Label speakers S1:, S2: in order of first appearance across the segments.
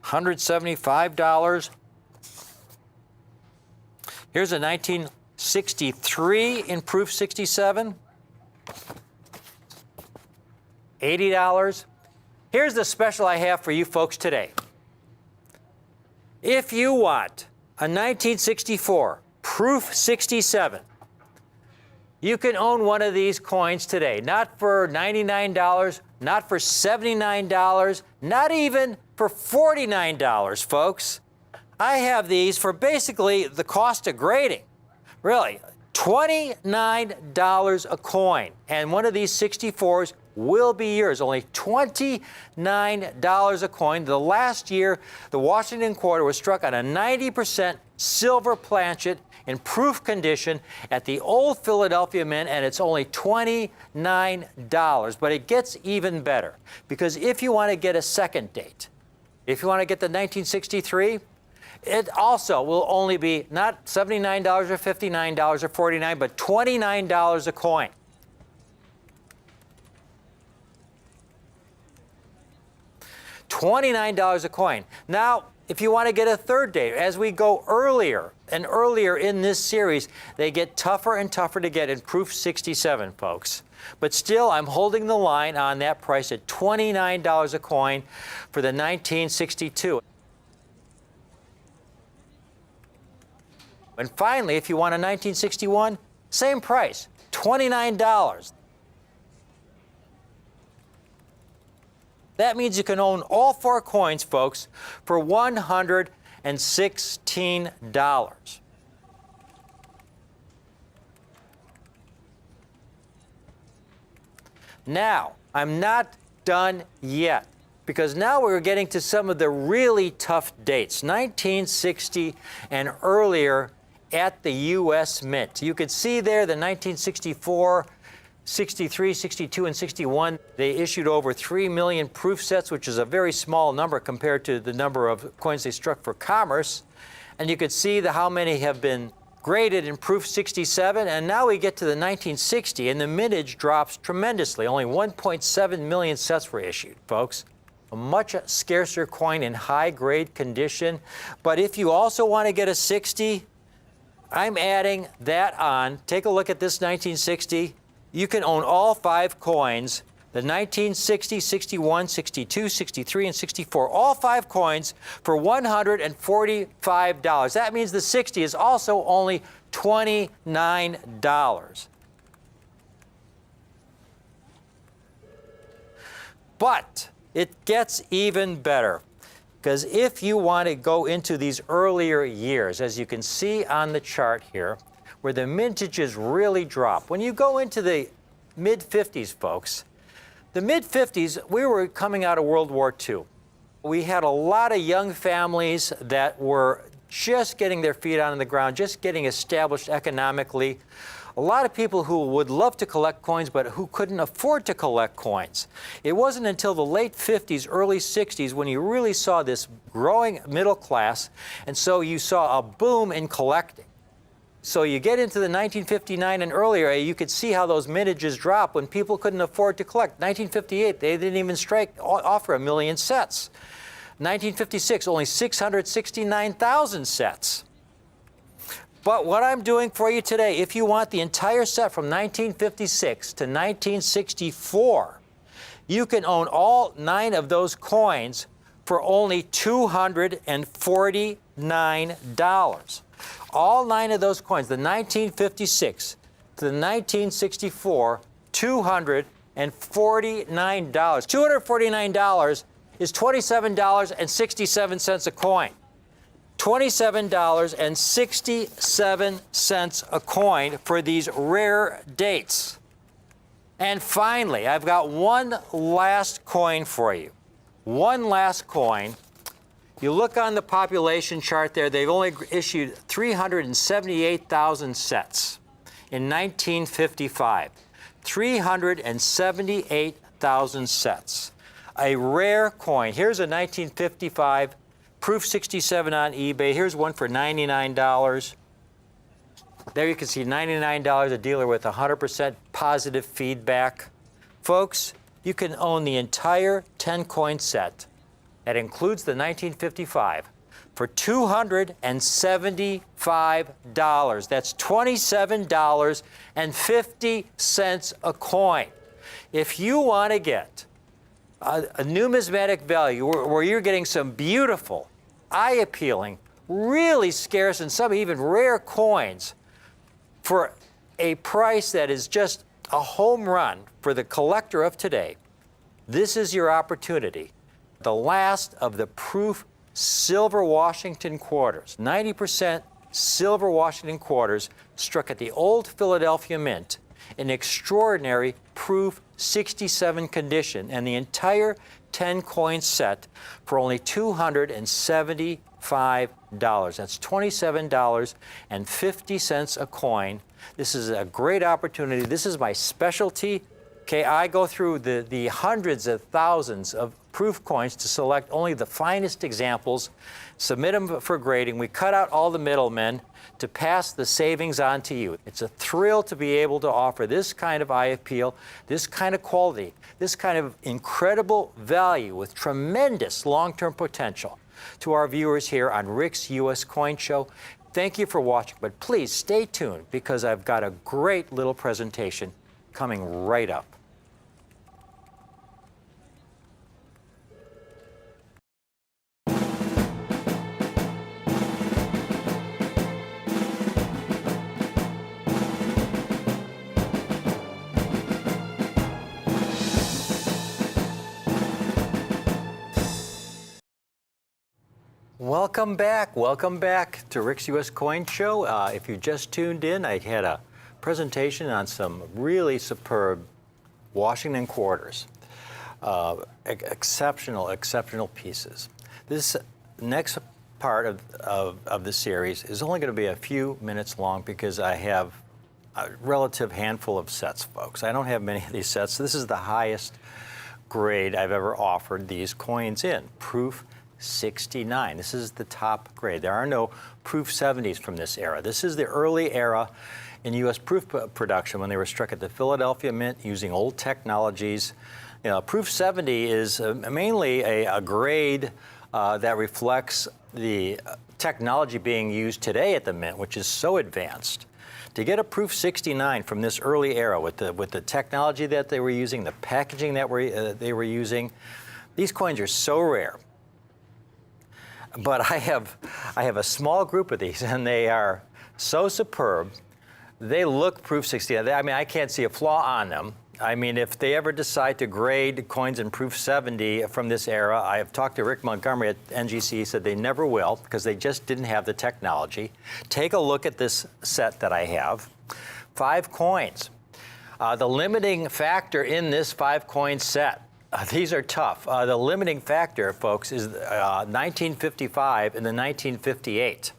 S1: $175. Here's a 1963 in proof 67. $80. Here's the special I have for you folks today. If you want a 1964 proof 67, you can own one of these coins today. Not for $99, not for $79, not even for $49, folks. I have these for basically the cost of grading. Really, $29 a coin. And one of these 64s will be yours. Only $29 a coin. The last year, the Washington Quarter was struck on a 90% silver planchet in proof condition at the old Philadelphia Mint, and it's only $29. But it gets even better, because if you want to get a second date, if you want to get the 1963, it also will only be not $79 or $59 or $49, but $29 a coin. $29 a coin. Now, if you want to get a third date, as we go earlier and earlier in this series, they get tougher and tougher to get in proof 67, folks. But still, I'm holding the line on that price at $29 a coin for the 1962. And finally, if you want a 1961, same price, $29. That means you can own all four coins, folks, for $116. Now, I'm not done yet, because now we're getting to some of the really tough dates, 1960 and earlier at the U.S. Mint. You could see there the 1964, 63, 62, and 61. They issued over 3 million proof sets, which is a very small number compared to the number of coins they struck for commerce. And you could see how many have been graded in proof 67. And now we get to the 1960, and the mintage drops tremendously. Only 1.7 million sets were issued, folks. A much scarcer coin in high-grade condition. But if you also want to get a 60, I'm adding that on. Take a look at this 1960. You can own all five coins, the 1960, 61, 62, 63, and 64, all five coins for $145. That means the 60 is also only $29. But it gets even better, because if you want to go into these earlier years, as you can see on the chart here, where the mintages really drop. When you go into the mid-50s, folks, the mid-50s, we were coming out of World War II. We had a lot of young families that were just getting their feet on the ground, just getting established economically. A lot of people who would love to collect coins, but who couldn't afford to collect coins. It wasn't until the late 50s, early 60s, when you really saw this growing middle class, and so you saw a boom in collecting. So you get into the 1959 and earlier, you could see how those mintages drop when people couldn't afford to collect. 1958, they didn't even offer 1 million sets. 1956, only 669,000 sets. But what I'm doing for you today, if you want the entire set from 1956 to 1964, you can own all 9 of those coins for only $249. All 9 of those coins, the 1956 to the 1964, $249. $249 is $27.67 a coin. $27.67 a coin for these rare dates. And finally, I've got one last coin for you. One last coin. You look on the population chart there, they've only issued 378,000 sets in 1955. 378,000 sets. A rare coin. Here's a 1955 proof 67 on eBay. Here's one for $99. There you can see $99, a dealer with 100% positive feedback. Folks, you can own the entire 10-coin set that includes the 1955, for $275. That's $27.50 a coin. If you want to get a numismatic value where you're getting some beautiful, eye-appealing, really scarce, and some even rare coins for a price that is just a home run for the collector of today, this is your opportunity. The last of the proof silver Washington quarters, 90% silver Washington quarters, struck at the old Philadelphia Mint in extraordinary proof 67 condition, and the entire 10-coin set for only $275. That's $27.50 a coin. This is a great opportunity. This is my specialty. Okay, I go through the hundreds of thousands of proof coins to select only the finest examples, submit them for grading. We cut out all the middlemen to pass the savings on to you. It's a thrill to be able to offer this kind of eye appeal, this kind of quality, this kind of incredible value with tremendous long-term potential to our viewers here on Rick's U.S. Coin Show. Thank you for watching, but please stay tuned because I've got a great little presentation coming right up. Welcome back to Rick's U.S. Coin Show. If you just tuned in, I had a presentation on some really superb Washington quarters. Exceptional pieces. This next part of the series is only going to be a few minutes long because I have a relative handful of sets, folks. I don't have many of these sets. This is the highest grade I've ever offered these coins in, proof 69. This is the top grade. There are no proof 70s from this era. This is the early era in U.S. proof production when they were struck at the Philadelphia Mint using old technologies. You know, proof 70 is mainly a grade that reflects the technology being used today at the Mint, which is so advanced. To get a proof 69 from this early era with the technology that they were using, the packaging that they were using, these coins are so rare. But I have a small group of these, and they are so superb. They look proof 60. I mean, I can't see a flaw on them. I mean, if they ever decide to grade coins in proof 70 from this era, I have talked to Rick Montgomery at NGC. He said they never will because they just didn't have the technology. Take a look at this set that I have. 5 coins. The limiting factor in this 5-coin set, these are tough. The limiting factor, folks, is 1955 and the 1958.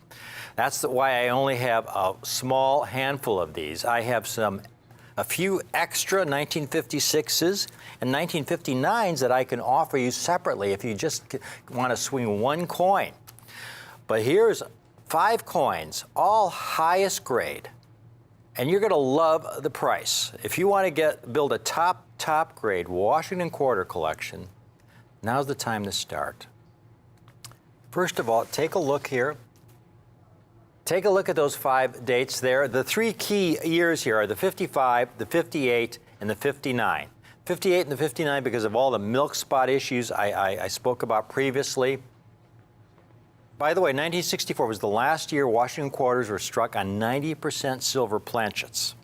S1: That's why I only have a small handful of these. I have a few extra 1956s and 1959s that I can offer you separately if you just want to swing one coin. But here's 5 coins, all highest grade. And you're going to love the price. If you want to build a top grade Washington quarter collection, now's the time to start. First of all, take a look here. Take a look at those 5 dates there. The 3 key years here are the 55, the 58, and the 59. 58 and the 59 because of all the milk spot issues I spoke about previously. By the way, 1964 was the last year Washington quarters were struck on 90% silver planchets.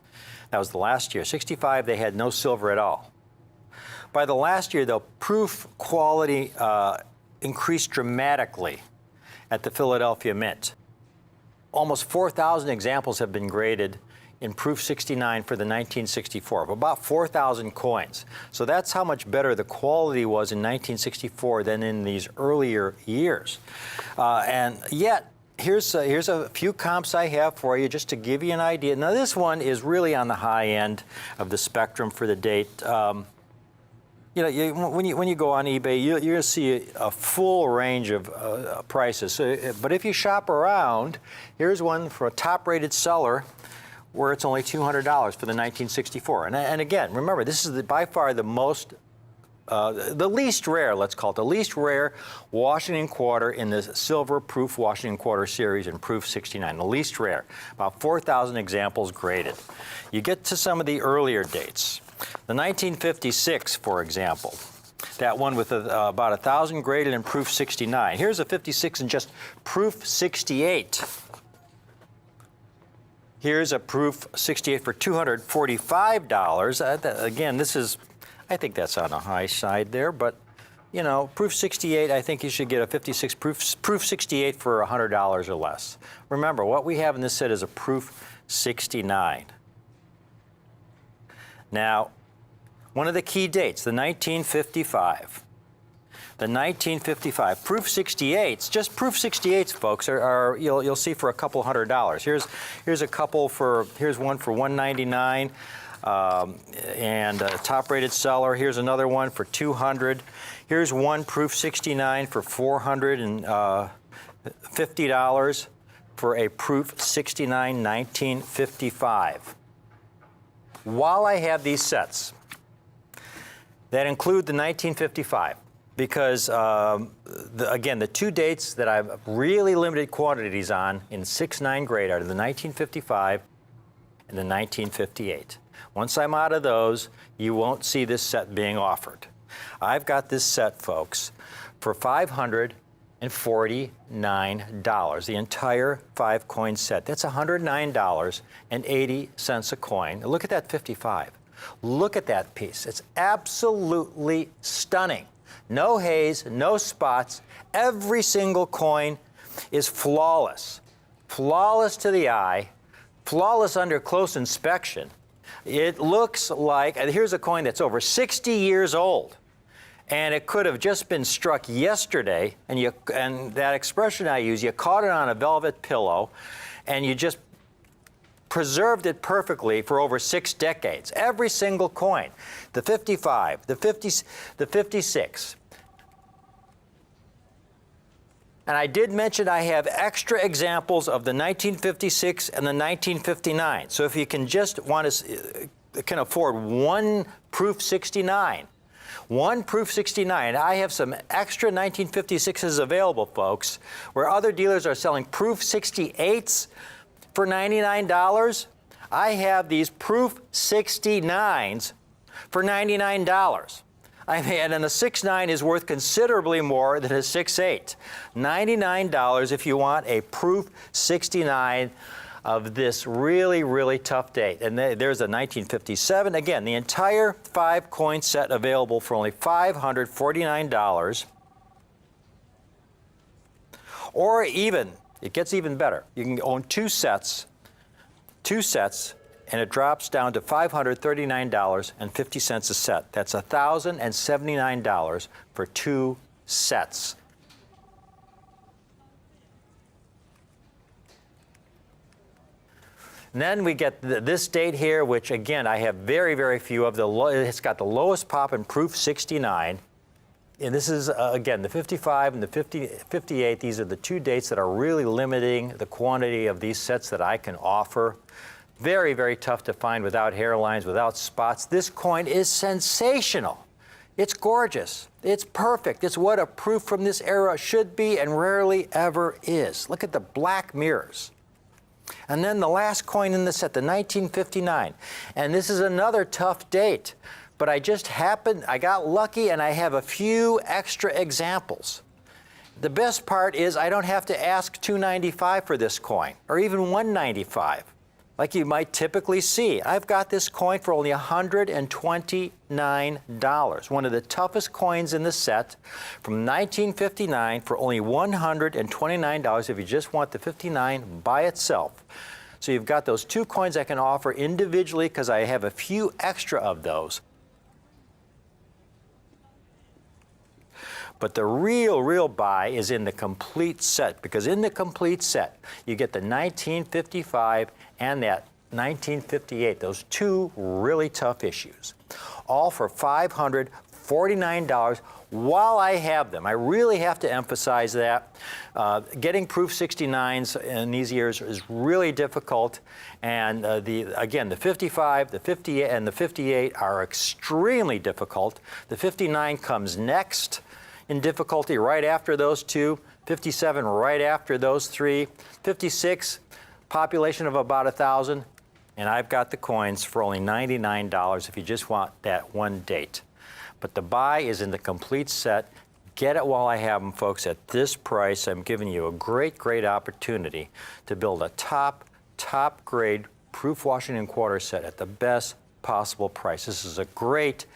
S1: That was the last year. 65, they had no silver at all. By the last year, though, proof quality increased dramatically at the Philadelphia Mint. Almost 4,000 examples have been graded in proof 69 for the 1964, of about 4,000 coins. So that's how much better the quality was in 1964 than in these earlier years. And yet, here's a few comps I have for you just to give you an idea. Now, this one is really on the high end of the spectrum for the date. You know, when you go on eBay, you're going to see a full range of prices. So, but if you shop around, here's one for a top-rated seller where it's only $200 for the 1964. And again, remember, this is by far the most the least rare, let's call it, the least rare Washington quarter in the silver proof Washington quarter series in proof 69, the least rare, about 4,000 examples graded. You get to some of the earlier dates. The 1956, for example, that one with about 1,000 graded in proof 69. Here's a 56 in just proof 68. Here's a proof 68 for $245. Again, this is, I think that's on the high side there, but you know, proof 68, I think you should get a 56 proof 68 for $100 or less. Remember, what we have in this set is a proof 69. Now, one of the key dates, the 1955. The 1955 proof 68s, just proof 68s, folks, are you'll see for a couple $100. Here's a couple for, here's one for $199, and a top-rated seller. Here's another one for $200. Here's one proof 69 for $450 for a proof 69 1955. While I have these sets that include the 1955, because, again, the two dates that I've really limited quantities on in 6-9 grade are the 1955 and the 1958. Once I'm out of those, you won't see this set being offered. I've got this set, folks, for $549, the entire 5-coin set. That's $109.80 a coin. Look at that 55. Look at that piece. It's absolutely stunning. No haze, no spots. Every single coin is flawless. Flawless to the eye, flawless under close inspection. It looks like, and here's a coin that's over 60 years old, and it could have just been struck yesterday, and that expression I use, you caught it on a velvet pillow, and you just preserved it perfectly for over 6 decades. Every single coin, the 55, the 50, the 56. And I did mention I have extra examples of the 1956 and the 1959. So if you can just can afford one proof 69, one proof 69, I have some extra 1956s available, folks, where other dealers are selling proof 68s for $99. I have these proof 69s for $99. And a 6.9 is worth considerably more than a 6.8. $99 if you want a proof 69 of this really, really tough date. And there's a 1957. Again, the entire 5-coin set available for only $549. Or even, it gets even better. You can own two sets, and it drops down to $539.50 a set. That's $1,079 for 2 sets. And then we get this date here, which again I have very, very few of. It's got the lowest pop in proof 69. And this is, again, the 55 and the 58. These are the 2 dates that are really limiting the quantity of these sets that I can offer. Very, very tough to find without hairlines, without spots. This coin is sensational. It's gorgeous. It's perfect. It's what a proof from this era should be and rarely ever is. Look at the black mirrors. And then the last coin in the set, the 1959. And this is another tough date. But I got lucky and I have a few extra examples. The best part is I don't have to ask $295 for this coin, or even $195. Like you might typically see. I've got this coin for only $129. One of the toughest coins in the set from 1959 for only $129 if you just want the 59 by itself. So you've got those 2 coins I can offer individually because I have a few extra of those. But the real buy is in the complete set, because in the complete set, you get the 1955 and that 1958, those 2 really tough issues, all for $549. $49 while I have them. I really have to emphasize that. Getting Proof 69s in these years is really difficult. And again, the 55, the 58, and the 58 are extremely difficult. The 59 comes next in difficulty right after those two. 57 right after those three. 56, population of about 1,000. And I've got the coins for only $99 if you just want that one date. But the buy is in the complete set. Get it while I have them, folks. At this price, I'm giving you a great, great opportunity to build a top grade Proof Washington quarter set at the best possible price. This is a great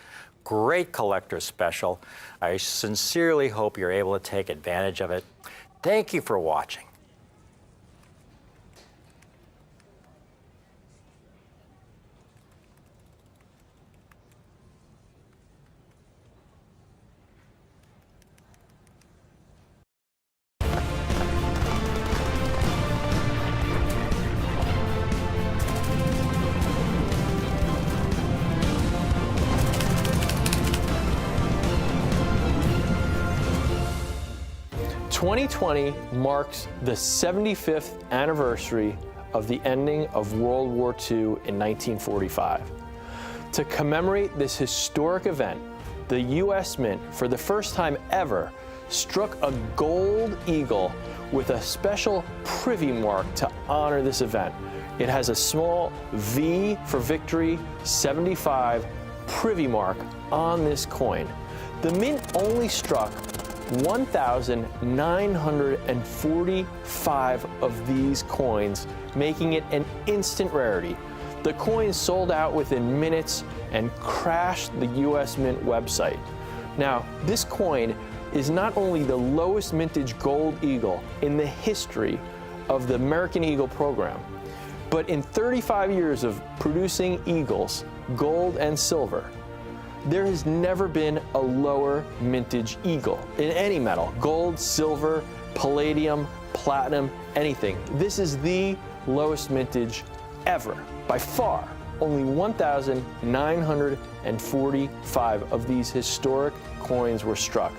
S1: collector's special. I sincerely hope you're able to take advantage of it. Thank you for watching.
S2: "2020 marks the 75th anniversary of the ending of World War II in 1945. To commemorate this historic event, the U.S. Mint, for the first time ever, struck a gold eagle with a special privy mark to honor this event. It has a small V for Victory 75 privy mark on this coin. The Mint only struck 1,945 of these coins, making it an instant rarity. The coin sold out within minutes and crashed the U.S. Mint website. Now, this coin is not only the lowest mintage gold eagle in the history of the American Eagle program, but in 35 years of producing eagles, gold and silver, there has never been a lower mintage eagle in any metal. Gold, silver, palladium, platinum, anything. This is the lowest mintage ever. By far, only 1,945 of these historic coins were struck.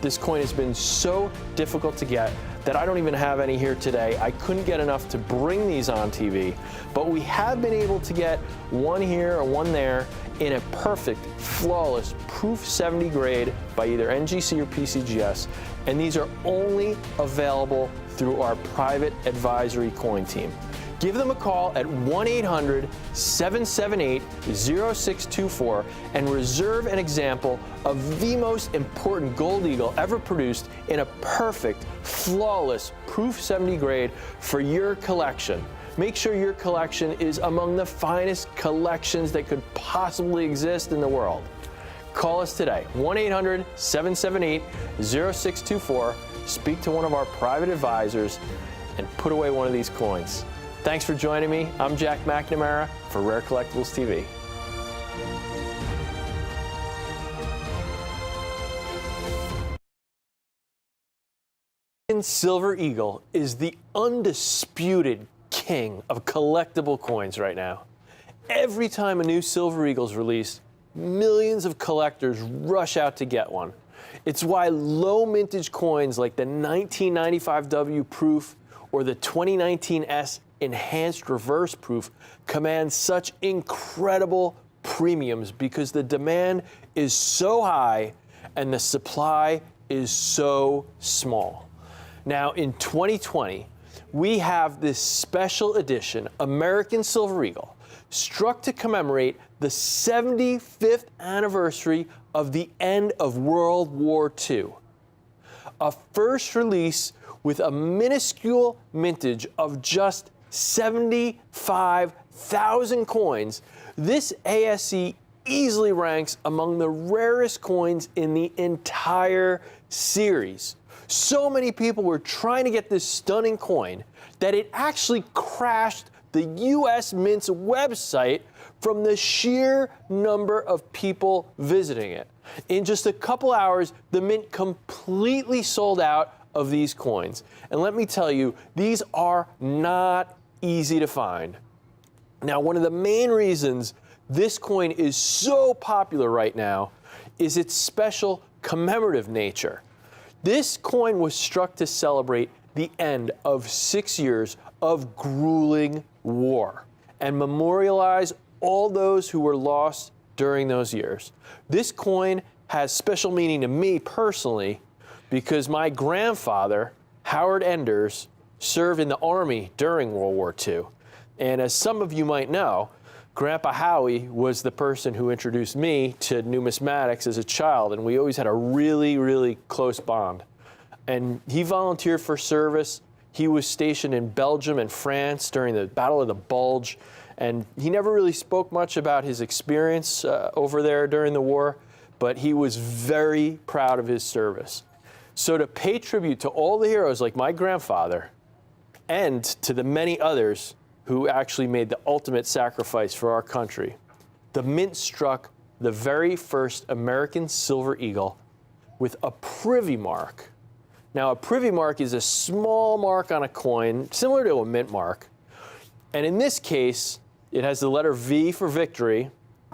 S2: This coin has been so difficult to get that I don't even have any here today. I couldn't get enough to bring these on TV, but we have been able to get one here or one there in a perfect, flawless Proof 70 grade by either NGC or PCGS, and these are only available through our private advisory coin team. Give them a call at 1-800-778-0624 and reserve an example of the most important gold eagle ever produced in a perfect, flawless Proof 70 grade for your collection. Make sure your collection is among the finest collections that could possibly exist in the world. Call us today, 1-800-778-0624, speak to one of our private advisors, and put away one of these coins. Thanks for joining me. I'm Jack McNamara for Rare Collectibles TV. Silver Eagle is the undisputed king of collectible coins right now. Every time a new Silver Eagle is released, millions of collectors rush out to get one. It's why low mintage coins like the 1995 W Proof or the 2019 S Enhanced Reverse Proof command such incredible premiums because the demand is so high and the supply is so small. Now in 2020, we have this special edition American Silver Eagle struck to commemorate the 75th anniversary of the end of World War II. A first release with a minuscule mintage of just 75,000 coins, this ASE easily ranks among the rarest coins in the entire series. So many people were trying to get this stunning coin that it actually crashed the U.S. Mint's website from the sheer number of people visiting it. In just a couple hours, the Mint completely sold out of these coins. And let me tell you, these are not easy to find. Now, one of the main reasons this coin is so popular right now is its special commemorative nature. This coin was struck to celebrate the end of 6 years of grueling war and memorialize all those who were lost during those years. This coin has special meaning to me personally because my grandfather, Howard Enders, served in the Army during World War II. And as some of you might know, Grandpa Howie was the person who introduced me to numismatics as a child, and we always had a really, really close bond. And he volunteered for service. He was stationed in Belgium and France during the Battle of the Bulge, and he never really spoke much about his experience over there during the war, but he was very proud of his service. So to pay tribute to all the heroes like my grandfather and to the many others who actually made the ultimate sacrifice for our country, the Mint struck the very first American silver eagle with a privy mark. Now, a privy mark is a small mark on a coin, similar to a mint mark. And in this case, it has the letter V for victory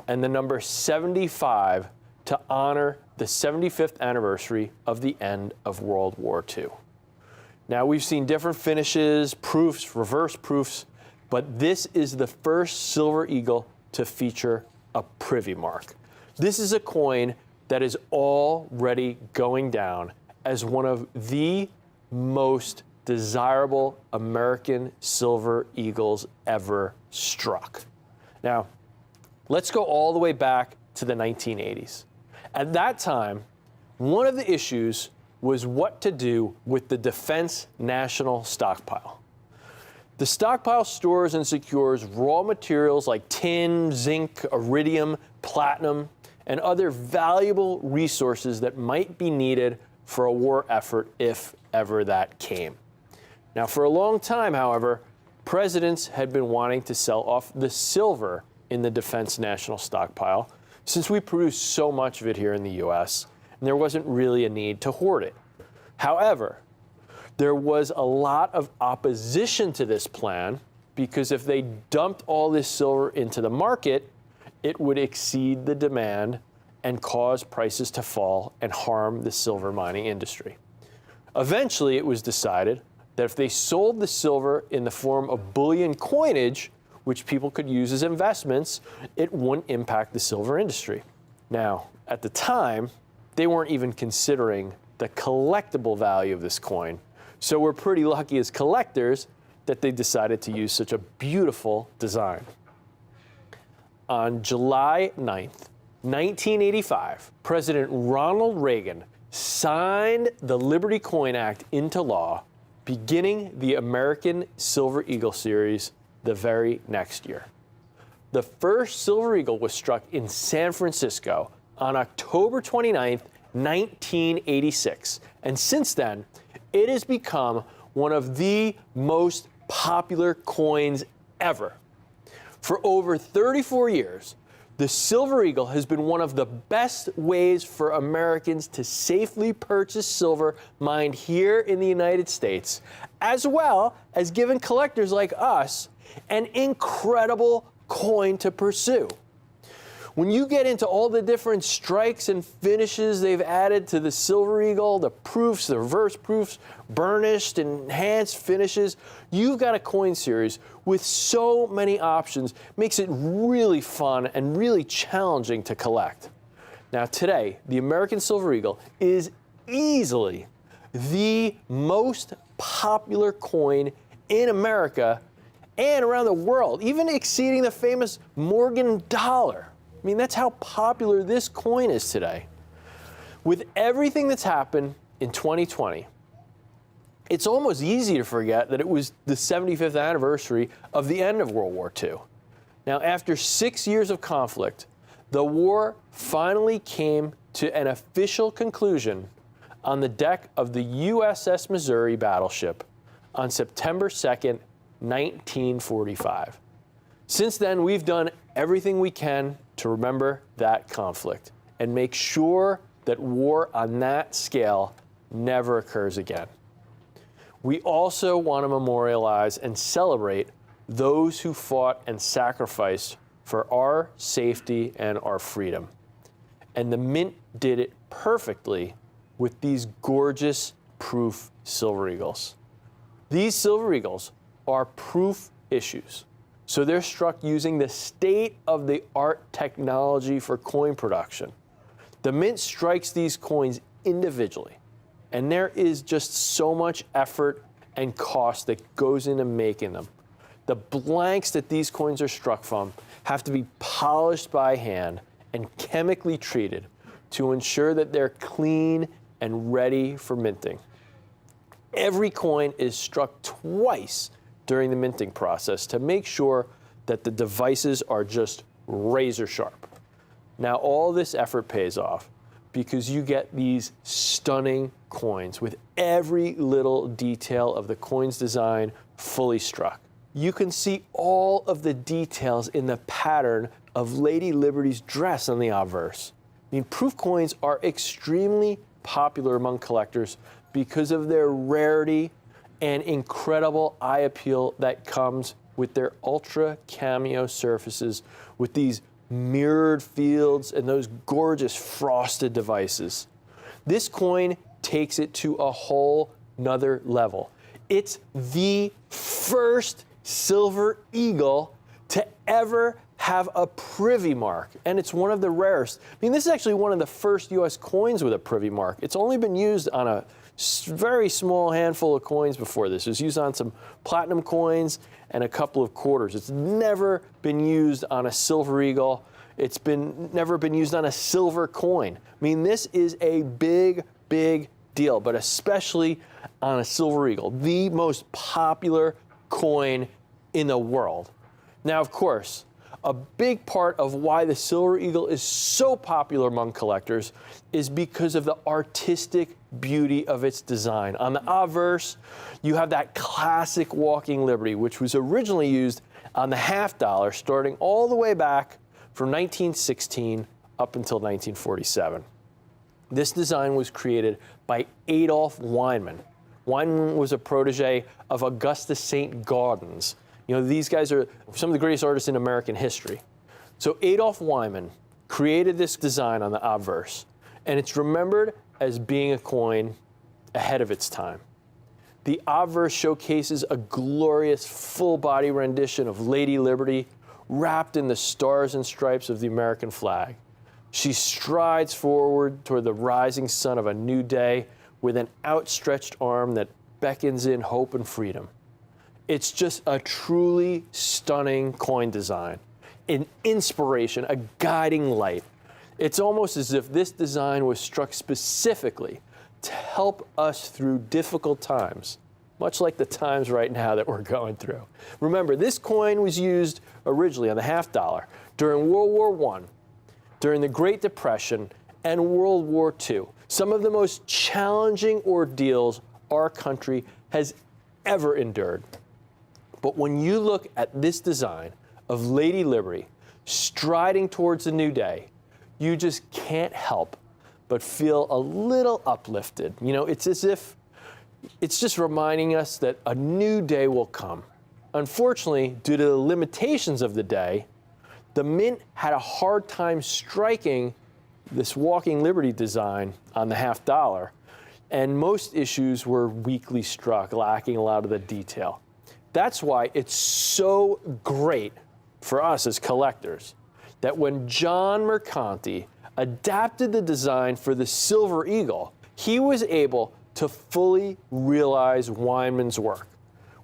S2: and the number 75 to honor the 75th anniversary of the end of World War II. Now, we've seen different finishes, proofs, reverse proofs, but this is the first silver eagle to feature a privy mark. This is a coin that is already going down as one of the most desirable American silver eagles ever struck. Now, let's go all the way back to the 1980s. At that time, one of the issues was what to do with the Defense National Stockpile. The stockpile stores and secures raw materials like tin, zinc, iridium, platinum, and other valuable resources that might be needed for a war effort if ever that came. Now, for a long time, however, presidents had been wanting to sell off the silver in the Defense National Stockpile since we produce so much of it here in the US, and there wasn't really a need to hoard it. However, there was a lot of opposition to this plan because if they dumped all this silver into the market, it would exceed the demand and cause prices to fall and harm the silver mining industry. Eventually, it was decided that if they sold the silver in the form of bullion coinage, which people could use as investments, it wouldn't impact the silver industry. Now, at the time, they weren't even considering the collectible value of this coin. So we're pretty lucky as collectors that they decided to use such a beautiful design. On July 9th, 1985, President Ronald Reagan signed the Liberty Coin Act into law, beginning the American Silver Eagle series the very next year. The first silver eagle was struck in San Francisco on October 29th, 1986. And since then, it has become one of the most popular coins ever. For over 34 years, the silver eagle has been one of the best ways for Americans to safely purchase silver mined here in the United States, as well as giving collectors like us an incredible coin to pursue. When you get into all the different strikes and finishes they've added to the silver eagle, the proofs, the reverse proofs, burnished, enhanced finishes, you've got a coin series with so many options, makes it really fun and really challenging to collect. Now today, the American Silver Eagle is easily the most popular coin in America and around the world, even exceeding the famous Morgan dollar. I mean, that's how popular this coin is today. With everything that's happened in 2020, it's almost easy to forget that it was the 75th anniversary of the end of World War II. Now, after 6 years of conflict, the war finally came to an official conclusion on the deck of the USS Missouri battleship on September 2nd, 1945. Since then, we've done everything we can to remember that conflict and make sure that war on that scale never occurs again. We also want to memorialize and celebrate those who fought and sacrificed for our safety and our freedom. And the Mint did it perfectly with these gorgeous proof Silver Eagles. These Silver Eagles are proof issues. So they're struck using the state-of-the-art technology for coin production. The Mint strikes these coins individually, and there is just so much effort and cost that goes into making them. The blanks that these coins are struck from have to be polished by hand and chemically treated to ensure that they're clean and ready for minting. Every coin is struck twice during the minting process to make sure that the devices are just razor sharp. Now, all this effort pays off because you get these stunning coins with every little detail of the coin's design fully struck. You can see all of the details in the pattern of Lady Liberty's dress on the obverse. I mean, proof coins are extremely popular among collectors because of their rarity and incredible eye appeal that comes with their ultra cameo surfaces with these mirrored fields and those gorgeous frosted devices. This coin takes it to a whole nother level. It's the first Silver Eagle to ever have a privy mark, and it's one of the rarest. I mean, this is actually one of the first US coins with a privy mark. It's only been used on a very small handful of coins before this. It was used on some platinum coins and a couple of quarters. It's never been used on a Silver Eagle. It's never been used on a silver coin. I mean, this is a big, big deal, but especially on a Silver Eagle, the most popular coin in the world. Now, of course, a big part of why the Silver Eagle is so popular among collectors is because of the artistic beauty of its design. On the obverse, you have that classic Walking Liberty, which was originally used on the $50, starting all the way back from 1916 up until 1947. This design was created by Adolph Weinman. Weinman was a protege of Augustus St. Gaudens. You know, these guys are some of the greatest artists in American history. So Adolph Weinman created this design on the obverse, and it's remembered as being a coin ahead of its time. The obverse showcases a glorious full-body rendition of Lady Liberty wrapped in the stars and stripes of the American flag. She strides forward toward the rising sun of a new day with an outstretched arm that beckons in hope and freedom. It's just a truly stunning coin design, an inspiration, a guiding light. It's almost as if this design was struck specifically to help us through difficult times, much like the times right now that we're going through. Remember, this coin was used originally on the $50 during World War I, during the Great Depression, and World War II. Some of the most challenging ordeals our country has ever endured. But when you look at this design of Lady Liberty striding towards a new day, you just can't help but feel a little uplifted. You know, it's as if it's just reminding us that a new day will come. Unfortunately, due to the limitations of the day, the Mint had a hard time striking this Walking Liberty design on the $50, and most issues were weakly struck, lacking a lot of the detail. That's why it's so great for us as collectors that when John Mercanti adapted the design for the Silver Eagle, he was able to fully realize Weinman's work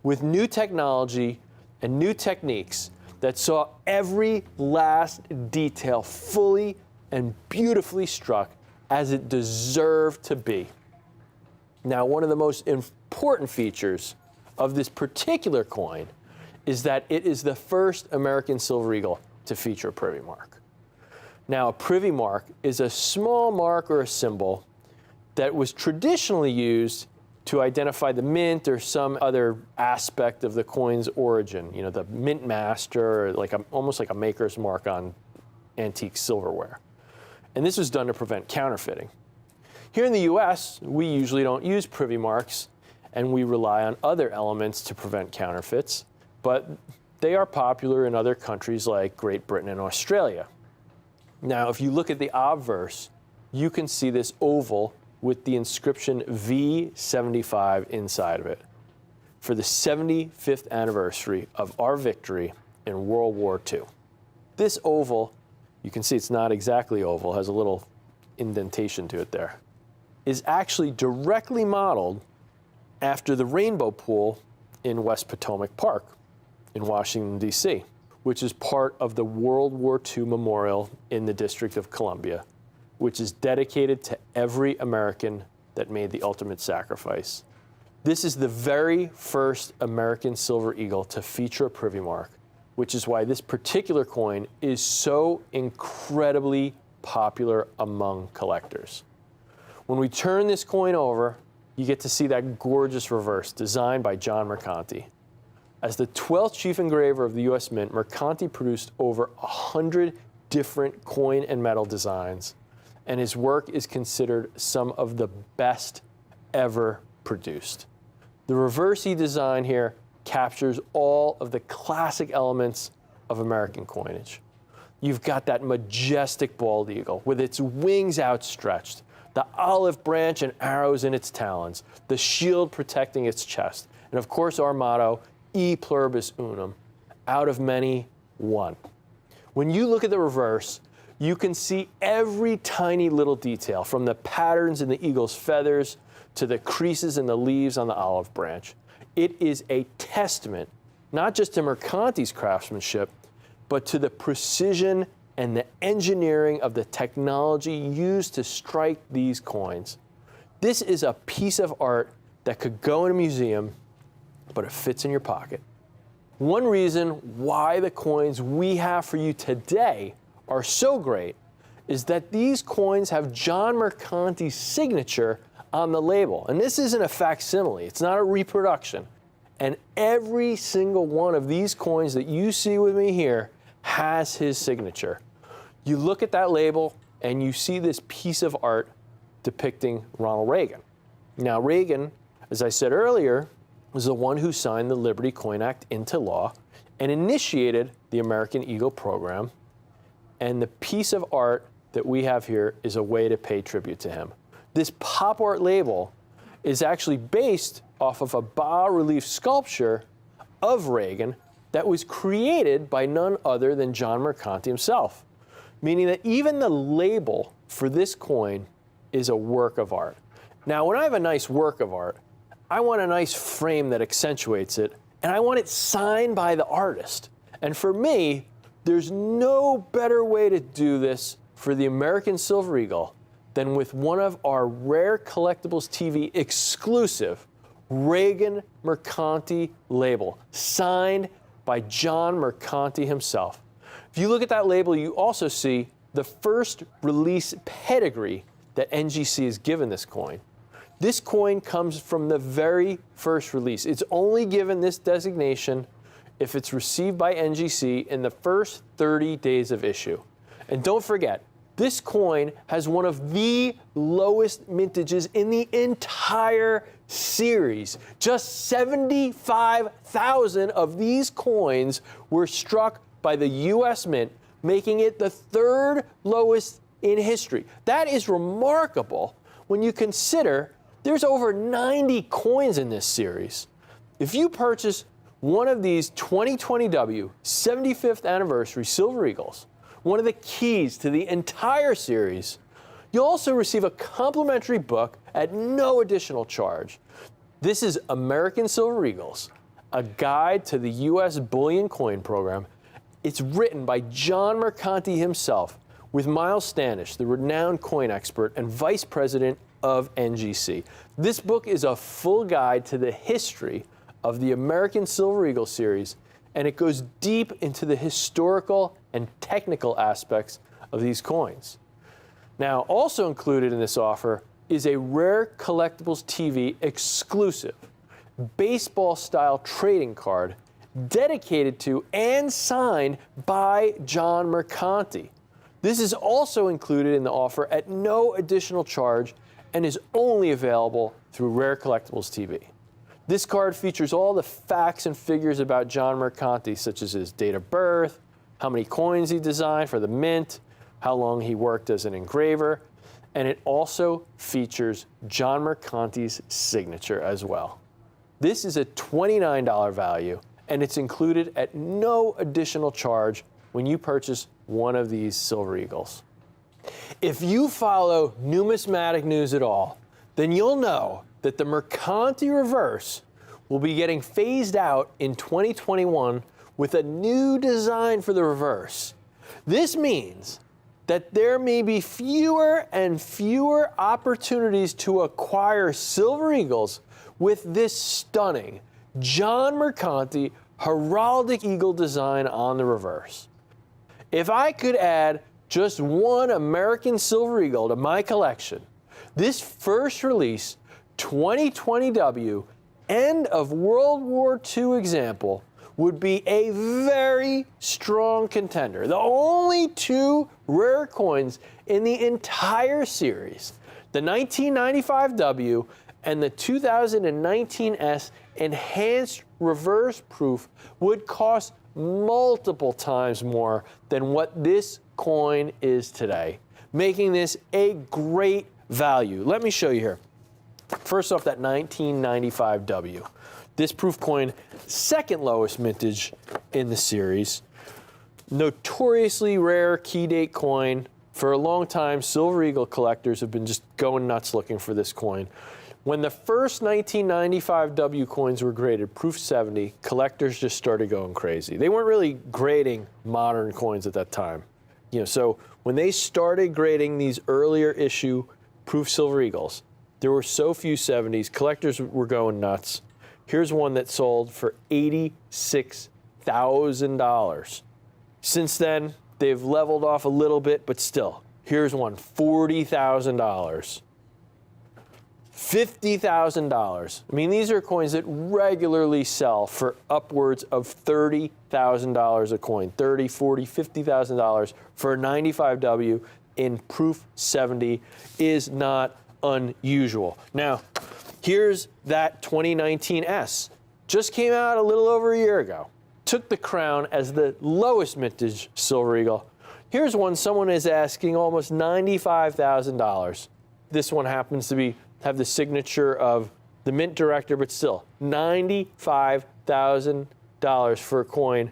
S2: with new technology and new techniques that saw every last detail fully and beautifully struck as it deserved to be. Now, one of the most important features of this particular coin is that it is the first American Silver Eagle to feature a privy mark. Now, a privy mark is a small mark or a symbol that was traditionally used to identify the mint or some other aspect of the coin's origin. You know, the mint master, or almost like a maker's mark on antique silverware. And this was done to prevent counterfeiting. Here in the US, we usually don't use privy marks, and we rely on other elements to prevent counterfeits, but they are popular in other countries like Great Britain and Australia. Now, if you look at the obverse, you can see this oval with the inscription V75 inside of it for the 75th anniversary of our victory in World War II. This oval, you can see it's not exactly oval, has a little indentation to it there, is actually directly modeled after the Rainbow Pool in West Potomac Park in Washington, D.C., which is part of the World War II Memorial in the District of Columbia, which is dedicated to every American that made the ultimate sacrifice. This is the very first American silver eagle to feature a Privy Mark, which is why this particular coin is so incredibly popular among collectors. When we turn this coin over, you get to see that gorgeous reverse designed by John Mercanti. As the 12th chief engraver of the U.S. Mint, Mercanti produced over 100 different coin and metal designs, and his work is considered some of the best ever produced. The reverse he designed here captures all of the classic elements of American coinage. You've got that majestic bald eagle with its wings outstretched, the olive branch and arrows in its talons, the shield protecting its chest, and of course our motto, E pluribus unum, out of many, one. When you look at the reverse, you can see every tiny little detail, from the patterns in the eagle's feathers to the creases in the leaves on the olive branch. It is a testament, not just to Mercanti's craftsmanship, but to the precision and the engineering of the technology used to strike these coins. This is a piece of art that could go in a museum, but it fits in your pocket. One reason why the coins we have for you today are so great is that these coins have John Mercanti's signature on the label. And this isn't a facsimile, it's not a reproduction. And every single one of these coins that you see with me here has his signature. You look at that label and you see this piece of art depicting Ronald Reagan. Now Reagan, as I said earlier, was the one who signed the Liberty Coin Act into law and initiated the American Eagle program. And the piece of art that we have here is a way to pay tribute to him. This pop art label is actually based off of a bas-relief sculpture of Reagan that was created by none other than John Mercanti himself, meaning that even the label for this coin is a work of art. Now, when I have a nice work of art, I want a nice frame that accentuates it, and I want it signed by the artist. And for me, there's no better way to do this for the American Silver Eagle than with one of our Rare Collectibles TV exclusive Reagan Mercanti label, signed by John Mercanti himself. If you look at that label, you also see the first release pedigree that NGC has given this coin. This coin comes from the very first release. It's only given this designation if it's received by NGC in the first 30 days of issue. And don't forget, this coin has one of the lowest mintages in the entire series. Just 75,000 of these coins were struck by the U.S. Mint, making it the third lowest in history. That is remarkable when you consider there's over 90 coins in this series. If you purchase one of these 2020W 75th anniversary Silver Eagles, one of the keys to the entire series, you'll also receive a complimentary book at no additional charge. This is American Silver Eagles, a guide to the U.S. Bullion Coin Program. It's written by John Mercanti himself with Miles Standish, the renowned coin expert and vice president of NGC. This book is a full guide to the history of the American Silver Eagle series, and it goes deep into the historical and technical aspects of these coins. Now, also included in this offer is a Rare Collectibles TV exclusive baseball-style trading card dedicated to and signed by John Mercanti. This is also included in the offer at no additional charge and is only available through Rare Collectibles TV. This card features all the facts and figures about John Mercanti, such as his date of birth, how many coins he designed for the mint, how long he worked as an engraver, and it also features John Mercanti's signature as well. This is a $29 value, and it's included at no additional charge when you purchase one of these Silver Eagles. If you follow numismatic news at all, then you'll know that the Mercanti reverse will be getting phased out in 2021 with a new design for the reverse. This means that there may be fewer and fewer opportunities to acquire Silver Eagles with this stunning John Mercanti heraldic eagle design on the reverse. If I could add just one American Silver Eagle to my collection, this first release 2020W end of World War II example would be a very strong contender. The only two rare coins in the entire series, the 1995W and the 2019S enhanced reverse proof, would cost multiple times more than what this coin is today, making this a great value. Let me show you here. First off, that 1995W. This proof coin, second lowest mintage in the series. Notoriously rare key date coin. For a long time, Silver Eagle collectors have been just going nuts looking for this coin. When the first 1995W coins were graded proof 70, collectors just started going crazy. They weren't really grading modern coins at that time. So when they started grading these earlier issue proof Silver Eagles, there were so few 70s, collectors were going nuts. Here's one that sold for $86,000. Since then, they've leveled off a little bit, but still, here's one, $40,000. $50,000. I mean, these are coins that regularly sell for upwards of $30,000 a coin, $30,000, $40,000, $50,000 for a 95W in proof 70 is not unusual. Now, here's that 2019S. Just came out a little over a year ago. Took the crown as the lowest mintage Silver Eagle. Here's one someone is asking almost $95,000. This one happens to have the signature of the mint director, but still, $95,000 for a coin,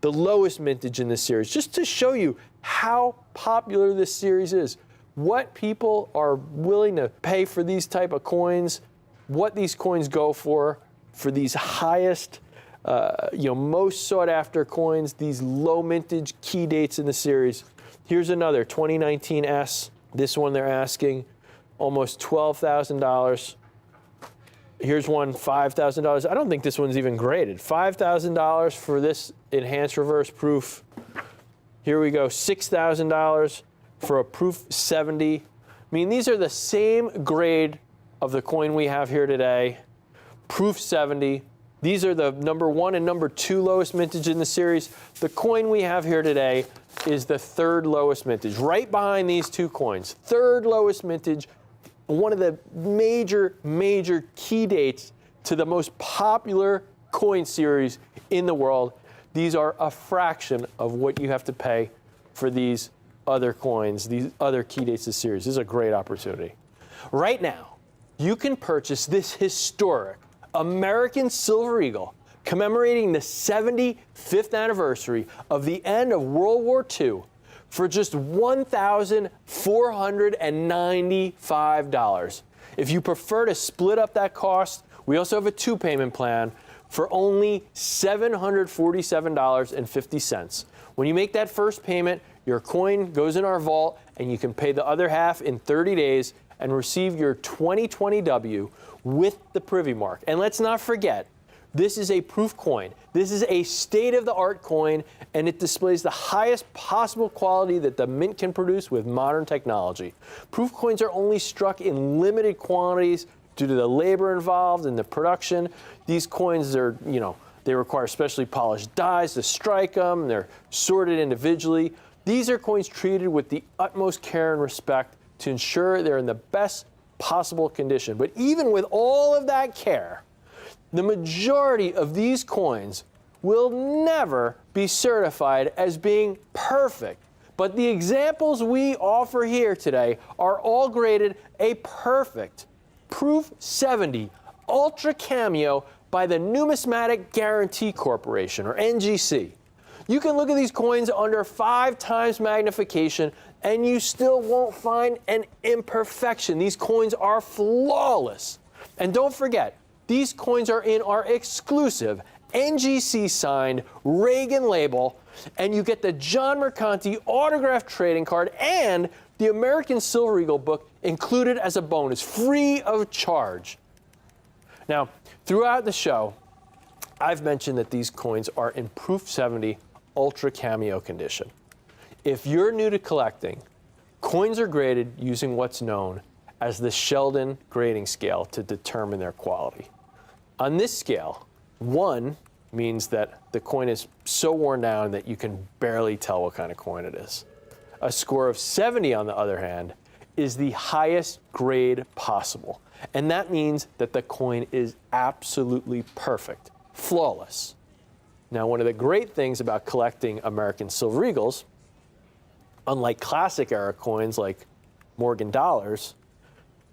S2: the lowest mintage in this series, just to show you how popular this series is, what people are willing to pay for these type of coins, what these coins go for these highest, most sought after coins, these low mintage key dates in the series. Here's another 2019S. This one they're asking almost $12,000. Here's one, $5,000. I don't think this one's even graded. $5,000 for this enhanced reverse proof. Here we go, $6,000 for a proof 70. I mean, these are the same grade of the coin we have here today, proof 70. These are the number 1 and number 2 lowest mintage in the series. The coin we have here today is the third lowest mintage, right behind these two coins. Third lowest mintage, one of the major key dates to the most popular coin series in the world. These are a fraction of what you have to pay for these other coins, these other key dates of the series. This is a great opportunity. Right now, you can purchase this historic American Silver Eagle commemorating the 75th anniversary of the end of World War II for just $1,495. If you prefer to split up that cost, we also have a 2-payment plan for only $747.50. When you make that first payment, your coin goes in our vault and you can pay the other half in 30 days and receive your 2020W with the Privy Mark. And let's not forget, this is a proof coin. This is a state-of-the-art coin, and it displays the highest possible quality that the mint can produce with modern technology. Proof coins are only struck in limited quantities due to the labor involved in the production. These coins are, they require specially polished dies to strike them. They're sorted individually. These are coins treated with the utmost care and respect to ensure they're in the best possible condition. But even with all of that care, the majority of these coins will never be certified as being perfect But the examples we offer here today are all graded a perfect Proof 70 Ultra Cameo by the Numismatic Guarantee Corporation, or NGC. You can look at these coins under 5 times magnification and you still won't find an imperfection. These coins are flawless. And don't forget, these coins are in our exclusive NGC signed Reagan label, and you get the John Mercanti autographed trading card and the American Silver Eagle book included as a bonus, free of charge. Now, throughout the show, I've mentioned that these coins are in Proof 70 Ultra Cameo condition. If you're new to collecting, coins are graded using what's known as the Sheldon grading scale to determine their quality. On this scale, 1 means that the coin is so worn down that you can barely tell what kind of coin it is. A score of 70, on the other hand, is the highest grade possible. And that means that the coin is absolutely perfect, flawless. Now, one of the great things about collecting American Silver Eagles, unlike classic era coins like Morgan dollars,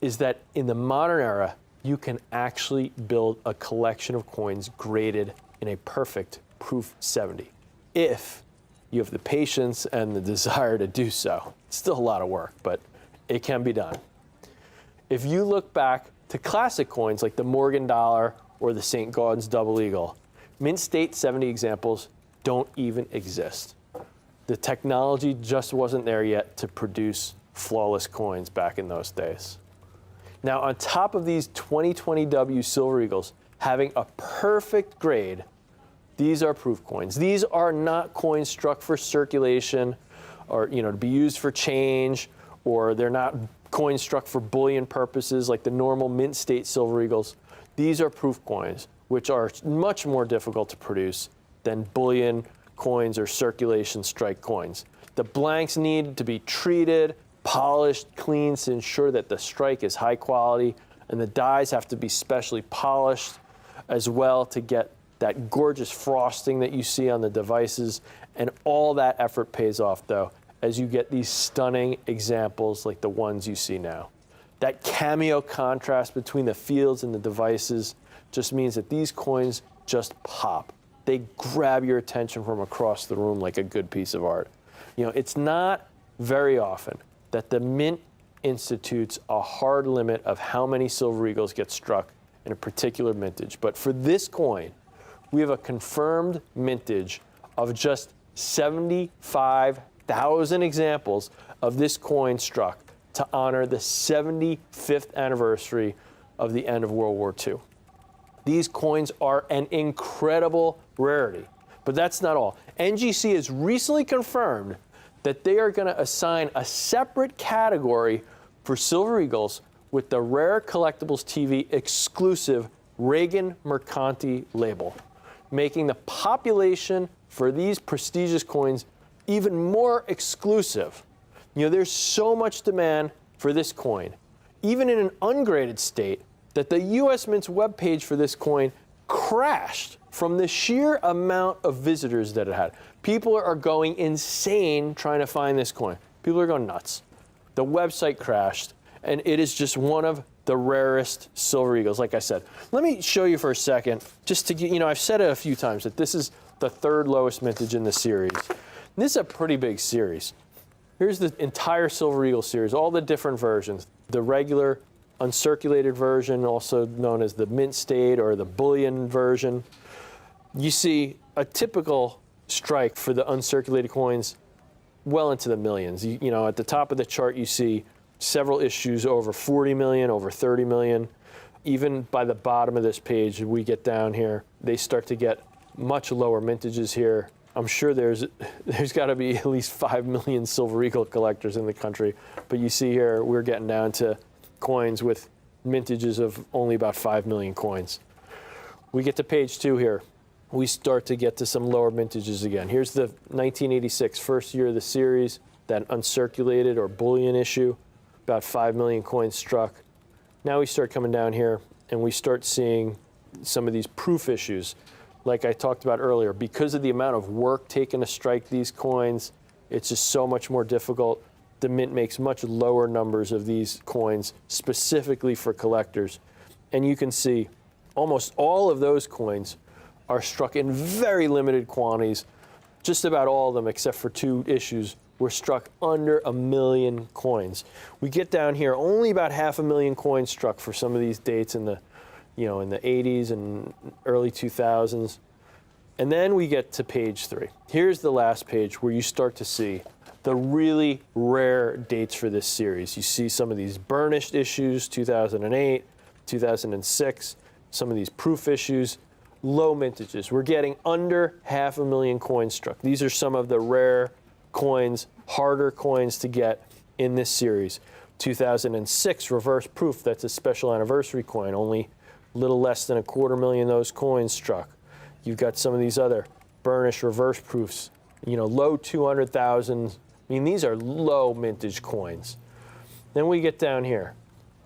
S2: is that in the modern era, you can actually build a collection of coins graded in a perfect Proof 70, if you have the patience and the desire to do so. It's still a lot of work, but it can be done. If you look back to classic coins like the Morgan dollar or the St. Gaudens Double Eagle, mint state 70 examples don't even exist. The technology just wasn't there yet to produce flawless coins back in those days. Now, on top of these 2020W Silver Eagles having a perfect grade, these are proof coins. These are not coins struck for circulation or, to be used for change, or they're not coins struck for bullion purposes like the normal mint state Silver Eagles. These are proof coins, which are much more difficult to produce than bullion coins or circulation strike coins. The blanks need to be treated, polished, cleaned to ensure that the strike is high quality, and the dies have to be specially polished as well to get that gorgeous frosting that you see on the devices. And all that effort pays off, though, as you get these stunning examples like the ones you see now. That cameo contrast between the fields and the devices just means that these coins just pop. They grab your attention from across the room like a good piece of art. It's not very often that the Mint institutes a hard limit of how many Silver Eagles get struck in a particular mintage. But for this coin, we have a confirmed mintage of just 75,000 examples of this coin struck to honor the 75th anniversary of the end of World War II. These coins are an incredible rarity, but that's not all. NGC has recently confirmed that they are going to assign a separate category for Silver Eagles with the Rare Collectibles TV exclusive Reagan Mercanti label, making the population for these prestigious coins even more exclusive. There's so much demand for this coin, even in an ungraded state, that the US Mint's webpage for this coin crashed from the sheer amount of visitors that it had. People are going insane trying to find this coin. People are going nuts. The website crashed, and it is just one of the rarest Silver Eagles, like I said. Let me show you for a second, just to get, I've said it a few times, that this is the 3rd lowest mintage in the series. This is a pretty big series. Here's the entire Silver Eagle series, all the different versions. The regular uncirculated version, also known as the mint state or the bullion version. You see a typical strike for the uncirculated coins well into the millions. At the top of the chart, you see several issues over 40 million, over 30 million. Even by the bottom of this page, we get down here, they start to get much lower mintages here. I'm sure there's got to be at least 5 million Silver Eagle collectors in the country, but you see here, we're getting down to coins with mintages of only about 5 million coins. We get to page 2 here. We start to get to some lower mintages again. Here's the 1986, first year of the series, that uncirculated or bullion issue, about 5 million coins struck. Now we start coming down here and we start seeing some of these proof issues. Like I talked about earlier, because of the amount of work taken to strike these coins, It's just so much more difficult. The Mint makes much lower numbers of these coins specifically for collectors. And you can see almost all of those coins are struck in very limited quantities. Just about all of them, except for 2 issues, were struck under 1 million coins. We get down here, only about 500,000 coins struck for some of these dates in the, in the 80s and early 2000s. And then we get to page 3. Here's the last page where you start to see the really rare dates for this series. You see some of these burnished issues, 2008, 2006, some of these proof issues, low mintages. We're getting under 500,000 coins struck. These are some of the rare coins, harder coins to get in this series. 2006 reverse proof, that's a special anniversary coin, only a little less than 250,000 of those coins struck. You've got some of these other burnished reverse proofs, low 200,000. I mean, these are low mintage coins. Then we get down here,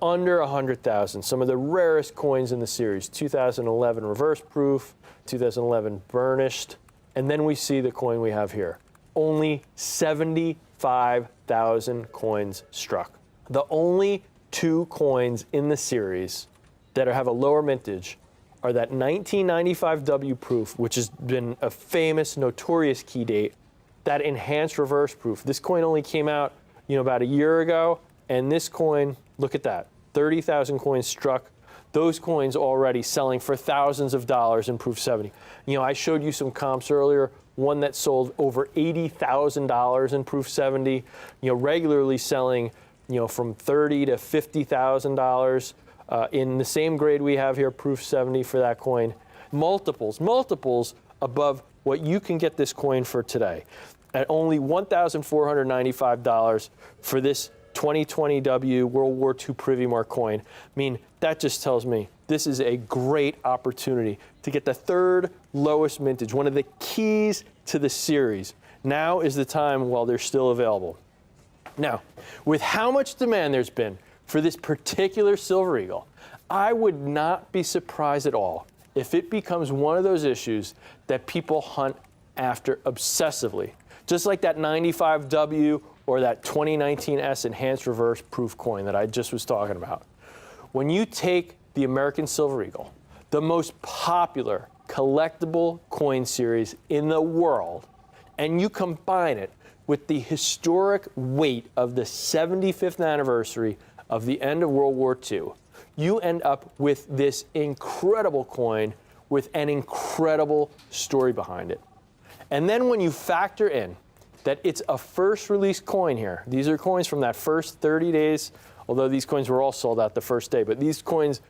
S2: under 100,000, some of the rarest coins in the series. 2011 reverse proof, 2011 burnished, and then we see the coin we have here. Only 75,000 coins struck. The only 2 coins in the series that have a lower mintage are that 1995 W proof, which has been a famous, notorious key date, that enhanced reverse proof. This coin only came out, about a year ago, and this coin, look at that, 30,000 coins struck. Those coins already selling for thousands of dollars in Proof 70. I showed you some comps earlier, one that sold over $80,000 in Proof 70, regularly selling, from $30,000 to $50,000 in the same grade we have here, Proof 70 for that coin. Multiples above what you can get this coin for today at only $1,495 for this 2020 W World War II Privy Mark coin. I mean, that just tells me this is a great opportunity to get the 3rd lowest mintage, one of the keys to the series. Now is the time while they're still available. Now, with how much demand there's been for this particular Silver Eagle, I would not be surprised at all if it becomes one of those issues that people hunt after obsessively, just like that 95W or that 2019 S enhanced reverse proof coin that I just was talking about. When you take the American Silver Eagle, the most popular collectible coin series in the world, and you combine it with the historic weight of the 75th anniversary of the end of World War II, you end up with this incredible coin with an incredible story behind it. And then when you factor in that it's a first release coin here, these are coins from that first 30 days, although these coins were all sold out the first day, but these coins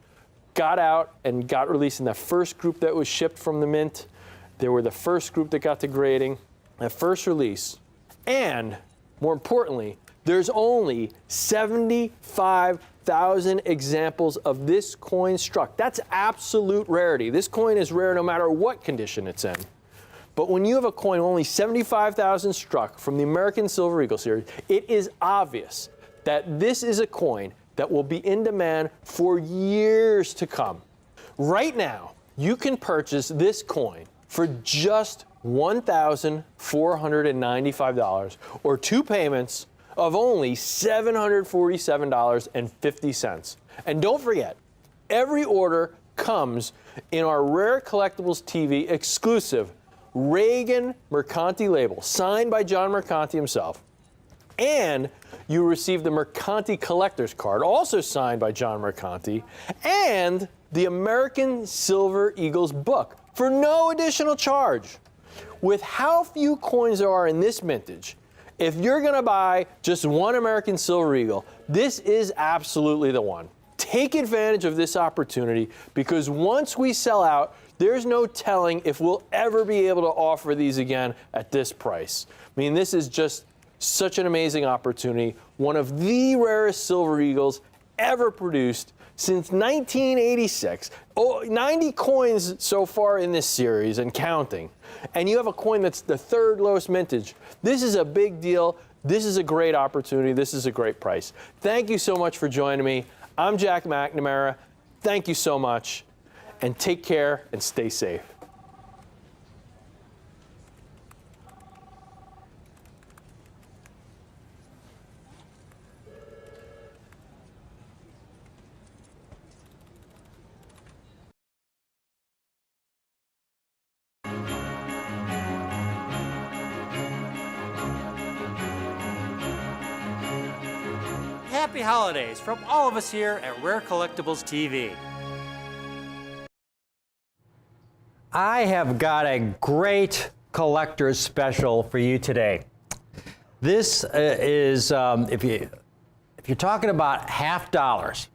S2: got out and got released in the first group that was shipped from the Mint. They were the first group that got to grading, that first release. And more importantly, there's only 75,000 examples of this coin struck. That's absolute rarity. This coin is rare no matter what condition it's in. But when you have a coin only 75,000 struck from the American Silver Eagle series, it is obvious that this is a coin that will be in demand for years to come. Right now, you can purchase this coin for just $1,495 or 2 payments of only $747.50. And don't forget, every order comes in our Rare Collectibles TV exclusive Reagan Mercanti label, signed by John Mercanti himself. And you receive the Mercanti Collector's Card, also signed by John Mercanti, and the American Silver Eagles book for no additional charge. With how few coins there are in this mintage, if you're going to buy just one American Silver Eagle, this is absolutely the one. Take advantage of this opportunity, because once we sell out, there's no telling if we'll ever be able to offer these again at this price. I mean, this is just such an amazing opportunity, one of the rarest Silver Eagles ever produced since 1986. 90 coins so far in this series and counting. And you have a coin that's the 3rd lowest mintage. This is a big deal. This is a great opportunity. This is a great price. Thank you so much for joining me. I'm Jack McNamara. Thank you so much, and take care and stay safe.
S1: happy holidays from all of us here at Rare Collectibles TV. I have got a great collector's special for you today. This is, if you're talking about half dollars,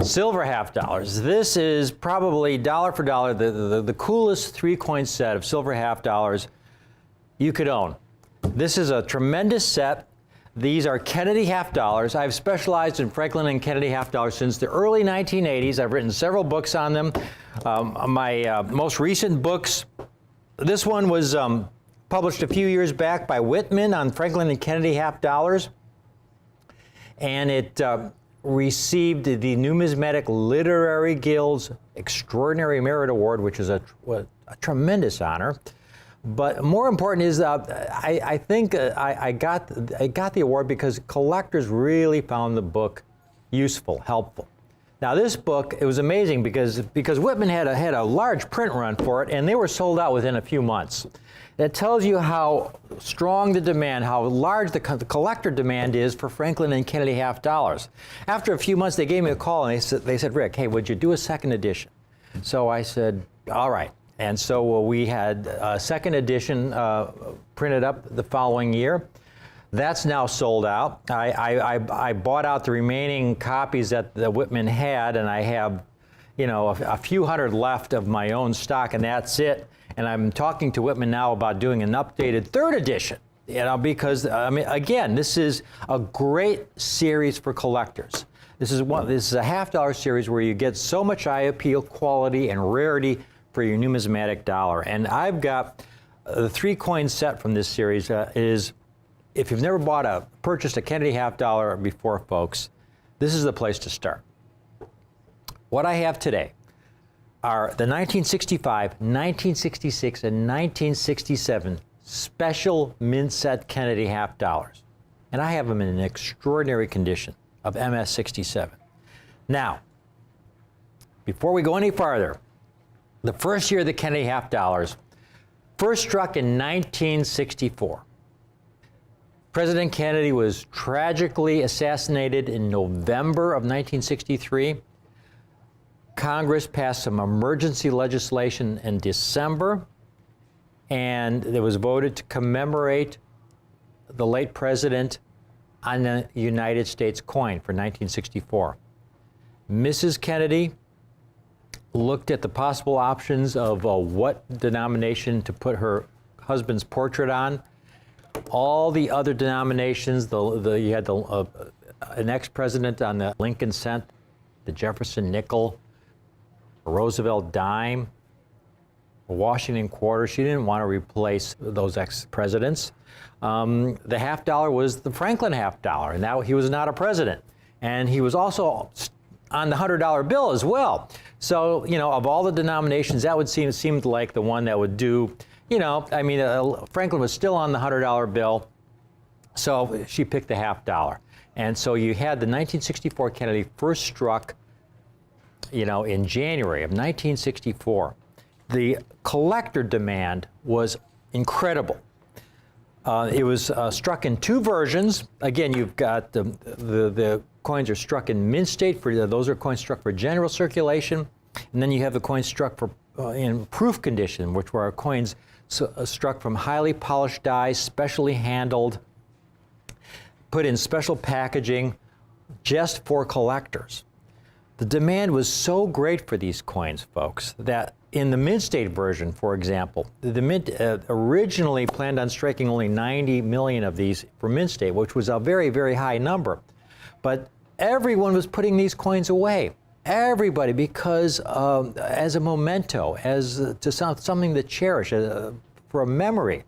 S1: silver half dollars, this is probably dollar for dollar the coolest 3-coin set of silver half dollars you could own. This is a tremendous set. These are Kennedy half dollars. I've specialized in Franklin and Kennedy half dollars since the early 1980s. I've written several books on them. My most recent books, this one was published a few years back by Whitman on Franklin and Kennedy half dollars. And it received the Numismatic Literary Guild's Extraordinary Merit Award, which is a tremendous honor. But more important is, I think I got the award because collectors really found the book useful, helpful. Now this book, it was amazing because Whitman had a large print run for it, and they were sold out within a few months. That tells you how strong the demand, how large the collector demand is for Franklin and Kennedy half dollars. After a few months, they gave me a call and they said, Rick, hey, would you do a second edition? So I said, all right. And so we had a second edition printed up the following year. That's now sold out. I bought out the remaining copies that Whitman had, and I have, a few hundred left of my own stock, and that's it. And I'm talking to Whitman now about doing an updated third edition, because again, this is a great series for collectors. This is a half dollar series where you get so much eye appeal, quality, and rarity for your numismatic dollar. And I've got the 3-coin set from this series is, if you've never purchased a Kennedy half dollar before, folks, this is the place to start. What I have today are the 1965, 1966, and 1967 special mint set Kennedy half dollars. And I have them in an extraordinary condition of MS-67. Now, before we go any farther, the first year of the Kennedy half dollars first struck in 1964. President Kennedy was tragically assassinated in November of 1963. Congress passed some emergency legislation in December, and it was voted to commemorate the late president on the United States coin for 1964. Mrs. Kennedy looked at the possible options of what denomination to put her husband's portrait on. All the other denominations, you had an ex-president on the Lincoln cent, the Jefferson nickel, a Roosevelt dime, a Washington quarter. She didn't want to replace those ex-presidents. The half dollar was the Franklin half dollar, and now he was not a president. And he was also on the $100 bill as well. So, of all the denominations, that would seemed like the one that would do, Franklin was still on the $100 bill, so she picked the half dollar. And so you had the 1964 Kennedy first struck, in January of 1964. The collector demand was incredible. It was struck in 2 versions. Again, you've got the coins are struck in mint state, those are coins struck for general circulation, and then you have the coins struck for in proof condition, which were coins struck from highly polished dies, specially handled, put in special packaging, just for collectors. The demand was so great for these coins, folks, that in the mint state version, for example, the mint originally planned on striking only 90 million of these for mint state, which was a very, very high number. But everyone was putting these coins away. Everybody, because as a memento, as to something to cherish, for a memory.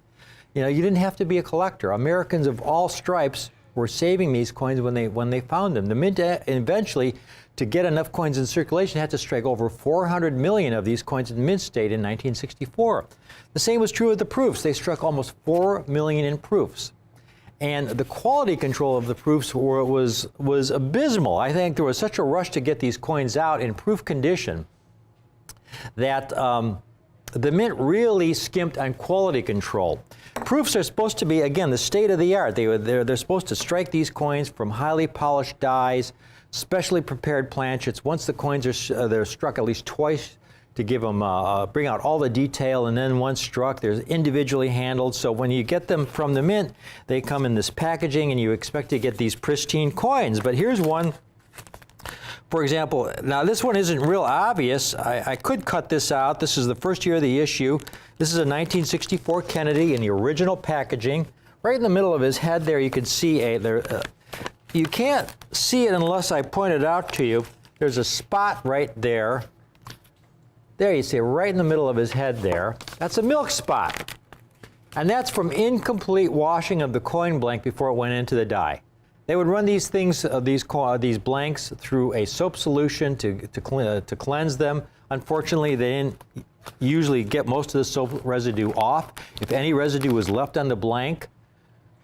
S1: You didn't have to be a collector. Americans of all stripes were saving these coins when they found them. The mint eventually, to get enough coins in circulation, had to strike over 400 million of these coins in mint state in 1964. The same was true of the proofs. They struck almost 4 million in proofs. And the quality control of the proofs was abysmal. I think there was such a rush to get these coins out in proof condition that the mint really skimped on quality control. Proofs are supposed to be, again, the state of the art. They're supposed to strike these coins from highly polished dies, specially prepared planchets. Once the coins are they're struck at least twice to give them, bring out all the detail, and then once struck, they're individually handled. So when you get them from the mint, they come in this packaging, and you expect to get these pristine coins. But here's one. For example, now this one isn't real obvious. I could cut this out. This is the first year of the issue. This is a 1964 Kennedy in the original packaging. Right in the middle of his head there, you can see you can't see it unless I point it out to you. There's a spot right there. There you see, right in the middle of his head there. That's a milk spot. And that's from incomplete washing of the coin blank before it went into the die. They would run these things, these blanks through a soap solution to cleanse them. Unfortunately, they didn't usually get most of the soap residue off. If any residue was left on the blank,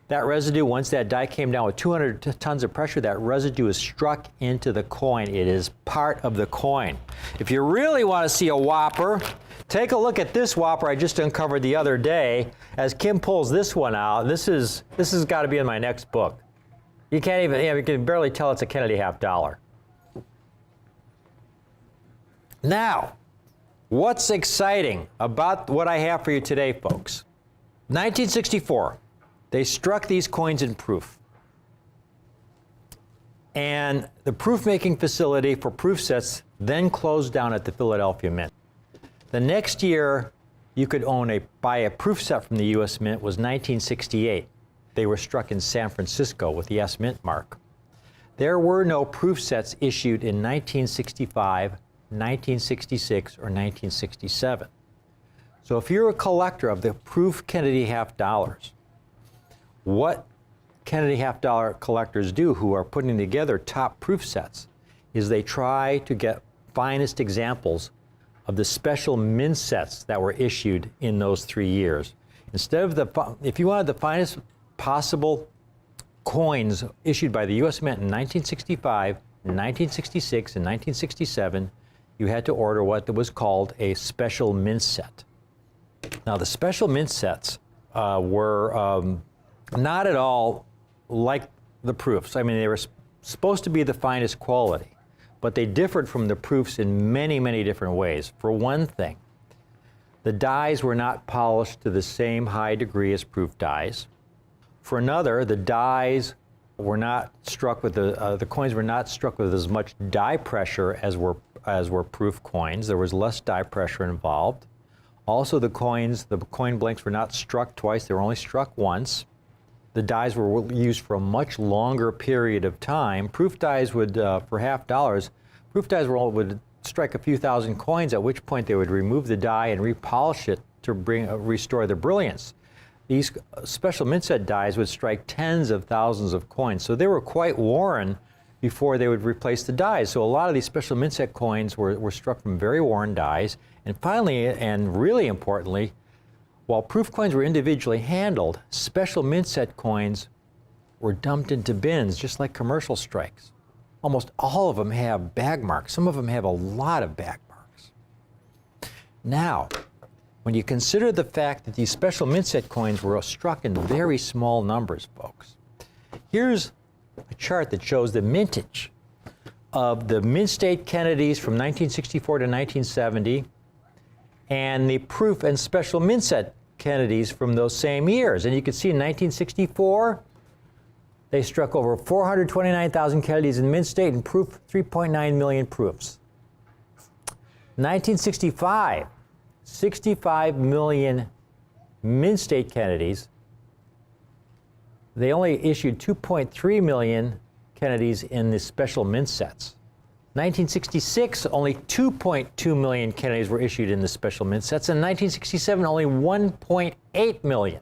S1: that residue, once that die came down with 200 tons of pressure, that residue is struck into the coin. It is part of the coin. If you really want to see a whopper, take a look at this whopper I just uncovered the other day. As Kim pulls this one out, this has got to be in my next book. You can't even, you can barely tell it's a Kennedy half dollar. Now, what's exciting about what I have for you today, folks? 1964, they struck these coins in proof. And the proof-making facility for proof sets then closed down at the Philadelphia Mint. The next year, you could buy a proof set from the U.S. Mint was 1968. They were struck in San Francisco with the S Mint mark. There were no proof sets issued in 1965, 1966, or 1967. So if you're a collector of the proof Kennedy half dollars, what Kennedy half dollar collectors do who are putting together top proof sets is they try to get finest examples of the special mint sets that were issued in those 3 years. Instead of if you wanted the finest possible coins issued by the U.S. Mint in 1965, 1966, and 1967, you had to order what was called a special mint set. Now, the special mint sets were not at all like the proofs. I mean, they were supposed to be the finest quality, but they differed from the proofs in many, many different ways. For one thing, the dies were not polished to the same high degree as proof dies. For another, the dies were not struck with the coins were not struck with as much die pressure as were proof coins. There was less die pressure involved. Also, the coin blanks were not struck twice. They were only struck once. The dies were used for a much longer period of time. Proof dies would, for half dollars, proof dies would strike a few thousand coins, at which point they would remove the die and repolish it to restore the brilliance. These special mint set dies would strike tens of thousands of coins, so they were quite worn before they would replace the dies. So a lot of these special mint set coins were struck from very worn dies. And finally, and really importantly, while proof coins were individually handled, special mint set coins were dumped into bins, just like commercial strikes. Almost all of them have bag marks. Some of them have a lot of bag marks. Now, when you consider the fact that these special mint set coins were struck in very small numbers, folks, here's a chart that shows the mintage of the Mint State Kennedys from 1964 to 1970 and the proof and special mint set Kennedys from those same years. And you can see in 1964, they struck over 429,000 Kennedys in Mint State and proof 3.9 million proofs. 1965, 65 million Mint State Kennedys. They only issued 2.3 million Kennedys in the special mint sets. 1966, only 2.2 million Kennedys were issued in the special mint sets. In 1967, only 1.8 million.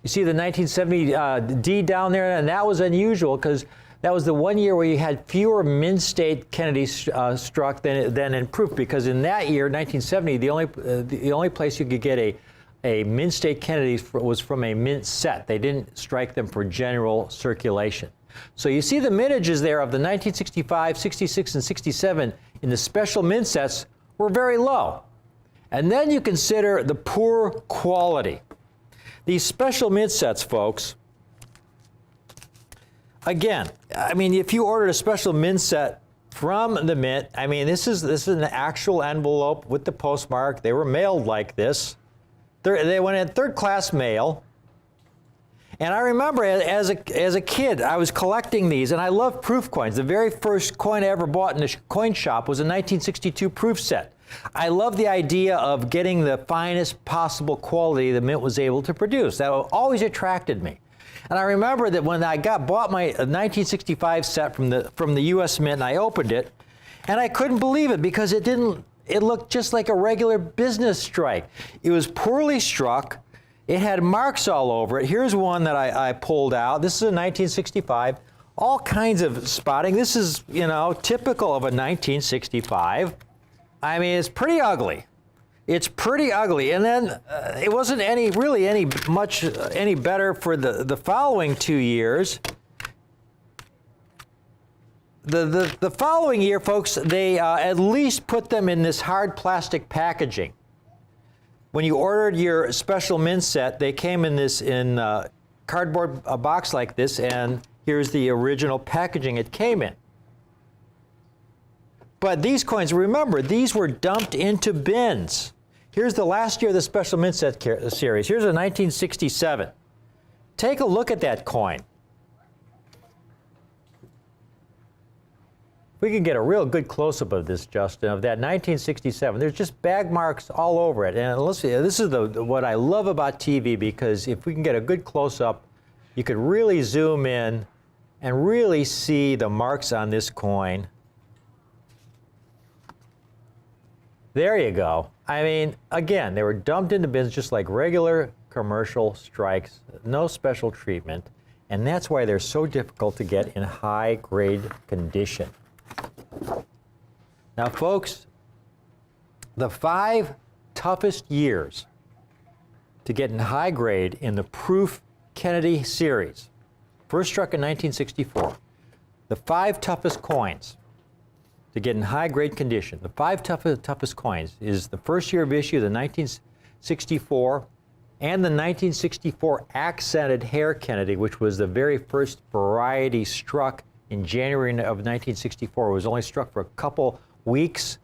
S1: You see the 1970 D down there, and that was unusual because that was the one year where you had fewer Mint State Kennedys struck than in proof, because in that year, 1970, the only place you could get a Mint State Kennedy was from a mint set. They didn't strike them for general circulation. So you see the mintages there of the 1965, 66, and 67 in the special mint sets were very low. And then you consider the poor quality. These special mint sets, folks, again, I mean, if you ordered a special mint set from the mint, I mean, this is an actual envelope with the postmark. They were mailed like this. They went in third-class mail. And I remember as a kid, I was collecting these, and I love proof coins. The very first coin I ever bought in a coin shop was a 1962 proof set. I love the idea of getting the finest possible quality the mint was able to produce. That always attracted me. And I remember that when I bought my 1965 set from the U.S. Mint, and I opened it, and I couldn't believe it because it looked just like a regular business strike. It was poorly struck. It had marks all over it. Here's one that I pulled out. This is a 1965. All kinds of spotting. This is, you know, typical of a 1965. I mean, it's pretty ugly. It's pretty ugly. And then it wasn't any better for the following 2 years. The following year, folks, they at least put them in this hard plastic packaging. When you ordered your special mint set, they came in this cardboard box like this, and here's the original packaging it came in. But these coins, remember, these were dumped into bins. Here's the last year of the special mint set series. Here's a 1967. Take a look at that coin. We can get a real good close-up of this, Justin, of that 1967. There's just bag marks all over it. And listen, this is what I love about TV, because if we can get a good close-up, you could really zoom in and really see the marks on this coin. There you go. I mean, again, they were dumped into bins just like regular commercial strikes, no special treatment. And that's why they're so difficult to get in high-grade condition. Now, folks, the 5 toughest years to get in high grade in the Proof Kennedy series, first struck in 1964. The 5 toughest coins to get in high grade condition. The 5 toughest coins is the first year of issue, the 1964, and the 1964 accented hair Kennedy, which was the very first variety struck in January of 1964. It was only struck for a couple weeks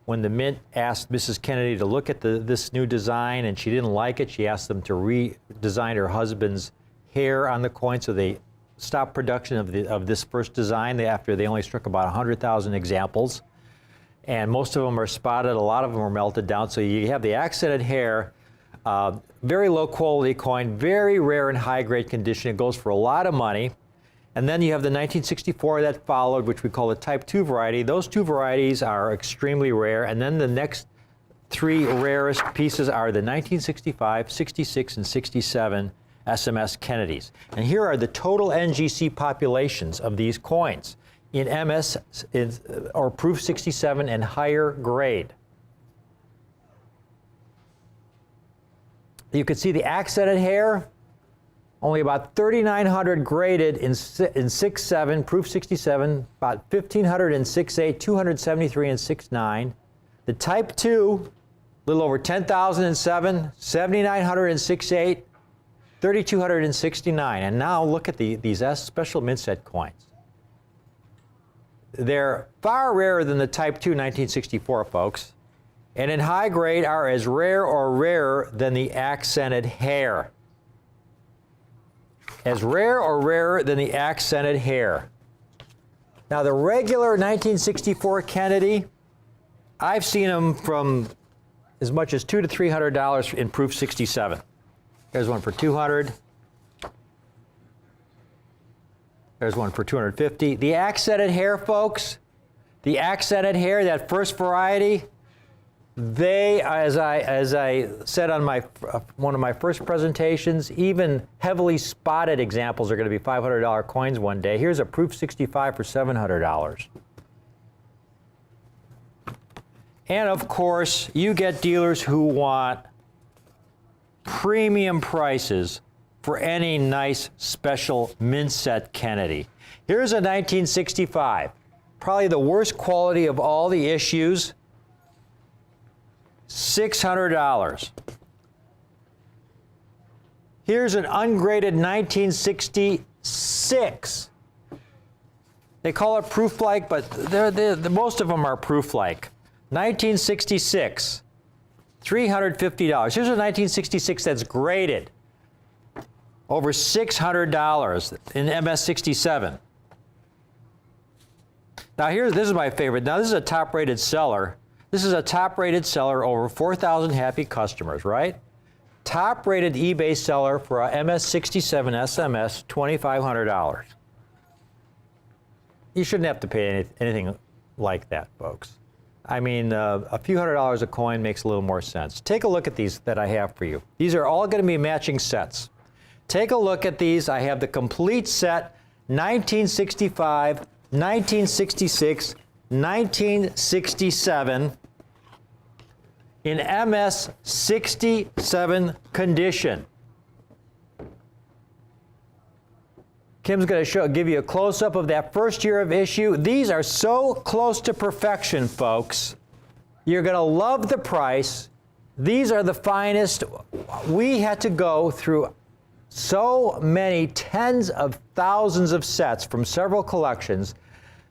S1: when the mint asked Mrs. Kennedy to look at this new design, and she didn't like it. She asked them to redesign her husband's hair on the coin, so they stopped production of this first design after they only struck about 100,000 examples. And most of them are spotted, a lot of them are melted down. So you have the accented hair, very low quality coin, very rare in high grade condition. It goes for a lot of money. And then you have the 1964 that followed, which we call the Type 2 variety. Those 2 varieties are extremely rare. And then the next 3 rarest pieces are the 1965, 66, and 67 SMS Kennedys. And here are the total NGC populations of these coins in MS or Proof 67 and higher grade. You can see the accented hair. Only about 3,900 graded in 6.7, Proof 67, about 1,500 in 6.8, 273 in 6.9. The Type 2, a little over 10,000 in 7, 7,900 in 6.8, 3,200 in 69. And now look at these special mint set coins. They're far rarer than the Type 2 1964, folks, and in high grade are as rare or rarer than the accented hair. As rare or rarer than the accented hair. Now, the regular 1964 Kennedy, I've seen them from as much as $200 to $300 in Proof 67. There's one for $200. There's one for $250. The accented hair, folks, the accented hair, that first variety, they, as I said on one of my first presentations, even heavily spotted examples are going to be $500 coins one day. Here's a Proof 65 for $700. And of course, you get dealers who want premium prices for any nice special mint set Kennedy. Here's a 1965, probably the worst quality of all the issues. $600. Here's an ungraded 1966. They call it proof-like, but most of them are proof-like. 1966, $350. Here's a 1966 that's graded. Over $600 in MS67. Now this is my favorite. Now this is a top-rated seller. This is a top-rated seller, over 4,000 happy customers, right? Top-rated eBay seller for a MS67 SMS, $2,500. You shouldn't have to pay anything like that, folks. I mean, a few $100s a coin makes a little more sense. Take a look at these that I have for you. These are all going to be matching sets. Take a look at these. I have the complete set, 1965, 1966, 1967 in MS67 condition. Kim's going to give you a close-up of that first year of issue. These are so close to perfection, folks. You're going to love the price. These are the finest. We had to go through so many tens of thousands of sets from several collections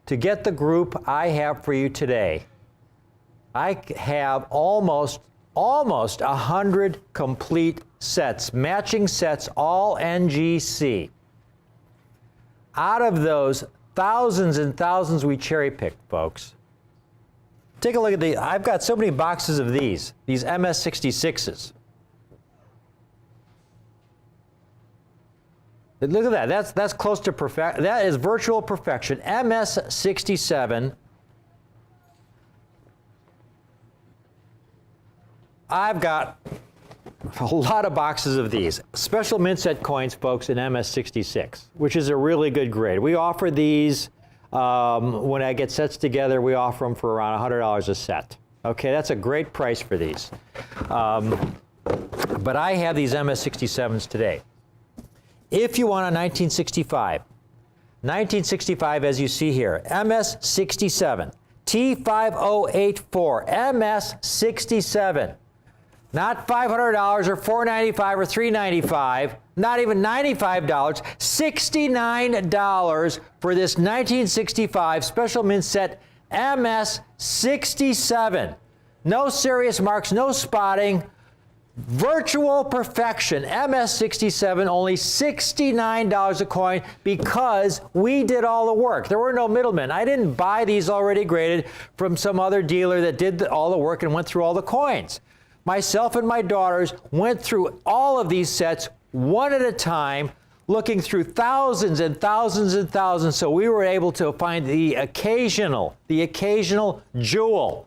S1: to get the group I have for you today. I have almost 100 complete sets, matching sets, all NGC. Out of those, thousands and thousands we cherry-picked, folks. Take a look at I've got so many boxes of these MS66s. Look at that. That's close to perfect. That is virtual perfection. MS67. I've got a lot of boxes of these. Special mint set coins, folks, in MS66, which is a really good grade. We offer these, when I get sets together, we offer them for around $100 a set. Okay, that's a great price for these. But I have these MS67s today. If you want a 1965, as you see here, MS67, T5084, MS67. Not $500 or $495 or $395, not even $95, $69 for this 1965 special mint set MS67. No serious marks, no spotting, virtual perfection. MS67, only $69 a coin because we did all the work. There were no middlemen. I didn't buy these already graded from some other dealer that did all the work and went through all the coins. Myself and my daughters went through all of these sets one at a time, looking through thousands and thousands and thousands, so we were able to find the occasional jewel.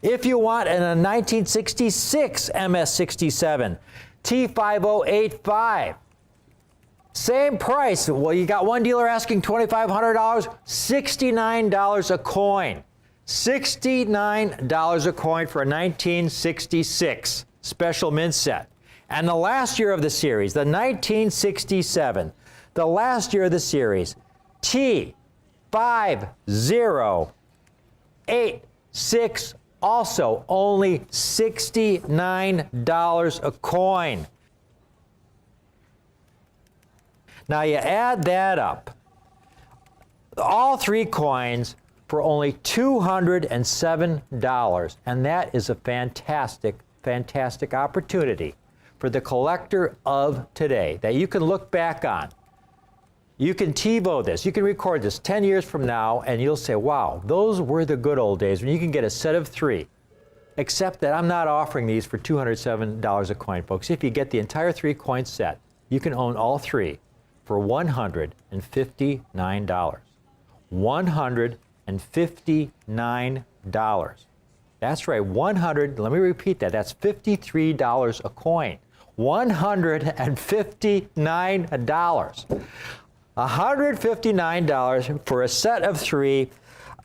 S1: If you want a 1966 MS67, T5085, same price. Well, you got one dealer asking $2,500, $69 a coin. $69 a coin for a 1966 special mint set. And the last year of the series, the 1967, the last year of the series, T5086, also only $69 a coin. Now you add that up, all three coins for only $207, and that is a fantastic, fantastic opportunity for the collector of today that you can look back on. You can TiVo this, you can record this 10 years from now, and you'll say, wow, those were the good old days when you can get a set of three. Except that I'm not offering these for $207 a coin, folks. If you get the entire three-coin set, you can own all three for $159. $159. That's right, let me repeat that, that's $53 a coin. $159. $159 for a set of three.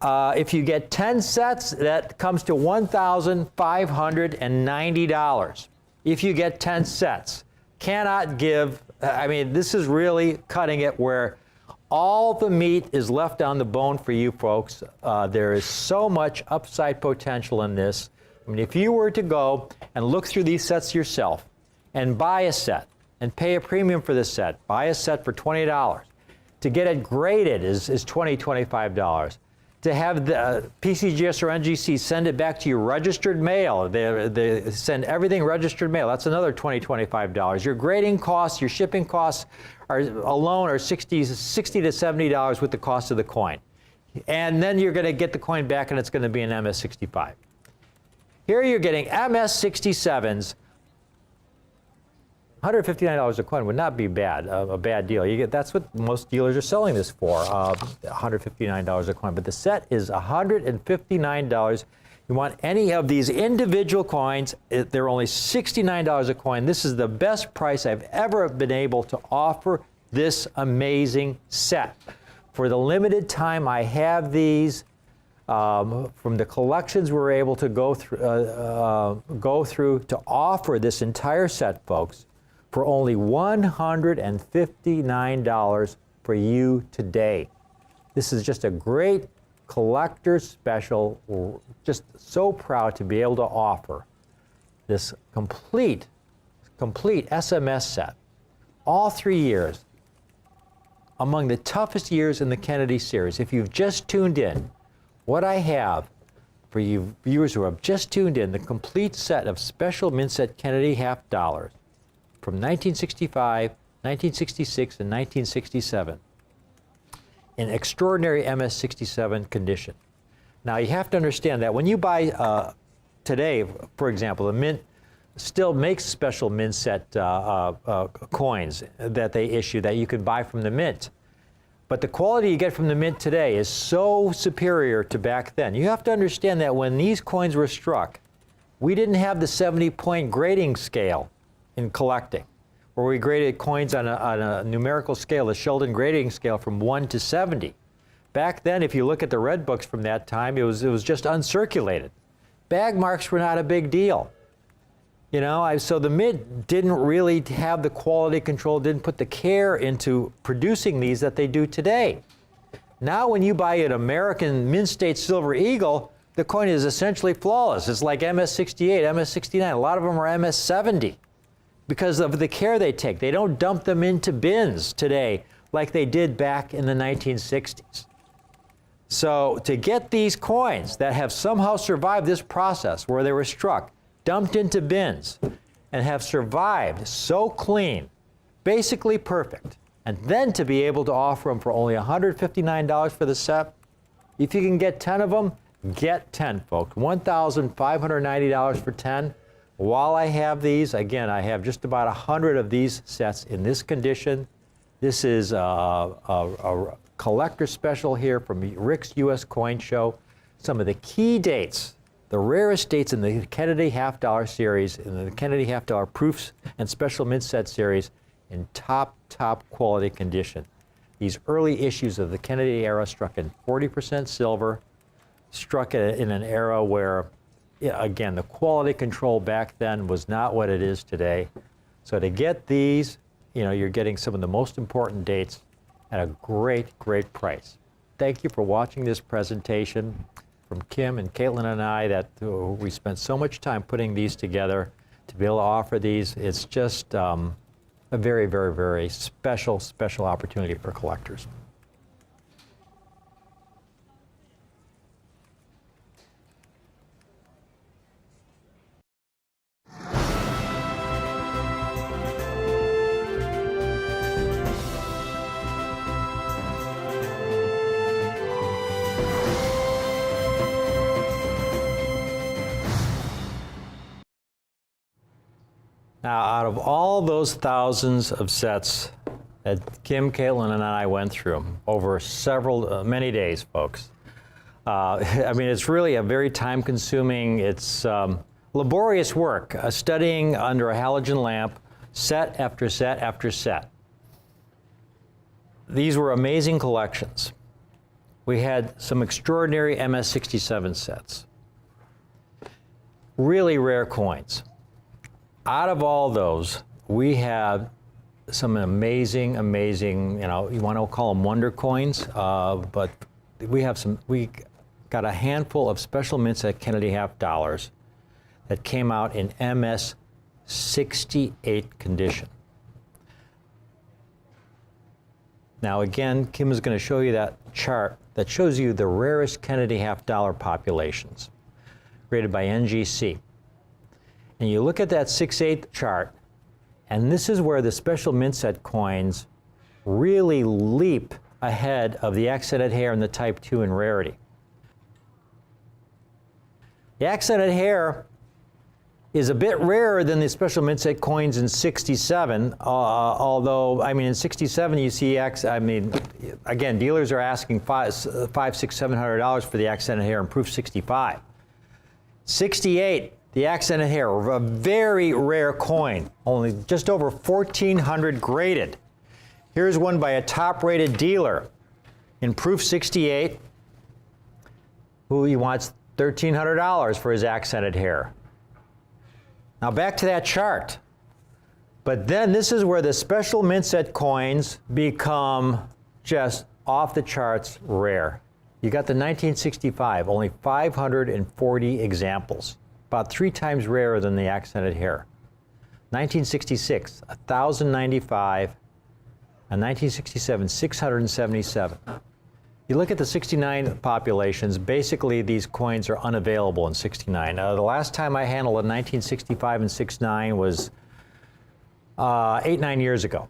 S1: If you get 10 sets, that comes to $1,590. If you get 10 sets. Cannot give, I mean, this is really cutting it where all the meat is left on the bone for you folks. There is so much upside potential in this. I mean, if you were to go and look through these sets yourself and buy a set and pay a premium for this set, buy a set for $20. To get it graded is $20, $25. To have the PCGS or NGC send it back to you registered mail, they send everything registered mail, that's another $20, $25. Your grading costs, your shipping costs alone are $60 to $70 with the cost of the coin. And then you're going to get the coin back and it's going to be an MS-65. Here you're getting MS-67s. $159 a coin would not be bad, a bad deal. That's what most dealers are selling this for, $159 a coin. But the set is $159. You want any of these individual coins, they're only $69 a coin. This is the best price I've ever been able to offer this amazing set. For the limited time I have these, from the collections we're able to go through to offer this entire set, folks, for only $159 for you today. This is just a great collector's special. We're just so proud to be able to offer this complete SMS set. All 3 years, among the toughest years in the Kennedy series. If you've just tuned in, what I have for you viewers who have just tuned in, the complete set of special mint set Kennedy half dollars from 1965, 1966, and 1967 in extraordinary MS-67 condition. Now you have to understand that when you buy today, for example, the Mint still makes special Mint set coins that they issue that you can buy from the Mint. But the quality you get from the Mint today is so superior to back then. You have to understand that when these coins were struck, we didn't have the 70-point grading scale in collecting, where we graded coins on a numerical scale, the Sheldon grading scale from 1 to 70. Back then, if you look at the red books from that time, it was just uncirculated. Bag marks were not a big deal. You know, so the Mint didn't really have the quality control, didn't put the care into producing these that they do today. Now when you buy an American Mint State Silver Eagle, the coin is essentially flawless. It's like MS-68, MS-69. A lot of them are MS-70 because of the care they take. They don't dump them into bins today like they did back in the 1960s. So to get these coins that have somehow survived this process where they were struck, dumped into bins, and have survived so clean, basically perfect, and then to be able to offer them for only $159 for the set, if you can get 10 of them, get 10, folks. $1,590 for 10. While I have these, again, I have just about 100 of these sets in this condition. This is a collector special here from Rick's U.S. Coin Show. Some of the key dates, the rarest dates in the Kennedy half dollar series, in the Kennedy half dollar proofs and special mint set series in top quality condition. These early issues of the Kennedy era struck in 40% silver, struck in an era where, again, the quality control back then was not what it is today. So to get these, you know, you're getting some of the most important dates at a great price. Thank you for watching this presentation from Kim and Caitlin and I that we spent so much time putting these together to be able to offer these. It's just a very special opportunity for collectors. Now, out of all those thousands of sets that Kim, Caitlin, and I went through over many days, folks, I mean, it's really a very time-consuming, it's laborious work, studying under a halogen lamp, set after set after set. These were amazing collections. We had some extraordinary MS-67 sets, really rare coins. Out of all those, we have some amazing, you know, you want to call them wonder coins, but we got a handful of special mints at Kennedy half dollars that came out in MS 68 condition. Now again, Kim is going to show you that chart that shows you the rarest Kennedy half-dollar populations, rated by NGC. And you look at that 6/8 chart, and this is where the special mint set coins really leap ahead of the accented hair and the type 2 in rarity. The accented hair is a bit rarer than the special mint set coins in 67, although, I mean, in 67 you see, again, dealers are asking $500, $600, $700 for the accented hair in proof 65. 68, the accented hair, a very rare coin, only just over 1,400 graded. Here's one by a top-rated dealer in proof 68, who he wants $1,300 for his accented hair. Now back to that chart. But then this is where the special mint set coins become just off the charts rare. You got the 1965, only 540 examples, about 3 times rarer than the accented hair. 1966, 1,095, and 1967, 677. You look at the 69 populations, basically these coins are unavailable in 69. The last time I handled a 1965 and 69 was 8-9 years ago.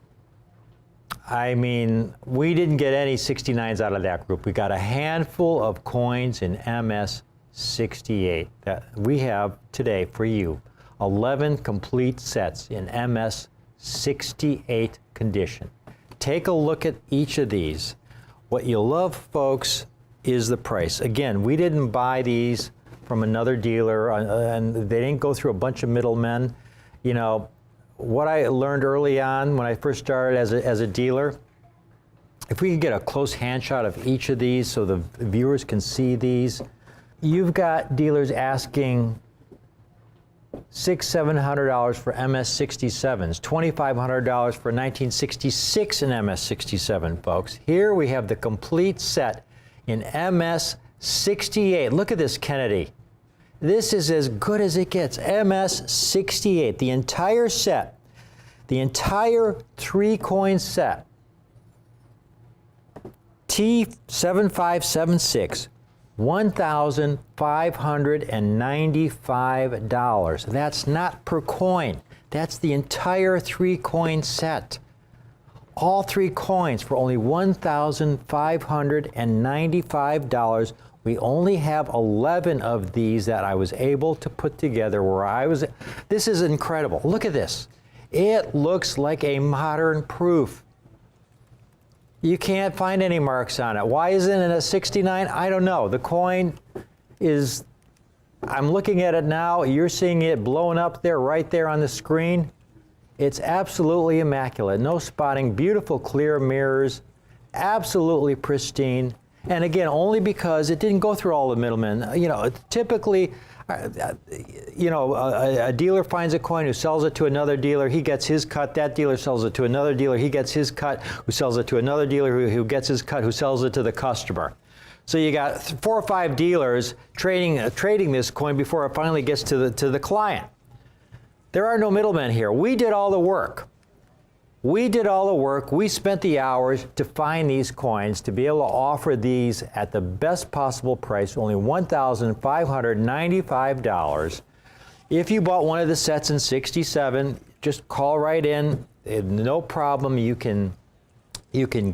S1: I mean, we didn't get any 69s out of that group. We got a handful of coins in MS 68 that we have today for you. 11 complete sets in MS 68 condition. Take a look at each of these. What you'll love, folks, is the price. Again, we didn't buy these from another dealer, and they didn't go through a bunch of middlemen. You know, what I learned early on when I first started as a dealer, if we could get a close hand shot of each of these so the viewers can see these, you've got dealers asking $600, $700 for MS 67s, $2,500 for 1966 in MS 67, folks. Here we have the complete set in MS 68. Look at this, Kennedy. This is as good as it gets. MS 68, the entire set, the entire 3-coin set. T7576. $1,595. That's not per coin. That's the entire 3-coin set. All 3 coins for only $1,595. We only have 11 of these that I was able to put together this is incredible. Look at this. It looks like a modern proof. You can't find any marks on it. Why isn't it a 69? I don't know. The coin is, I'm looking at it now. You're seeing it blowing up there, right there on the screen. It's absolutely immaculate. No spotting, beautiful clear mirrors, absolutely pristine. And again, only because it didn't go through all the middlemen. You know, typically, a dealer finds a coin who sells it to another dealer, he gets his cut, that dealer sells it to another dealer, he gets his cut, who sells it to another dealer who gets his cut, who sells it to the customer. So you got 4 or 5 dealers trading this coin before it finally gets to the client. There are no middlemen here. We did all the work. We did all the work. We spent the hours to find these coins, to be able to offer these at the best possible price, only $1,595. If you bought one of the sets in 67, just call right in. No problem. You can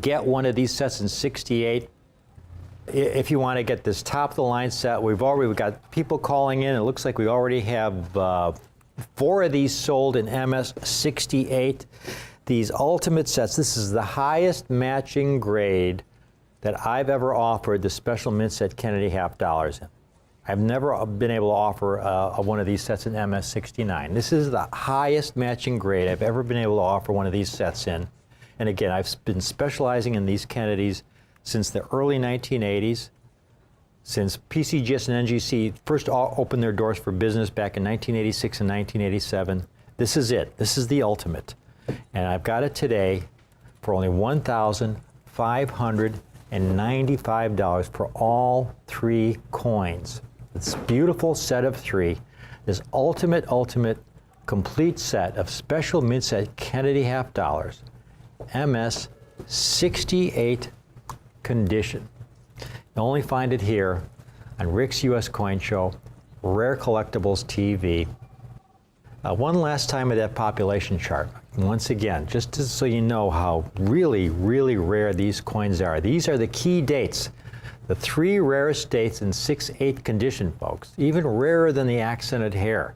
S1: get one of these sets in 68. If you want to get this top-of-the-line set, we've got people calling in. It looks like we already have 4 of these sold in MS 68. These ultimate sets, this is the highest matching grade that I've ever offered the special mint set Kennedy half-dollars in. I've never been able to offer one of these sets in MS 69. This is the highest matching grade I've ever been able to offer one of these sets in. And again, I've been specializing in these Kennedys since the early 1980s, since PCGS and NGC first opened their doors for business back in 1986 and 1987. This is it. This is the ultimate. And I've got it today for only $1,595 for all 3 coins. It's a beautiful set of 3. this ultimate complete set of special mint set Kennedy half dollars, MS 68 condition. You only find it here on Rick's US Coin Show, Rare Collectibles TV. One last time at that population chart. Once again, just so you know how really rare these coins are. These are the key dates. The 3 rarest dates in 6/8 condition, folks. Even rarer than the accented hair.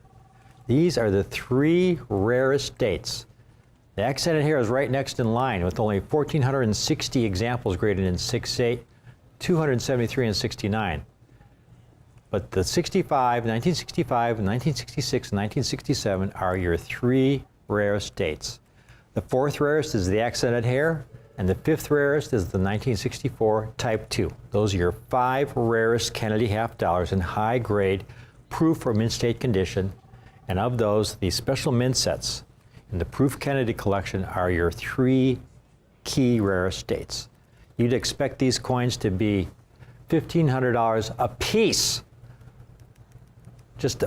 S1: These are the 3 rarest dates. The accented hair is right next in line with only 1,460 examples graded in 6/8, 273 in 69. But the 1965, 1966, and 1967 are your 3 rarest dates. The 4th rarest is the accented hair, and the 5th rarest is the 1964 Type 2. Those are your 5 rarest Kennedy half dollars in high grade, proof or mint state condition. And of those, the special mint sets in the Proof Kennedy collection are your 3 key rarest dates. You'd expect these coins to be $1,500 a piece, just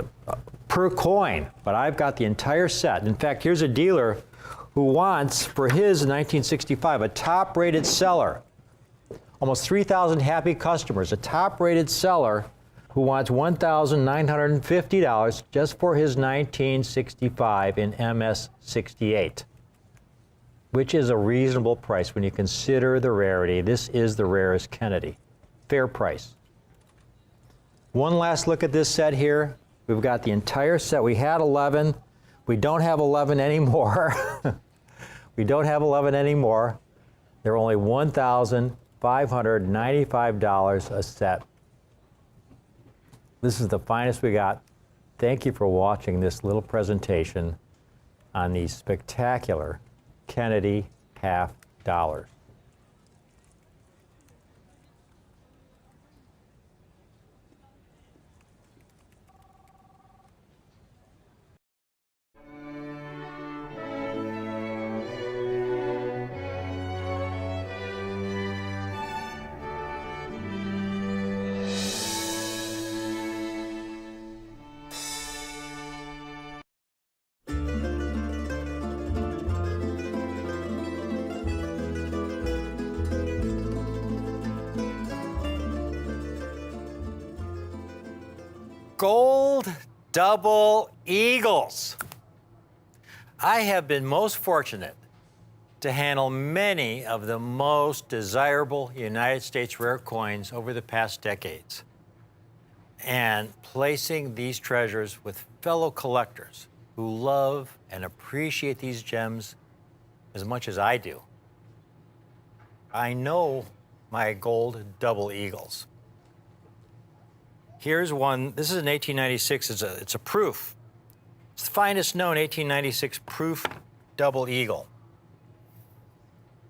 S1: per coin, but I've got the entire set. In fact, here's a dealer who wants, for his 1965, a top-rated seller, almost 3,000 happy customers, a top-rated seller who wants $1,950 just for his 1965 in MS 68, which is a reasonable price when you consider the rarity. This is the rarest Kennedy. Fair price. One last look at this set here. We've got the entire set. We had 11. We don't have 11 anymore. We don't have 11 anymore. They're only $1,595 a set. This is the finest we got. Thank you for watching this little presentation on these spectacular Kennedy half dollars. Gold double eagles. I have been most fortunate to handle many of the most desirable United States rare coins over the past decades, and placing these treasures with fellow collectors who love and appreciate these gems as much as I do. I know my gold double eagles. Here's one. This is an 1896. It's a proof. It's the finest known 1896 proof double eagle.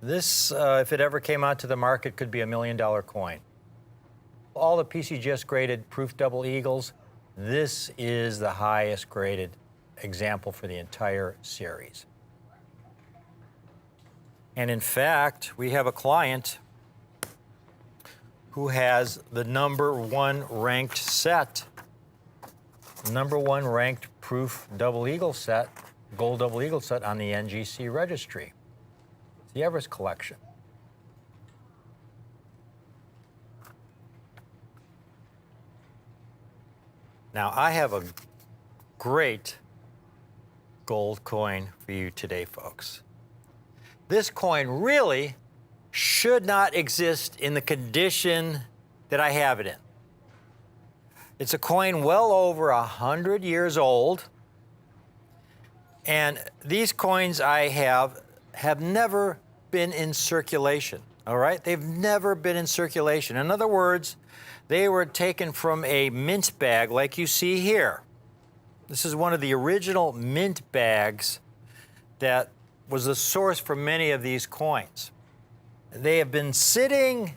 S1: This, if it ever came out to the market, could be $1 million coin. All the PCGS graded proof double eagles, this is the highest graded example for the entire series. And in fact, we have a client who has the #1 ranked set, #1 ranked proof double eagle set, gold double eagle set on the NGC registry. It's the Everest collection. Now, I have a great gold coin for you today, folks. This coin really should not exist in the condition that I have it in. It's a coin well over 100 years old, and these coins I have never been in circulation, all right? They've never been in circulation. In other words, they were taken from a mint bag like you see here. This is one of the original mint bags that was the source for many of these coins. They have been sitting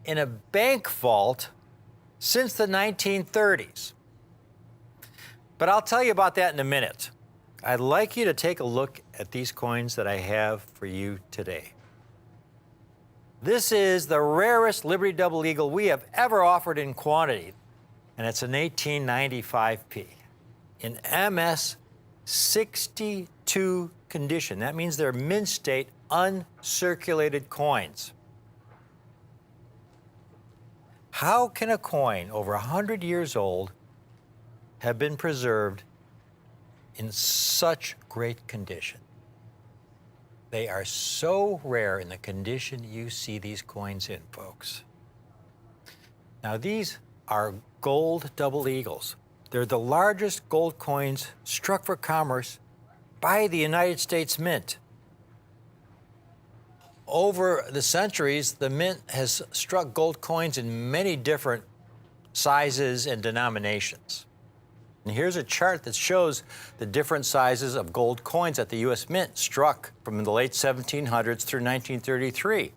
S1: in a bank vault since the 1930s. But I'll tell you about that in a minute. I'd like you to take a look at these coins that I have for you today. This is the rarest Liberty Double Eagle we have ever offered in quantity, and it's an 1895P. in MS 62 condition. That means they're mint state, uncirculated coins. How can a coin over 100 years old have been preserved in such great condition? They are so rare in the condition you see these coins in, folks. Now, these are gold double eagles. They're the largest gold coins struck for commerce by the United States Mint. Over the centuries, the Mint has struck gold coins in many different sizes and denominations. And here's a chart that shows the different sizes of gold coins that the U.S. Mint struck from the late 1700s through 1933.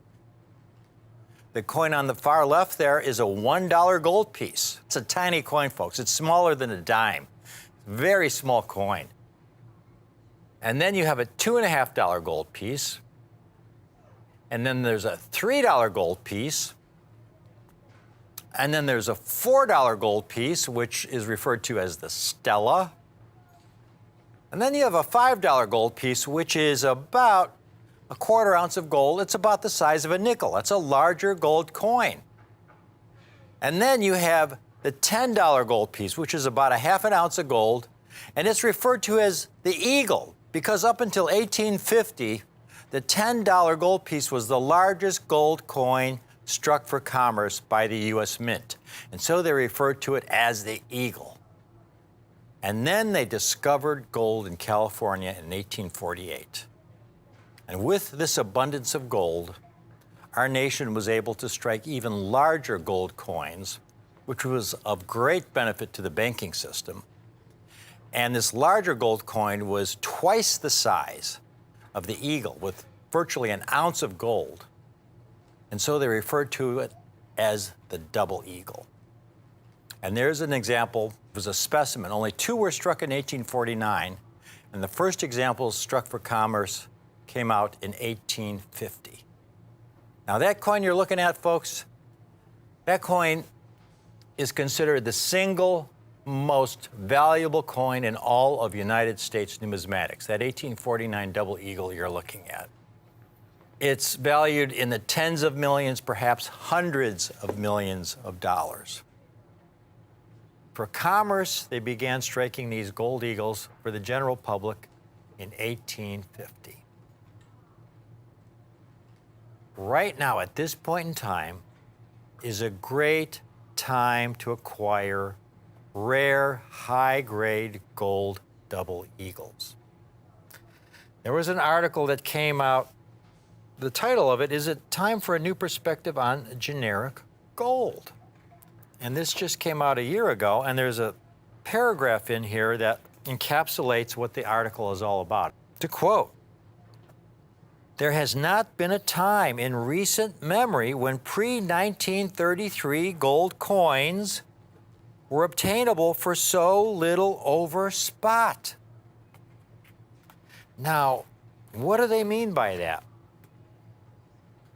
S1: The coin on the far left there is a $1 gold piece. It's a tiny coin, folks. It's smaller than a dime. Very small coin. And then you have a $2.50 gold piece. And then there's a $3 gold piece. And then there's a $4 gold piece, which is referred to as the Stella. And then you have a $5 gold piece, which is about a 1/4 ounce of gold. It's about the size of a nickel. That's a larger gold coin. And then you have the $10 gold piece, which is about a 1/2 ounce of gold. And it's referred to as the eagle, because up until 1850, the $10 gold piece was the largest gold coin struck for commerce by the U.S. Mint. And so they referred to it as the eagle. And then they discovered gold in California in 1848. And with this abundance of gold, our nation was able to strike even larger gold coins, which was of great benefit to the banking system. And this larger gold coin was twice the size of the eagle, with virtually an ounce of gold. And so they referred to it as the double eagle. And there's an example. It was a specimen. Only 2 were struck in 1849, and the first examples struck for commerce came out in 1850. Now, that coin you're looking at, folks, that coin is considered the single most valuable coin in all of United States numismatics, that 1849 double eagle you're looking at. It's valued in the tens of millions, perhaps hundreds of millions of dollars. For commerce, they began striking these gold eagles for the general public in 1850. Right now, at this point in time, is a great time to acquire rare, high-grade gold double eagles. There was an article that came out. The title of it is "It Time for a New Perspective on Generic Gold?" And this just came out a year ago, and there's a paragraph in here that encapsulates what the article is all about. To quote, "There has not been a time in recent memory when pre-1933 gold coins were obtainable for so little over spot." Now, what do they mean by that?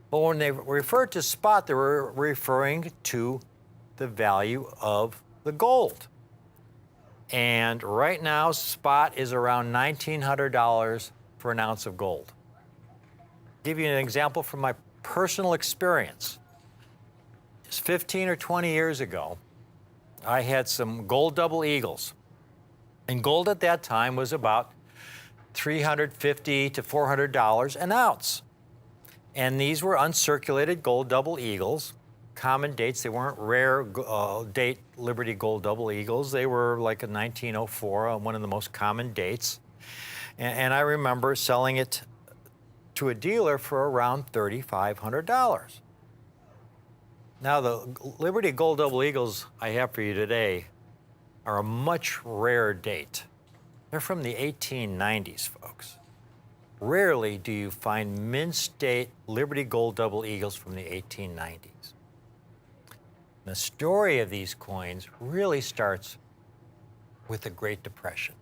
S1: Well, when they refer to spot, they were referring to the value of the gold. And right now, spot is around $1,900 for an ounce of gold. I'll give you an example from my personal experience. It's 15 or 20 years ago, I had some gold double eagles. And gold at that time was about $350 to $400 an ounce. And these were uncirculated gold double eagles, common dates. They weren't rare date Liberty gold double eagles. They were like a 1904, one of the most common dates. And I remember selling it to a dealer for around $3,500. Now, the Liberty gold double eagles I have for you today are a much rarer date. They're from the 1890s, folks. Rarely do you find mint state Liberty gold double eagles from the 1890s. The story of these coins really starts with the Great Depression.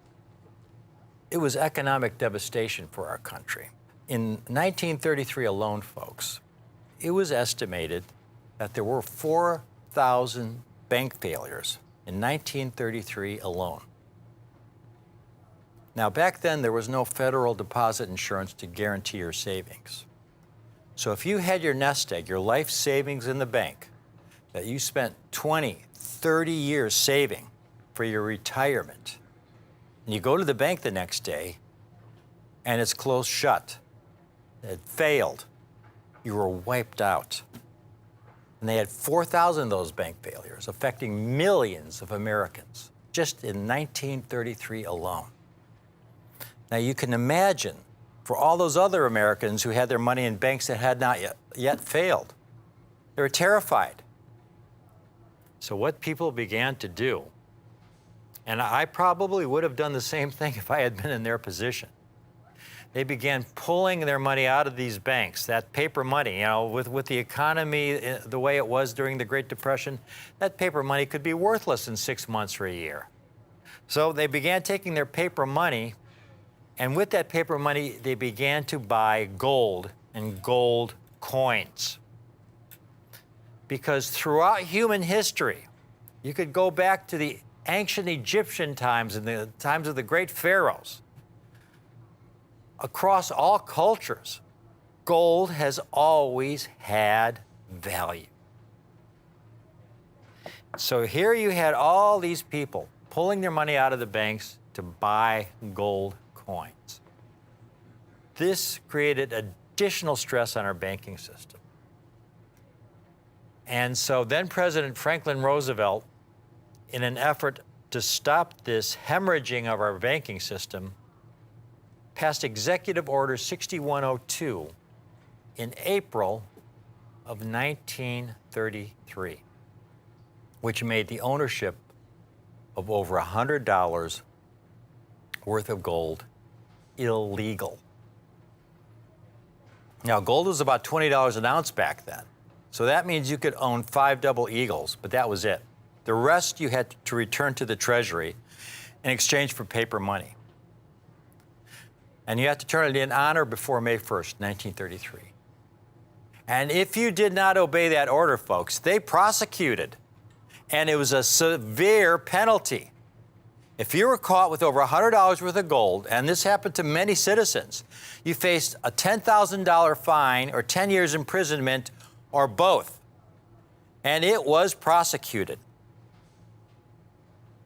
S1: It was economic devastation for our country. In 1933 alone, folks, it was estimated that there were 4,000 bank failures in 1933 alone. Now, back then, there was no federal deposit insurance to guarantee your savings. So if you had your nest egg, your life savings in the bank, that you spent 20, 30 years saving for your retirement, and you go to the bank the next day, and it's closed shut, it failed, you were wiped out. And they had 4,000 of those bank failures, affecting millions of Americans, just in 1933 alone. Now you can imagine, for all those other Americans who had their money in banks that had not yet failed, they were terrified. So what people began to do, and I probably would have done the same thing if I had been in their position, they began pulling their money out of these banks, that paper money. You know, with the economy the way it was during the Great Depression, that paper money could be worthless in 6 months or a year. So they began taking their paper money, and with that paper money, they began to buy gold and gold coins. Because throughout human history, you could go back to the ancient Egyptian times and the times of the great pharaohs. Across all cultures, gold has always had value. So here you had all these people pulling their money out of the banks to buy gold coins. This created additional stress on our banking system. And so then President Franklin Roosevelt, in an effort to stop this hemorrhaging of our banking system, passed Executive Order 6102 in April of 1933, which made the ownership of over $100 worth of gold illegal. Now, gold was about $20 an ounce back then, so that means you could own 5 double eagles, but that was it. The rest you had to return to the Treasury in exchange for paper money. And you have to turn it in on or before May 1st, 1933. And if you did not obey that order, folks, they prosecuted. And it was a severe penalty. If you were caught with over $100 worth of gold, and this happened to many citizens, you faced a $10,000 fine or 10 years imprisonment or both. And it was prosecuted.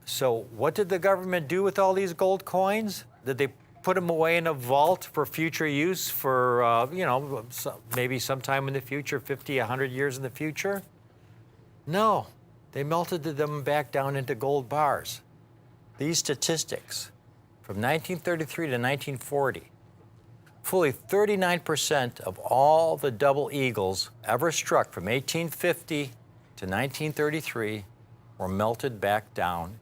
S1: So what did the government do with all these gold coins? Did they put them away in a vault for future use for, maybe sometime in the future, 50, 100 years in the future? No, they melted them back down into gold bars. These statistics, from 1933 to 1940, fully 39% of all the double eagles ever struck from 1850 to 1933 were melted back down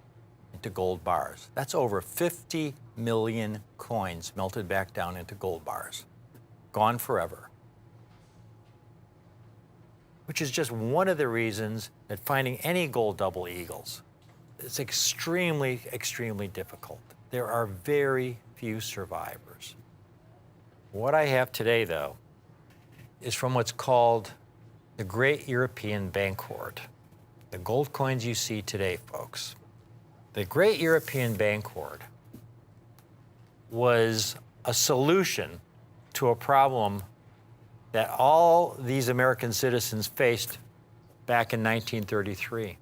S1: into gold bars. That's over 50 million coins melted back down into gold bars, gone forever. Which is just one of the reasons that finding any gold double eagles is extremely, extremely difficult. There are very few survivors. What I have today, though, is from what's called the Great European Bank Hoard. The gold coins you see today, folks. The Great European Bank Hoard was a solution to a problem that all these American citizens faced back in 1933.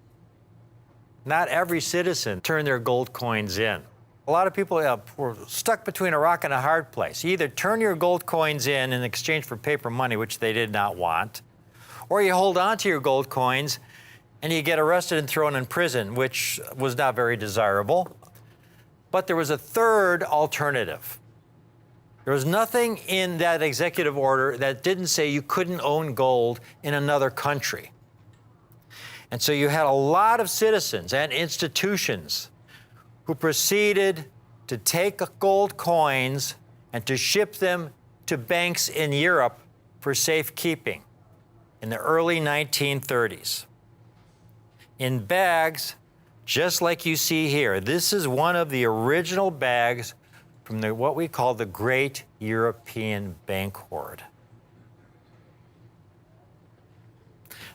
S1: Not every citizen turned their gold coins in. A lot of people were stuck between a rock and a hard place. You either turn your gold coins in exchange for paper money, which they did not want, or you hold on to your gold coins and you get arrested and thrown in prison, which was not very desirable. But there was a third alternative. There was nothing in that executive order that didn't say you couldn't own gold in another country. And so you had a lot of citizens and institutions who proceeded to take gold coins and to ship them to banks in Europe for safekeeping in the early 1930s. In bags, just like you see here. This is one of the original bags from what we call the Great European Bank Hoard.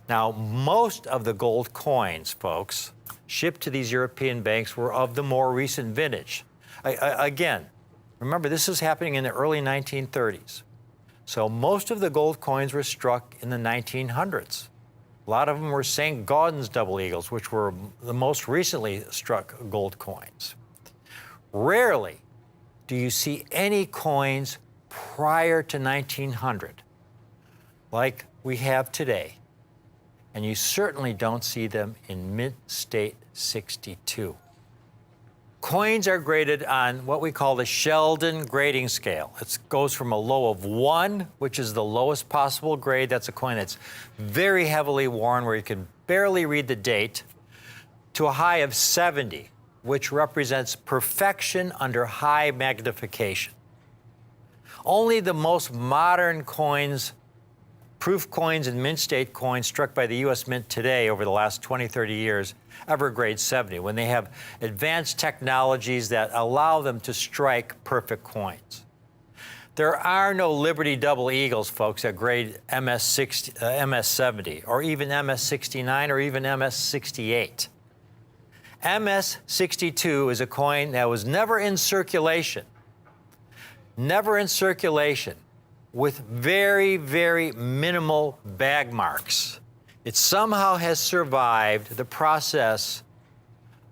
S1: Now, most of the gold coins, folks, shipped to these European banks were of the more recent vintage. Again, Remember, this is happening in the early 1930s. So most of the gold coins were struck in the 1900s. A lot of them were St. Gaudens double eagles, which were the most recently struck gold coins. Rarely do you see any coins prior to 1900, like we have today. And you certainly don't see them in Mint State 62. Coins are graded on what we call the Sheldon grading scale. It goes from a low of 1, which is the lowest possible grade. That's a coin that's very heavily worn, where you can barely read the date, to a high of 70, which represents perfection under high magnification. Only the most modern coins, proof coins and mint state coins struck by the U.S. Mint today over the last 20, 30 years ever grade 70, when they have advanced technologies that allow them to strike perfect coins. There are no Liberty double eagles, folks, that grade MS 70, or even MS 69, or even MS 68. MS 62 is a coin that was never in circulation, with very, very minimal bag marks. It somehow has survived the process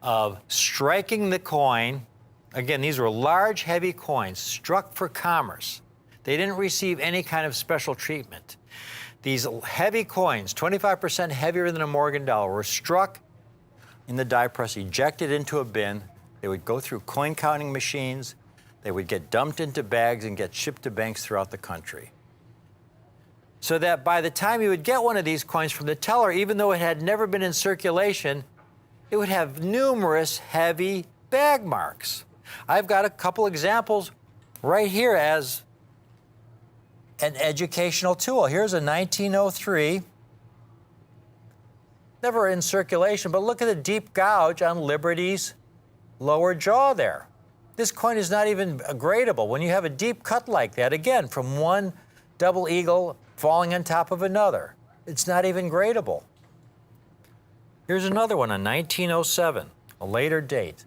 S1: of striking the coin. Again, these were large, heavy coins struck for commerce. They didn't receive any kind of special treatment. These heavy coins, 25% heavier than a Morgan dollar, were struck in the die press, ejected into a bin. They would go through coin counting machines. They would get dumped into bags and get shipped to banks throughout the country. So that by the time you would get one of these coins from the teller, even though it had never been in circulation, it would have numerous heavy bag marks. I've got a couple examples right here as an educational tool. Here's a 1903, never in circulation, but look at the deep gouge on Liberty's lower jaw there. This coin is not even gradable. When you have a deep cut like that, again, from one double eagle falling on top of another, it's not even gradable. Here's another one, a 1907, a later date.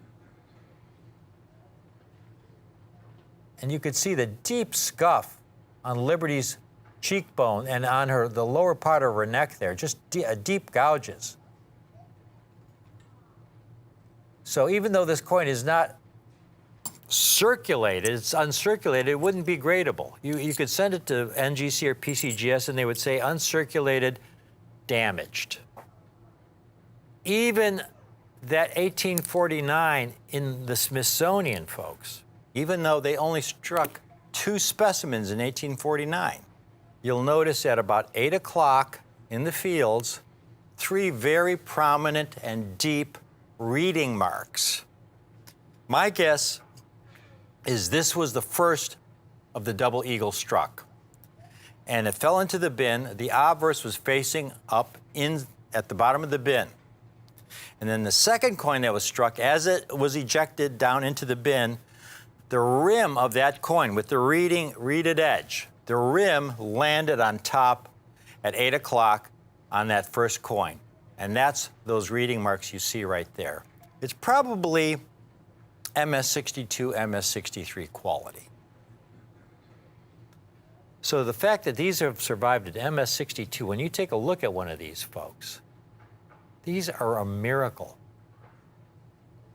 S1: And you could see the deep scuff on Liberty's cheekbone and on the lower part of her neck there, just deep gouges. So even though this coin is not circulated, it's uncirculated, it wouldn't be gradable. You could send it to NGC or PCGS and they would say uncirculated, damaged. Even that 1849 in the Smithsonian, folks, even though they only struck 2 specimens in 1849, you'll notice at about 8 o'clock in the fields, 3 very prominent and deep reading marks. My guess is this was the first of the double eagle struck. And it fell into the bin. The obverse was facing up at the bottom of the bin. And then the second coin that was struck, as it was ejected down into the bin, the rim of that coin with the reeded edge, the rim landed on top at 8 o'clock on that first coin. And that's those reading marks you see right there. It's probably MS62, MS63 quality. So the fact that these have survived at MS62, when you take a look at one of these, folks, these are a miracle.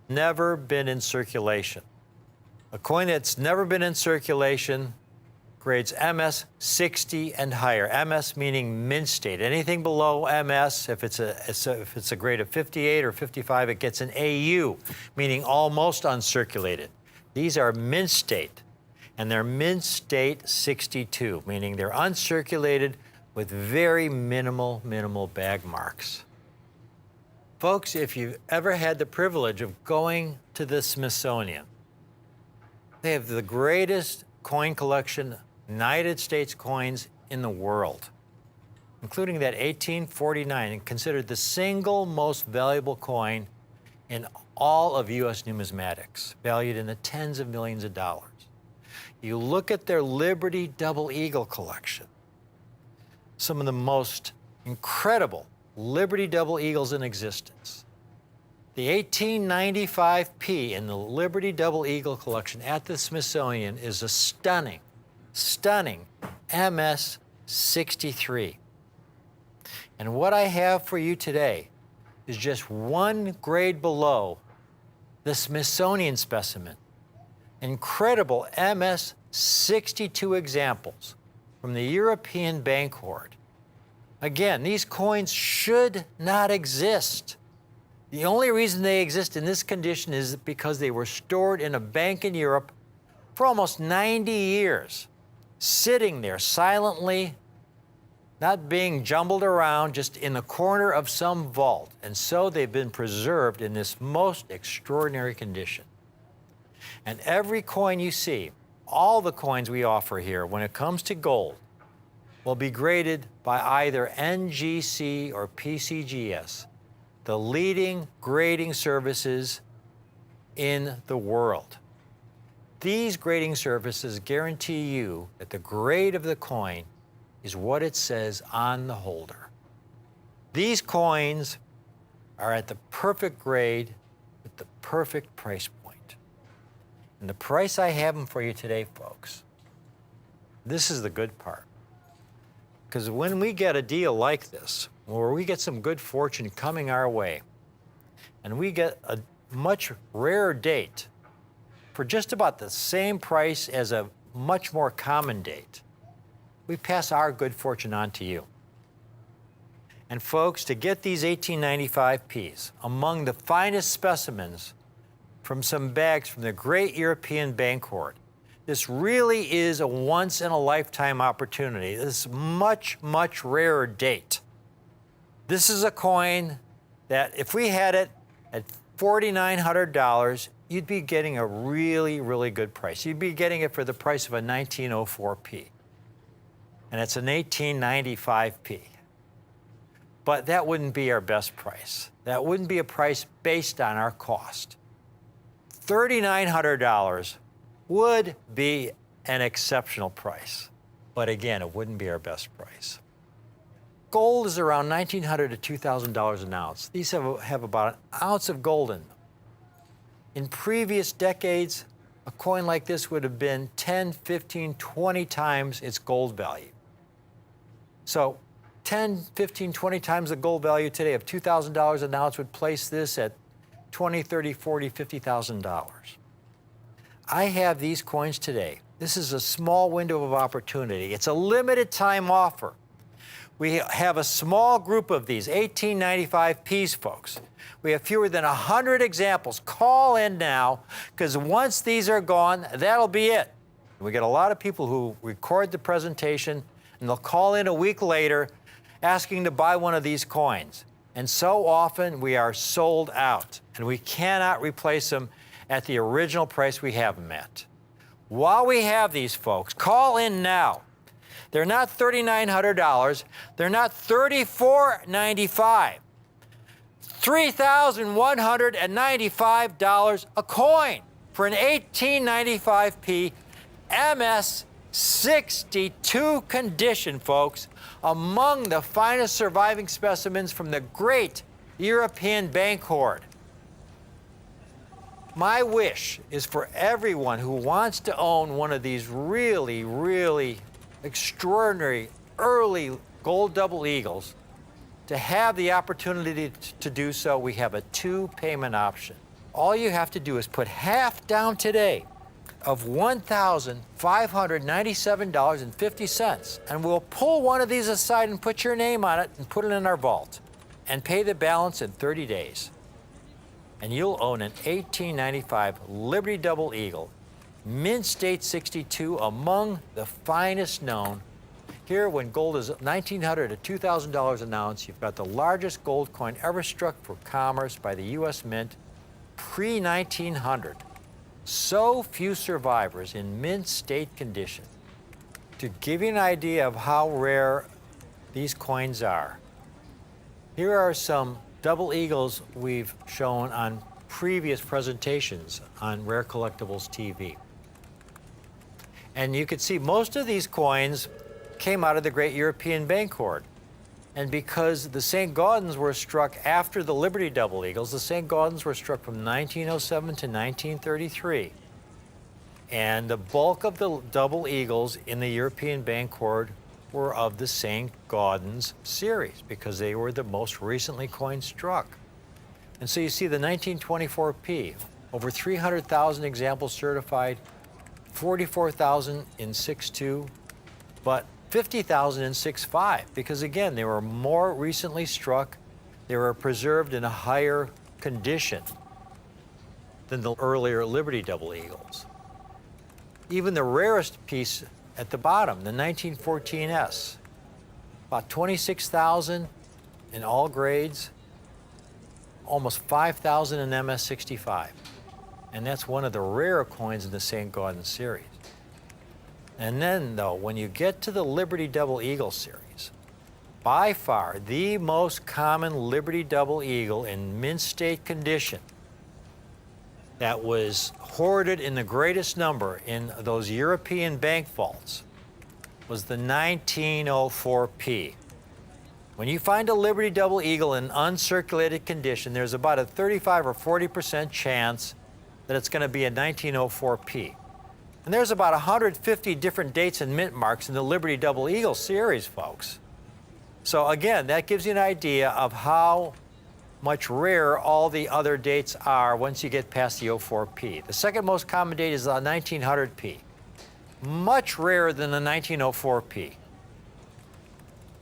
S1: Never been in circulation. A coin that's never been in circulation grades MS60 and higher. MS meaning mint state. Anything below MS, if it's a grade of 58 or 55, it gets an AU, meaning almost uncirculated. These are mint state, and they're mint state 62, meaning they're uncirculated with very minimal bag marks. Folks, if you've ever had the privilege of going to the Smithsonian, they have the greatest coin collection, United States coins in the world, including that 1849, and considered the single most valuable coin in all of U.S. numismatics, valued in the tens of millions of dollars. You look at their Liberty Double Eagle collection, some of the most incredible Liberty Double Eagles in existence. The 1895P in the Liberty Double Eagle collection at the Smithsonian is a stunning, stunning MS-63. And what I have for you today is just one grade below the Smithsonian specimen. Incredible MS-62 examples from the European bank hoard. Again, these coins should not exist. The only reason they exist in this condition is because they were stored in a bank in Europe for almost 90 years, sitting there silently, not being jumbled around, just in the corner of some vault. And so they've been preserved in this most extraordinary condition. And every coin you see, all the coins we offer here, when it comes to gold, will be graded by either NGC or PCGS, the leading grading services in the world. These grading services guarantee you that the grade of the coin is what it says on the holder. These coins are at the perfect grade with the perfect price point. And the price I have them for you today, folks, this is the good part. Because when we get a deal like this, where we get some good fortune coming our way, and we get a much rarer date for just about the same price as a much more common date, we pass our good fortune on to you. And folks, to get these 1895Ps, among the finest specimens from some bags from the great European bank hoard, this really is a once-in-a-lifetime opportunity. This is much, much rarer date. This is a coin that if we had it at $4,900, you'd be getting a really, really good price. You'd be getting it for the price of a 1904P. And it's an 1895P. But that wouldn't be our best price. That wouldn't be a price based on our cost. $3,900 would be an exceptional price. But again, it wouldn't be our best price. Gold is around $1,900 to $2,000 an ounce. These have about an ounce of gold in them. In previous decades, a coin like this would have been 10, 15, 20 times its gold value. So 10, 15, 20 times the gold value today of $2,000 an ounce would place this at $20, $30, $40, $50,000. I have these coins today. This is a small window of opportunity. It's a limited time offer. We have a small group of these 1895Ps, folks. We have fewer than 100 examples. Call in now, because once these are gone, that'll be it. We get a lot of people who record the presentation, and they'll call in a week later asking to buy one of these coins. And so often we are sold out, and we cannot replace them at the original price we have them at. While we have these, folks, call in now. They're not $3,900. They're not $34.95. $3,195 a coin for an 1895P MS-62 condition, folks, among the finest surviving specimens from the great European bank hoard. My wish is for everyone who wants to own one of these really, really extraordinary early gold double eagles to have the opportunity to do so. We have a 2-payment option. All you have to do is put half down today of $1,597.50, and we'll pull one of these aside and put your name on it and put it in our vault and pay the balance in 30 days. And you'll own an 1895 Liberty Double Eagle, mint state 62, among the finest known. Here, when gold is $1,900 to $2,000 an ounce, you've got the largest gold coin ever struck for commerce by the U.S. Mint pre-1900. So few survivors in mint state condition. To give you an idea of how rare these coins are, here are some double eagles we've shown on previous presentations on Rare Collectibles TV. And you can see most of these coins came out of the great European bank hoard. And because the St. Gaudens were struck after the Liberty Double Eagles, the St. Gaudens were struck from 1907 to 1933. And the bulk of the double eagles in the European Bancord were of the St. Gaudens series because they were the most recently coined struck. And so you see the 1924P, over 300,000 examples certified, 44,000 in 6.2, but 50,000 in 6.5, because again, they were more recently struck, they were preserved in a higher condition than the earlier Liberty Double Eagles. Even the rarest piece at the bottom, the 1914S, about 26,000 in all grades, almost 5,000 in MS65. And that's one of the rarer coins in the St. Gaudens series. And then, though, when you get to the Liberty Double Eagle series, by far the most common Liberty Double Eagle in mint state condition that was hoarded in the greatest number in those European bank vaults was the 1904P. When you find a Liberty Double Eagle in uncirculated condition, there's about a 35 or 40% chance that it's going to be a 1904P. And there's about 150 different dates and mint marks in the Liberty Double Eagle series, folks. So again, that gives you an idea of how much rarer all the other dates are once you get past the 04P. The second most common date is the 1900P, much rarer than the 1904P.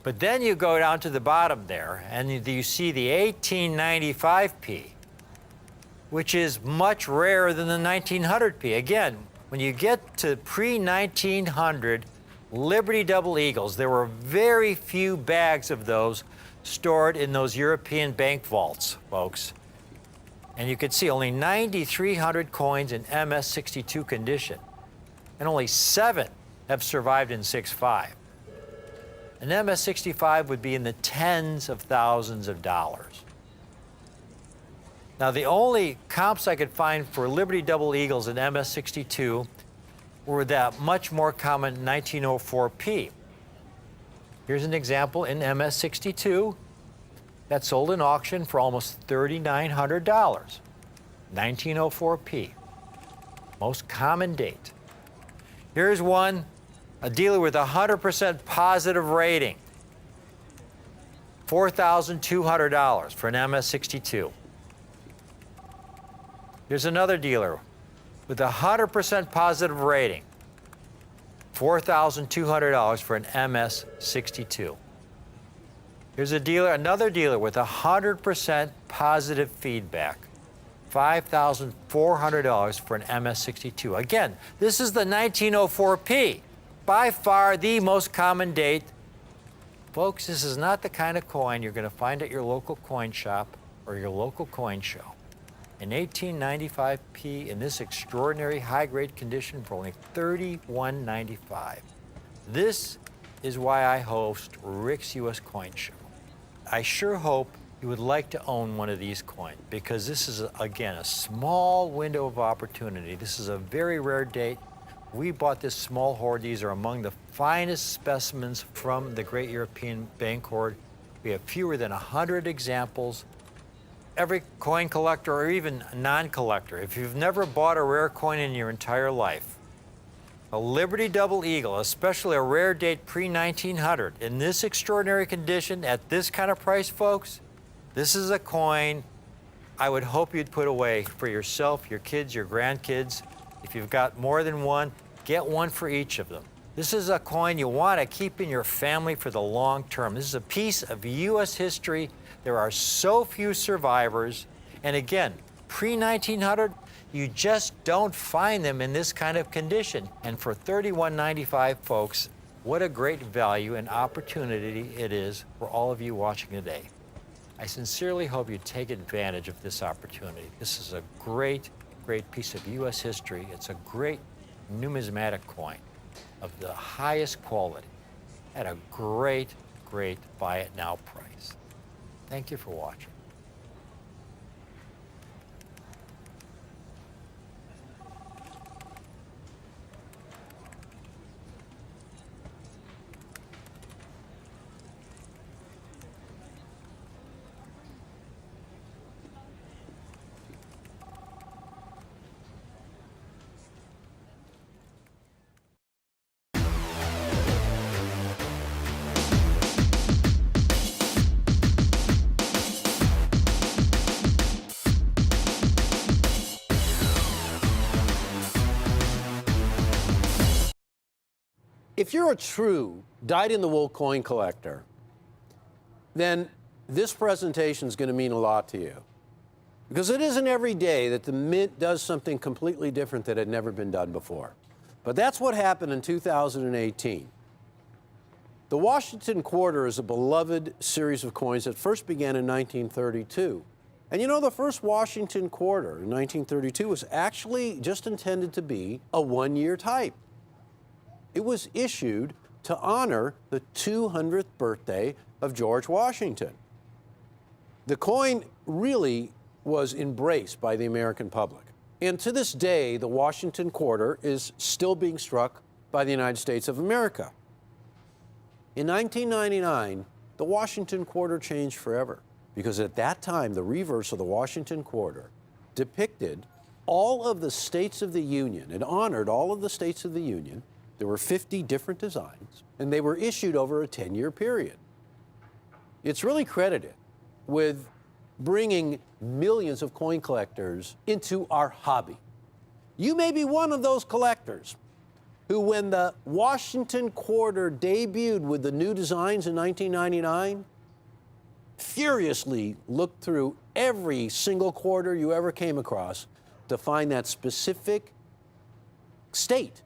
S1: But then you go down to the bottom there, and you see the 1895P, which is much rarer than the 1900P. Again, when you get to pre-1900 Liberty Double Eagles, there were very few bags of those stored in those European bank vaults, folks. And you can see only 9,300 coins in MS62 condition, and only 7 have survived in 6.5. An MS65 would be in the tens of thousands of dollars. Now, the only comps I could find for Liberty Double Eagles in MS62 were that much more common 1904P. Here's an example in MS62 that sold in auction for almost $3,900. 1904P, most common date. Here's one, a dealer with 100% positive rating, $4,200 for an MS62. Here's another dealer with 100% positive rating, $4,200 for an MS62. Here's another dealer with 100% positive feedback, $5,400 for an MS62. Again, this is the 1904P, by far the most common date. Folks, this is not the kind of coin you're going to find at your local coin shop or your local coin show. An 1895P in this extraordinary high-grade condition for only $31.95. This is why I host Rick's U.S. Coin Show. I sure hope you would like to own one of these coins because this is, again, a small window of opportunity. This is a very rare date. We bought this small hoard. These are among the finest specimens from the Great European Bancord. We have fewer than 100 examples. Every coin collector or even non-collector, if you've never bought a rare coin in your entire life, a Liberty Double Eagle, especially a rare date pre-1900, in this extraordinary condition, at this kind of price, folks, this is a coin I would hope you'd put away for yourself, your kids, your grandkids. If you've got more than one, get one for each of them. This is a coin you want to keep in your family for the long term. This is a piece of U.S. history. There are so few survivors. And again, pre-1900, you just don't find them in this kind of condition. And for $31.95, folks, what a great value and opportunity it is for all of you watching today. I sincerely hope you take advantage of this opportunity. This is a great, great piece of U.S. history. It's a great numismatic coin of the highest quality at a great, great buy it now price. Thank you for watching.
S3: If you're a true dyed-in-the-wool coin collector, then this presentation is going to mean a lot to you. Because it isn't every day that the Mint does something completely different that had never been done before. But that's what happened in 2018. The Washington Quarter is a beloved series of coins that first began in 1932. And you know, the first Washington Quarter in 1932 was actually just intended to be a one-year type. It was issued to honor the 200th birthday of George Washington. The coin really was embraced by the American public. And to this day, the Washington Quarter is still being struck by the United States of America. In 1999, the Washington Quarter changed forever, because at that time, the reverse of the Washington Quarter depicted all of the states of the Union. It honored all of the states of the Union. There were 50 different designs, and they were issued over a 10-year period. It's really credited with bringing millions of coin collectors into our hobby. You may be one of those collectors who, when the Washington Quarter debuted with the new designs in 1999, furiously looked through every single quarter you ever came across to find that specific state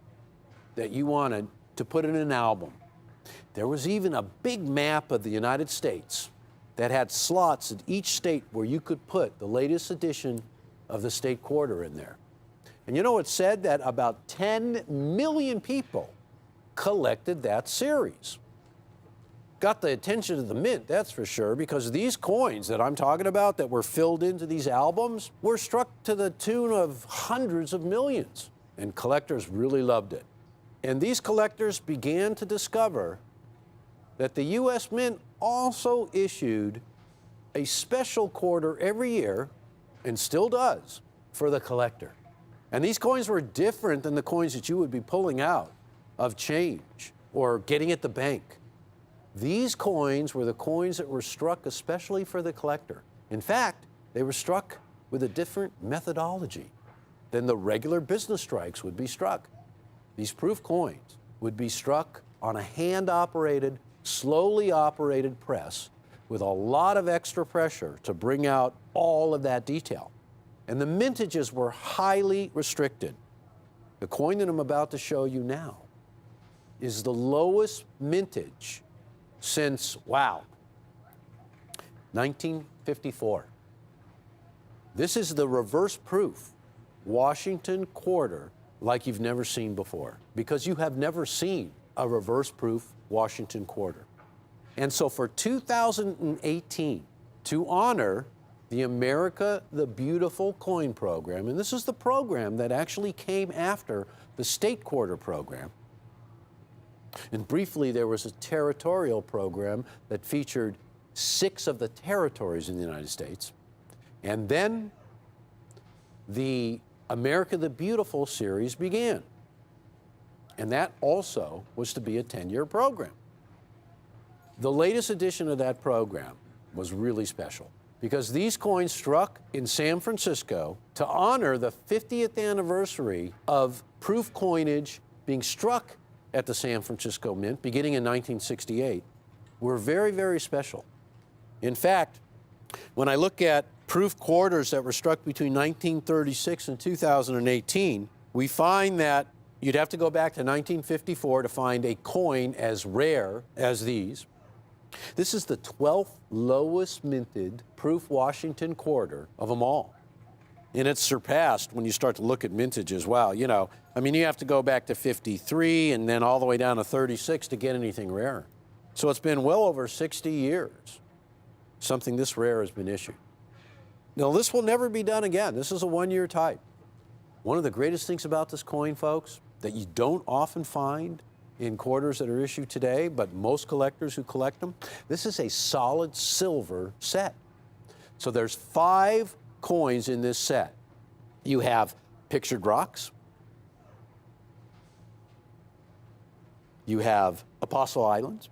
S3: that you wanted to put in an album. There was even a big map of the United States that had slots in each state where you could put the latest edition of the state quarter in there. And you know, it said that about 10 million people collected that series. Got the attention of the Mint, that's for sure, because these coins that I'm talking about that were filled into these albums were struck to the tune of hundreds of millions, and collectors really loved it. And these collectors began to discover that the U.S. Mint also issued a special quarter every year, and still does, for the collector. And these coins were different than the coins that you would be pulling out of change or getting at the bank. These coins were the coins that were struck especially for the collector. In fact, they were struck with a different methodology than the regular business strikes would be struck. These proof coins would be struck on a hand-operated, slowly operated press with a lot of extra pressure to bring out all of that detail. And the mintages were highly restricted. The coin that I'm about to show you now is the lowest mintage since, wow, 1954. This is the reverse proof Washington Quarter like you've never seen before, because you have never seen a reverse proof Washington Quarter. And so for 2018, to honor the America the Beautiful coin program, and this is the program that actually came after the state quarter program. And briefly, there was a territorial program that featured 6 of the territories in the United States. And then the America the Beautiful series began. And that also was to be a 10-year program. The latest edition of that program was really special, because these coins struck in San Francisco to honor the 50th anniversary of proof coinage being struck at the San Francisco Mint beginning in 1968 were very, very special. In fact, when I look at proof quarters that were struck between 1936 and 2018, we find that you'd have to go back to 1954 to find a coin as rare as these. This is the 12th lowest minted proof Washington Quarter of them all. And it's surpassed when you start to look at mintages. Wow, you know, I mean, you have to go back to 53 and then all the way down to 36 to get anything rare. So it's been well over 60 years something this rare has been issued. Now, this will never be done again. This is a one-year type. One of the greatest things about this coin, folks, that you don't often find in quarters that are issued today, but most collectors who collect them, this is a solid silver set. So there's 5 coins in this set. You have pictured rocks. You have Apostle Islands.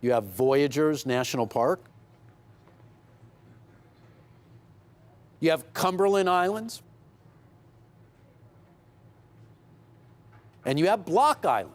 S3: You have Voyageurs National Park. You have Cumberland Islands. And you have Block Island.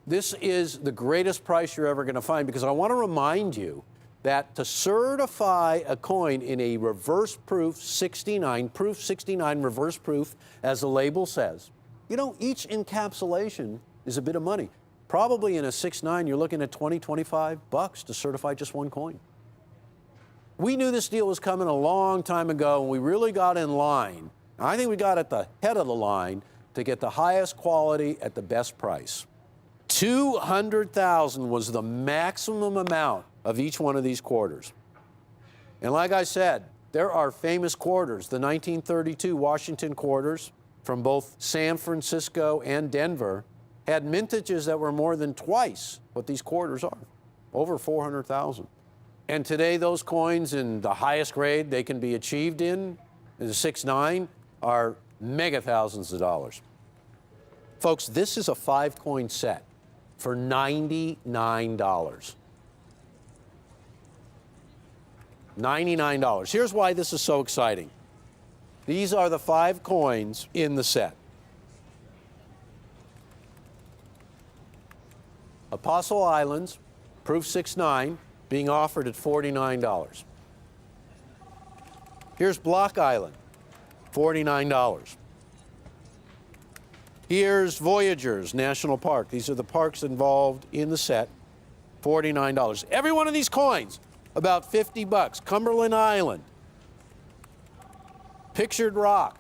S3: This is the greatest price you're ever going to find, because I want to remind you that to certify a coin in a reverse proof 69, proof 69 reverse proof, as the label says, you know, each encapsulation is a bit of money. Probably in a 6.9, you're looking at 20, 25 bucks to certify just one coin. We knew this deal was coming a long time ago, and we really got in line. I think we got at the head of the line to get the highest quality at the best price. $200,000 was the maximum amount of each one of these quarters. And like I said, there are famous quarters. The 1932 Washington quarters from both San Francisco and Denver had mintages that were more than twice what these quarters are, over 400,000. And today those coins in the highest grade they can be achieved in the 6.9, are mega thousands of dollars. Folks, this is a 5-coin set for $99. $99. Here's why this is so exciting. These are the 5 coins in the set. Apostle Islands, proof 6.9, being offered at $49. Here's Block Island, $49. Here's Voyageurs National Park. These are the parks involved in the set, $49. Every one of these coins, about 50 bucks. Cumberland Island, Pictured Rock,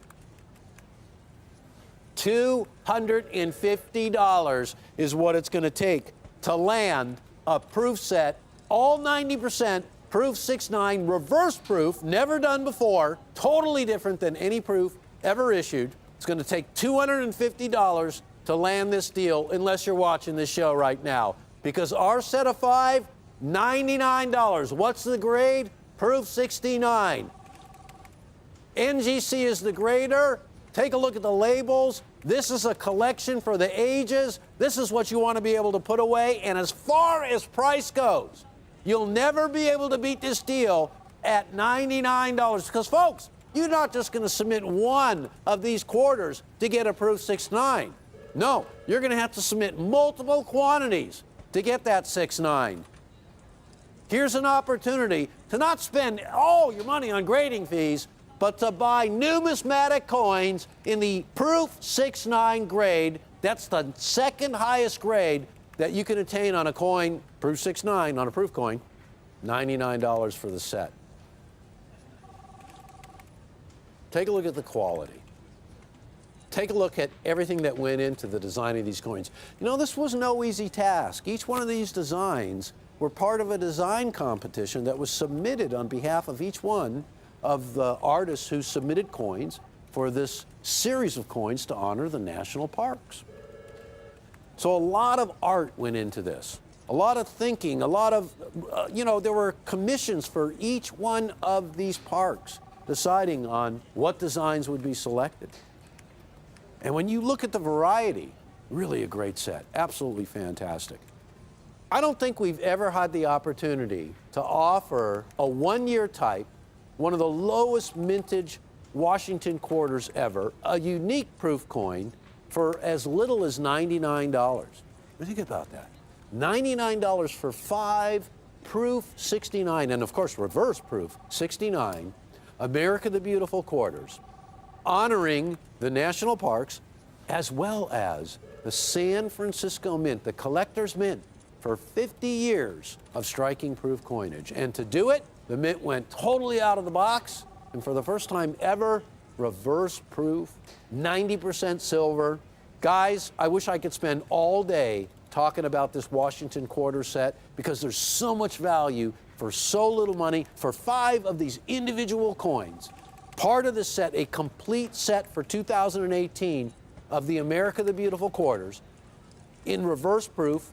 S3: $250 is what it's going to take to land a proof set, all 90%, proof 6.9, reverse proof, never done before, totally different than any proof ever issued. It's going to take $250 to land this deal, unless you're watching this show right now. Because our set of 5, $99. What's the grade? Proof 69. NGC is the grader. Take a look at the labels. This is a collection for the ages. This is what you want to be able to put away. And as far as price goes, you'll never be able to beat this deal at $99. Because, folks, you're not just going to submit one of these quarters to get a proof 6.9. No, you're going to have to submit multiple quantities to get that 6.9. Here's an opportunity to not spend all your money on grading fees, but to buy numismatic coins in the proof 6.9 grade. That's the second highest grade that you can attain on a coin, proof 6.9 on a proof coin, $99 for the set. Take a look at the quality. Take a look at everything that went into the design of these coins. You know, this was no easy task. Each one of these designs were part of a design competition that was submitted on behalf of each one of the artists who submitted coins for this series of coins to honor the national parks. So a lot of art went into this, a lot of thinking, a lot of, there were commissions for each one of these parks deciding on what designs would be selected. And when you look at the variety, really a great set, absolutely fantastic. I don't think we've ever had the opportunity to offer a 1-year type, one of the lowest mintage Washington quarters ever, a unique proof coin for as little as $99. Think about that. $99 for 5 proof 69, and of course reverse proof 69, America the Beautiful quarters, honoring the national parks as well as the San Francisco Mint, the collector's mint, for 50 years of striking proof coinage. And to do it, the mint went totally out of the box, and for the first time ever, reverse proof, 90% silver. Guys, I wish I could spend all day talking about this Washington quarter set, because there's so much value for so little money for 5 of these individual coins. Part of the set, a complete set for 2018 of the America the Beautiful quarters in reverse proof,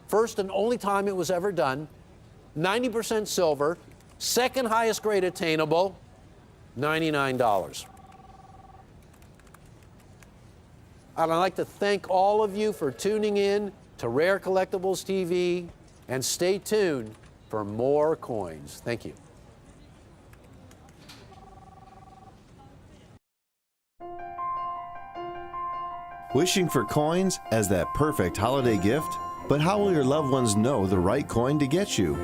S3: first and only time it was ever done, 90% silver, second highest grade attainable, $99. And I'd like to thank all of you for tuning in to Rare Collectibles TV, and stay tuned for more coins. Thank you.
S4: Wishing for coins as that perfect holiday gift? But how will your loved ones know the right coin to get you?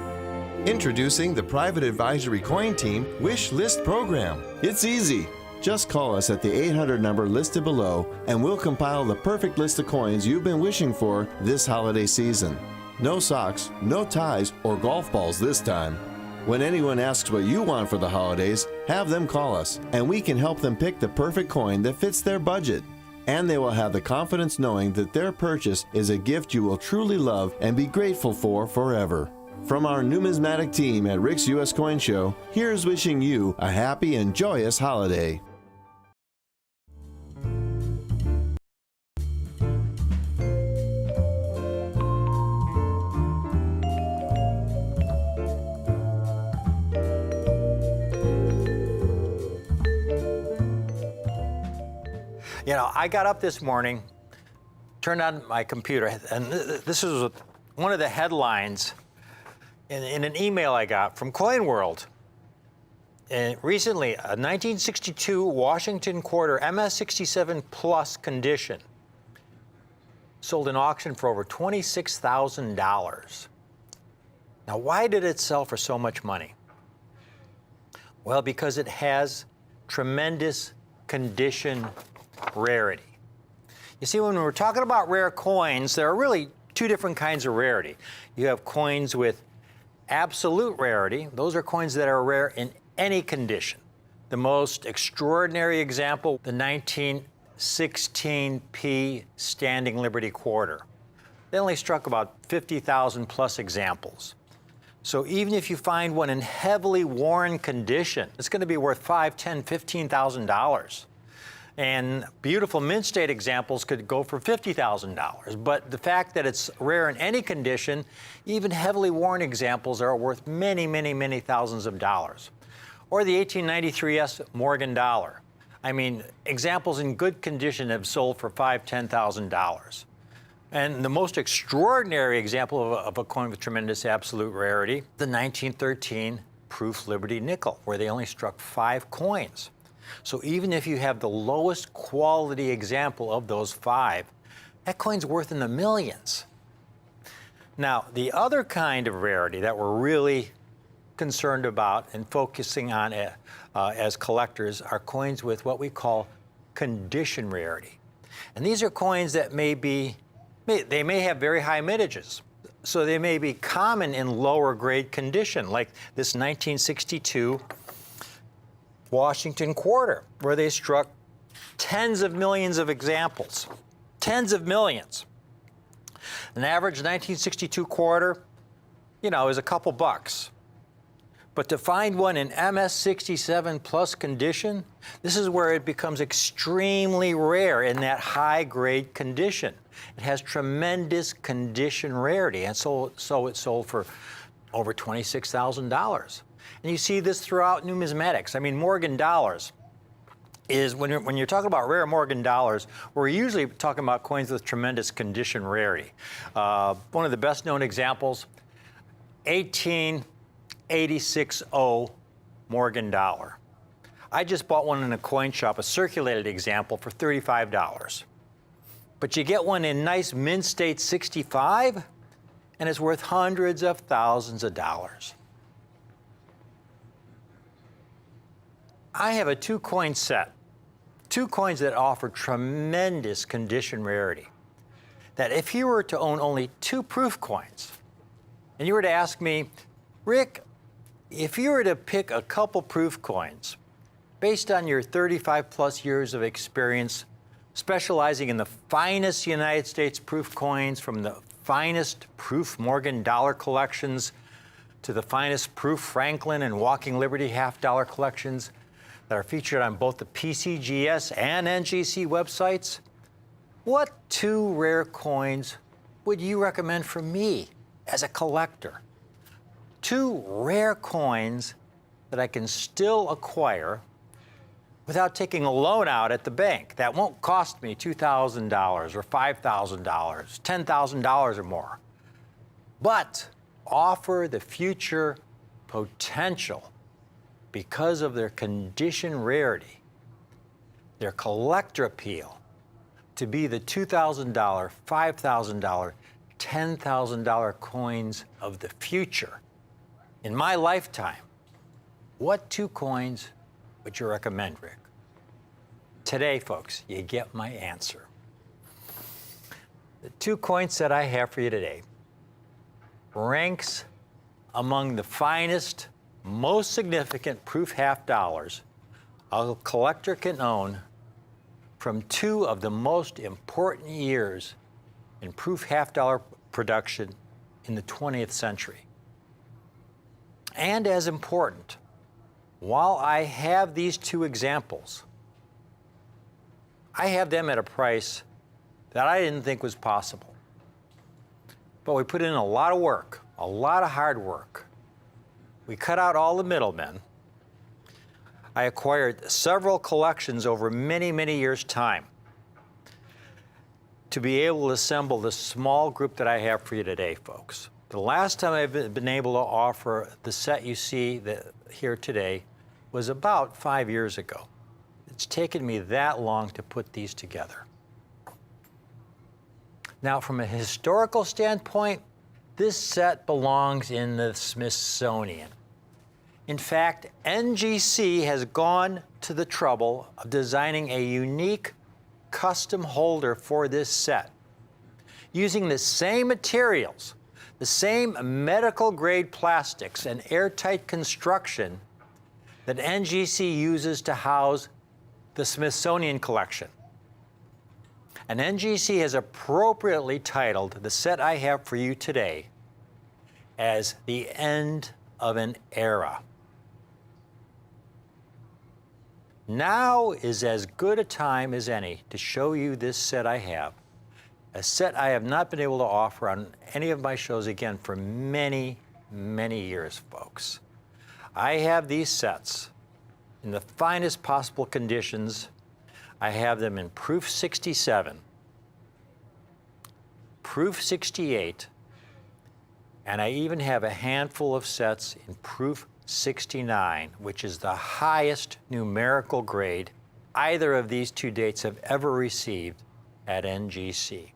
S4: Introducing the Private Advisory Coin Team Wish List Program. It's easy. Just call us at the 800 number listed below and we'll compile the perfect list of coins you've been wishing for this holiday season. No socks, no ties, or golf balls this time. When anyone asks what you want for the holidays, have them call us and we can help them pick the perfect coin that fits their budget. And they will have the confidence knowing that their purchase is a gift you will truly love and be grateful for forever. From our numismatic team at Rick's U.S. Coin Show, here's wishing you a happy and joyous holiday.
S1: You know, I got up this morning, turned on my computer, and this was one of the headlines in an email I got from Coin World. And recently, a 1962 Washington Quarter MS-67 Plus condition sold in auction for over $26,000. Now, why did it sell for so much money? Well, because it has tremendous condition rarity. You see, when we're talking about rare coins, there are really two different kinds of rarity. You have coins with absolute rarity. Those are coins that are rare in any condition. The most extraordinary example, the 1916 P Standing Liberty Quarter. They only struck about 50,000 plus examples. So even if you find one in heavily worn condition, it's going to be worth $5,000, $10,000, $15,000. And beautiful mint state examples could go for $50,000. But the fact that it's rare in any condition, even heavily worn examples are worth many, many, many thousands of dollars. Or the 1893 S Morgan dollar. I mean, examples in good condition have sold for $5,000, $10,000. And the most extraordinary example of a coin with tremendous absolute rarity, the 1913 Proof Liberty nickel, where they only struck 5 coins. So even if you have the lowest quality example of those 5, that coin's worth in the millions. Now, the other kind of rarity that we're really concerned about and focusing on as collectors are coins with what we call condition rarity. And these are coins that may have very high mintages. So they may be common in lower grade condition, like this 1962 Washington Quarter, where they struck tens of millions of examples. Tens of millions. An average 1962 quarter, you know, is a couple bucks. But to find one in MS-67 plus condition, this is where it becomes extremely rare in that high-grade condition. It has tremendous condition rarity, and so it sold for over $26,000. And you see this throughout numismatics. I mean, Morgan dollars is, when you're talking about rare Morgan dollars, we're usually talking about coins with tremendous condition rarity. One of the best known examples, 1886-0 Morgan dollar. I just bought one in a coin shop, a circulated example, for $35. But you get one in nice mint state 65, and it's worth hundreds of thousands of dollars. I have a 2-coin set, 2 coins that offer tremendous condition rarity. That if you were to own only 2 proof coins, and you were to ask me, Rick, if you were to pick a couple proof coins, based on your 35 plus years of experience, specializing in the finest United States proof coins, from the finest proof Morgan dollar collections to the finest proof Franklin and Walking Liberty half-dollar collections, that are featured on both the PCGS and NGC websites, what 2 rare coins would you recommend for me as a collector? 2 rare coins that I can still acquire without taking a loan out at the bank. That won't cost me $2,000 or $5,000, $10,000 or more, but offer the future potential because of their condition rarity, their collector appeal, to be the $2,000, $5,000, $10,000 coins of the future. In my lifetime, what two coins would you recommend, Rick? Today, folks, you get my answer. The two coins that I have for you today ranks among the finest, most significant proof half dollars a collector can own from two of the most important years in proof half dollar production in the 20th century. And as important, while I have these two examples, I have them at a price that I didn't think was possible. But we put in a lot of work, a lot of hard work. We cut out all the middlemen. I acquired several collections over many, many years' time to be able to assemble the small group that I have for you today, folks. The last time I've been able to offer the set you see here today was about 5 years ago. It's taken me that long to put these together. Now, from a historical standpoint, this set belongs in the Smithsonian. In fact, NGC has gone to the trouble of designing a unique custom holder for this set, using the same materials, the same medical grade plastics and airtight construction that NGC uses to house the Smithsonian collection. And NGC has appropriately titled the set I have for you today as The End of an Era. Now is as good a time as any to show you this set I have, a set I have not been able to offer on any of my shows again for many, many years, folks. I have these sets in the finest possible conditions. I have them in proof 67, proof 68, and I even have a handful of sets in proof 69, which is the highest numerical grade either of these two dates have ever received at NGC.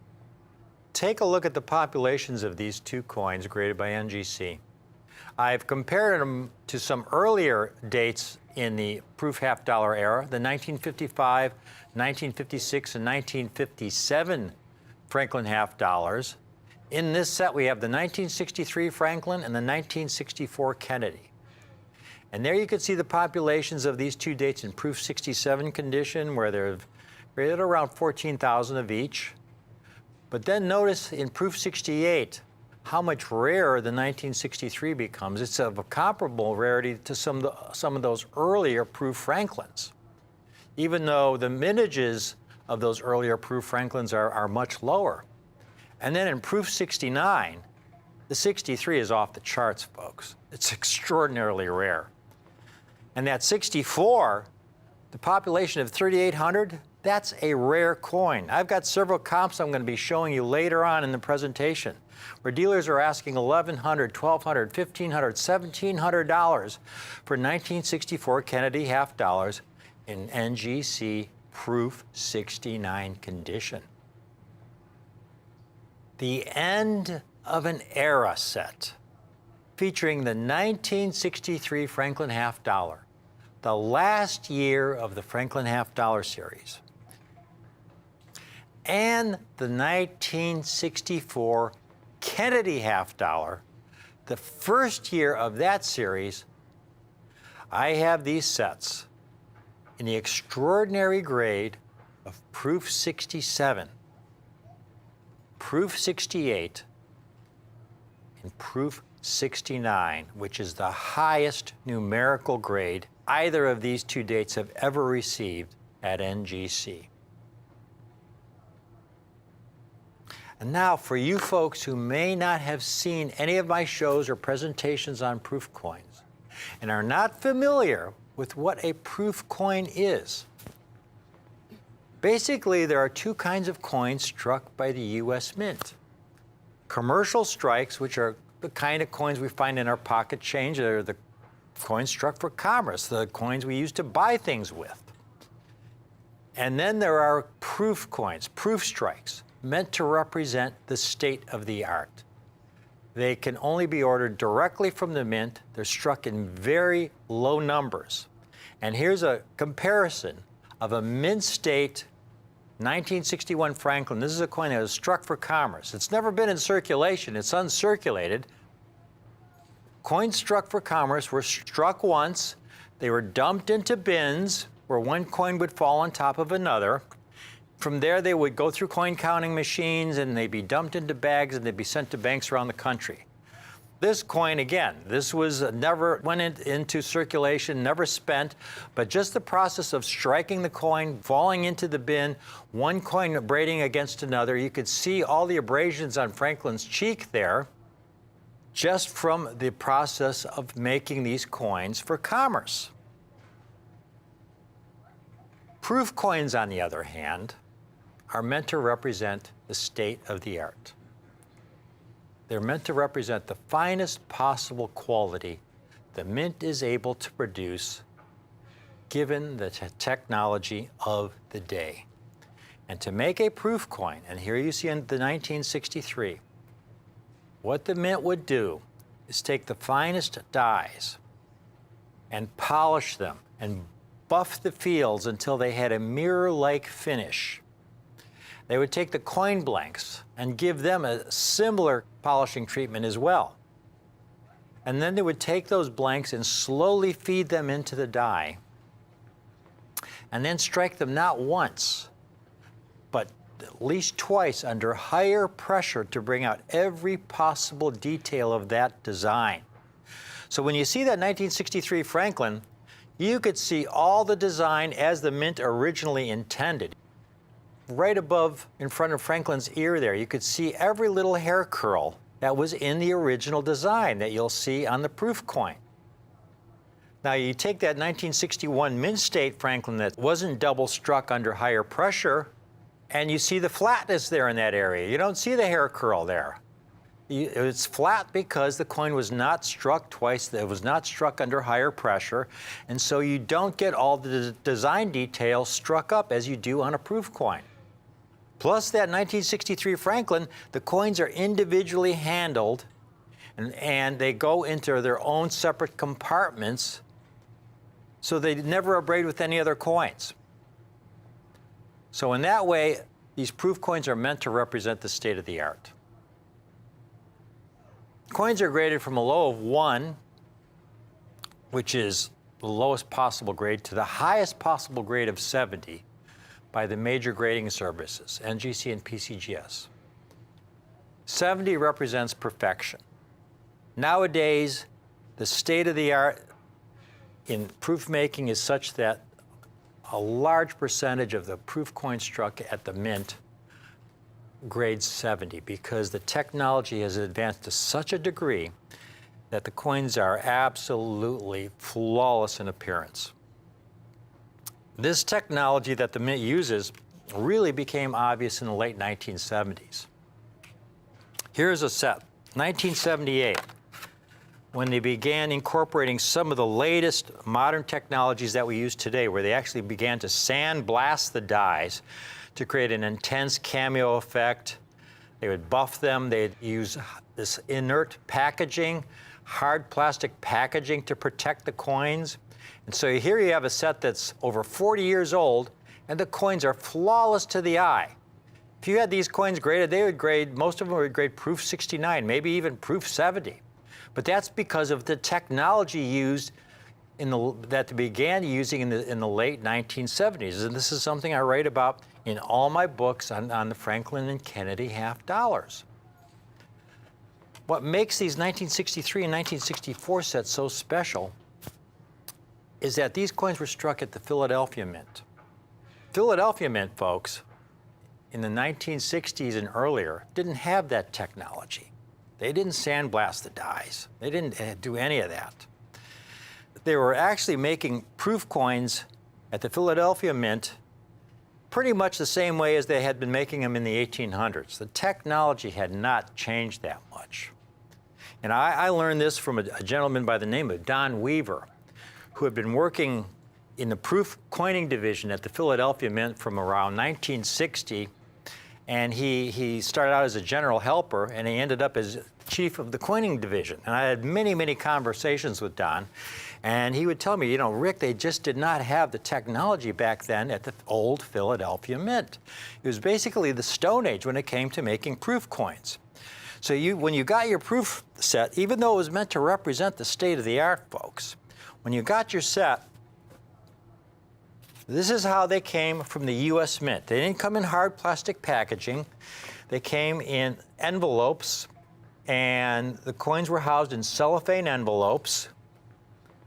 S1: Take a look at the populations of these two coins graded by NGC. I've compared them to some earlier dates in the proof half dollar era, the 1955, 1956, and 1957 Franklin half dollars. In this set, we have the 1963 Franklin and the 1964 Kennedy. And there you can see the populations of these two dates in proof 67 condition, where they're rated around 14,000 of each. But then notice in proof 68 how much rarer the 1963 becomes. It's of a comparable rarity to some of those earlier proof Franklins, even though the mintages of those earlier proof Franklins are much lower. And then in proof 69, the 63 is off the charts, folks. It's extraordinarily rare. And that 64, the population of 3,800, that's a rare coin. I've got several comps I'm going to be showing you later on in the presentation, where dealers are asking $1,100, $1,200, $1,500, $1,700 for 1964 Kennedy half dollars in NGC proof 69 condition. The End of an Era set, featuring the 1963 Franklin half dollar, the last year of the Franklin half dollar series, and the 1964 Kennedy half dollar, the first year of that series. I have these sets in the extraordinary grade of proof 67, proof 68, and proof 69, which is the highest numerical grade either of these two dates have ever received at NGC. And now, for you folks who may not have seen any of my shows or presentations on proof coins and are not familiar with what a proof coin is, basically there are two kinds of coins struck by the U.S. Mint. Commercial strikes, which are the kind of coins we find in our pocket change. They're the coins struck for commerce, the coins we use to buy things with. And then there are proof coins, proof strikes, meant to represent the state of the art. They can only be ordered directly from the mint. They're struck in very low numbers. And here's a comparison of a mint state 1961 Franklin. This is a coin that was struck for commerce. It's never been in circulation. It's uncirculated. Coins struck for commerce were struck once. They were dumped into bins where one coin would fall on top of another. From there, they would go through coin counting machines and they'd be dumped into bags and they'd be sent to banks around the country. This coin, again, this was never went into circulation, never spent, but just the process of striking the coin, falling into the bin, one coin abrading against another. You could see all the abrasions on Franklin's cheek there just from the process of making these coins for commerce. Proof coins, on the other hand, are meant to represent the state of the art. They're meant to represent the finest possible quality the mint is able to produce given the technology of the day. And to make a proof coin, and here you see in the 1963, what the mint would do is take the finest dies and polish them and buff the fields until they had a mirror-like finish. They would take the coin blanks and give them a similar polishing treatment as well. And then they would take those blanks and slowly feed them into the die, and then strike them not once, but at least twice under higher pressure to bring out every possible detail of that design. So when you see that 1963 Franklin, you could see all the design as the mint originally intended. Right above in front of Franklin's ear there, you could see every little hair curl that was in the original design that you'll see on the proof coin. Now you take that 1961 mint state Franklin that wasn't double struck under higher pressure, and you see the flatness there in that area. You don't see the hair curl there. It's flat because the coin was not struck twice. It was not struck under higher pressure, and so you don't get all the design details struck up as you do on a proof coin. Plus that 1963 Franklin, the coins are individually handled and they go into their own separate compartments, so they never abrade with any other coins. So in that way, these proof coins are meant to represent the state of the art. Coins are graded from a low of 1, which is the lowest possible grade, to the highest possible grade of 70 by the major grading services, NGC and PCGS. 70 represents perfection. Nowadays, the state of the art in proof making is such that a large percentage of the proof coins struck at the mint grade 70 because the technology has advanced to such a degree that the coins are absolutely flawless in appearance. This technology that the mint uses really became obvious in the late 1970s. Here's a set, 1978, when they began incorporating some of the latest modern technologies that we use today, where they actually began to sandblast the dies to create an intense cameo effect. They would buff them. They'd use this inert packaging, hard plastic packaging to protect the coins. And so here you have a set that's over 40 years old, and the coins are flawless to the eye. If you had these coins graded, they would grade, most of them would grade proof 69, maybe even proof 70. But that's because of the technology used that they began using in the late 1970s. And this is something I write about in all my books on the Franklin and Kennedy half dollars. What makes these 1963 and 1964 sets so special is that these coins were struck at the Philadelphia Mint. Philadelphia Mint, folks, in the 1960s and earlier, didn't have that technology. They didn't sandblast the dies. They didn't do any of that. They were actually making proof coins at the Philadelphia Mint pretty much the same way as they had been making them in the 1800s. The technology had not changed that much. And I learned this from a gentleman by the name of Don Weaver, who had been working in the proof coining division at the Philadelphia Mint from around 1960. And he started out as a general helper, and he ended up as chief of the coining division. And I had many, many conversations with Don. And he would tell me, you know, Rick, they just did not have the technology back then at the old Philadelphia Mint. It was basically the Stone Age when it came to making proof coins. So when you got your proof set, even though it was meant to represent the state of the art, folks, when you got your set, this is how they came from the U.S. Mint. They didn't come in hard plastic packaging. They came in envelopes, and the coins were housed in cellophane envelopes,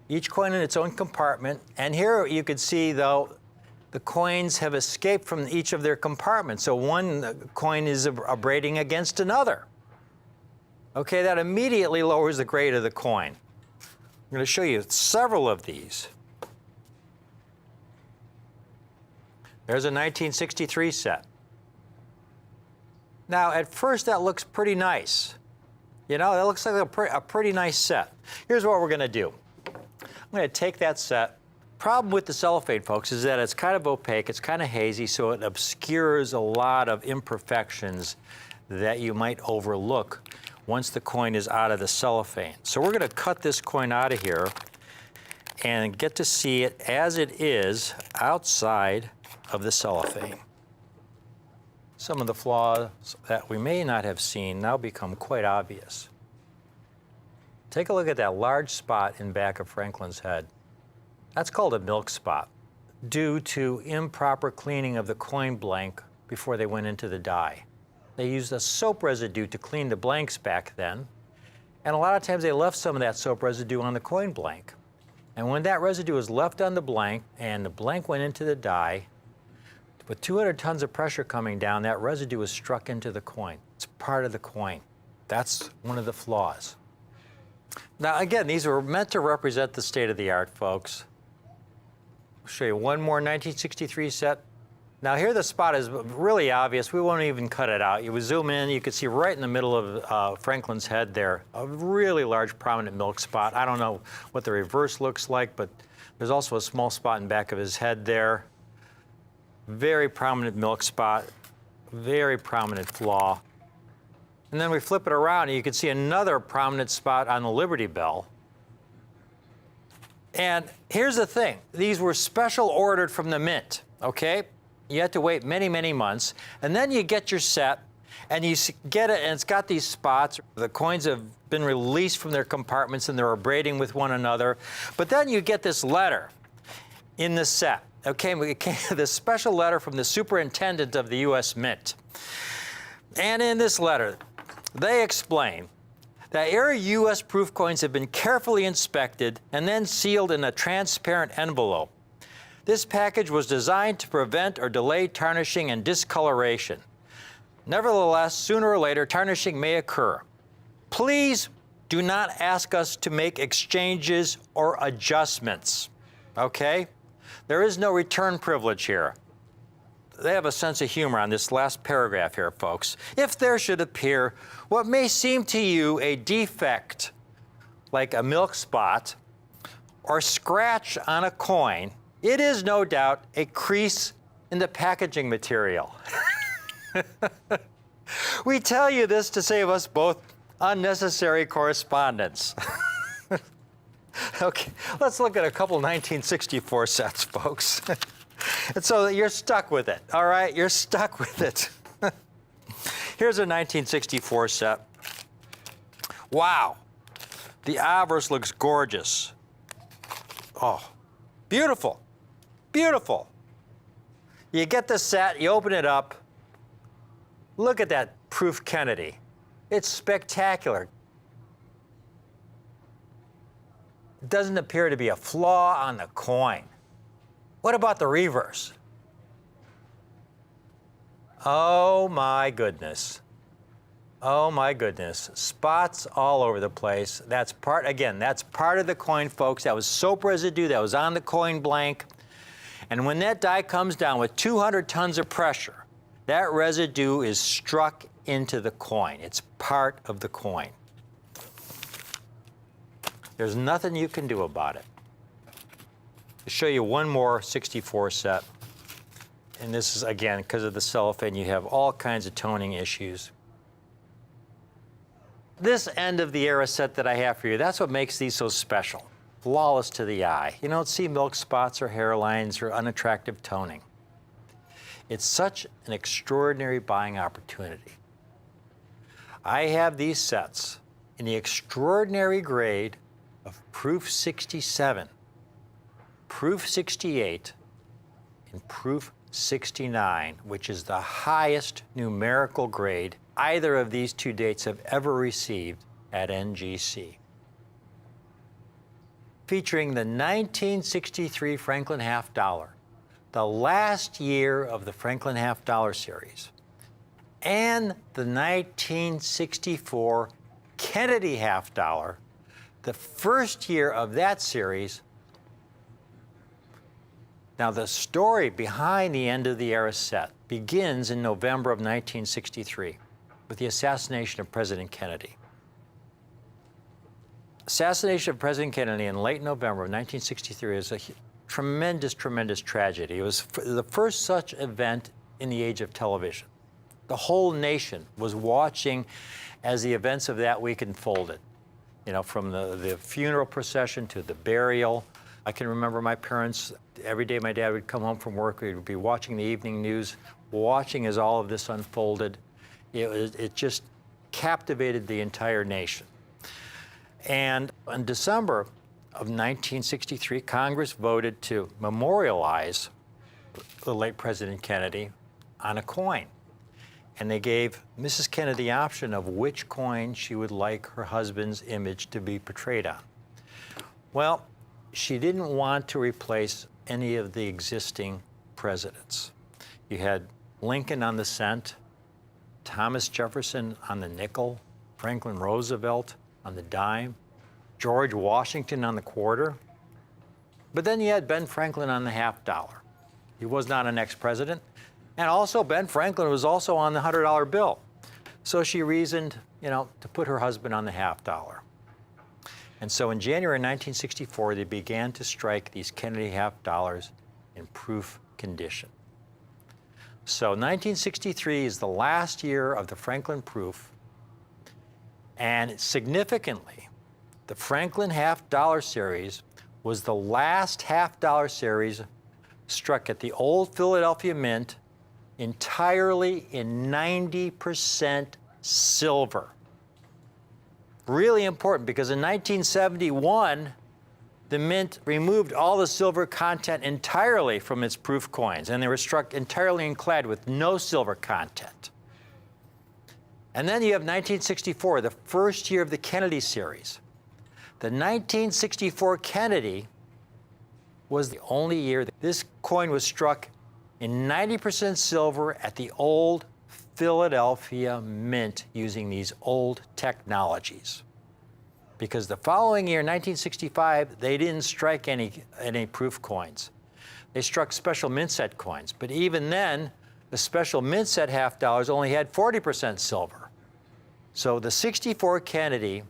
S1: each coin in its own compartment. And here you can see, though, the coins have escaped from each of their compartments. So one coin is abrading against another. Okay, that immediately lowers the grade of the coin. I'm going to show you several of these. There's a 1963 set. Now, at first, that looks pretty nice. You know, that looks like a pretty nice set. Here's what we're going to do. I'm going to take that set. Problem with the cellophane, folks, is that it's kind of opaque, it's kind of hazy, so it obscures a lot of imperfections that you might overlook once the coin is out of the cellophane. So we're going to cut this coin out of here and get to see it as it is outside of the cellophane. Some of the flaws that we may not have seen now become quite obvious. Take a look at that large spot in back of Franklin's head. That's called a milk spot, due to improper cleaning of the coin blank before they went into the die. They used a soap residue to clean the blanks back then, and a lot of times they left some of that soap residue on the coin blank. And when that residue was left on the blank and the blank went into the die, with 200 tons of pressure coming down, that residue was struck into the coin. It's part of the coin. That's one of the flaws. Now, again, these were meant to represent the state of the art, folks. I'll show you one more 1963 set. Now, here the spot is really obvious. We won't even cut it out. You would zoom in, you could see right in the middle of Franklin's head there, a really large prominent milk spot. I don't know what the reverse looks like, but there's also a small spot in back of his head there. Very prominent milk spot, very prominent flaw. And then we flip it around and you can see another prominent spot on the Liberty Bell. And here's the thing, these were special ordered from the Mint, okay? You had to wait many, many months, and then you get your set, and you get it, and it's got these spots. The coins have been released from their compartments, and they're abrading with one another. But then you get this letter in the set. Okay, we came this special letter from the superintendent of the U.S. Mint. And in this letter, they explain that your U.S. proof coins have been carefully inspected and then sealed in a transparent envelope. This package was designed to prevent or delay tarnishing and discoloration. Nevertheless, sooner or later, tarnishing may occur. Please do not ask us to make exchanges or adjustments, okay? There is no return privilege here. They have a sense of humor on this last paragraph here, folks. If there should appear what may seem to you a defect, like a milk spot or scratch on a coin, it is no doubt a crease in the packaging material. We tell you this to save us both unnecessary correspondence. Okay, let's look at a couple 1964 sets, folks. And so you're stuck with it, all right? You're stuck with it. Here's a 1964 set. Wow, the obverse looks gorgeous. Oh, beautiful, beautiful. You get the set, you open it up. Look at that proof Kennedy. It's spectacular. Doesn't appear to be a flaw on the coin. What about the reverse? Oh my goodness. Oh my goodness. Spots all over the place. That's part of the coin, folks. That was soap residue that was on the coin blank. And when that die comes down with 200 tons of pressure, that residue is struck into the coin. It's part of the coin. There's nothing you can do about it. show you one more 64 set. And this is, again, because of the cellophane, you have all kinds of toning issues. This end of the era set that I have for you, that's what makes these so special. Flawless to the eye. You don't see milk spots or hairlines or unattractive toning. It's such an extraordinary buying opportunity. I have these sets in the extraordinary grade of Proof 67, Proof 68, and Proof 69, which is the highest numerical grade either of these two dates have ever received at NGC. Featuring the 1963 Franklin Half Dollar, the last year of the Franklin Half Dollar series, and the 1964 Kennedy Half Dollar, the first year of that series. Now, the story behind the end of the era set begins in November of 1963 with the assassination of President Kennedy. Assassination of President Kennedy in late November of 1963 is a tremendous, tremendous tragedy. It was the first such event in the age of television. The whole nation was watching as the events of that week unfolded. You know, from the funeral procession to the burial. I can remember my parents, every day my dad would come home from work, we would be watching the evening news, watching as all of this unfolded. It just captivated the entire nation. And in December of 1963, Congress voted to memorialize the late President Kennedy on a coin. And they gave Mrs. Kennedy the option of which coin she would like her husband's image to be portrayed on. Well, she didn't want to replace any of the existing presidents. You had Lincoln on the cent, Thomas Jefferson on the nickel, Franklin Roosevelt on the dime, George Washington on the quarter. But then you had Ben Franklin on the half dollar. He was not an ex-president. And also, Ben Franklin was also on the $100 bill. So she reasoned, to put her husband on the half dollar. And so in January 1964, they began to strike these Kennedy half dollars in proof condition. So 1963 is the last year of the Franklin proof. And significantly, the Franklin half dollar series was the last half dollar series struck at the old Philadelphia Mint entirely in 90% silver. Really important because in 1971, the Mint removed all the silver content entirely from its proof coins, and they were struck entirely and clad with no silver content. And then you have 1964, the first year of the Kennedy series. The 1964 Kennedy was the only year that this coin was struck in 90% silver at the old Philadelphia Mint using these old technologies. Because the following year, 1965, they didn't strike any proof coins. They struck special mint set coins. But even then, the special mint set half dollars only had 40% silver. So the 64 Kennedy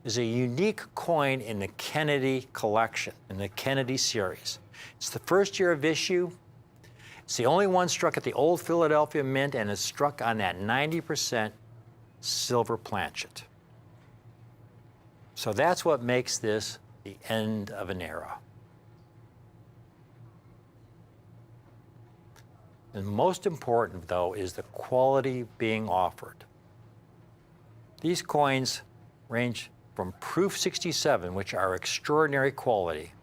S1: is a unique coin in the Kennedy collection, in the Kennedy series. It's the first year of issue. It's the only one struck at the old Philadelphia Mint, and it's struck on that 90% silver planchet. So that's what makes this the end of an era. And most important, though, is the quality being offered. These coins range from Proof 67, which are extraordinary quality,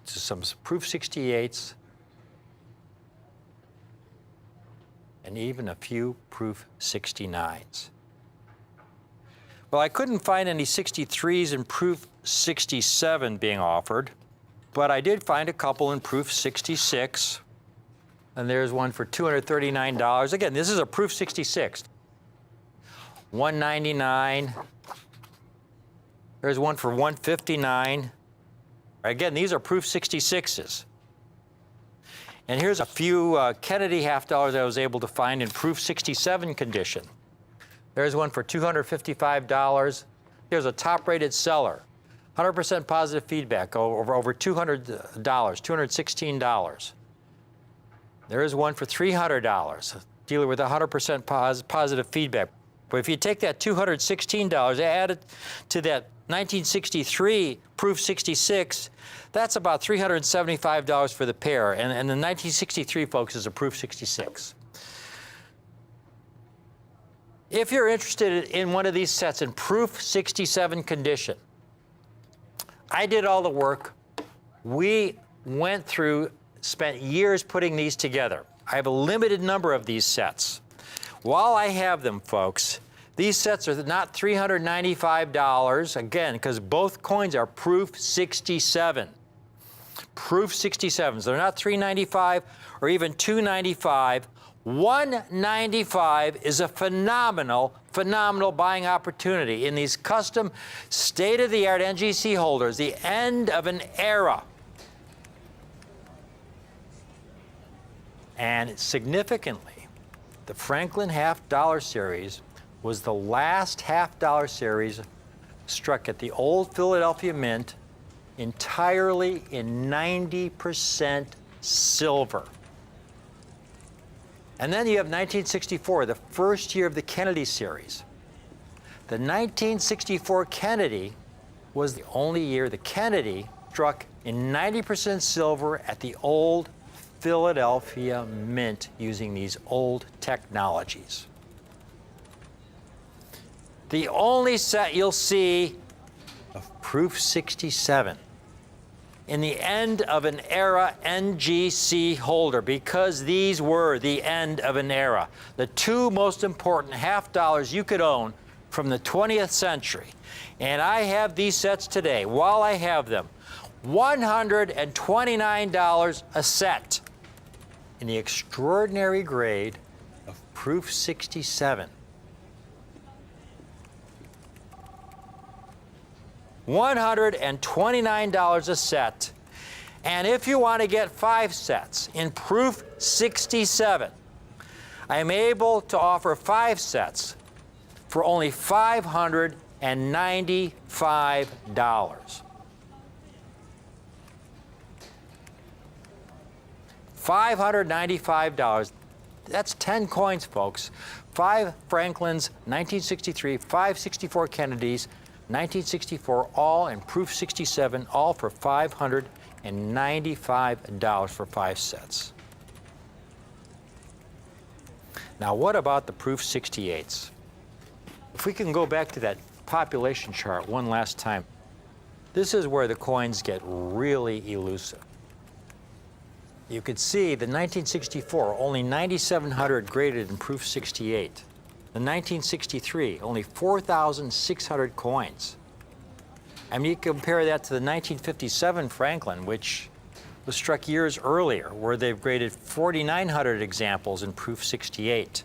S1: to some Proof 68s, and even a few Proof 69s. Well, I couldn't find any 63s in Proof 67 being offered, but I did find a couple in Proof 66, and there's one for $239. Again, this is a Proof 66. $199. There's one for $159. Again, these are Proof 66s. And here's a few Kennedy half dollars I was able to find in Proof 67 condition. There's one for $255. Here's a top-rated seller, 100% positive feedback, over $200, $216. There is one for $300, a dealer with 100% positive feedback. But if you take that $216, add it to that 1963 Proof 66, that's about $375 for the pair. And the 1963, folks, is a Proof 66. If you're interested in one of these sets in Proof 67 condition, I did all the work. We went through, spent years putting these together. I have a limited number of these sets. While I have them, folks, these sets are not $395, again, because both coins are Proof 67. Proof 67s. They're not $395 or even $295. $195 is a phenomenal buying opportunity in these custom state-of-the-art NGC holders, the end of an era. And significantly, the Franklin half-dollar series was the last half-dollar series struck at the old Philadelphia Mint entirely in 90% silver. And then you have 1964, the first year of the Kennedy series. The 1964 Kennedy was the only year the Kennedy struck in 90% silver at the old Philadelphia Mint using these old technologies. The only set you'll see of Proof 67 in the end of an era NGC holder, because these were the end of an era. The two most important half-dollars you could own from the 20th century. And I have these sets today, while I have them, $129 a set in the extraordinary grade of Proof 67. $129 a set. And if you want to get 5 sets in Proof 67, I am able to offer 5 sets for only $595. $595. That's 10 coins, folks. 5 Franklins, 1963, 5 64 Kennedys, 1964, all in Proof 67, all for $595 for 5 sets. Now, what about the Proof 68s? If we can go back to that population chart one last time, this is where the coins get really elusive. You could see the 1964, only 9,700 graded in Proof 68. The 1963, only 4,600 coins. I mean, you compare that to the 1957 Franklin, which was struck years earlier, where they've graded 4,900 examples in Proof 68.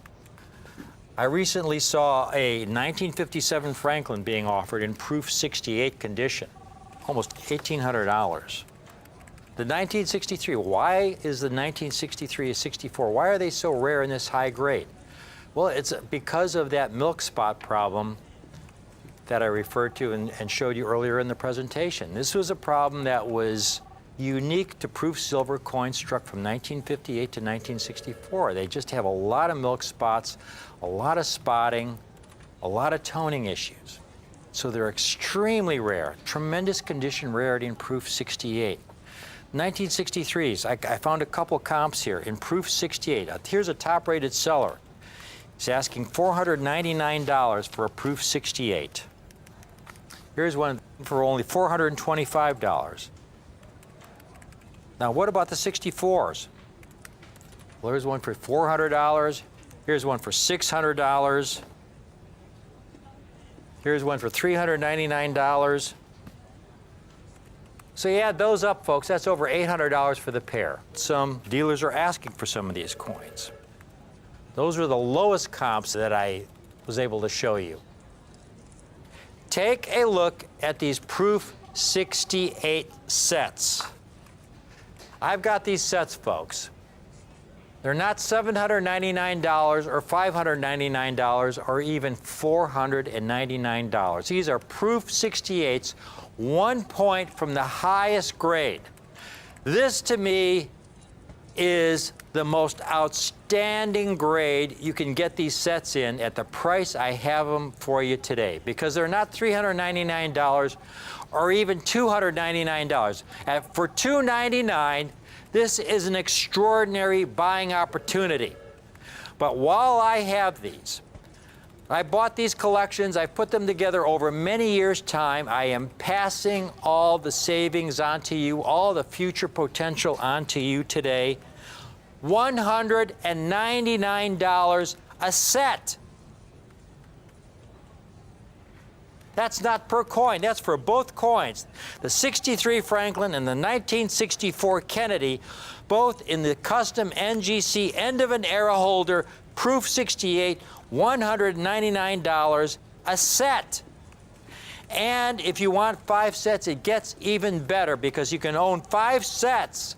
S1: I recently saw a 1957 Franklin being offered in Proof 68 condition, almost $1,800. The 1963, why is the 1963 a 64? Why are they so rare in this high grade? Well, it's because of that milk spot problem that I referred to and showed you earlier in the presentation. This was a problem that was unique to Proof silver coins struck from 1958 to 1964. They just have a lot of milk spots, a lot of spotting, a lot of toning issues. So they're extremely rare, tremendous condition rarity in Proof 68. 1963s, I found a couple comps here in Proof 68. Here's a top-rated seller. He's asking $499 for a Proof 68. Here's one for only $425. Now, what about the 64s? Well, here's one for $400. Here's one for $600. Here's one for $399. So you add those up, folks, that's over $800 for the pair. Some dealers are asking for some of these coins. Those are the lowest comps that I was able to show you. Take a look at these Proof 68 sets. I've got these sets, folks. They're not $799 or $599 or even $499. These are Proof 68s, 1 point from the highest grade. This, to me, is the most outstanding grade you can get these sets in at the price I have them for you today, because they're not $399 or even $299. For $299, this is an extraordinary buying opportunity. But while I have these, I bought these collections, I put them together over many years' time. I am passing all the savings onto you, all the future potential onto you today. $199 a set. That's not per coin, that's for both coins. The 63 Franklin and the 1964 Kennedy, both in the custom NGC end of an era holder, proof 68, $199 a set. And if you want 5 sets, it gets even better, because you can own 5 sets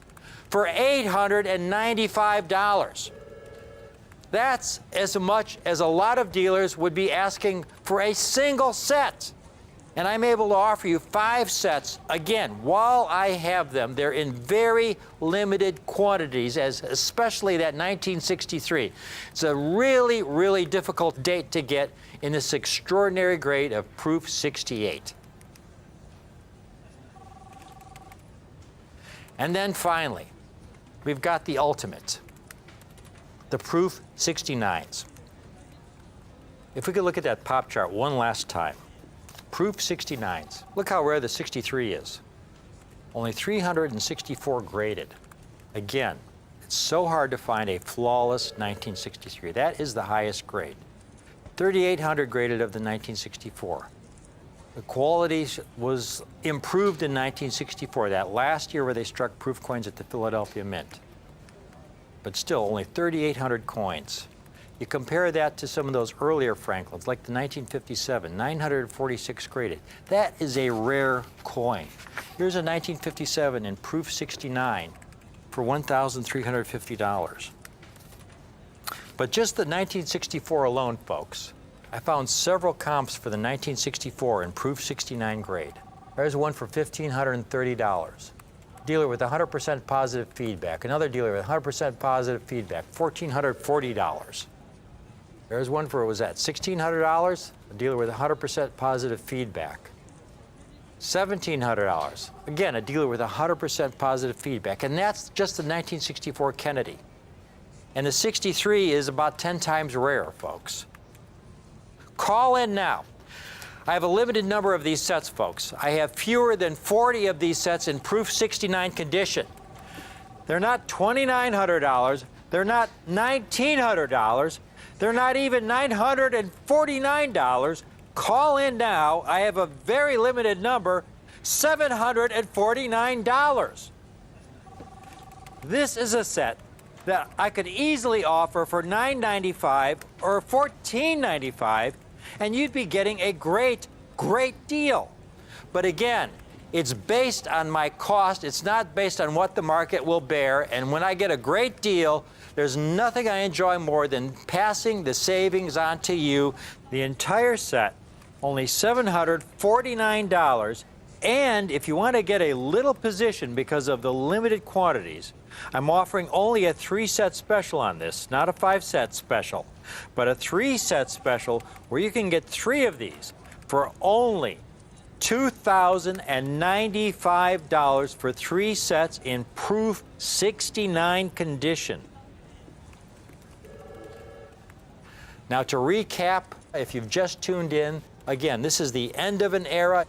S1: for $895. That's as much as a lot of dealers would be asking for a single set. And I'm able to offer you 5 sets, again, while I have them. They're in very limited quantities, especially that 1963. It's a really, really difficult date to get in this extraordinary grade of proof 68. And then finally, we've got the ultimate, the proof 69s. If we could look at that pop chart one last time. Proof 69s. Look how rare the 63 is. Only 364 graded. Again, it's so hard to find a flawless 1963. That is the highest grade. 3,800 graded of the 1964. The quality was improved in 1964, that last year where they struck proof coins at the Philadelphia Mint. But still, only 3,800 coins. You compare that to some of those earlier Franklins, like the 1957, 946 graded. That is a rare coin. Here's a 1957 in proof 69 for $1,350. But just the 1964 alone, folks, I found several comps for the 1964 in proof 69 grade. There's one for $1,530. Dealer with 100% positive feedback. Another dealer with 100% positive feedback, $1,440. There's one for, was that $1,600? A dealer with 100% positive feedback. $1,700. Again, a dealer with 100% positive feedback. And that's just the 1964 Kennedy. And the 63 is about 10 times rarer, folks. Call in now. I have a limited number of these sets, folks. I have fewer than 40 of these sets in proof 69 condition. They're not $2,900. They're not $1,900. They're not even $949. Call in now. I have a very limited number, $749. This is a set that I could easily offer for $995 or $1495, and you'd be getting a great, great deal. But again, it's based on my cost. It's not based on what the market will bear. And when I get a great deal, there's nothing I enjoy more than passing the savings on to you. The entire set, only $749. And if you want to get a little position because of the limited quantities, I'm offering only a 3-set special on this, not a 5-set special, but a 3-set special where you can get 3 of these for only $2,095 for 3 sets in proof 69 condition. Now, to recap, if you've just tuned in, again, this is the end of an era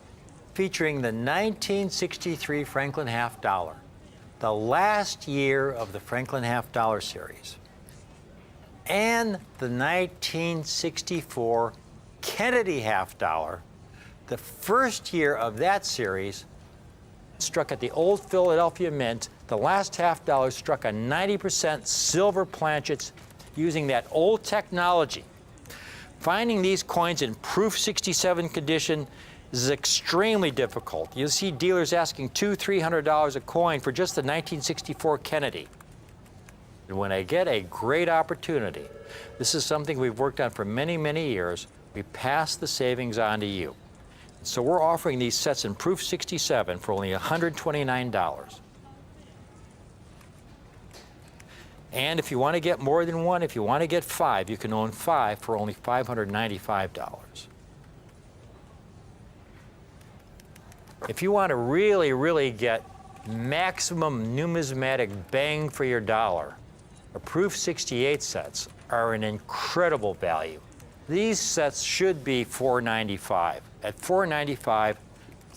S1: featuring the 1963 Franklin Half Dollar, the last year of the Franklin Half Dollar series, and the 1964 Kennedy Half Dollar, the first year of that series, struck at the old Philadelphia Mint. The last half dollar struck a 90% silver planchets using that old technology. Finding these coins in proof 67 condition is extremely difficult. You'll see dealers asking $200–300 a coin for just the 1964 Kennedy. And when I get a great opportunity, this is something we've worked on for many, many years, we pass the savings on to you. So we're offering these sets in Proof 67 for only $129. And if you want to get more than one, if you want to get 5, you can own 5 for only $595. If you want to really, really get maximum numismatic bang for your dollar, the Proof 68 sets are an incredible value. These sets should be $495. At $495,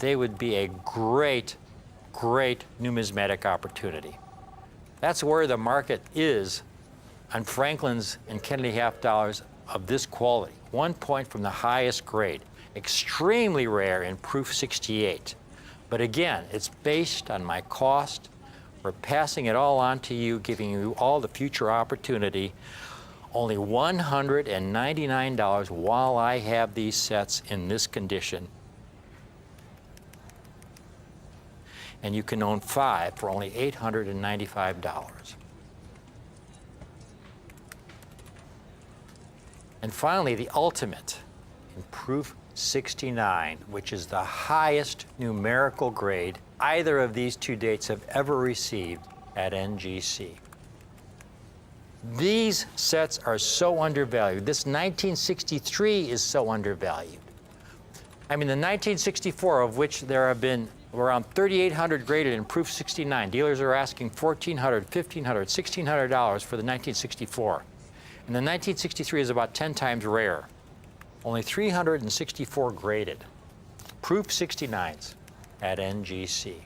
S1: they would be a great, great numismatic opportunity. That's where the market is on Franklin's and Kennedy half dollars of this quality. 1 point from the highest grade. Extremely rare in Proof 68. But again, it's based on my cost. We're passing it all on to you, giving you all the future opportunity. Only $199 while I have these sets in this condition. And you can own 5 for only $895. And finally, the ultimate in Proof 69, which is the highest numerical grade either of these two dates have ever received at NGC. These sets are so undervalued. This 1963 is so undervalued. I mean, the 1964, of which there have been around 3,800 graded in Proof 69. Dealers are asking $1,400, $1,500, $1,600 for the 1964. And the 1963 is about 10 times rare. Only 364 graded. Proof 69s at NGC.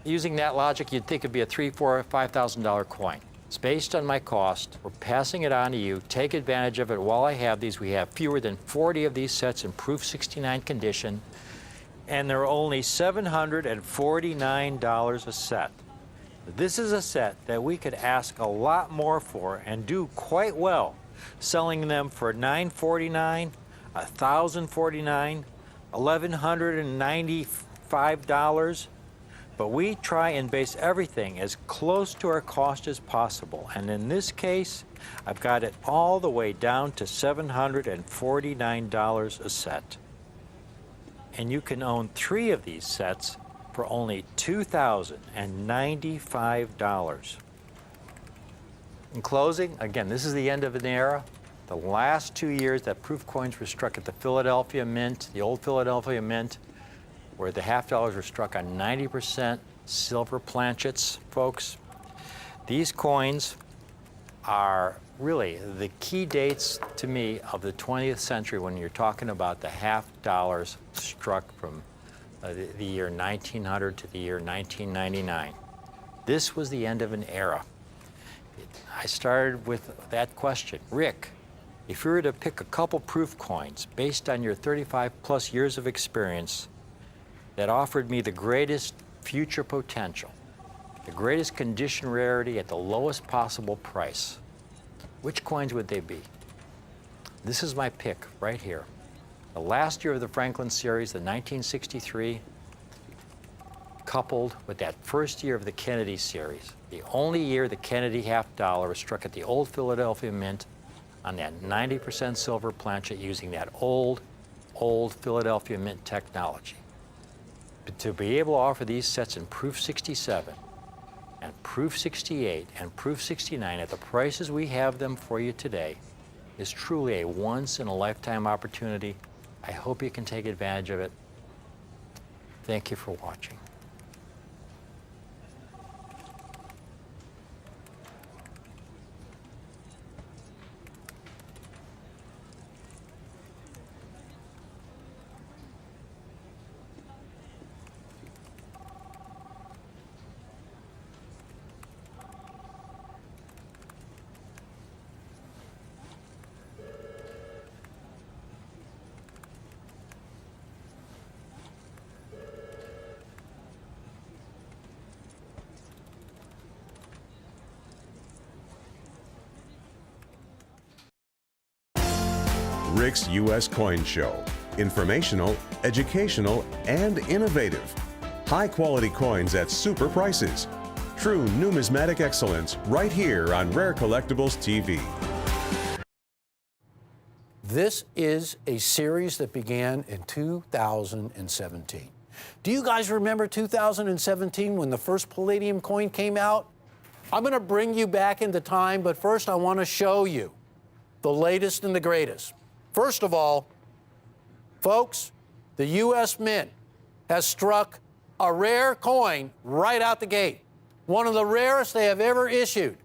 S1: Using that logic, you'd think it'd be a $3,000, $4,000, $5,000 coin. It's based on my cost. We're passing it on to you. Take advantage of it while I have these. We have fewer than 40 of these sets in Proof 69 condition, and they're only $749 a set. This is a set that we could ask a lot more for and do quite well, selling them for $949, $1,049, $1,195. But we try and base everything as close to our cost as possible. And in this case, I've got it all the way down to $749 a set. And you can own 3 of these sets for only $2,095. In closing, again, this is the end of an era. The last 2 years that Proof coins were struck at the Philadelphia Mint, the old Philadelphia Mint, where the half dollars were struck on 90% silver planchets, folks. These coins are really the key dates to me of the 20th century when you're talking about the half dollars struck from the year 1900 to the year 1999. This was the end of an era. I started with that question. Rick, if you were to pick a couple Proof coins based on your 35 plus years of experience that offered me the greatest future potential, the greatest condition rarity at the lowest possible price, which coins would they be? This is my pick right here. The last year of the Franklin series, the 1963, coupled with that first year of the Kennedy series, the only year the Kennedy half dollar was struck at the old Philadelphia Mint on that 90% silver planchet using that old Philadelphia Mint technology. But to be able to offer these sets in Proof 67 and Proof 68 and Proof 69 at the prices we have them for you today is truly a once-in-a-lifetime opportunity. I hope you can take advantage of it. Thank you for watching.
S5: Rick's U.S. Coin Show. Informational, educational, and innovative. High-quality coins at super prices. True numismatic excellence right here on Rare Collectibles TV.
S3: This is a series that began in 2017. Do you guys remember 2017 when the first palladium coin came out? I'm going to bring you back into time, but first I want to show you the latest and the greatest. First of all, folks, the U.S. Mint has struck a rare coin right out the gate, one of the rarest they have ever issued.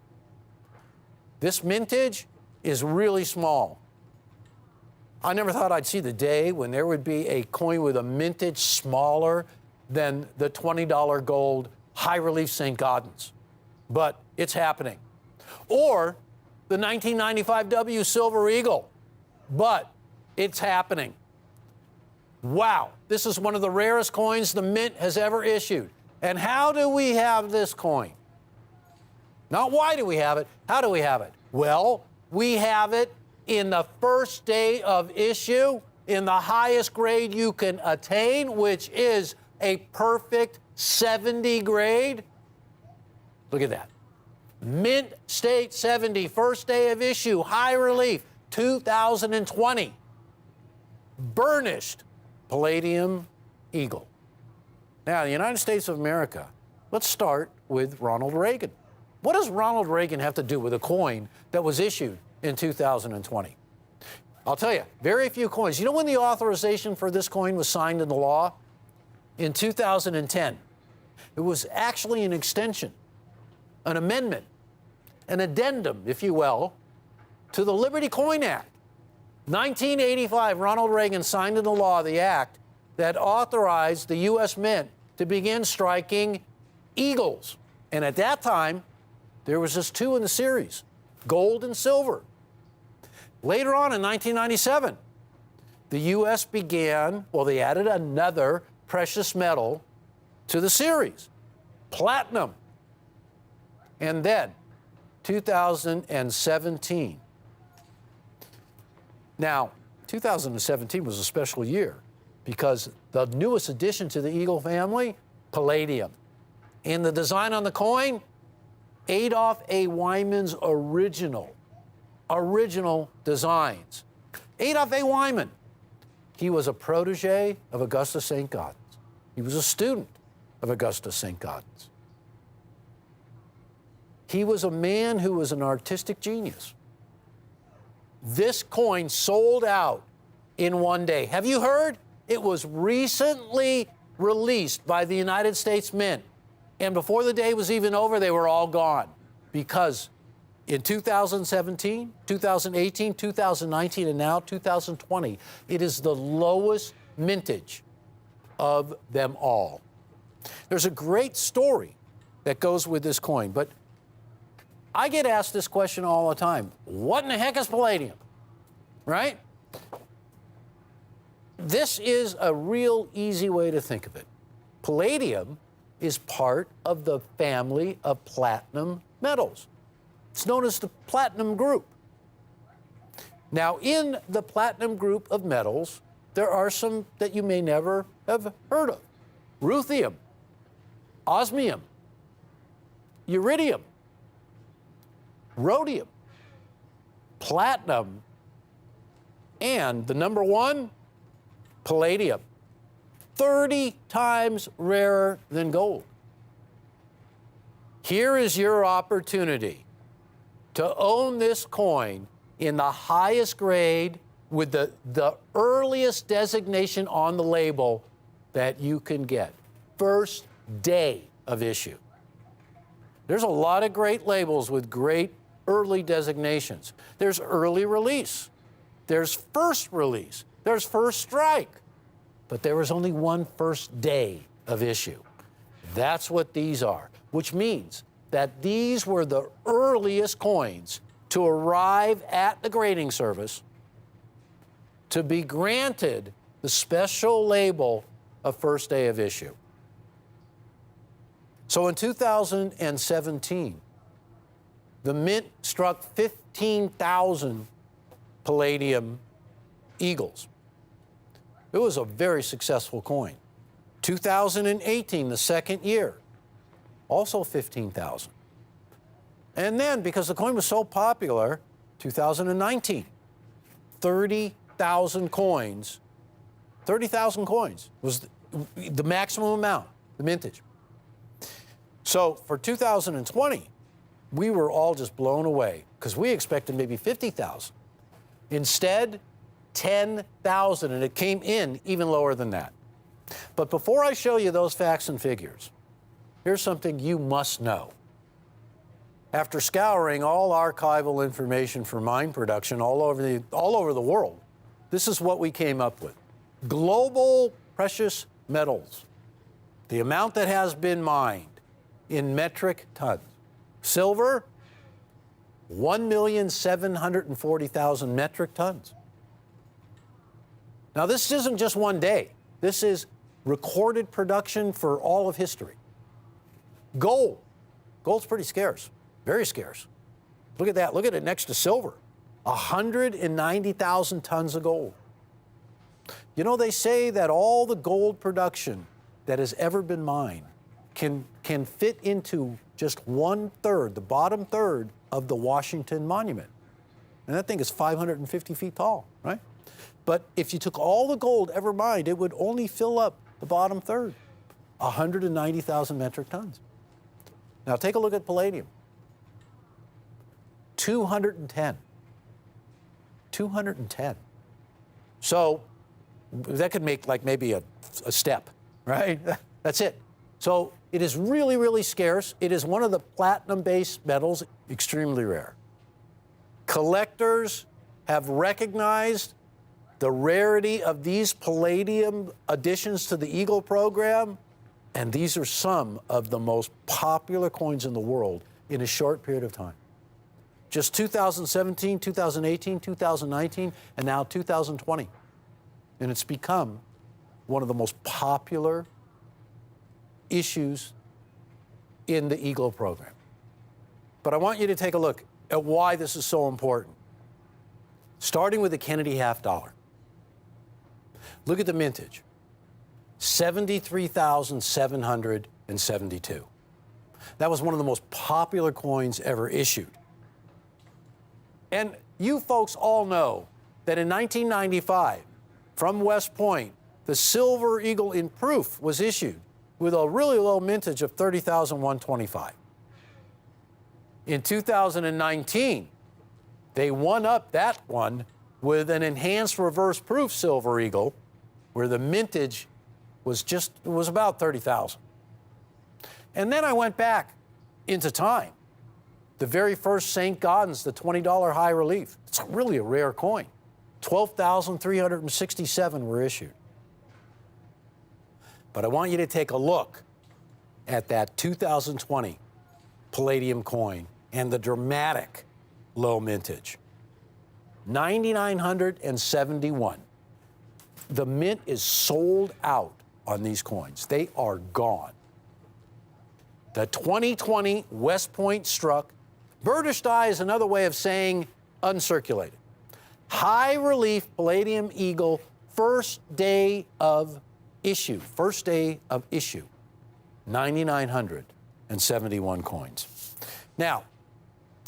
S3: This mintage is really small. I never thought I'd see the day when there would be a coin with a mintage smaller than the $20 gold high relief St. Gaudens. But it's happening. Or the 1995 W Silver Eagle. But it's happening. Wow, this is one of the rarest coins the Mint has ever issued. And how do we have this coin? Not why do we have it, how do we have it? Well, we have it in the first day of issue, in the highest grade you can attain, which is a perfect 70 grade. Look at that. Mint State 70, first day of issue, high relief, 2020. Burnished Palladium Eagle. Now, the United States of America, let's start with Ronald Reagan. What does Ronald Reagan have to do with a coin that was issued in 2020? I'll tell you, very few coins. You know when the authorization for this coin was signed into law? In 2010. It was actually an extension, an amendment, an addendum, if you will, to the Liberty Coin Act. 1985, Ronald Reagan signed into law the act that authorized the U.S. Mint to begin striking eagles. And at that time, there was just two in the series, gold and silver. Later on in 1997, the U.S. began, well, they added another precious metal to the series, platinum. And then 2017. Now, 2017 was a special year because the newest addition to the Eagle family, palladium. And the design on the coin, Adolph A. Wyman's original designs. Adolph A. Wyman, he was a protege of Augustus St. Gaudens. He was a student of Augustus St. Gaudens. He was a man who was an artistic genius. This coin sold out in one day. Have you heard? It was recently released by the United States Mint. And before the day was even over, they were all gone. Because in 2017, 2018, 2019, and now 2020, it is the lowest mintage of them all. There's a great story that goes with this coin, but I get asked this question all the time. What in the heck is palladium? Right? This is a real easy way to think of it. Palladium is part of the family of platinum metals. It's known as the platinum group. Now, in the platinum group of metals, there are some that you may never have heard of. Ruthenium, osmium, iridium, rhodium, platinum, and the number one, palladium. 30 times rarer than gold. Here is your opportunity to own this coin in the highest grade with the earliest designation on the label that you can get. First day of issue. There's a lot of great labels with great early designations. There's early release. There's first release. There's first strike. But there was only one first day of issue. That's what these are, which means that these were the earliest coins to arrive at the grading service to be granted the special label of first day of issue. So in 2017, the Mint struck 15,000 palladium eagles. It was a very successful coin. 2018, the second year, also 15,000. And then, because the coin was so popular, 2019, 30,000 coins. 30,000 coins was the maximum amount, the mintage. So for 2020, we were all just blown away because we expected maybe 50,000. Instead, 10,000, and it came in even lower than that. But before I show you those facts and figures, here's something you must know. After scouring all archival information for mine production all over the world, this is what we came up with. Global precious metals, the amount that has been mined in metric tons. Silver, 1,740,000 metric tons. Now, this isn't just one day. This is recorded production for all of history. Gold. Gold's pretty scarce, very scarce. Look at that. Look at it next to silver. 190,000 tons of gold. You know, they say that all the gold production that has ever been mined can fit into just 1/3, the bottom third of the Washington Monument. And that thing is 550 feet tall, right? But if you took all the gold ever mined, it would only fill up the bottom third, 190,000 metric tons. Now take a look at palladium. 210. 210. So that could make like maybe a step, right? That's it. So it is really, really scarce. It is one of the platinum-based metals, extremely rare. Collectors have recognized the rarity of these palladium additions to the Eagle program, and these are some of the most popular coins in the world in a short period of time. Just 2017, 2018, 2019, and now 2020. And it's become one of the most popular issues in the Eagle program. But I want you to take a look at why this is so important. Starting with the Kennedy half dollar. Look at the mintage, 73,772. That was one of the most popular coins ever issued. And you folks all know that in 1995, from West Point, the Silver Eagle in proof was issued with a really low mintage of 30,125. In 2019, they won up that one with an enhanced reverse proof Silver Eagle, where the mintage was about 30,000. And then I went back into time. The very first St. Gaudens, the $20 high relief. It's really a rare coin. 12,367 were issued. But I want you to take a look at that 2020 palladium coin and the dramatic low mintage. 9,971. The mint is sold out on these coins. They are gone. The 2020 West Point struck. Burnished die is another way of saying uncirculated. High relief palladium eagle, first day of issue. First day of issue. 9,971 coins. Now,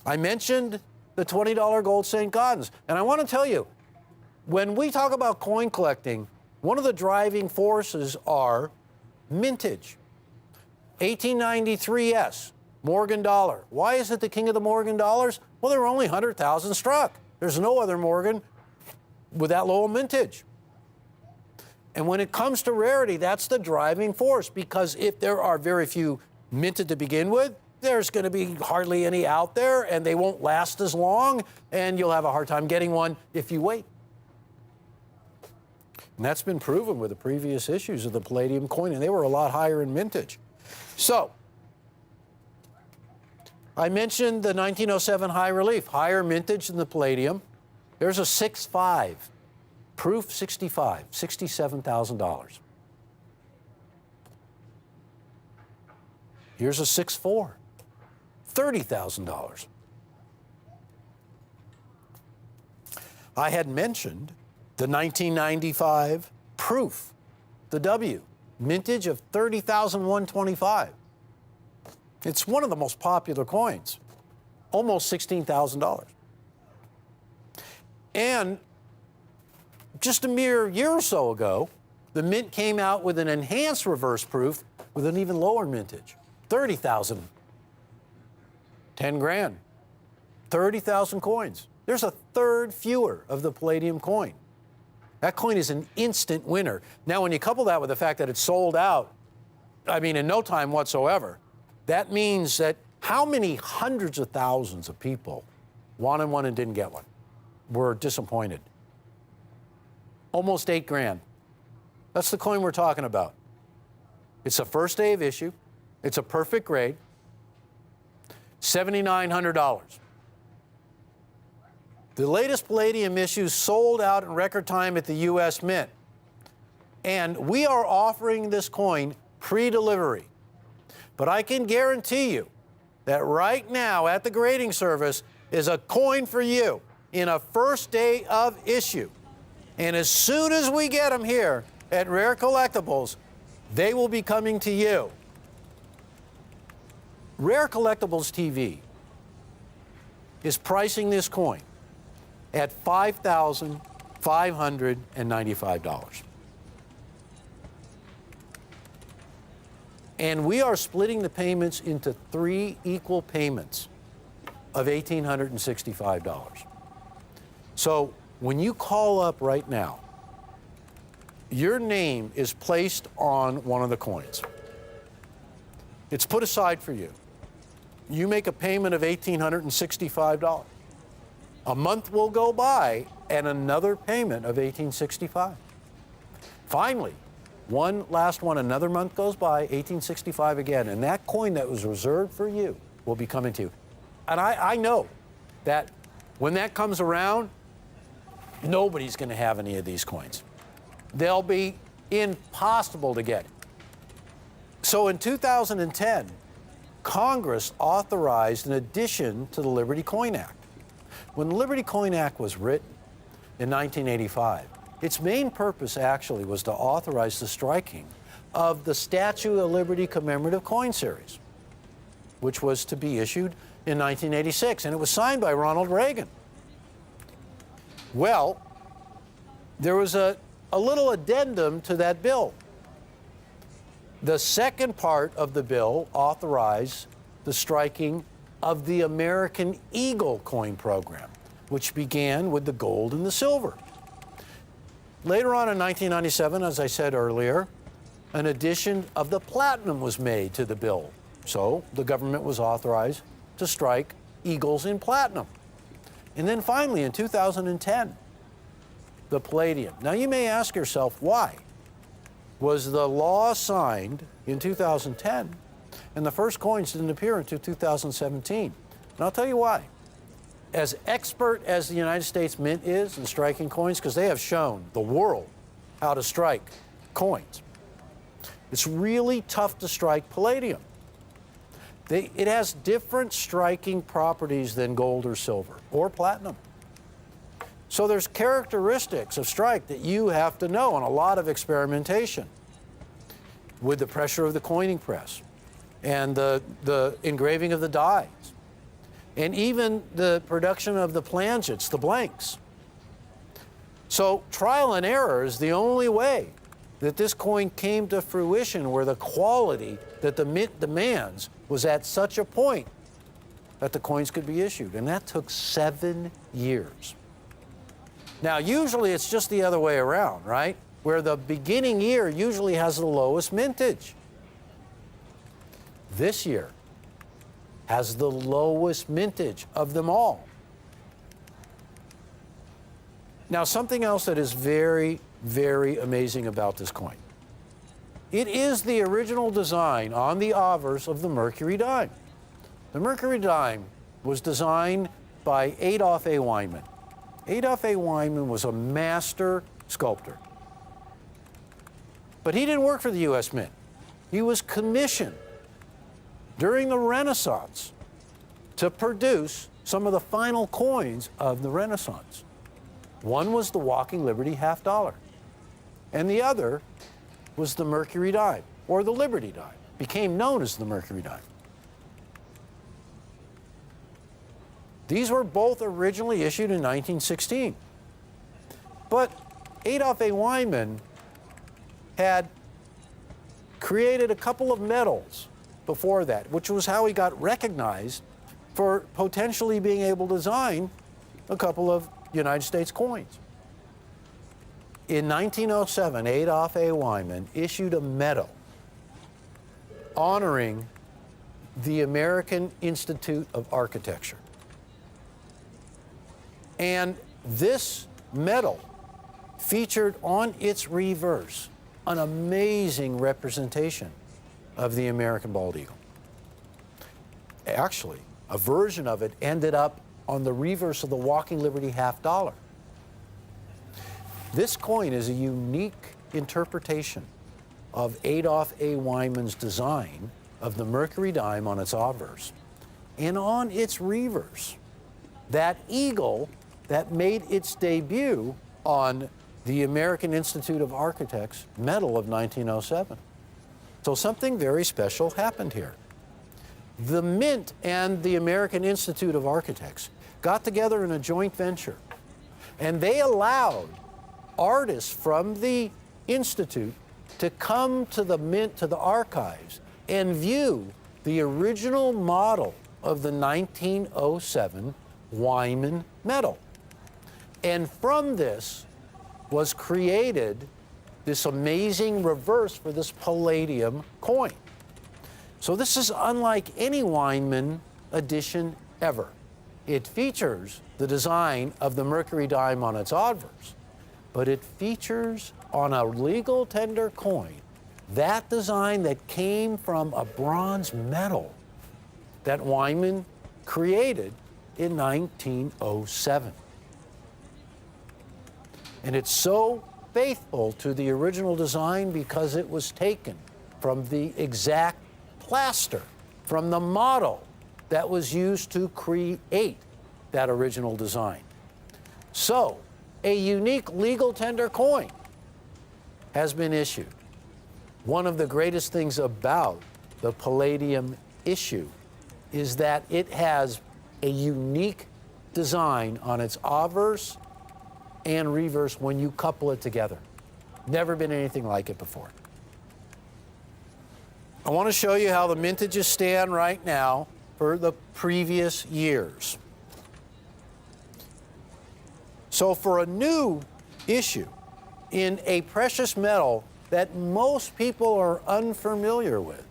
S3: I mentioned the $20 gold St. Gaudens, and I want to tell you, when we talk about coin collecting, one of the driving forces are mintage. 1893S, Morgan dollar. Why is it the king of the Morgan dollars? Well, there were only 100,000 struck. There's no other Morgan with that low mintage. And when it comes to rarity, that's the driving force, because if there are very few minted to begin with, there's going to be hardly any out there, and they won't last as long, and you'll have a hard time getting one if you wait. And that's been proven with the previous issues of the palladium coin, and they were a lot higher in mintage. So, I mentioned the 1907 high relief, higher mintage than the palladium. There's a 6.5, proof 65, $67,000. Here's a 6.4, $30,000. I had mentioned the 1995 proof, the W, mintage of 30,125. It's one of the most popular coins, almost $16,000. And just a mere year or so ago, the Mint came out with an enhanced reverse proof with an even lower mintage, 30,000. 10 grand, 30,000 coins. There's a third fewer of the Palladium coin. That coin is an instant winner. Now, when you couple that with the fact that it's sold out, I mean, in no time whatsoever, that means that how many hundreds of thousands of people wanted one and didn't get one, were disappointed. Almost 8 grand. That's the coin we're talking about. It's the first day of issue. It's a perfect grade. $7,900. The latest Palladium issue sold out in record time at the U.S. Mint. And we are offering this coin pre-delivery. But I can guarantee you that right now at the grading service is a coin for you in a first day of issue. And as soon as we get them here at Rare Collectibles, they will be coming to you. Rare Collectibles TV is pricing this coin at $5,595. And we are splitting the payments into 3 equal payments of $1,865. So when you call up right now, your name is placed on one of the coins. It's put aside for you. You make a payment of $1,865. A month will go by and another payment of $1,865. Finally, one last one, another month goes by, $1,865 again, and that coin that was reserved for you will be coming to you. And I know that when that comes around, nobody's going to have any of these coins. They'll be impossible to get. So in 2010, Congress authorized an addition to the Liberty Coin Act. When the Liberty Coin Act was written in 1985, its main purpose actually was to authorize the striking of the Statue of Liberty commemorative coin series, which was to be issued in 1986, and it was signed by Ronald Reagan. Well, there was a little addendum to that bill. The second part of the bill authorized the striking of the American Eagle coin program, which began with the gold and the silver. Later on in 1997, as I said earlier, an addition of the platinum was made to the bill. So the government was authorized to strike eagles in platinum. And then finally, in 2010, the palladium. Now you may ask yourself, why? Was the law signed in 2010 and the first coins didn't appear until 2017? And I'll tell you why. As expert as the United States Mint is in striking coins, because they have shown the world how to strike coins, it's really tough to strike palladium. It has different striking properties than gold or silver or platinum. So there's characteristics of strike that you have to know, and a lot of experimentation with the pressure of the coining press and the engraving of the dies, and even the production of the plangents, the blanks. So trial and error is the only way that this coin came to fruition, where the quality that the Mint demands was at such a point that the coins could be issued. And that took 7 years. Now, usually it's just the other way around, right? Where the beginning year usually has the lowest mintage. This year has the lowest mintage of them all. Now, something else that is very, very amazing about this coin. It is the original design on the obverse of the Mercury dime. The Mercury dime was designed by Adolph A. Weinman. Adolph A. Weinman was a master sculptor. But he didn't work for the U.S. Mint. He was commissioned during the Renaissance to produce some of the final coins of the Renaissance. One was the Walking Liberty half dollar, and the other was the Mercury dime, or the Liberty dime. Became known as the Mercury dime. These were both originally issued in 1916. But Adolf A. Wyman had created a couple of medals before that, which was how he got recognized for potentially being able to design a couple of United States coins. In 1907, Adolf A. Wyman issued a medal honoring the American Institute of Architecture. And this medal featured on its reverse an amazing representation of the American bald eagle. Actually, a version of it ended up on the reverse of the Walking Liberty half dollar. This coin is a unique interpretation of Adolf A. Wyman's design of the Mercury dime on its obverse. And on its reverse, that eagle that made its debut on the American Institute of Architects medal of 1907. So something very special happened here. The Mint and the American Institute of Architects got together in a joint venture, and they allowed artists from the Institute to come to the Mint, to the archives, and view the original model of the 1907 Wyman medal. And from this was created this amazing reverse for this palladium coin. So this is unlike any Wyman edition ever. It features the design of the Mercury dime on its obverse, but it features on a legal tender coin that design that came from a bronze medal that Wyman created in 1907. And it's so faithful to the original design because it was taken from the exact plaster, from the model that was used to create that original design. So, a unique legal tender coin has been issued. One of the greatest things about the palladium issue is that it has a unique design on its obverse and reverse when you couple it together. Never been anything like it before. I want to show you how the mintages stand right now for the previous years. So for a new issue in a precious metal that most people are unfamiliar with,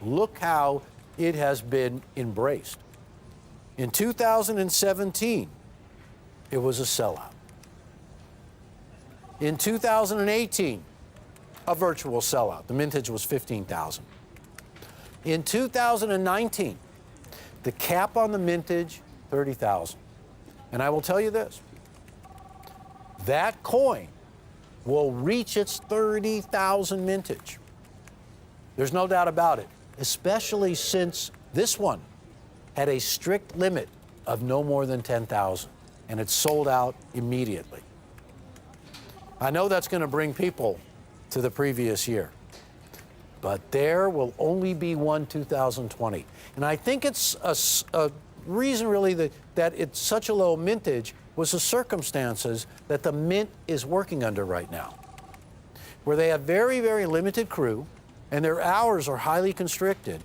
S3: look how it has been embraced. In 2017, it was a sellout. In 2018, a virtual sellout. The mintage was 15,000. In 2019, the cap on the mintage, 30,000. And I will tell you this, that coin will reach its 30,000 mintage. There's no doubt about it, especially since this one had a strict limit of no more than 10,000, and it sold out immediately. I know that's going to bring people to the previous year, but there will only be one 2020. And I think it's a reason really that it's such a low mintage was the circumstances that the Mint is working under right now, where they have very, very limited crew, and their hours are highly constricted,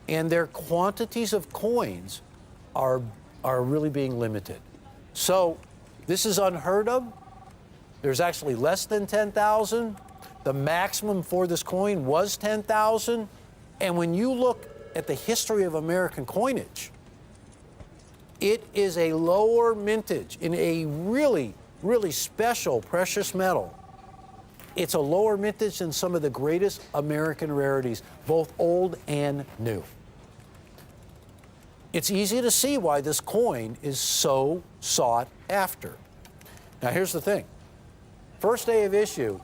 S3: and their quantities of coins are really being limited. So this is unheard of. There's actually less than 10,000. The maximum for this coin was 10,000. And when you look at the history of American coinage, it is a lower mintage in a really, really special precious metal. It's a lower mintage than some of the greatest American rarities, both old and new. It's easy to see why this coin is so sought after. Now here's the thing. First day of issue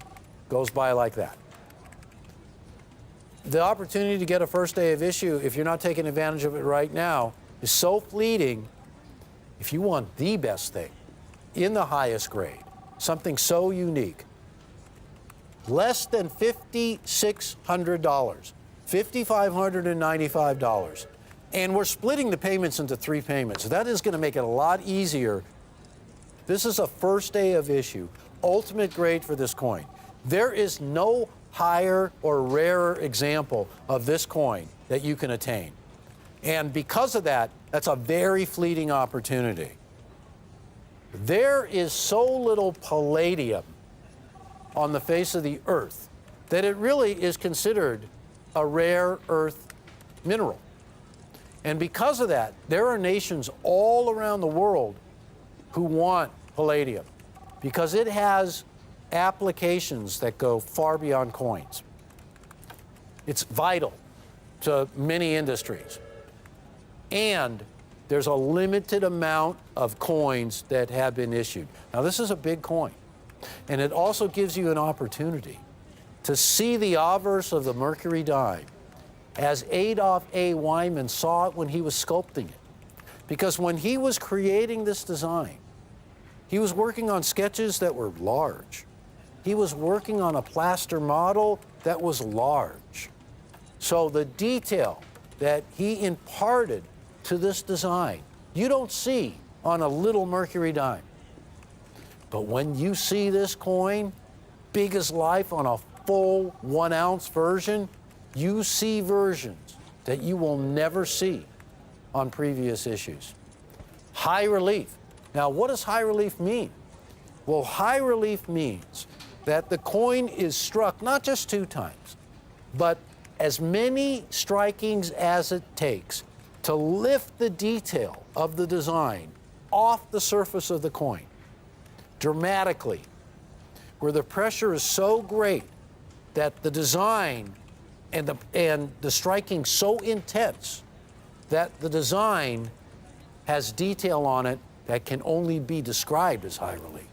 S3: goes by like that. The opportunity to get a first day of issue, if you're not taking advantage of it right now, is so fleeting. If you want the best thing in the highest grade, something so unique, less than $5,600, $5,595. And we're splitting the payments into 3 payments. So that is going to make it a lot easier. This is a first day of issue. ultimate grade for this coin. There is no higher or rarer example of this coin that you can attain. And because of that, that's a very fleeting opportunity. There is so little palladium on the face of the earth that it really is considered a rare earth mineral. And because of that, there are nations all around the world who want palladium because it has applications that go far beyond coins. It's vital to many industries. And there's a limited amount of coins that have been issued. Now, this is a big coin. And it also gives you an opportunity to see the obverse of the Mercury dime as Adolf A. Wyman saw it when he was sculpting it. Because when he was creating this design, he was working on sketches that were large. He was working on a plaster model that was large. So the detail that he imparted to this design, you don't see on a little Mercury dime. But when you see this coin, big as life on a full 1 ounce version, you see versions that you will never see on previous issues. High relief. Now, what does high relief mean? Well, high relief means that the coin is struck not just 2 times, but as many strikings as it takes to lift the detail of the design off the surface of the coin dramatically, where the pressure is so great that the design and the striking so intense that the design has detail on it that can only be described as high relief.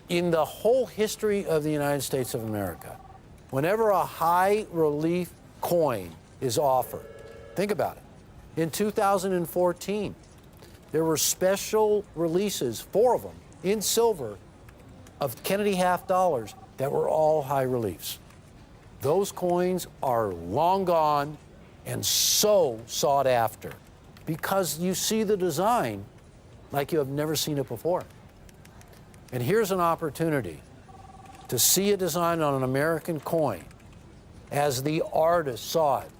S3: In the whole history of the United States of America, whenever a high relief coin is offered, think about it. In 2014, there were special releases, 4 of them, in silver, of Kennedy half dollars that were all high reliefs. Those coins are long gone and so sought after because you see the design like you have never seen it before. And here's an opportunity to see a design on an American coin as the artist saw it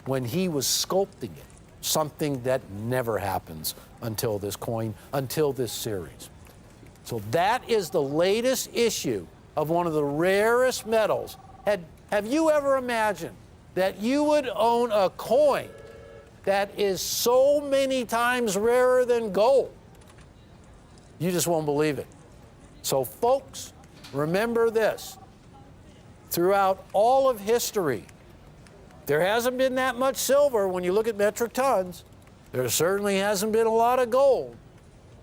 S3: when he was sculpting it, something that never happens until this coin, until this series. So that is the latest issue of one of the rarest metals. Have you ever imagined that you would own a coin that is so many times rarer than gold? You just won't believe it. So folks, remember this. Throughout all of history, there hasn't been that much silver when you look at metric tons. There certainly hasn't been a lot of gold.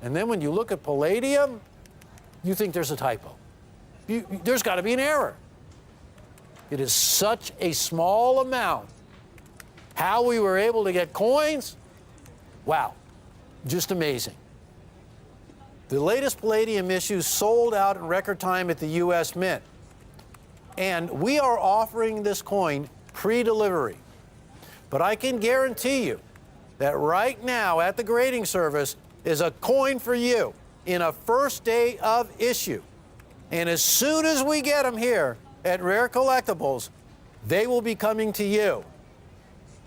S3: And then when you look at palladium, you think there's a typo. There's got to be an error. It is such a small amount. How we were able to get coins, wow, just amazing. The latest palladium issues sold out in record time at the U.S. Mint. And we are offering this coin pre-delivery. But I can guarantee you that right now at the grading service is a coin for you in a first day of issue. And as soon as we get them here at Rare Collectibles, they will be coming to you.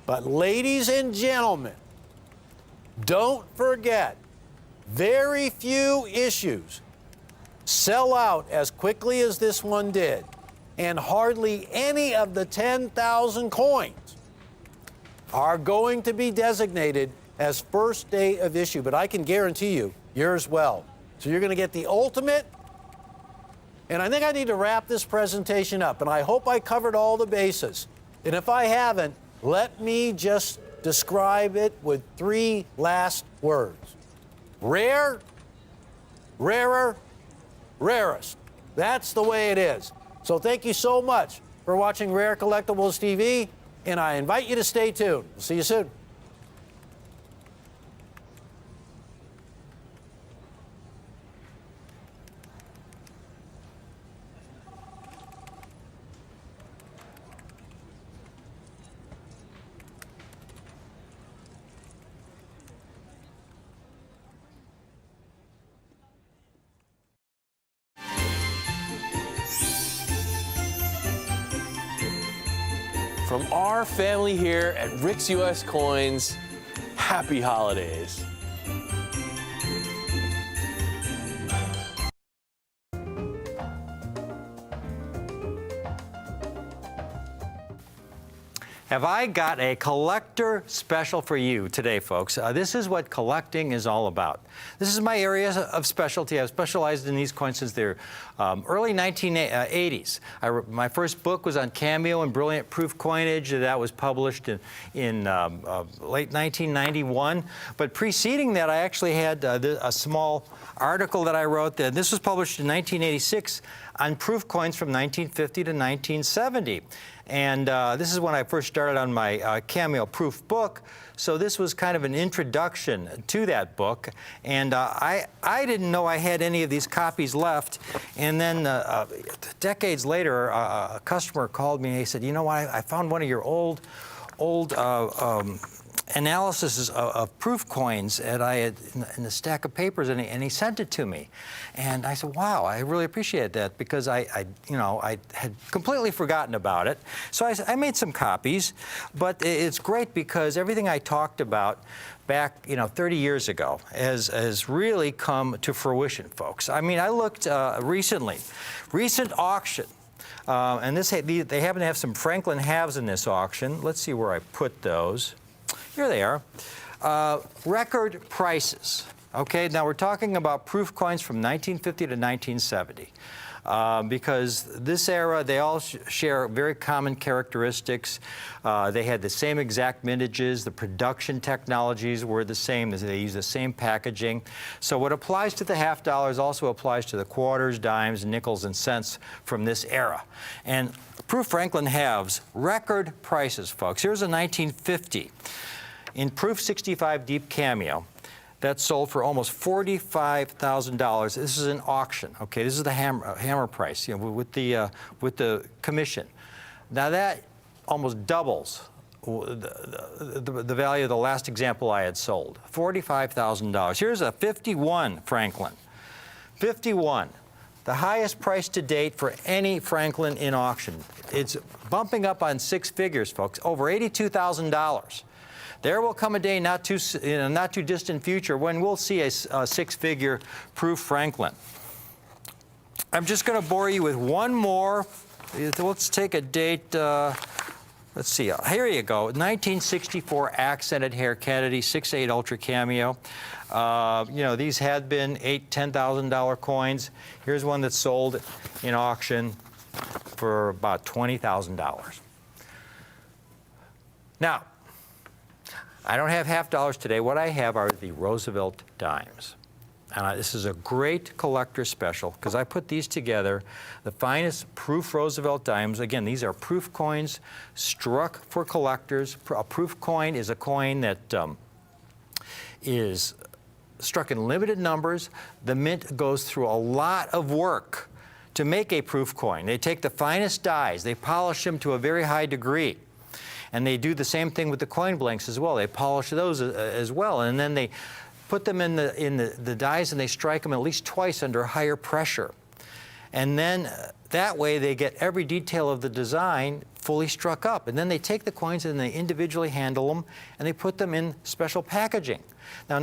S3: But ladies and gentlemen, don't forget, very few issues sell out as quickly as this one did, and hardly any of the 10,000 coins are going to be designated as first day of issue, but I can guarantee you, yours will. So you're going to get the ultimate, and I think I need to wrap this presentation up, and I hope I covered all the bases. And if I haven't, let me just describe it with 3 last words. Rare, rarer, rarest. That's the way it is. So thank you so much for watching Rare Collectibles TV, and I invite you to stay tuned. See you soon.
S2: from our family here at Rick's U.S. Coins, happy holidays.
S1: Have I got a collector special for you today, folks? This is what collecting is all about. This is my area of specialty. I've specialized in these coins since the early 1980s. My first book was on cameo and brilliant proof coinage. That was published in late 1991. But preceding that, I actually had a small article that I wrote. This was published in 1986 on proof coins from 1950 to 1970. And this is when I first started on my cameo proof book. So this was kind of an introduction to that book. And I didn't know I had any of these copies left. And then decades later, a customer called me and he said, you know what, I found one of your old analysis of proof coins that I had in a stack of papers, and he sent it to me. And I said, wow, I really appreciate that, because I had completely forgotten about it. So I made some copies, but it's great because everything I talked about back 30 years ago has really come to fruition, folks. I mean, I looked recent auction, and they happen to have some Franklin halves in this auction. Let's see where I put those. Here they are. Record prices. Okay, now we're talking about proof coins from 1950 to 1970. Because this era, they all share very common characteristics. They had the same exact mintages. The production technologies were the same. They used the same packaging. So what applies to the half dollars also applies to the quarters, dimes, nickels, and cents from this era. And proof Franklin halves, record prices, folks. Here's a 1950. In proof 65 deep cameo, that sold for almost $45,000. This is an auction. Okay, this is the hammer price, with the commission. Now that almost doubles the value of the last example I had sold, $45,000. Here's a 51 Franklin. 51. The highest price to date for any Franklin in auction. It's bumping up on six figures, folks, over $82,000. There will come a day not too distant future when we'll see a six-figure proof Franklin. I'm just going to bore you with one more. Let's take a date. Let's see. Here you go. 1964 accented hair Kennedy 6/8 Ultra Cameo. These had been $8,000, $10,000 coins. Here's one that sold in auction for about $20,000. Now, I don't have half dollars today. What I have are the Roosevelt dimes. And this is a great collector special because I put these together, the finest proof Roosevelt dimes. Again, these are proof coins struck for collectors. A proof coin is a coin that is struck in limited numbers. The mint goes through a lot of work to make a proof coin. They take the finest dies, they polish them to a very high degree. And they do the same thing with the coin blanks as well. They polish those as well. And then they put them in the dies and they strike them at least twice under higher pressure. And then that way they get every detail of the design fully struck up. And then they take the coins and they individually handle them and they put them in special packaging. Now,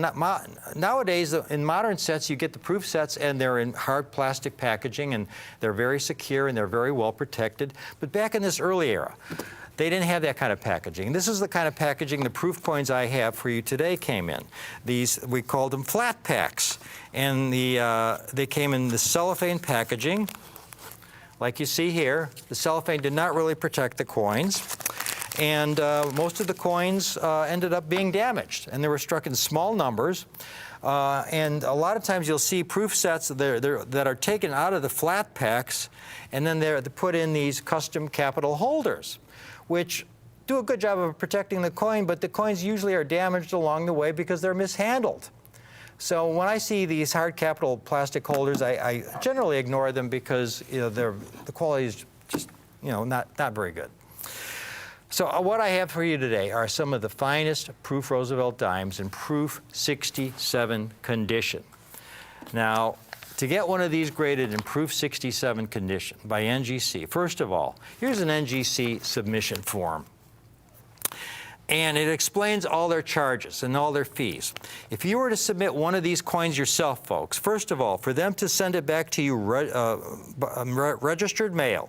S1: nowadays, in modern sets, you get the proof sets and they're in hard plastic packaging and they're very secure and they're very well protected. But back in this early era, they didn't have that kind of packaging. This is the kind of packaging the proof coins I have for you today came in. These, we called them flat packs. And they came in the cellophane packaging. Like you see here, the cellophane did not really protect the coins. And most of the coins ended up being damaged. And they were struck in small numbers. And a lot of times you'll see proof sets that are taken out of the flat packs, and then they're put in these custom capital holders, which do a good job of protecting the coin, but the coins usually are damaged along the way because they're mishandled. So when I see these hard capital plastic holders, I generally ignore them because the quality is just not very good. So what I have for you today are some of the finest proof Roosevelt dimes in proof 67 condition. Now, to get one of these graded in proof 67 condition by NGC, first of all, here's an NGC submission form. And it explains all their charges and all their fees. If you were to submit one of these coins yourself, folks, first of all, for them to send it back to you registered mail,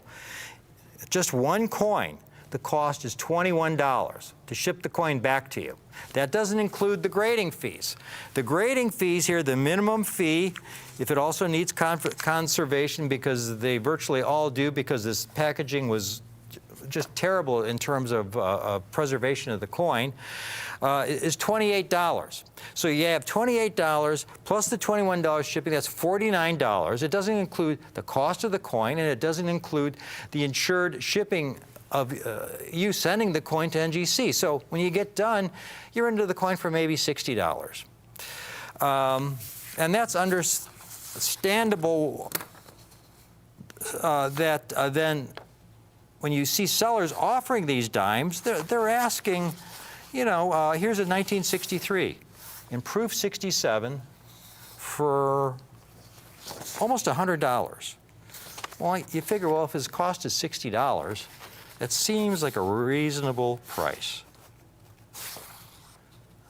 S1: just one coin, the cost is $21 to ship the coin back to you. That doesn't include the grading fees. The grading fees here, the minimum fee, if it also needs conservation, because they virtually all do, because this packaging was just terrible in terms of preservation of the coin, is $28. So you have $28 plus the $21 shipping, that's $49. It doesn't include the cost of the coin, and it doesn't include the insured shipping of you sending the coin to NGC. So when you get done, you're into the coin for maybe $60. And that's understandable that then when you see sellers offering these dimes, they're asking, you know, here's a 1963 in proof 67 for almost $100. Well, you figure, well, if his cost is $60, that seems like a reasonable price.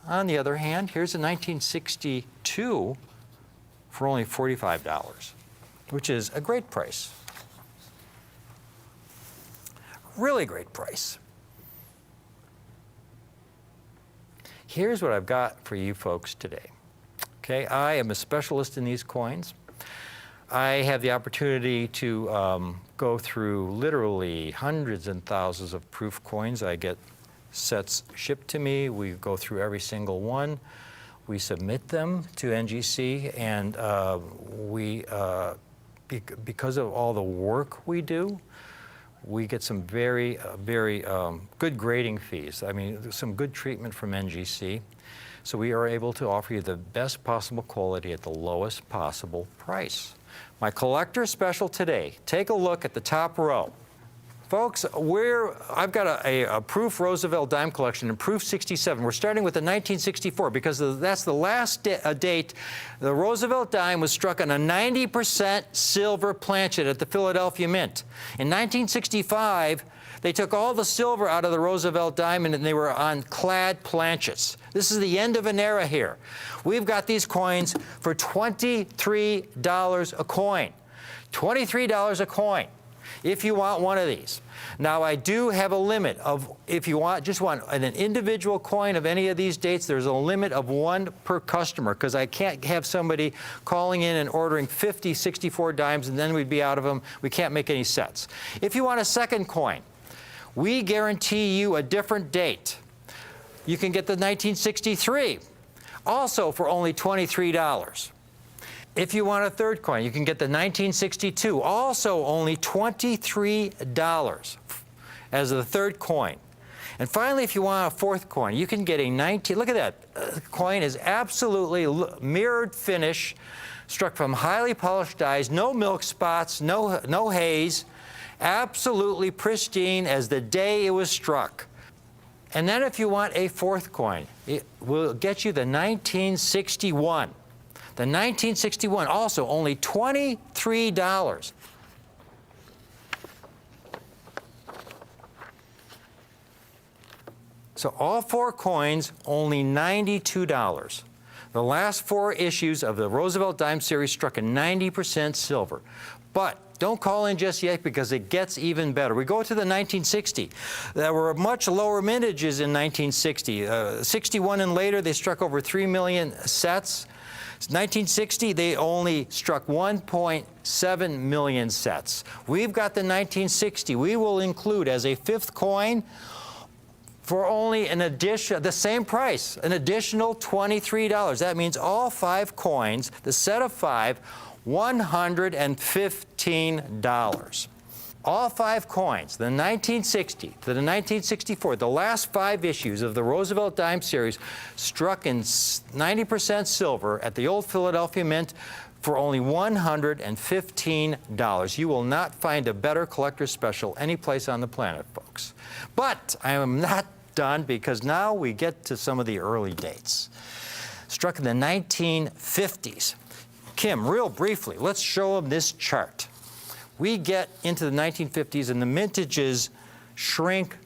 S1: On the other hand, here's a 1962 for only $45, which is a great price. Really great price. Here's what I've got for you folks today. Okay, I am a specialist in these coins. I have the opportunity to go through literally hundreds and thousands of proof coins. I get sets shipped to me. We go through every single one. We submit them to NGC, and because of all the work we do, we get some very good grading fees. I mean, some good treatment from NGC. So we are able to offer you the best possible quality at the lowest possible price. My collector special today, take a look at the top row. Folks, I've got a proof Roosevelt dime collection in proof 67. We're starting with the 1964 because that's the last date the Roosevelt dime was struck on a 90% silver planchet at the Philadelphia Mint. In 1965, they took all the silver out of the Roosevelt diamond and they were on clad planchets. This is the end of an era here. We've got these coins for $23 a coin. $23 a coin if you want one of these. Now, I do have a limit of, if you just want an individual coin of any of these dates, there's a limit of one per customer, because I can't have somebody calling in and ordering 50 64 dimes and then we'd be out of them. We can't make any sets. If you want a second coin, we guarantee you a different date. You can get the 1963, also for only $23. If you want a third coin, you can get the 1962, also only $23 as the third coin. And finally, if you want a fourth coin, you can get a look at that, coin is absolutely mirrored finish, struck from highly polished dies, no milk spots, no haze, absolutely pristine as the day it was struck. And then if you want a fourth coin, it will get you the 1961. The 1961, also only $23. So all four coins, only $92. The last four issues of the Roosevelt Dime Series struck a 90% silver. But don't call in just yet, because it gets even better. We go to the 1960. There were much lower mintages in 1960. 61 and later, they struck over 3 million sets. 1960, they only struck 1.7 million sets. We've got the 1960. We will include as a fifth coin for only the same price, an additional $23. That means all five coins, the set of five, $115. All five coins, the 1960 to the 1964, the last five issues of the Roosevelt Dime Series, struck in 90% silver at the old Philadelphia Mint for only $115. You will not find a better collector's special anyplace on the planet, folks. But I am not done, because now we get to some of the early dates. Struck in the 1950s. Kim, real briefly, let's show them this chart. We get into the 1950s and the mintages shrink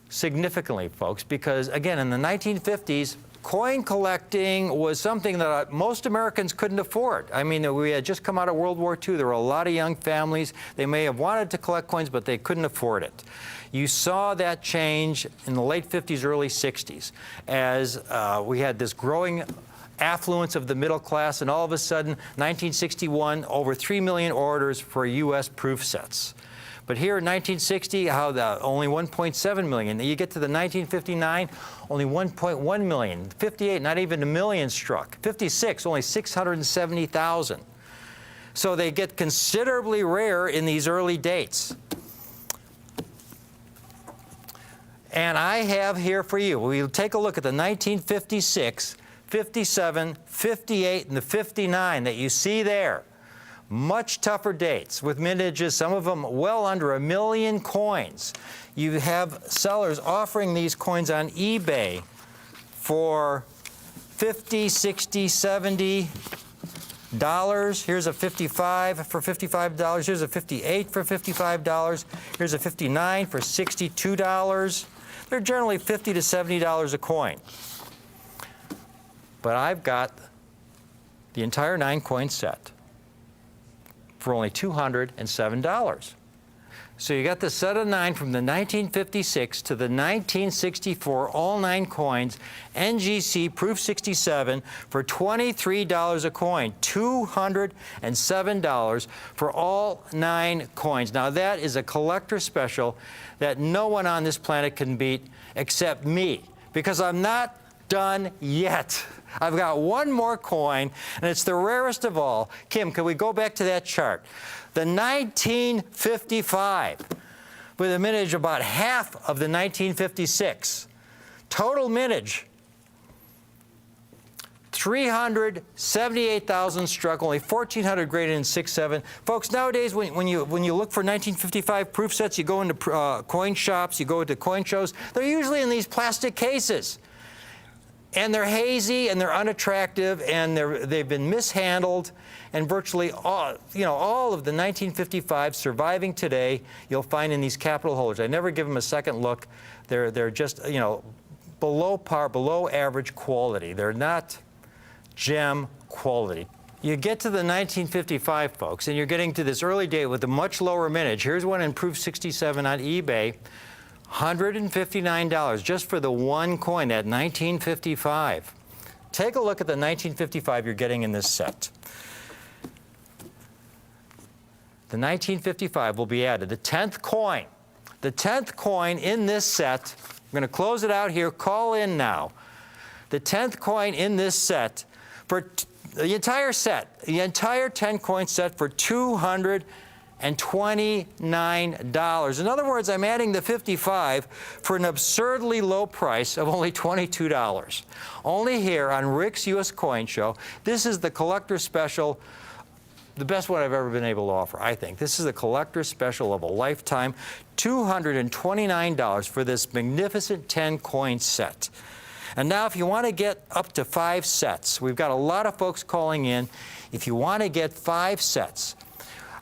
S1: significantly, folks, because again, in the 1950s, coin collecting was something that most Americans couldn't afford. I mean, we had just come out of World War II. There were a lot of young families. They may have wanted to collect coins, but they couldn't afford it. You saw that change in the late 50s, early 60s, as we had this growing affluence of the middle class, and all of a sudden, 1961, over 3 million orders for U.S. proof sets. But here in 1960, only 1.7 million. You get to the 1959, only 1.1 million. 58, not even a million struck. 56, only 670,000. So they get considerably rare in these early dates. And I have here for you, we'll take a look at the 1956, 57, 58, and the 59 that you see there. Much tougher dates with mintages, some of them well under 1 million coins. You have sellers offering these coins on eBay for $50, $60, $70. Here's a 55 for $55. Here's a 58 for $55. Here's a 59 for $62. They're generally $50 to $70 a coin. But I've got the entire 9-coin set for only $207. So you got the set of 9 from the 1956 to the 1964, all 9 coins, NGC Proof 67 for $23 a coin, $207 for all 9 coins. Now that is a collector special that no one on this planet can beat except me, because I'm not done yet. I've got one more coin, and it's the rarest of all. Kim, can we go back to that chart? The 1955, with a mintage about half of the 1956. Total mintage, 378,000 struck, only 1,400 graded in 6.7. Folks, nowadays when you look for 1955 proof sets, you go into coin shops, you go to coin shows, they're usually in these plastic cases. And they're hazy, and they're unattractive, and they've been mishandled, and virtually all of the 1955 surviving today, you'll find in these capital holders. I never give them a second look. They're just below par, below average quality. They're not gem quality. You get to the 1955, folks, and you're getting to this early date with a much lower mintage. Here's one in Proof 67 on eBay. $159 just for the one coin, that 1955. Take a look at the 1955 you're getting in this set. The 1955 will be added. The 10th coin. The 10th coin in this set, I'm going to close it out here. Call in now. The 10th coin in this set, for the entire set, the entire 10-coin set for $229. In other words, I'm adding the 55 for an absurdly low price of only $22. Only here on Rick's U.S. Coin Show. This is the collector special, the best one I've ever been able to offer, I think. This is the collector special of a lifetime, $229 for this magnificent 10-coin set. And now if you want to get up to 5 sets, we've got a lot of folks calling in. If you want to get 5 sets,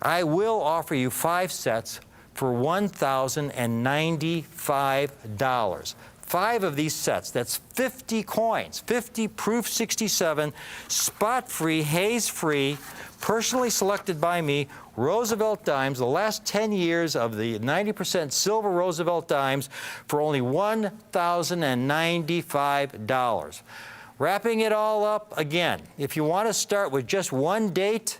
S1: I will offer you 5 sets for $1,095. 5 of these sets, that's 50 coins, 50 Proof 67, spot-free, haze-free, personally selected by me, Roosevelt dimes, the last 10 years of the 90% silver Roosevelt dimes for only $1,095. Wrapping it all up, again, if you want to start with just one date,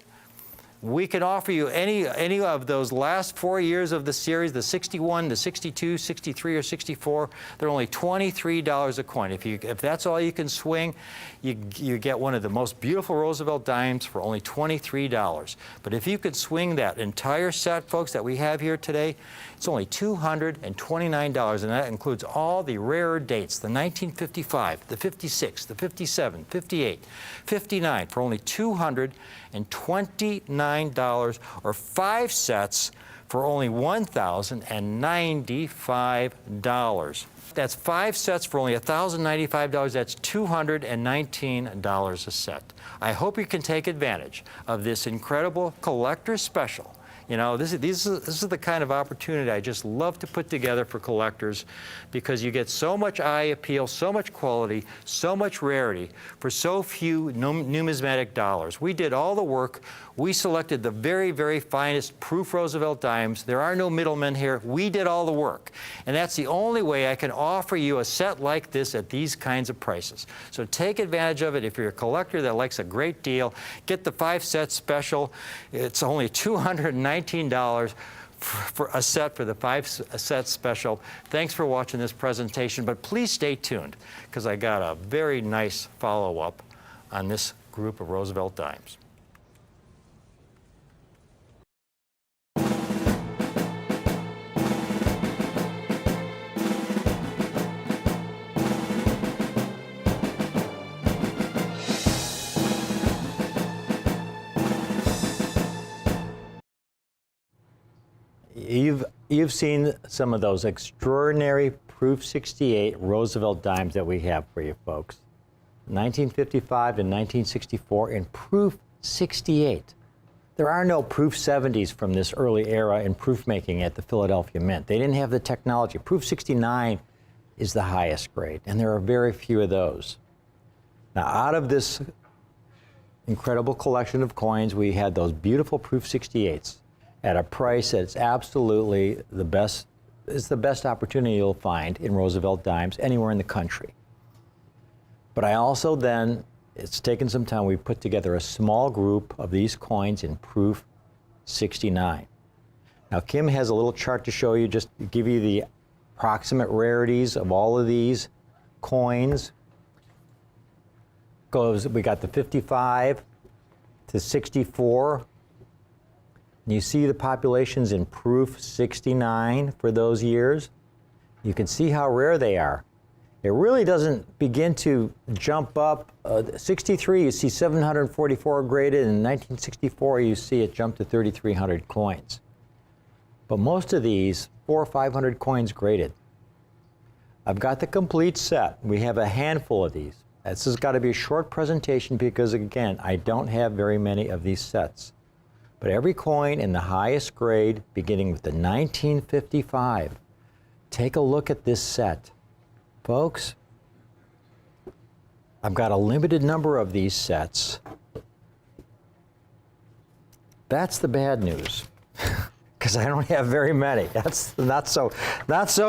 S1: we can offer you any of those last 4 years of the series, the 61, the 62, 63, or 64. They're only $23 a coin. If that's all you can swing, you get one of the most beautiful Roosevelt dimes for only $23. But if you could swing that entire set, folks, that we have here today, it's only $229, and that includes all the rarer dates, the 1955, the 56, the 57, 58, 59, for only $229, or 5 sets for only $1,095. That's 5 sets for only $1,095. That's $219 a set. I hope you can take advantage of this incredible collector special You know, this is the kind of opportunity I just love to put together for collectors, because you get so much eye appeal, so much quality, so much rarity for so few numismatic dollars. We did all the work. We selected the very, very finest proof Roosevelt dimes. There are no middlemen here. We did all the work. And that's the only way I can offer you a set like this at these kinds of prices. So take advantage of it. If you're a collector that likes a great deal, get the 5-set special. It's only $219 for a set for the 5-set special. Thanks for watching this presentation, but please stay tuned, because I got a very nice follow-up on this group of Roosevelt dimes. You've seen some of those extraordinary Proof 68 Roosevelt dimes that we have for you folks. 1955 to 1964 and Proof 68. There are no Proof 70s from this early era in proof making at the Philadelphia Mint. They didn't have the technology. Proof 69 is the highest grade, and there are very few of those. Now, out of this incredible collection of coins, we had those beautiful Proof 68s. At a price that's absolutely the best, it's the best opportunity you'll find in Roosevelt dimes anywhere in the country. But I also then, it's taken some time, we put together a small group of these coins in Proof 69. Now Kim has a little chart to show you, just to give you the approximate rarities of all of these coins. We got the 55 to 64. You see the populations in Proof 69 for those years. You can see how rare they are. It really doesn't begin to jump up. 63, you see 744 graded, and in 1964, you see it jump to 3,300 coins. But most of these, 400 or 500 coins graded. I've got the complete set. We have a handful of these. This has got to be a short presentation because, again, I don't have very many of these sets. But every coin in the highest grade, beginning with the 1955, take a look at this set. Folks, I've got a limited number of these sets. That's the bad news, because I don't have very many. That's not so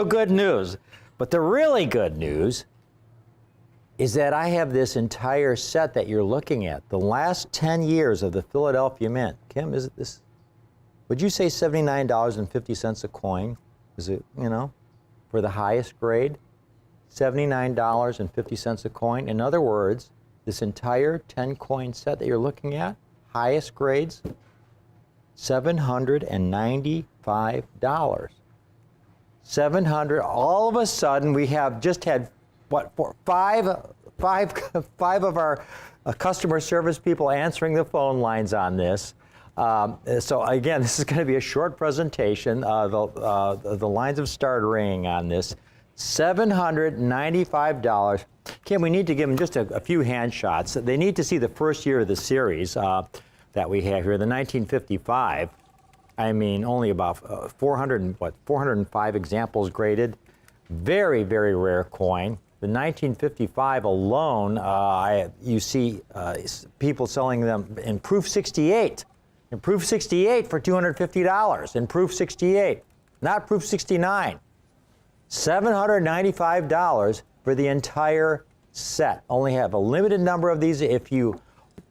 S1: good news. But the really good news is that I have this entire set that you're looking at. The last 10 years of the Philadelphia Mint. Kim, is it this? Would you say $79.50 a coin? Is it, you know, for the highest grade? $79.50 a coin. In other words, this entire 10-coin set that you're looking at, highest grades, $795. $700. All of a sudden, we have just had five of our customer service people answering the phone lines on this. So again, this is going to be a short presentation. The lines have started ringing on this. $795. Kim, we need to give them just a few hand shots. They need to see the first year of the series that we have here, the 1955. I mean, only about 405 examples graded. Very, very rare coin. The 1955 alone, you see people selling them in Proof 68. In Proof 68 for $250. In Proof 68, not Proof 69. $795 for the entire set. Only have a limited number of these. If you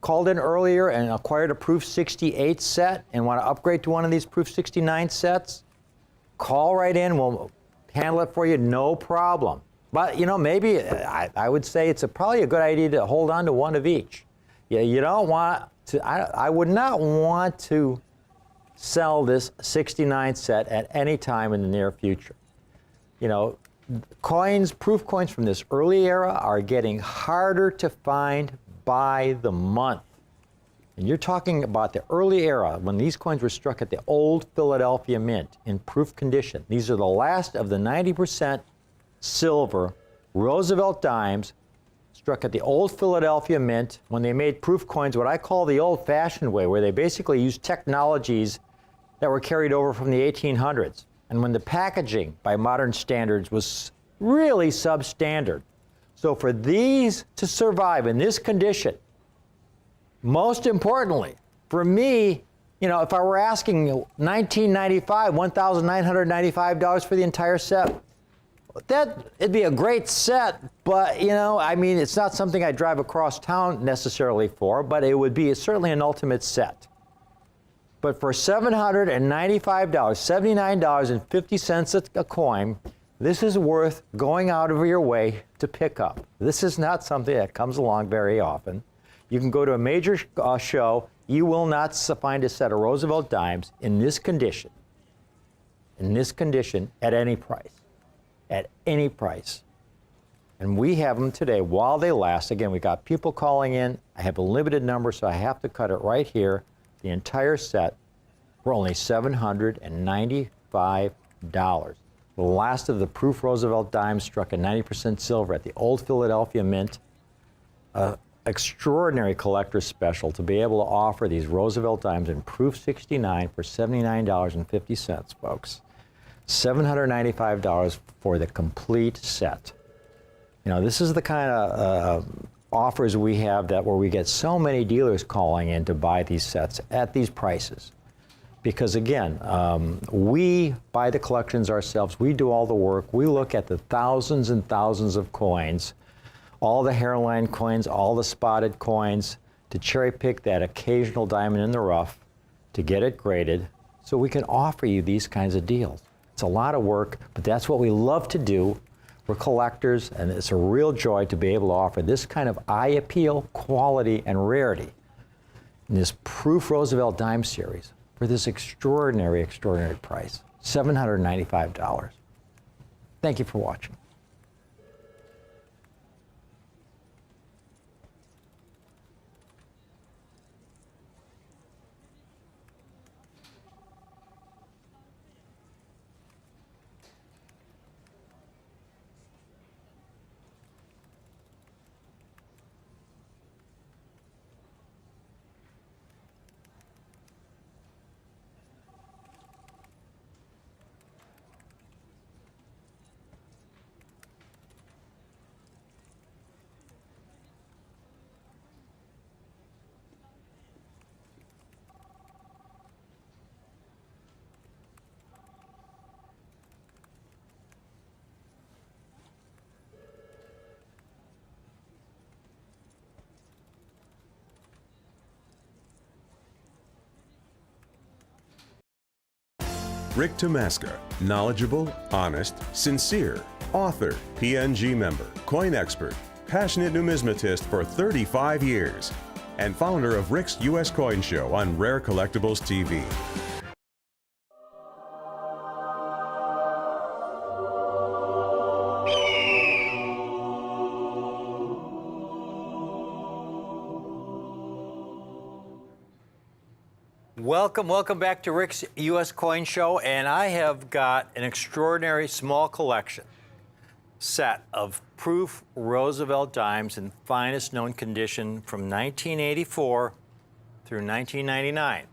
S1: called in earlier and acquired a Proof 68 set and want to upgrade to one of these Proof 69 sets, call right in. We'll handle it for you, no problem. But, you know, maybe I would say it's probably a good idea to hold on to one of each. You don't want to, I would not want to sell this 69 set at any time in the near future. You know, coins, proof coins from this early era are getting harder to find by the month. And you're talking about the early era when these coins were struck at the old Philadelphia Mint in proof condition. These are the last of the 90% silver Roosevelt dimes struck at the old Philadelphia Mint when they made proof coins what I call the old-fashioned way, where they basically used technologies that were carried over from the 1800s, and when the packaging by modern standards was really substandard. So for these to survive in this condition, most importantly, for me, you know, if I were asking $1995, $1,995 for the entire set, it'd be a great set, but, you know, I mean, it's not something I drive across town necessarily for, but it would be certainly an ultimate set. But for $795, $79.50 a coin, this is worth going out of your way to pick up. This is not something that comes along very often. You can go to a major show. You will not find a set of Roosevelt dimes in this condition at any price. At any price. And we have them today while they last. Again, we got people calling in. I have a limited number, so I have to cut it right here. The entire set for only $795. The last of the proof Roosevelt dimes struck at 90% silver at the Old Philadelphia Mint. Extraordinary collector's special to be able to offer these Roosevelt dimes in proof 69 for $79.50, folks. $795 for the complete set. You know, this is the kind of offers we have where we get so many dealers calling in to buy these sets at these prices. Because again, we buy the collections ourselves, we do all the work, we look at the thousands and thousands of coins, all the hairline coins, all the spotted coins, to cherry pick that occasional diamond in the rough, to get it graded, so we can offer you these kinds of deals. It's a lot of work, but that's what we love to do. We're collectors, and it's a real joy to be able to offer this kind of eye appeal, quality, and rarity in this Proof Roosevelt Dime Series for this extraordinary, extraordinary price, $795. Thank you for watching.
S5: Rick Tomaska, knowledgeable, honest, sincere, author, PNG member, coin expert, passionate numismatist for 35 years, and founder of Rick's U.S. Coin Show on Rare Collectibles TV.
S1: Welcome back to Rick's U.S. Coin Show, and I have got an extraordinary small collection set of proof Roosevelt dimes in finest known condition from 1984 through 1999.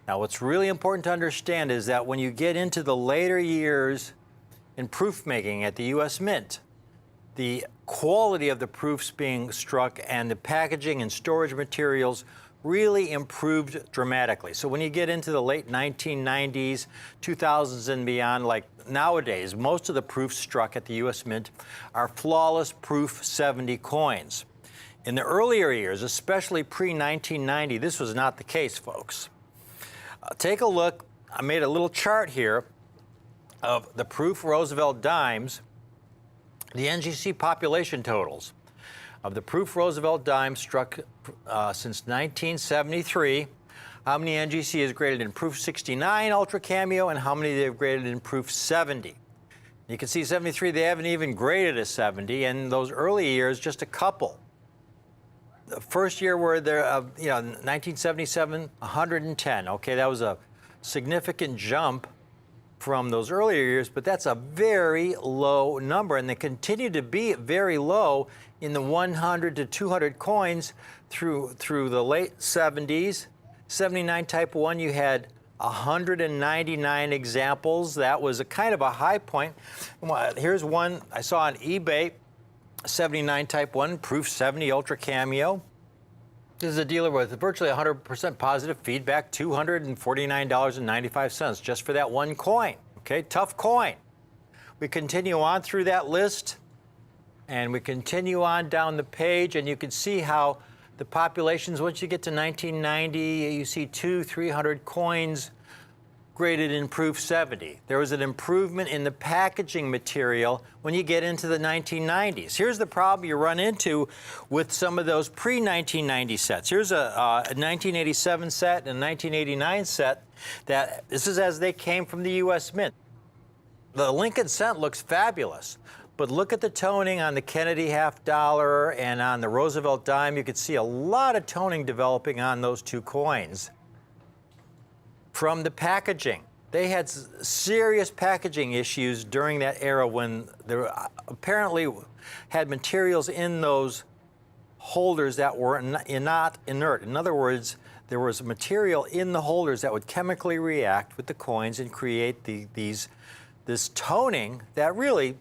S1: Now, what's really important to understand is that when you get into the later years in proof making at the U.S. Mint, the quality of the proofs being struck and the packaging and storage materials really improved dramatically. So when you get into the late 1990s, 2000s and beyond, like nowadays, most of the proofs struck at the U.S. Mint are flawless proof 70 coins. In the earlier years, especially pre-1990, this was not the case, folks. Take a look. I made a little chart here of the proof Roosevelt dimes, the NGC population totals of the proof Roosevelt dimes struck since 1973, how many NGC is graded in proof 69 Ultra Cameo, and how many they've graded in proof 70. You can see 73, they haven't even graded a 70, and those early years, just a couple. The first year were there, 1977, 110. Okay, that was a significant jump from those earlier years, but that's a very low number, and they continue to be very low in the 100 to 200 coins through the late 70s. 79 Type 1, you had 199 examples. That was a kind of a high point. Here's one I saw on eBay, 79 Type 1, Proof 70 Ultra Cameo. This is a dealer with virtually 100% positive feedback, $249.95 just for that one coin. Okay, tough coin. We continue on through that list, and we continue on down the page, and you can see how the populations, once you get to 1990, you see 200-300 coins graded in Proof 70. There was an improvement in the packaging material when you get into the 1990s. Here's the problem you run into with some of those pre-1990 sets. Here's a 1987 set and a 1989 set. This is as they came from the U.S. Mint. The Lincoln cent looks fabulous, but look at the toning on the Kennedy half dollar and on the Roosevelt dime. You could see a lot of toning developing on those two coins. From the packaging, they had serious packaging issues during that era when there apparently had materials in those holders that were not inert. In other words, there was material in the holders that would chemically react with the coins and create this toning that really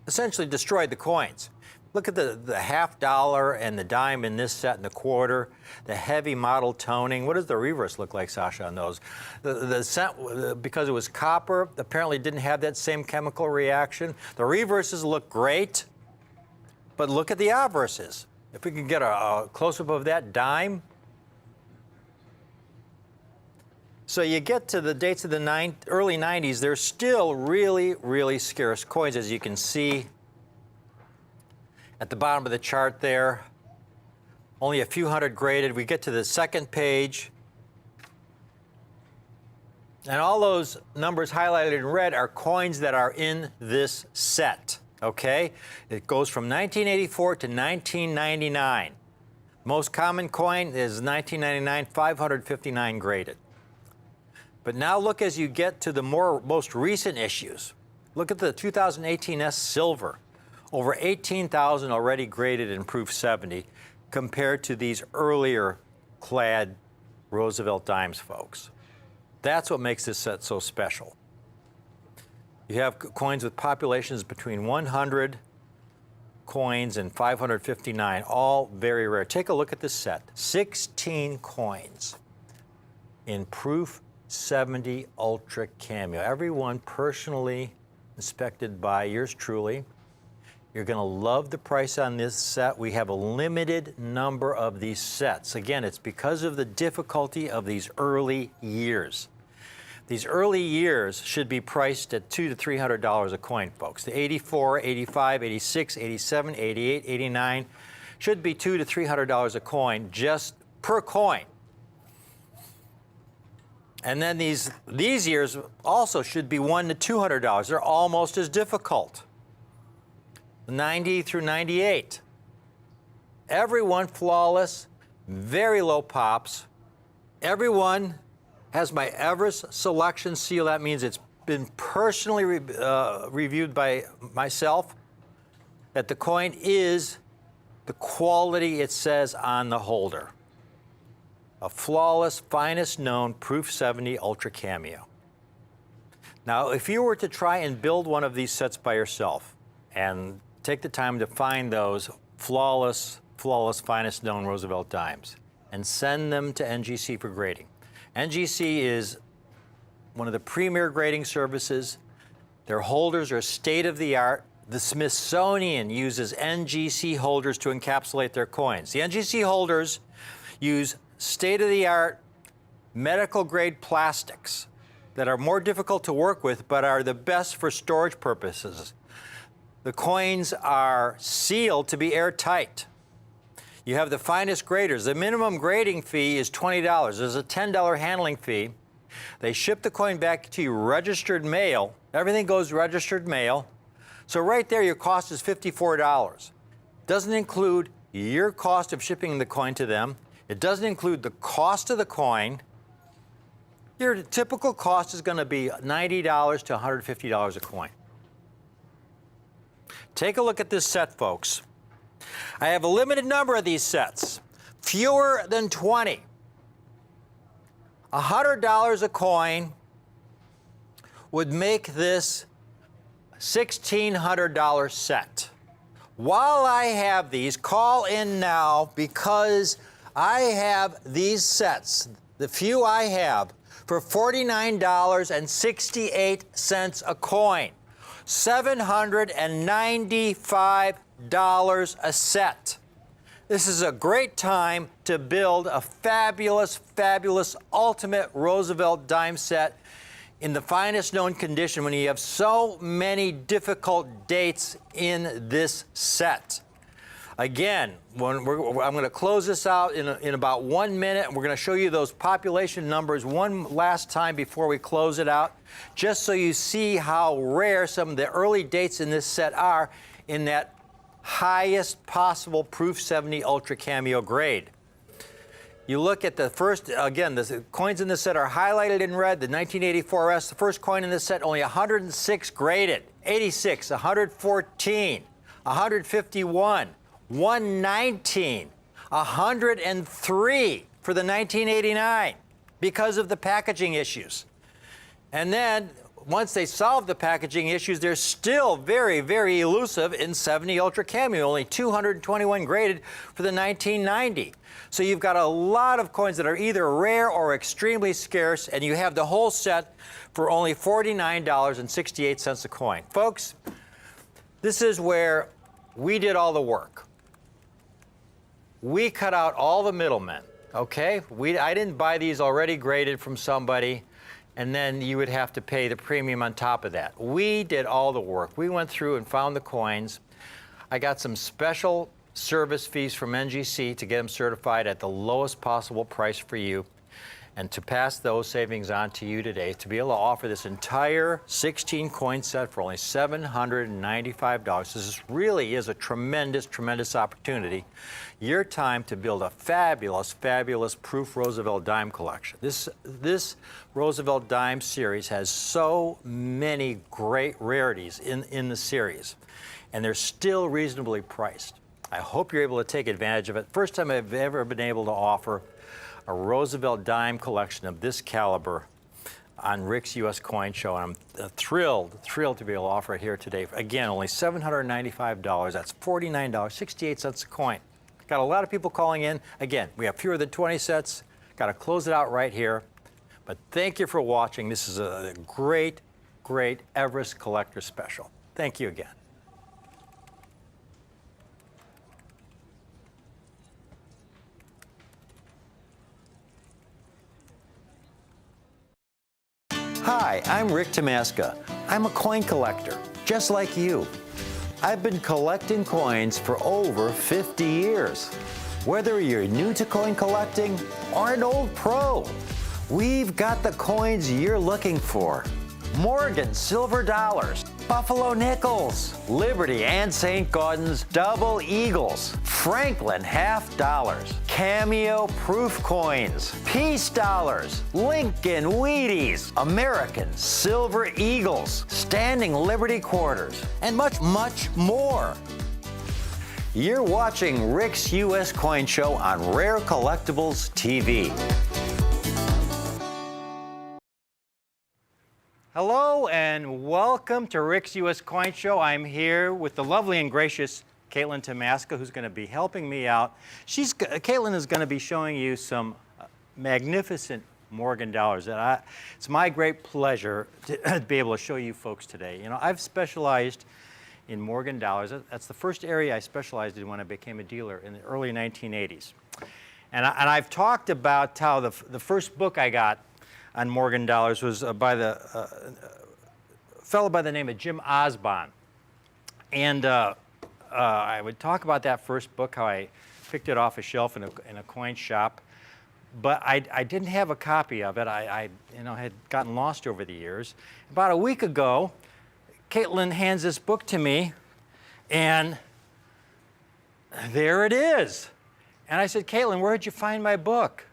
S1: essentially destroyed the coins. Look at the half dollar and the dime in this set and the quarter, the heavy model toning. What does the reverse look like, Sasha, on those? The cent, because it was copper, apparently didn't have that same chemical reaction. The reverses look great, but look at the obverses. If we can get a close-up of that dime. So you get to the dates of the early 90s, they're still really, really scarce coins, as you can see at the bottom of the chart there. Only a few hundred graded. We get to the second page, and all those numbers highlighted in red are coins that are in this set, okay? It goes from 1984 to 1999. Most common coin is 1999, 559 graded. But now look as you get to the most recent issues. Look at the 2018 S Silver. Over 18,000 already graded in Proof 70 compared to these earlier clad Roosevelt dimes, folks. That's what makes this set so special. You have coins with populations between 100 coins and 559, all very rare. Take a look at this set. 16 coins in Proof 70 Ultra Cameo. Everyone personally inspected by yours truly. You're going to love the price on this set. We have a limited number of these sets. Again, it's because of the difficulty of these early years. These early years should be priced at $200 to $300 a coin, folks. The 84, 85, 86, 87, 88, 89 should be $200 to $300 a coin just per coin. And then these years also should be $100 to $200. They're almost as difficult. 90 through 98. Everyone flawless, very low pops. Everyone has my Everest selection seal. That means it's been personally reviewed by myself, that the coin is the quality it says on the holder. A flawless, finest known Proof 70 Ultra Cameo. Now, if you were to try and build one of these sets by yourself and take the time to find those flawless, finest known Roosevelt dimes and send them to NGC for grading. NGC is one of the premier grading services. Their holders are state-of-the-art. The Smithsonian uses NGC holders to encapsulate their coins. The NGC holders use state-of-the-art medical-grade plastics that are more difficult to work with but are the best for storage purposes. The coins are sealed to be airtight. You have the finest graders. The minimum grading fee is $20. There's a $10 handling fee. They ship the coin back to you registered mail. Everything goes registered mail. So right there, your cost is $54. Doesn't include your cost of shipping the coin to them. It doesn't include the cost of the coin. Your typical cost is going to be $90 to $150 a coin. Take a look at this set, folks. I have a limited number of these sets, fewer than 20. $100 a coin would make this $1,600 set. While I have these, call in now because I have these sets, the few I have, for $49.68 a coin. $795 a set. This is a great time to build a fabulous, fabulous ultimate Roosevelt dime set in the finest known condition when you have so many difficult dates in this set. Again, I'm going to close this out in about 1 minute, and we're going to show you those population numbers one last time before we close it out, just so you see how rare some of the early dates in this set are in that highest possible Proof 70 Ultra Cameo grade. You look at the first, again, the coins in this set are highlighted in red. The 1984S, the first coin in this set, only 106 graded. 86, 114, 151, 119, 103 for the 1989 because of the packaging issues. And then, once they solve the packaging issues, they're still very, very elusive in 70 Ultra Cameo, only 221 graded for the 1990. So you've got a lot of coins that are either rare or extremely scarce, and you have the whole set for only $49.68 a coin. Folks, this is where we did all the work. We cut out all the middlemen, okay? I didn't buy these already graded from somebody, and then you would have to pay the premium on top of that. We did all the work. We went through and found the coins. I got some special service fees from NGC to get them certified at the lowest possible price for you, and to pass those savings on to you today, to be able to offer this entire 16 coin set for only $795. This really is a tremendous, tremendous opportunity. Your time to build a fabulous, fabulous Proof Roosevelt dime collection. This Roosevelt dime series has so many great rarities in the series, and they're still reasonably priced. I hope you're able to take advantage of it. First time I've ever been able to offer a Roosevelt dime collection of this caliber on Rick's U.S. Coin Show, and I'm thrilled to be able to offer it here today. Again, only $795. That's $49.68 a coin. Got a lot of people calling in. Again, we have fewer than 20 sets. Got to close it out right here. But thank you for watching. This is a great, great Everest Collector Special. Thank you again. Hi, I'm Rick Tamaska. I'm a coin collector, just like you. I've been collecting coins for over 50 years. Whether you're new to coin collecting or an old pro, we've got the coins you're looking for. Morgan silver dollars, Buffalo nickels, Liberty and St. Gaudens double eagles, Franklin half dollars, Cameo proof coins, Peace dollars, Lincoln Wheaties, American silver eagles, Standing Liberty quarters, and much, much more. You're watching Rick's U.S. Coin Show on Rare Collectibles TV. Hello and welcome to Rick's U.S. Coin Show. I'm here with the lovely and gracious Caitlin Tamaska, who's going to be helping me out. Caitlin is going to be showing you some magnificent Morgan dollars. It's my great pleasure to be able to show you folks today. You know, I've specialized in Morgan dollars. That's the first area I specialized in when I became a dealer in the early 1980s. And I've talked about how the first book I got on Morgan dollars was by the fellow by the name of Jim Osbon. And I would talk about that first book, how I picked it off a shelf in a coin shop. But I didn't have a copy of it. I had gotten lost over the years. About a week ago, Caitlin hands this book to me, and there it is. And I said, Caitlin, where'd you find my book?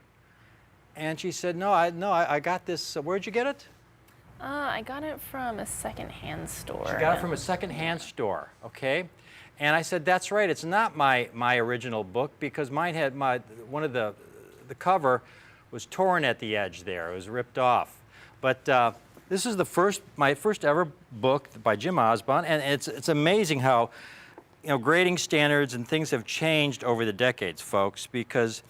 S1: And she said, no, I got this. Where'd you get it?
S6: I got it from a secondhand store.
S1: She got it from a secondhand store, okay? And I said, that's right, it's not my original book, because mine had one of the cover was torn at the edge there. It was ripped off. But this is my first ever book by Jim Osbon, and it's amazing how, you know, grading standards and things have changed over the decades, folks, because,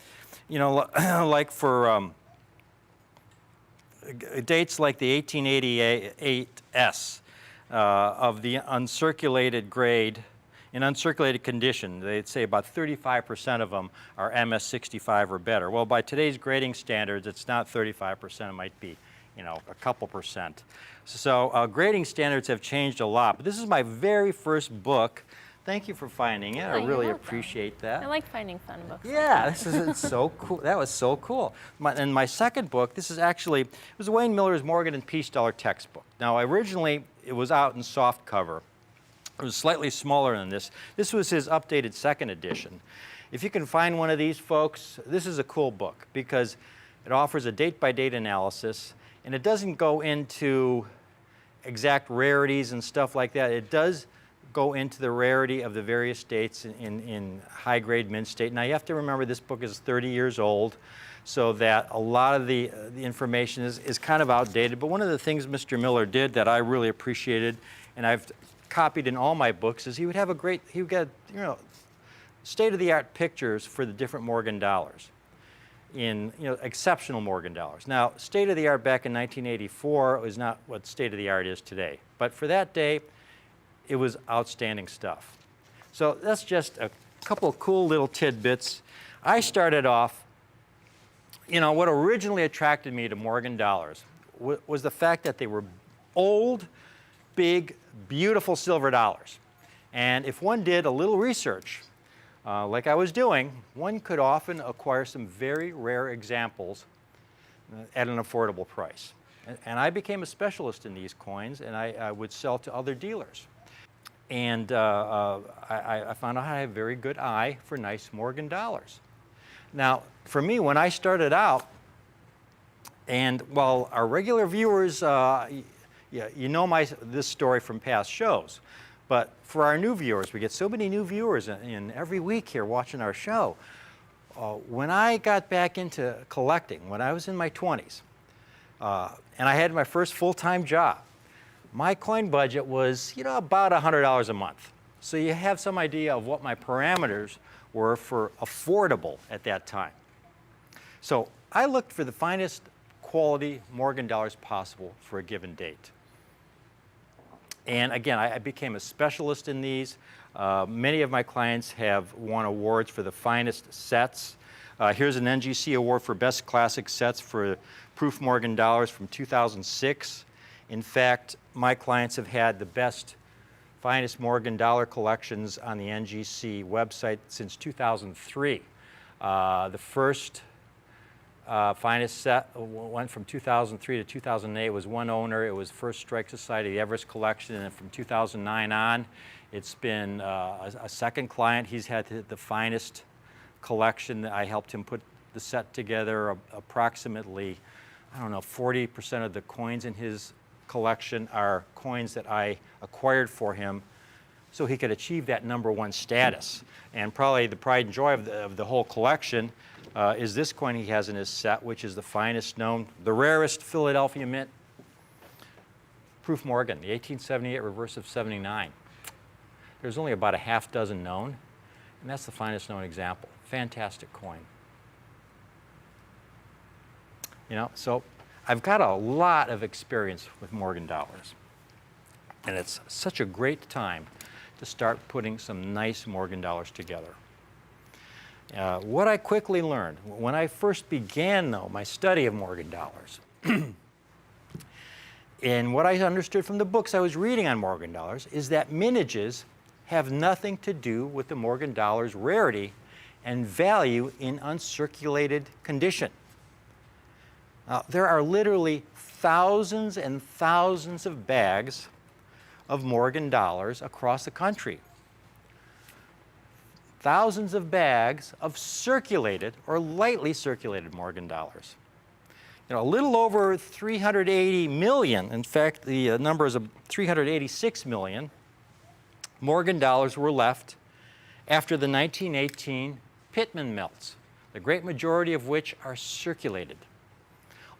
S1: you know, like for dates like the 1888 S of the uncirculated grade, in uncirculated condition, they'd say about 35% of them are MS65 or better. Well, by today's grading standards, it's not 35%, it might be, you know, a couple percent. So grading standards have changed a lot, but this is my very first book. Thank you for finding it. I
S6: you're
S1: really
S6: welcome.
S1: appreciate that.
S6: I like finding fun books.
S1: Yeah, this is so cool. That was so cool. And my second book, this is actually, it was Wayne Miller's Morgan and Peace-Dollar textbook. Now, originally, it was out in soft cover. It was slightly smaller than this. This was his updated second edition. If you can find one of these, folks, this is a cool book because it offers a date-by-date analysis, and it doesn't go into exact rarities and stuff like that. It does go into the rarity of the various states in high-grade mint state. Now, you have to remember this book is 30 years old, so that a lot of the information is kind of outdated. But one of the things Mr. Miller did that I really appreciated, and I've copied in all my books, is he would get, you know, state-of-the-art pictures for the different Morgan dollars, in, you know, exceptional Morgan dollars. Now, state-of-the-art back in 1984 was not what state-of-the-art is today, but for that day, it was outstanding stuff. So that's just a couple of cool little tidbits. I started off, you know, what originally attracted me to Morgan dollars was the fact that they were old, big, beautiful silver dollars. And if one did a little research, like I was doing, one could often acquire some very rare examples at an affordable price. And I became a specialist in these coins, and I would sell to other dealers. And I found out I had a very good eye for nice Morgan dollars. Now, for me, when I started out, and while our regular viewers, you know this story from past shows, but for our new viewers, we get so many new viewers in every week here watching our show. When I got back into collecting, when I was in my 20s, and I had my first full-time job, my coin budget was, you know, about $100 a month. So you have some idea of what my parameters were for affordable at that time. So I looked for the finest quality Morgan dollars possible for a given date. And again, I became a specialist in these. Many of my clients have won awards for the finest sets. Here's an NGC award for Best Classic Sets for Proof Morgan dollars from 2006. In fact, my clients have had the best, finest Morgan dollar collections on the NGC website since 2003. The first finest set went from 2003 to 2008. It was one owner. It was First Strike Society, the Everest Collection, and from 2009 on, it's been a second client. He's had the finest collection. I helped him put the set together. Approximately, I don't know, 40% of the coins in his collection are coins that I acquired for him so he could achieve that #1 status. And probably the pride and joy of the whole collection is this coin he has in his set, which is the finest known, the rarest Philadelphia Mint Proof Morgan, the 1878 reverse of 79. There's only about a half dozen known, and that's the finest known example. Fantastic coin. You know, so I've got a lot of experience with Morgan dollars, and it's such a great time to start putting some nice Morgan dollars together. What I quickly learned when I first began, though, my study of Morgan dollars, and what I understood from the books I was reading on Morgan dollars, is that mintages have nothing to do with the Morgan dollar's rarity and value in uncirculated condition. There are literally thousands and thousands of bags of Morgan dollars across the country. Thousands of bags of circulated or lightly circulated Morgan dollars. You know, a little over 380 million, in fact, the number is 386 million Morgan dollars were left after the 1918 Pitman melts, the great majority of which are circulated.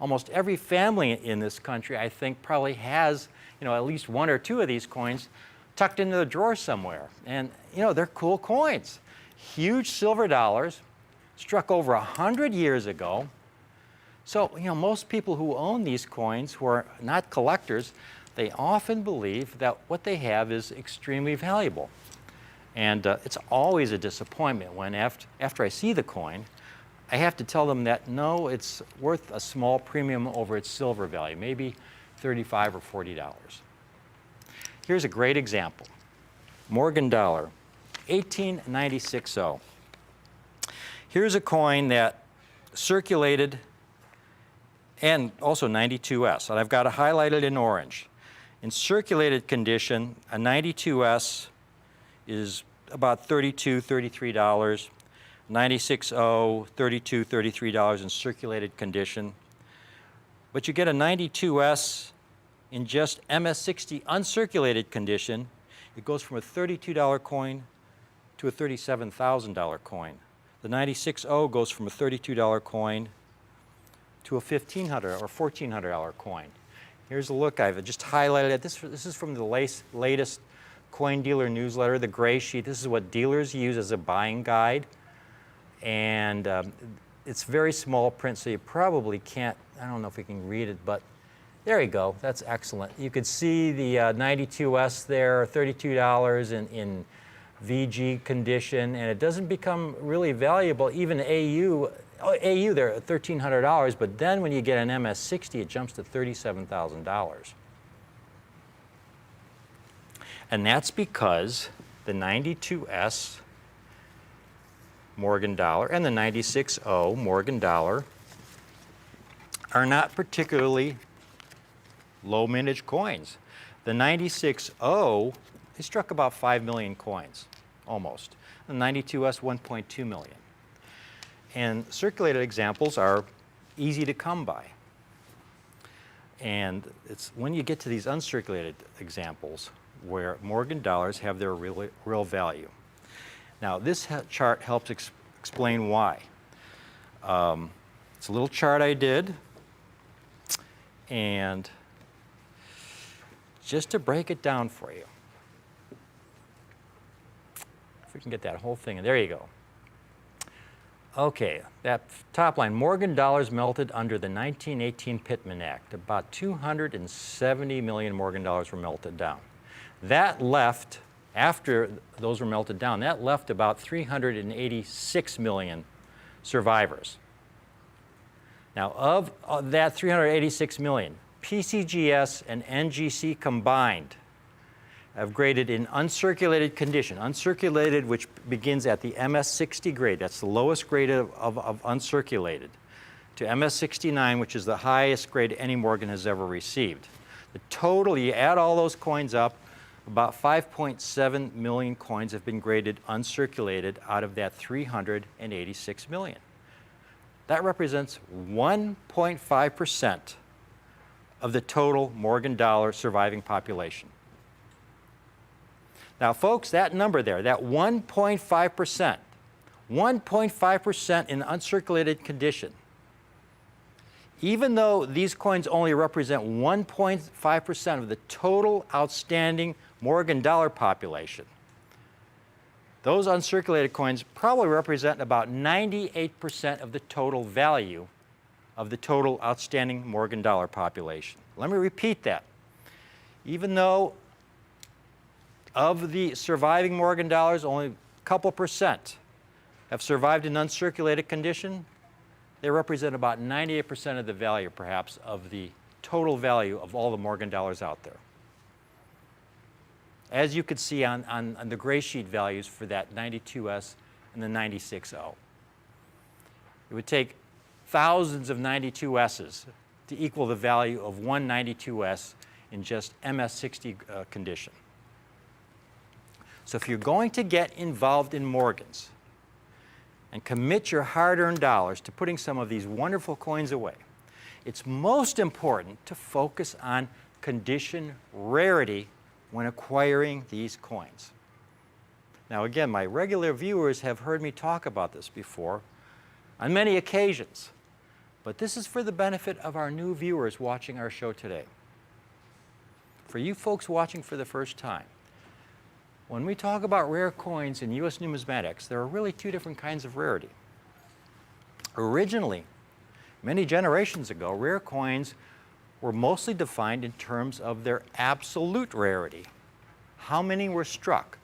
S1: Almost every family in this country, I think, probably has, at least one or two of these coins tucked into the drawer somewhere. And, they're cool coins. Huge silver dollars, struck over 100 years ago. So, most people who own these coins, who are not collectors, they often believe that what they have is extremely valuable. And it's always a disappointment when after I see the coin, I have to tell them that no, it's worth a small premium over its silver value, maybe $35 or $40. Here's a great example. Morgan dollar, 1896-0. Here's a coin that circulated, and also 92S, and I've got it highlighted in orange. In circulated condition, a 92S is about $32, $33. 96.0, $32, $33 in circulated condition. But you get a 92S in just MS-60 uncirculated condition. It goes from a $32 coin to a $37,000 coin. The 96.0 goes from a $32 coin to a $1,500 or $1,400 coin. Here's a look. I've just highlighted it. This is from the latest Coin Dealer newsletter, the gray sheet. This is what dealers use as a buying guide. And it's very small print, so you probably can't, I don't know if we can read it, but there you go. That's excellent. You could see the 92S there, $32 in VG condition, and it doesn't become really valuable. Even AU there at $1,300, but then when you get an MS-60, it jumps to $37,000. And that's because the 92S Morgan dollar and the 96.0 Morgan dollar are not particularly low mintage coins. The 96.0, they struck about 5 million coins, almost. The 92S, 1.2 million. And circulated examples are easy to come by. And it's when you get to these uncirculated examples where Morgan dollars have their real value. Now, this chart helps explain why. It's a little chart I did, and just to break it down for you. If we can get that whole thing, and there you go. Okay, that top line, Morgan dollars melted under the 1918 Pittman Act. About 270 million Morgan dollars were melted down. That left, after those were melted down, that left about 386 million survivors. Now, of that 386 million, PCGS and NGC combined have graded in uncirculated condition. Uncirculated, which begins at the MS-60 grade, that's the lowest grade of uncirculated, to MS-69, which is the highest grade any Morgan has ever received. The total, you add all those coins up, about 5.7 million coins have been graded uncirculated out of that 386 million. That represents 1.5% of the total Morgan dollar surviving population. Now, folks, that number there, that 1.5%, 1.5% in uncirculated condition, even though these coins only represent 1.5% of the total outstanding Morgan dollar population, those uncirculated coins probably represent about 98% of the total value of the total outstanding Morgan dollar population. Let me repeat that. Even though of the surviving Morgan dollars, only a couple percent have survived in uncirculated condition, they represent about 98% of the value, perhaps, of the total value of all the Morgan dollars out there. As you could see on the gray sheet values for that 92S and the 96.0. It would take thousands of 92S's to equal the value of one 92S in just MS-60 condition. So if you're going to get involved in Morgans and commit your hard-earned dollars to putting some of these wonderful coins away, it's most important to focus on condition rarity when acquiring these coins. Now again, my regular viewers have heard me talk about this before on many occasions. But this is for the benefit of our new viewers watching our show today. For you folks watching for the first time, when we talk about rare coins in U.S. numismatics, there are really two different kinds of rarity. Originally, many generations ago, rare coins were mostly defined in terms of their absolute rarity. How many were struck?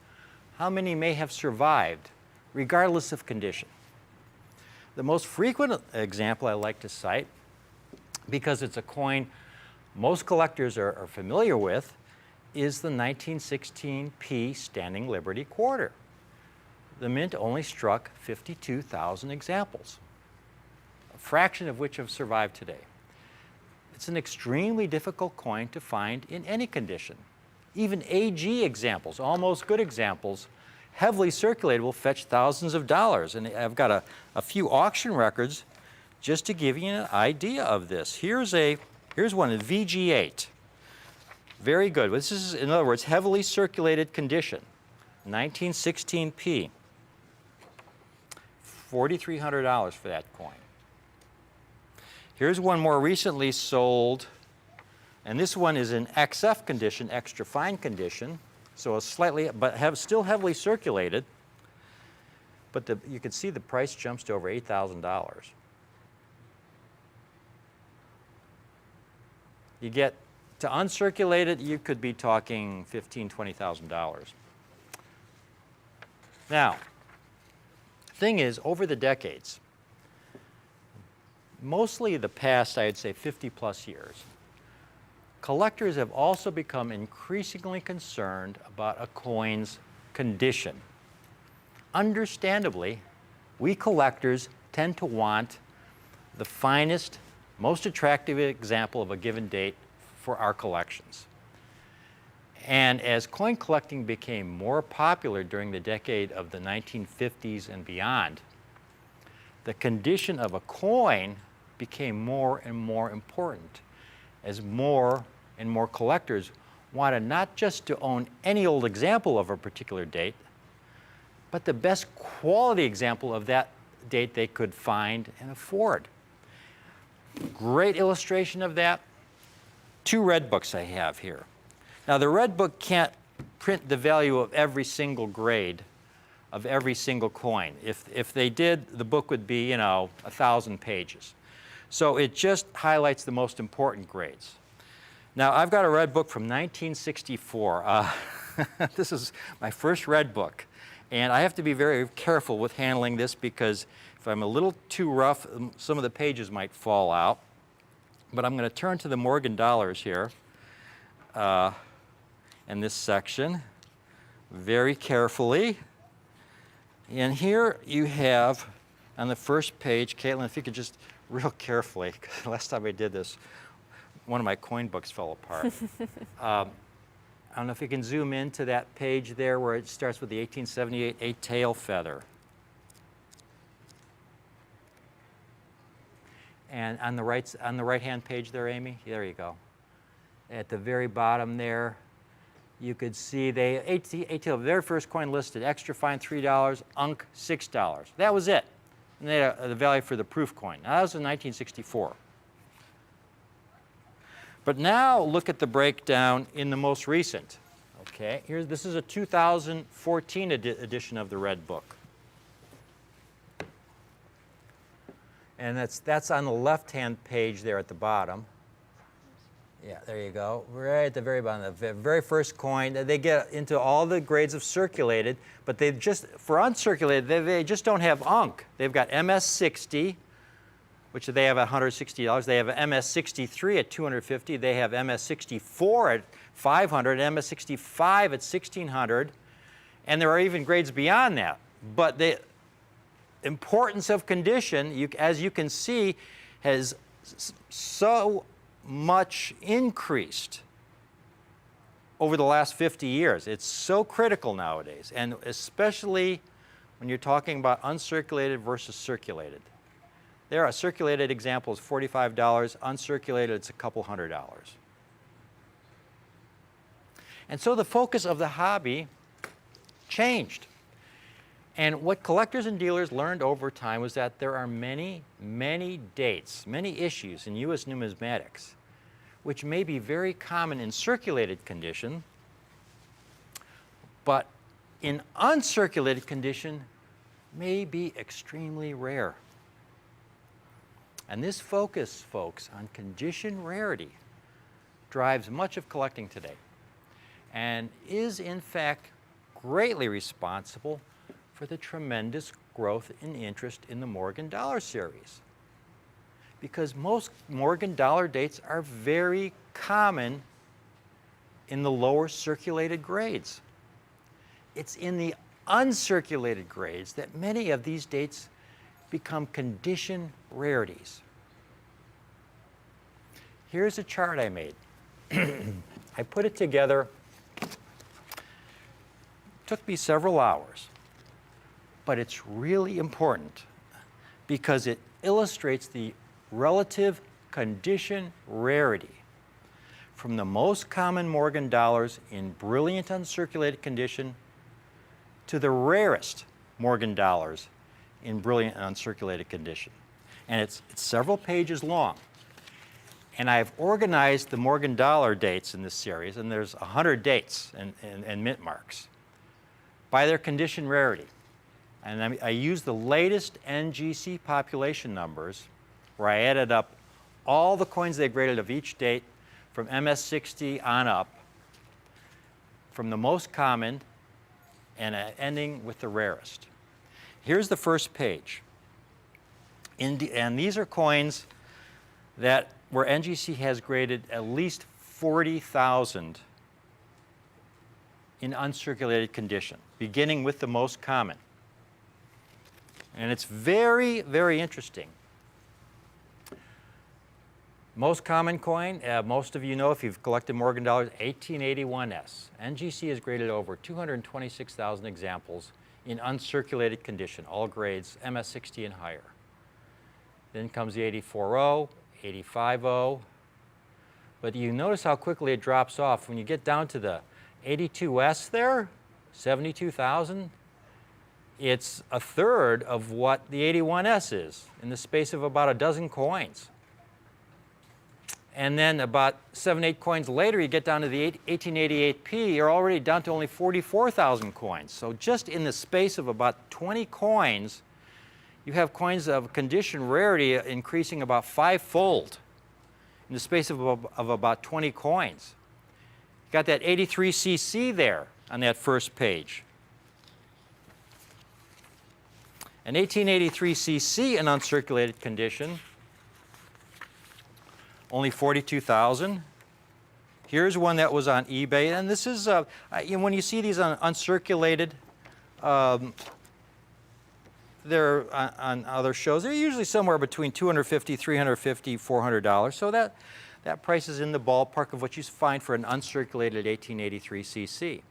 S1: How many may have survived, regardless of condition? The most frequent example I like to cite, because it's a coin most collectors are familiar with, is the 1916 P Standing Liberty Quarter. The mint only struck 52,000 examples, a fraction of which have survived today. It's an extremely difficult coin to find in any condition. Even AG examples, almost good examples, heavily circulated, will fetch thousands of dollars. And I've got a few auction records just to give you an idea of this. Here's one in VG8. Very good. This is, in other words, heavily circulated condition. 1916 P. $4,300 for that coin. Here's one more recently sold, and this one is in XF condition, extra fine condition, so a slightly, but still heavily circulated. But you can see the price jumps to over $8,000. You get to uncirculated, you could be talking $15,000, $20,000. Now, the thing is, over the decades, mostly the past, I'd say 50 plus years, collectors have also become increasingly concerned about a coin's condition. Understandably, we collectors tend to want the finest, most attractive example of a given date for our collections. And as coin collecting became more popular during the decade of the 1950s and beyond, the condition of a coin became more and more important as more and more collectors wanted not just to own any old example of a particular date, but the best quality example of that date they could find and afford. Great illustration of that, two red books I have here. Now, the red book can't print the value of every single grade of every single coin. If they did, the book would be, 1,000 pages. So it just highlights the most important grades. Now, I've got a red book from 1964. This is my first red book. And I have to be very careful with handling this because if I'm a little too rough, some of the pages might fall out. But I'm going to turn to the Morgan dollars here in this section very carefully. And here you have on the first page, Caitlin, if you could just real carefully, because last time I did this, one of my coin books fell apart. I don't know if you can zoom into that page there where it starts with the 1878 eight-tail feather. And on the right-hand page there, Amy, there you go. At the very bottom there, you could see eight-tail, very first coin listed, extra fine $3, unk $6. That was it. And they had the value for the proof coin. Now, that was in 1964. But now look at the breakdown in the most recent. Okay, this is a 2014 edition of the Red Book. And that's on the left-hand page there at the bottom. Yeah, there you go. Right at the very bottom, the very first coin. They get into all the grades of circulated, but they just, for uncirculated, they just don't have unk. They've got MS60, which they have at $160. They have MS63 at $250. They have MS64 at $500, MS65 at $1,600. And there are even grades beyond that. But the importance of condition, as you can see, has so much increased over the last 50 years. It's so critical nowadays, and especially when you're talking about uncirculated versus circulated. There are circulated examples, $45, uncirculated, it's a couple $100. And so the focus of the hobby changed. And what collectors and dealers learned over time was that there are many, many dates, many issues in U.S. numismatics, which may be very common in circulated condition, but in uncirculated condition may be extremely rare. And this focus, folks, on condition rarity drives much of collecting today and is in fact greatly responsible for the tremendous growth in interest in the Morgan Dollar series. Because most Morgan Dollar dates are very common in the lower circulated grades. It's in the uncirculated grades that many of these dates become condition rarities. Here's a chart I made. I put it together. It took me several hours. But it's really important because it illustrates the relative condition rarity from the most common Morgan dollars in brilliant uncirculated condition to the rarest Morgan dollars in brilliant uncirculated condition. And it's several pages long. And I've organized the Morgan Dollar dates in this series, and there's 100 dates and mint marks, by their condition rarity. And I used the latest NGC population numbers, where I added up all the coins they graded of each date from MS60 on up, from the most common and ending with the rarest. Here's the first page. And these are coins that where NGC has graded at least 40,000 in uncirculated condition, beginning with the most common. And it's very, very interesting. Most common coin, most of you know if you've collected Morgan dollars, 1881S. NGC has graded over 226,000 examples in uncirculated condition, all grades, MS60 and higher. Then comes the 84O, 85O. But you notice how quickly it drops off. When you get down to the 82S there, 72,000, it's a third of what the 81S is in the space of about a dozen coins. And then about 7, 8 coins later, you get down to the 1888P, you're already down to only 44,000 coins. So just in the space of about 20 coins, you have coins of condition rarity increasing about 5-fold in the space of about 20 coins. You got that 83cc there on that first page. An 1883cc in uncirculated condition, only 42,000. Here's one that was on eBay, and this is, when you see these on uncirculated, they're on other shows, they're usually somewhere between $250, $350, $400. So that price is in the ballpark of what you find for an uncirculated 1883cc.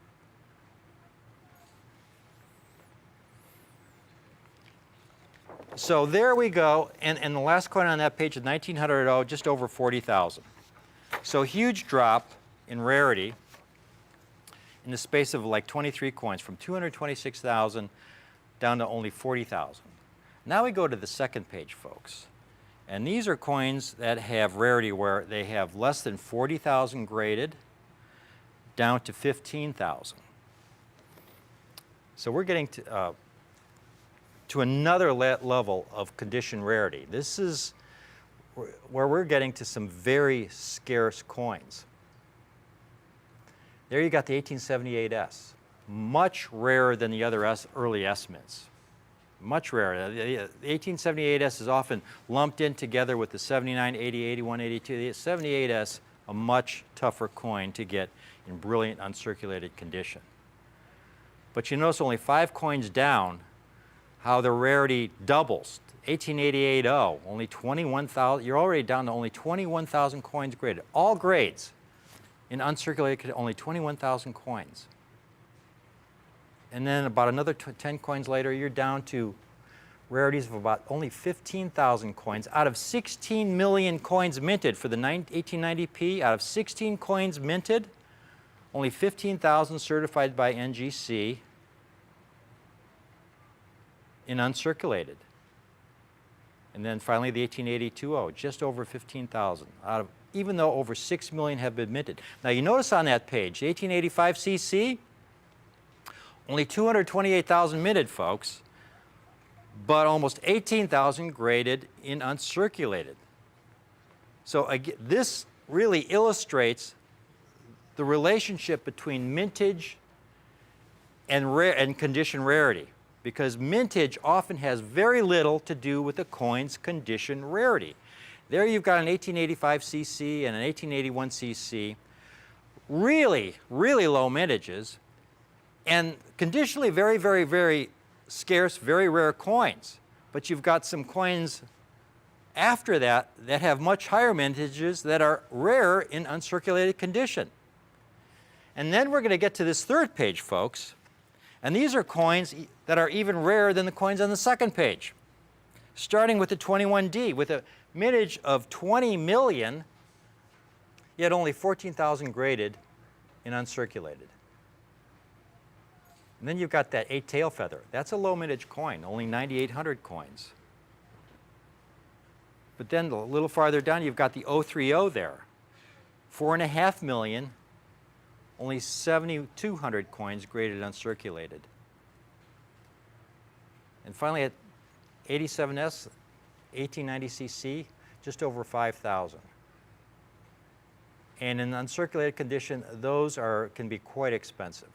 S1: So there we go, and the last coin on that page is 1900, just over 40,000. So huge drop in rarity in the space of like 23 coins, from 226,000 down to only 40,000. Now we go to the second page, folks. And these are coins that have rarity where they have less than 40,000 graded down to 15,000. So we're getting to another level of condition rarity. This is where we're getting to some very scarce coins. There you got the 1878S, much rarer than the other early S mints. Much rarer. The 1878S is often lumped in together with the 79, 80, 81, 82. The 78S, a much tougher coin to get in brilliant uncirculated condition. But you notice only 5 coins down, how the rarity doubles. 1888O, only 21,000. You're already down to only 21,000 coins graded. All grades in uncirculated, only 21,000 coins. And then about another 10 coins later, you're down to rarities of about only 15,000 coins out of 16 million coins minted for the 1890P. Out of 16 coins minted, only 15,000 certified by NGC. in uncirculated. And then finally the 1882 just over 15,000 out of, even though over 6 million have been minted. Now you notice on that page, the 1885 CC, only 228,000 minted, folks, but almost 18,000 graded in uncirculated. So again, this really illustrates the relationship between mintage and condition rarity, because mintage often has very little to do with the coin's condition rarity. There you've got an 1885 CC and an 1881 CC, really, really low mintages, and conditionally very, very, very scarce, very rare coins. But you've got some coins after that that have much higher mintages that are rare in uncirculated condition. And then we're going to get to this third page, folks, and these are coins that are even rarer than the coins on the second page. Starting with the 21D, with a mintage of 20 million, yet only 14,000 graded in uncirculated. And then you've got that 8 tail feather. That's a low mintage coin, only 9,800 coins. But then a little farther down, you've got the 030 there. 4.5 million, only 7,200 coins graded uncirculated. And finally at 87S, 1890cc, just over 5,000. And in uncirculated condition, those can be quite expensive.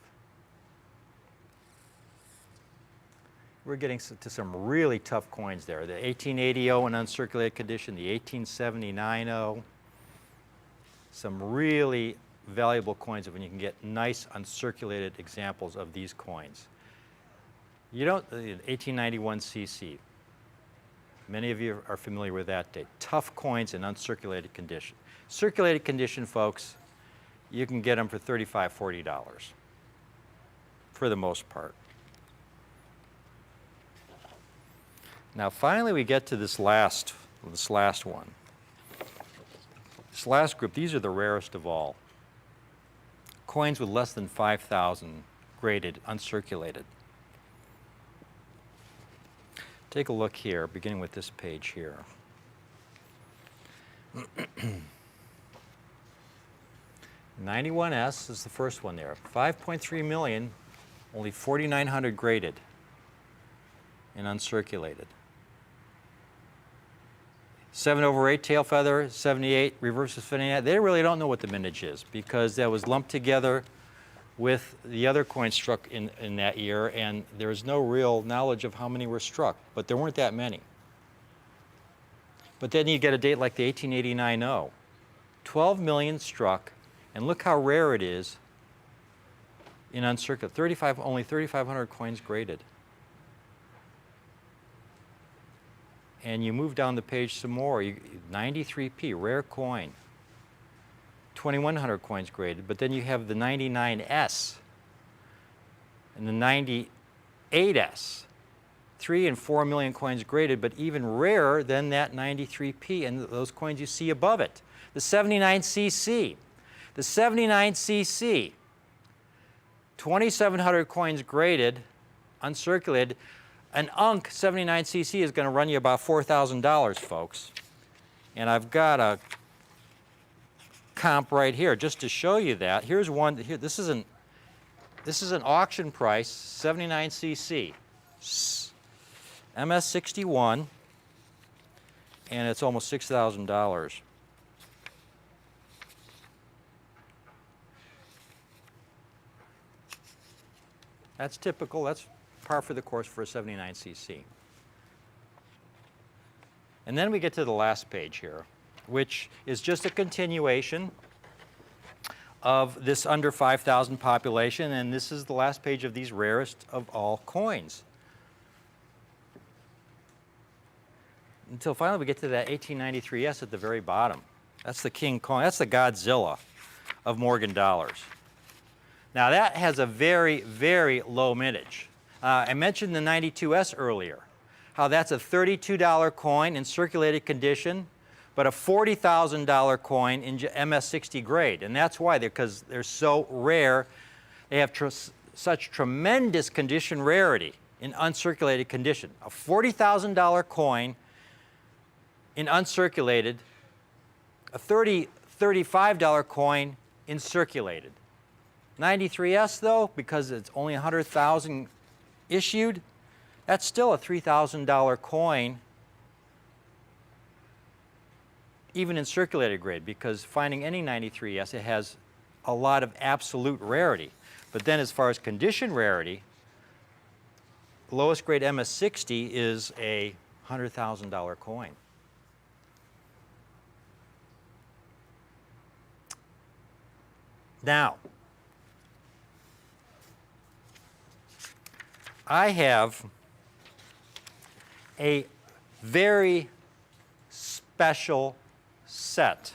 S1: We're getting to some really tough coins there. The 1880 in uncirculated condition, the 1879 some really valuable coins when you can get nice uncirculated examples of these coins. You don't, 1891 CC. Many of you are familiar with that date. Tough coins in uncirculated condition. Circulated condition, folks, you can get them for $35, $40 for the most part. Now finally we get to this last one. This last group, these are the rarest of all. Coins with less than 5,000 graded, uncirculated. Take a look here, beginning with this page here. 91S is the first one there. 5.3 million, only 4,900 graded and uncirculated. 7/8 tail feather, 78 reverses 59. They really don't know what the mintage is because that was lumped together with the other coins struck in that year, and there's no real knowledge of how many were struck, but there weren't that many. But then you get a date like the 1889 12 million struck, and look how rare it is in uncirculated. Only 3,500 coins graded. And you move down the page some more. 93p, rare coin. 2,100 coins graded, but then you have the 99S and the 98S. 3 and 4 million coins graded, but even rarer than that 93p and those coins you see above it. The 79cc. The 79cc, 2,700 coins graded, uncirculated. An UNC 79cc is going to run you about $4,000, folks. And I've got a comp right here just to show you that. Here's one. Here, this is an auction price 79cc, MS61, and it's almost $6,000. That's typical. That's par for the course for a 79cc. And then we get to the last page here, which is just a continuation of this under 5,000 population, and this is the last page of these rarest of all coins. Until finally we get to that 1893S at the very bottom. That's the king coin. That's the Godzilla of Morgan dollars. Now that has a very, very low mintage. I mentioned the 92S earlier, how that's a $32 coin in circulated condition, but a $40,000 coin in MS60 grade. And that's why, because they're so rare, they have such tremendous condition rarity in uncirculated condition. A $40,000 coin in uncirculated, a $35 coin in circulated. 93S though, because it's only 100,000 issued, that's still a $3,000 coin even in circulated grade, because finding any 93S, it has a lot of absolute rarity. But then as far as condition rarity, lowest grade MS60 is a $100,000 coin. Now, I have a very special set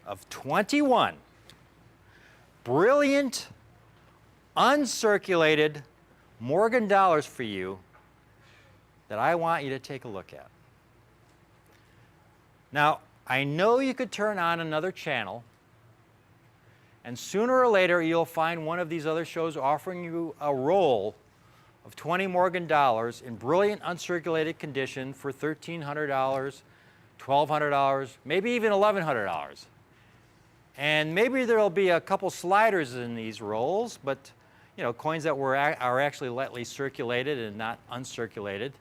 S1: of 21 brilliant, uncirculated Morgan dollars for you that I want you to take a look at. Now, I know you could turn on another channel, and sooner or later you'll find one of these other shows offering you a roll of 20 Morgan dollars in brilliant uncirculated condition for $1,300, $1,200, maybe even $1,100. And maybe there'll be a couple sliders in these rolls, but you know, coins that are actually lightly circulated and not uncirculated.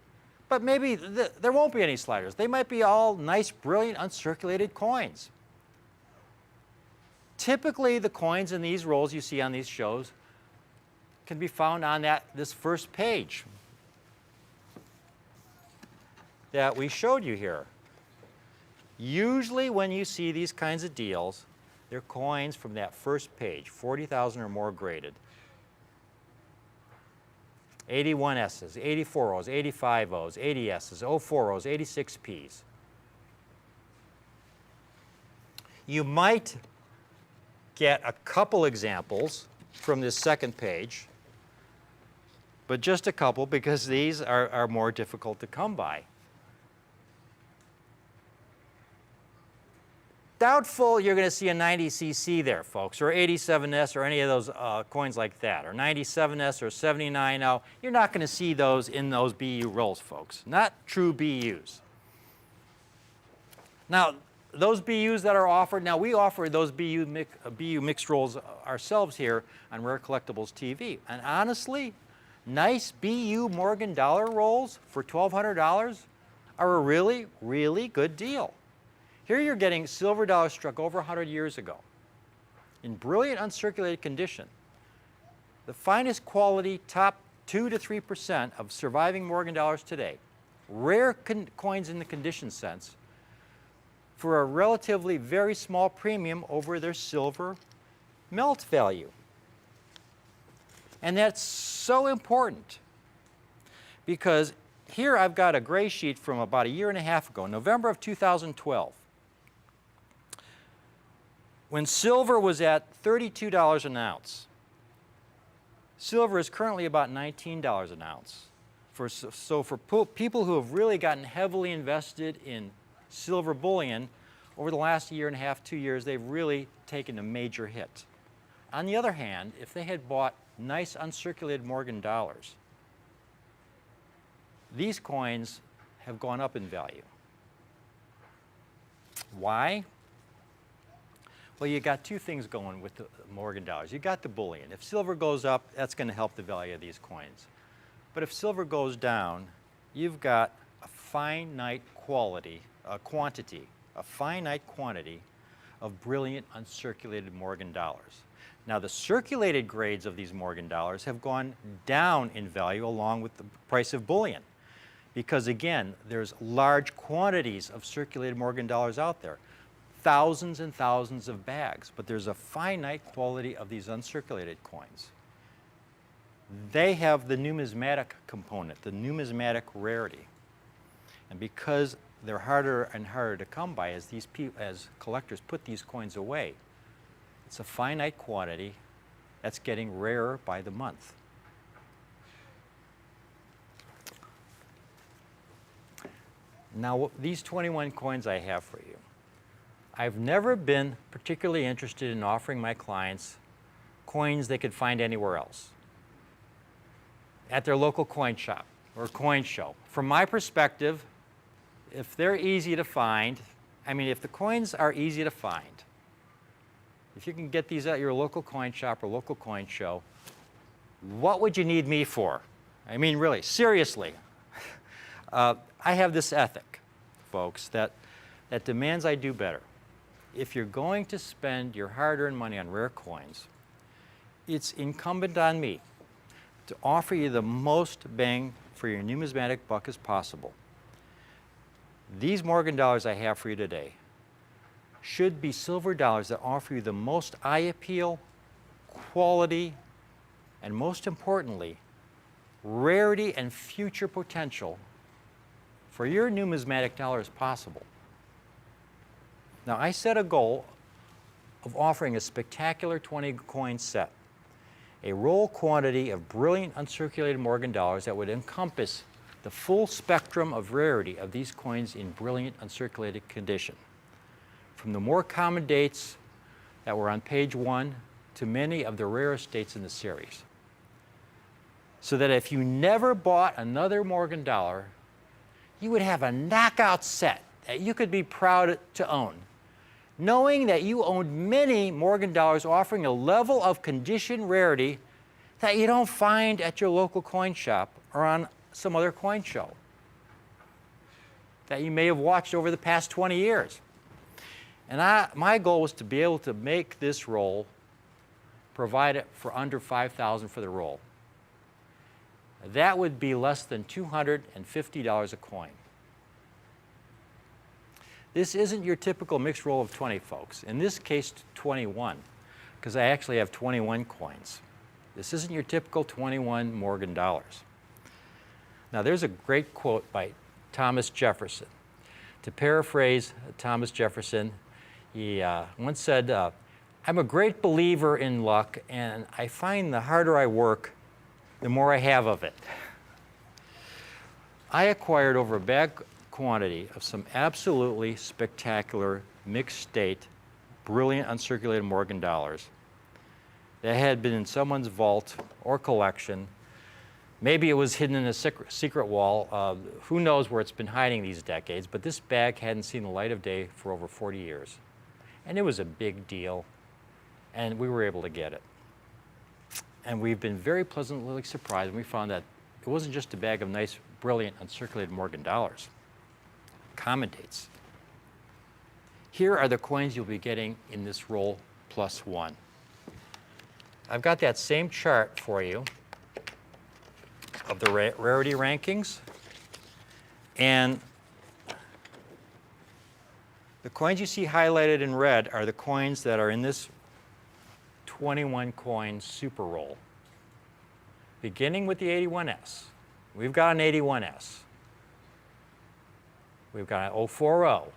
S1: But maybe there won't be any sliders. They might be all nice, brilliant, uncirculated coins. Typically, the coins in these rolls you see on these shows can be found on this first page that we showed you here. Usually when you see these kinds of deals, they're coins from that first page, 40,000 or more graded. 81S's, 84O's, 85O's, 80S's, 04O's, 86P's. You might get a couple examples from this second page, but just a couple because these are more difficult to come by. Doubtful you're going to see a 90cc there, folks, or 87S or any of those coins like that, or 97S or 79O. You're not going to see those in those BU rolls, folks. Not true BUs. Now, those BUs that are offered, now we offer those BU mixed rolls ourselves here on Rare Collectibles TV. And honestly, nice BU Morgan dollar rolls for $1,200 are a really, really good deal. Here you're getting silver dollars struck over 100 years ago in brilliant uncirculated condition. The finest quality, top 2 to 3% of surviving Morgan dollars today. Rare coins in the condition sense for a relatively very small premium over their silver melt value. And that's so important because here I've got a gray sheet from about a year and a half ago, November of 2012. When silver was at $32 an ounce. Silver is currently about $19 an ounce. So for people who have really gotten heavily invested in silver bullion, over the last year and a half, 2 years, they've really taken a major hit. On the other hand, if they had bought nice uncirculated Morgan dollars, these coins have gone up in value. Why? Well, you got two things going with the Morgan dollars. You got the bullion. If silver goes up, that's going to help the value of these coins. But if silver goes down, you've got a finite quantity of brilliant uncirculated Morgan dollars. Now, the circulated grades of these Morgan dollars have gone down in value along with the price of bullion. Because again, there's large quantities of circulated Morgan dollars out there. Thousands and thousands of bags, but there's a finite quality of these uncirculated coins. They have the numismatic component, the numismatic rarity. And because they're harder and harder to come by as collectors put these coins away, it's a finite quantity that's getting rarer by the month. Now, these 21 coins I have for you, I've never been particularly interested in offering my clients coins they could find anywhere else. at their local coin shop or coin show. From my perspective, if they're easy to find, I mean, if the coins are easy to find, if you can get these at your local coin shop or local coin show, what would you need me for? I mean, really, seriously. I have this ethic, folks, that demands I do better. If you're going to spend your hard-earned money on rare coins, it's incumbent on me to offer you the most bang for your numismatic buck as possible. These Morgan dollars I have for you today should be silver dollars that offer you the most eye appeal, quality, and most importantly, rarity and future potential for your numismatic dollar as possible. Now, I set a goal of offering a spectacular 20-coin set, a roll quantity of brilliant uncirculated Morgan dollars that would encompass the full spectrum of rarity of these coins in brilliant uncirculated condition, from the more common dates that were on page 1 to many of the rarest dates in the series. So that if you never bought another Morgan dollar, you would have a knockout set that you could be proud to own, knowing that you owned many Morgan dollars offering a level of condition rarity that you don't find at your local coin shop or on some other coin show that you may have watched over the past 20 years. And my goal was to be able to make this roll, provide it for under $5,000 for the roll. That would be less than $250 a coin. This isn't your typical mixed roll of 20, folks. In this case, 21, because I actually have 21 coins. This isn't your typical 21 Morgan dollars. Now, there's a great quote by Thomas Jefferson. To paraphrase Thomas Jefferson, he once said, "I'm a great believer in luck, and I find the harder I work, the more I have of it." I acquired over a bag quantity of some absolutely spectacular mixed state, brilliant uncirculated Morgan dollars that had been in someone's vault or collection. Maybe it was hidden in a secret wall. Who knows where it's been hiding these decades, but this bag hadn't seen the light of day for over 40 years. And it was a big deal, and we were able to get it. And we've been very pleasantly surprised when we found that it wasn't just a bag of nice, brilliant, uncirculated Morgan dollars, common dates. Here are the coins you'll be getting in this roll plus one. I've got that same chart for you of the rarity rankings. And the coins you see highlighted in red are the coins that are in this 21 coin super roll. Beginning with the 81S. We've got an 81S. We've got an 040,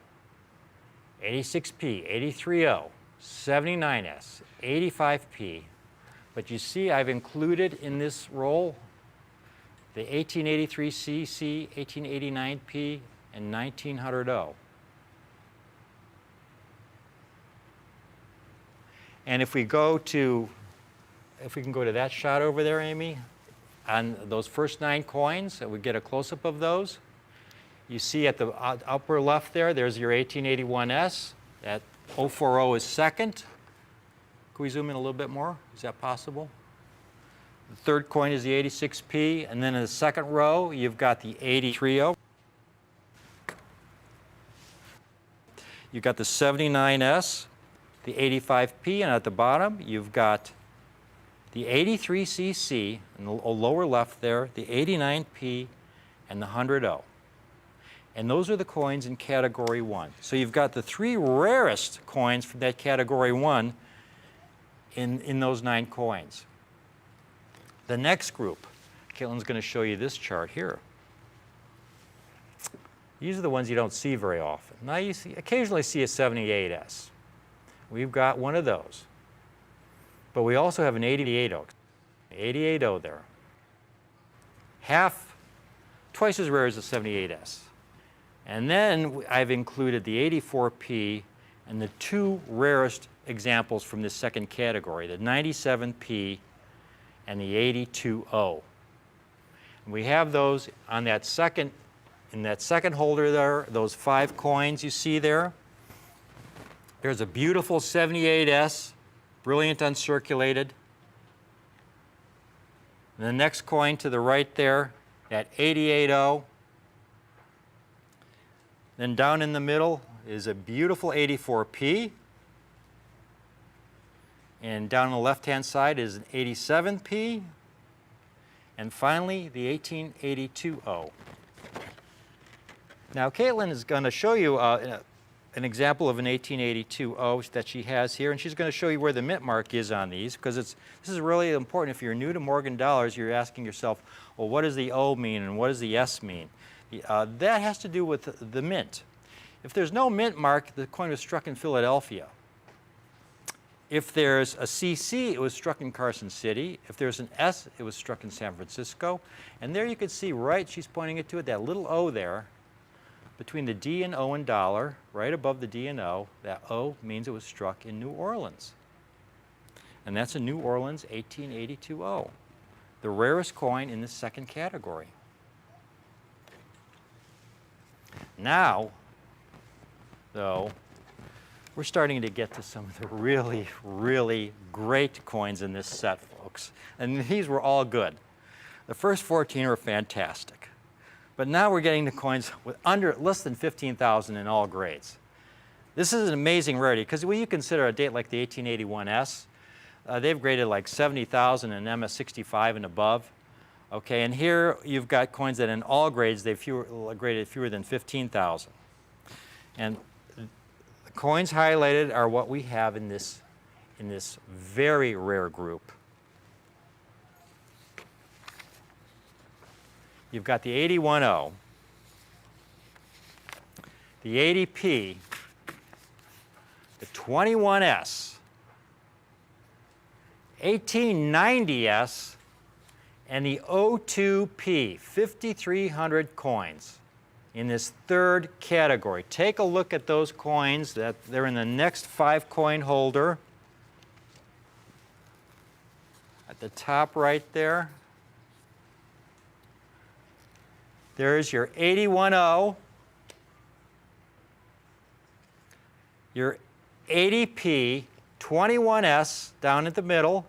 S1: 86P, 830, 79S, 85P. But you see I've included in this roll the 1883CC, 1889P, and 1900O. And if we can go to that shot over there, Amy, on those first 9 coins, and we get a close-up of those, you see at the upper left there, there's your 1881S. That 040 is second. Can we zoom in a little bit more? Is that possible? The third coin is the 86P, and then in the second row, you've got the 830. You've got the 79S, the 85P, and at the bottom, you've got the 83CC, in the lower left there, the 89P, and the 100O. And those are the coins in Category 1. So you've got the 3 rarest coins from that Category 1 in those 9 coins. The next group, Caitlin's going to show you this chart here. These are the ones you don't see very often. Now you occasionally see a 78S. We've got one of those. But we also have an 88O. 88O there. Twice as rare as the 78S. And then I've included the 84P and the 2 rarest examples from this second category, the 97P and the 82O. And we have those on that second, in that second holder there, those 5 coins you see there. There's a beautiful 78S, brilliant uncirculated. And the next coin to the right there, that 880. Then down in the middle is a beautiful 84P. And down on the left-hand side is an 87P. And finally, the 1882O. Now, Caitlin is going to show you an example of an 1882O that she has here, and she's going to show you where the mint mark is on these, because this is really important. If you're new to Morgan dollars, you're asking yourself, well, what does the O mean and what does the S mean? That has to do with the mint. If there's no mint mark, the coin was struck in Philadelphia. If there's a CC, it was struck in Carson City. If there's an S, it was struck in San Francisco. And there you can see, right, she's pointing it to it, that little O there, between the D and O in dollar, right above the D and O, that O means it was struck in New Orleans. And that's a New Orleans 1882 O, the rarest coin in the second category. Now, though, we're starting to get to some of the really, really great coins in this set, folks. And these were all good. The first 14 were fantastic. But now we're getting to coins with less than 15,000 in all grades. This is an amazing rarity, because when you consider a date like the 1881S, they've graded like 70,000 in MS65 and above. Okay, and here you've got coins that in all grades they've graded fewer than 15,000. And the coins highlighted are what we have in this very rare group. You've got the 81O, the 80P, the 21S, 1890S, and the 02P, 5,300 coins in this third category. Take a look at those coins. They're in the next 5 coin holder. At the top right there. There's your 81O, your 80P, 21S down at the middle.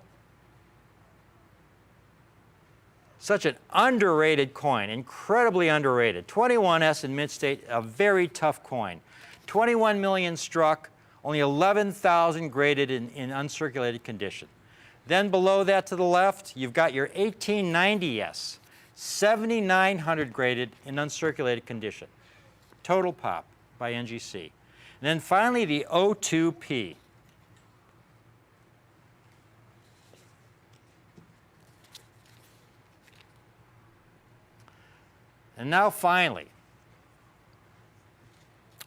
S1: Such an underrated coin, incredibly underrated. 21S in mint state, a very tough coin. 21 million struck, only 11,000 graded in uncirculated condition. Then below that to the left, you've got your 1890S. 7,900 graded in uncirculated condition. Total pop by NGC. And then finally the 02P. And now finally,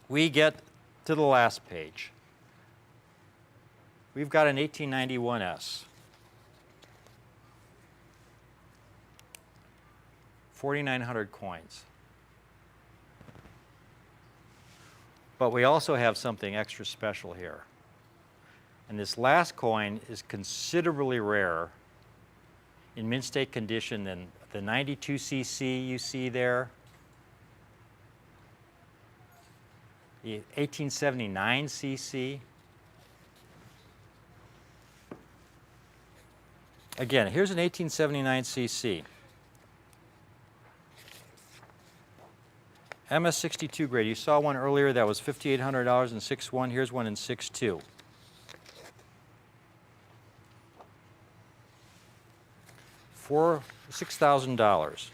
S1: we get to the last page. We've got an 1891S. 4,900 coins. But we also have something extra special here. And this last coin is considerably rarer in mint state condition than the 92cc you see there, the 1879cc. Again, here's an 1879cc. MS62 grade. You saw one earlier that was $5,800 in 6.1. Here's one in 6.2. $6,000.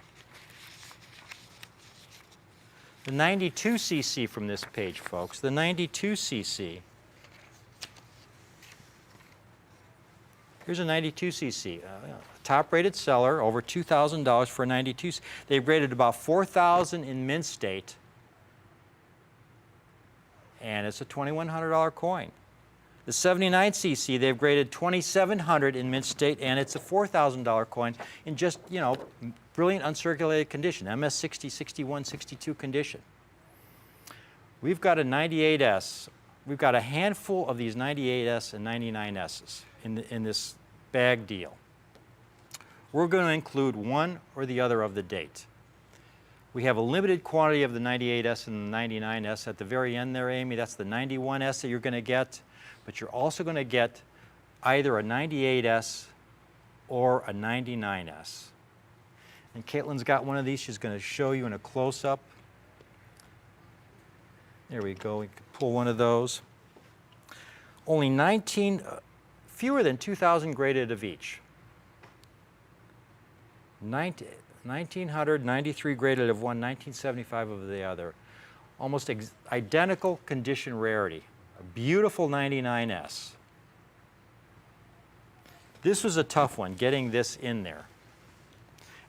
S1: The 92cc from this page, folks. The 92cc. Here's a 92cc. Top-rated seller, over $2,000 for a 92. They've graded about 4,000 in mint state, and it's a $2,100 coin. The 79cc, they've graded 2,700 in mint state, and it's a $4,000 coin in just, brilliant uncirculated condition, MS60, 61, 62 condition. We've got a 98S. We've got a handful of these 98S and 99Ss in this bag deal. we're going to include one or the other of the date. We have a limited quantity of the 98S and the 99S at the very end there, Amy. That's the 91S that you're going to get, but you're also going to get either a 98S or a 99S. And Caitlin's got one of these. She's going to show you in a close-up. There we go. We can pull one of those. Only fewer than 2,000 graded of each. 1,993 graded of one, 1975 of the other. Almost identical condition rarity. A beautiful 99S. This was a tough one, getting this in there.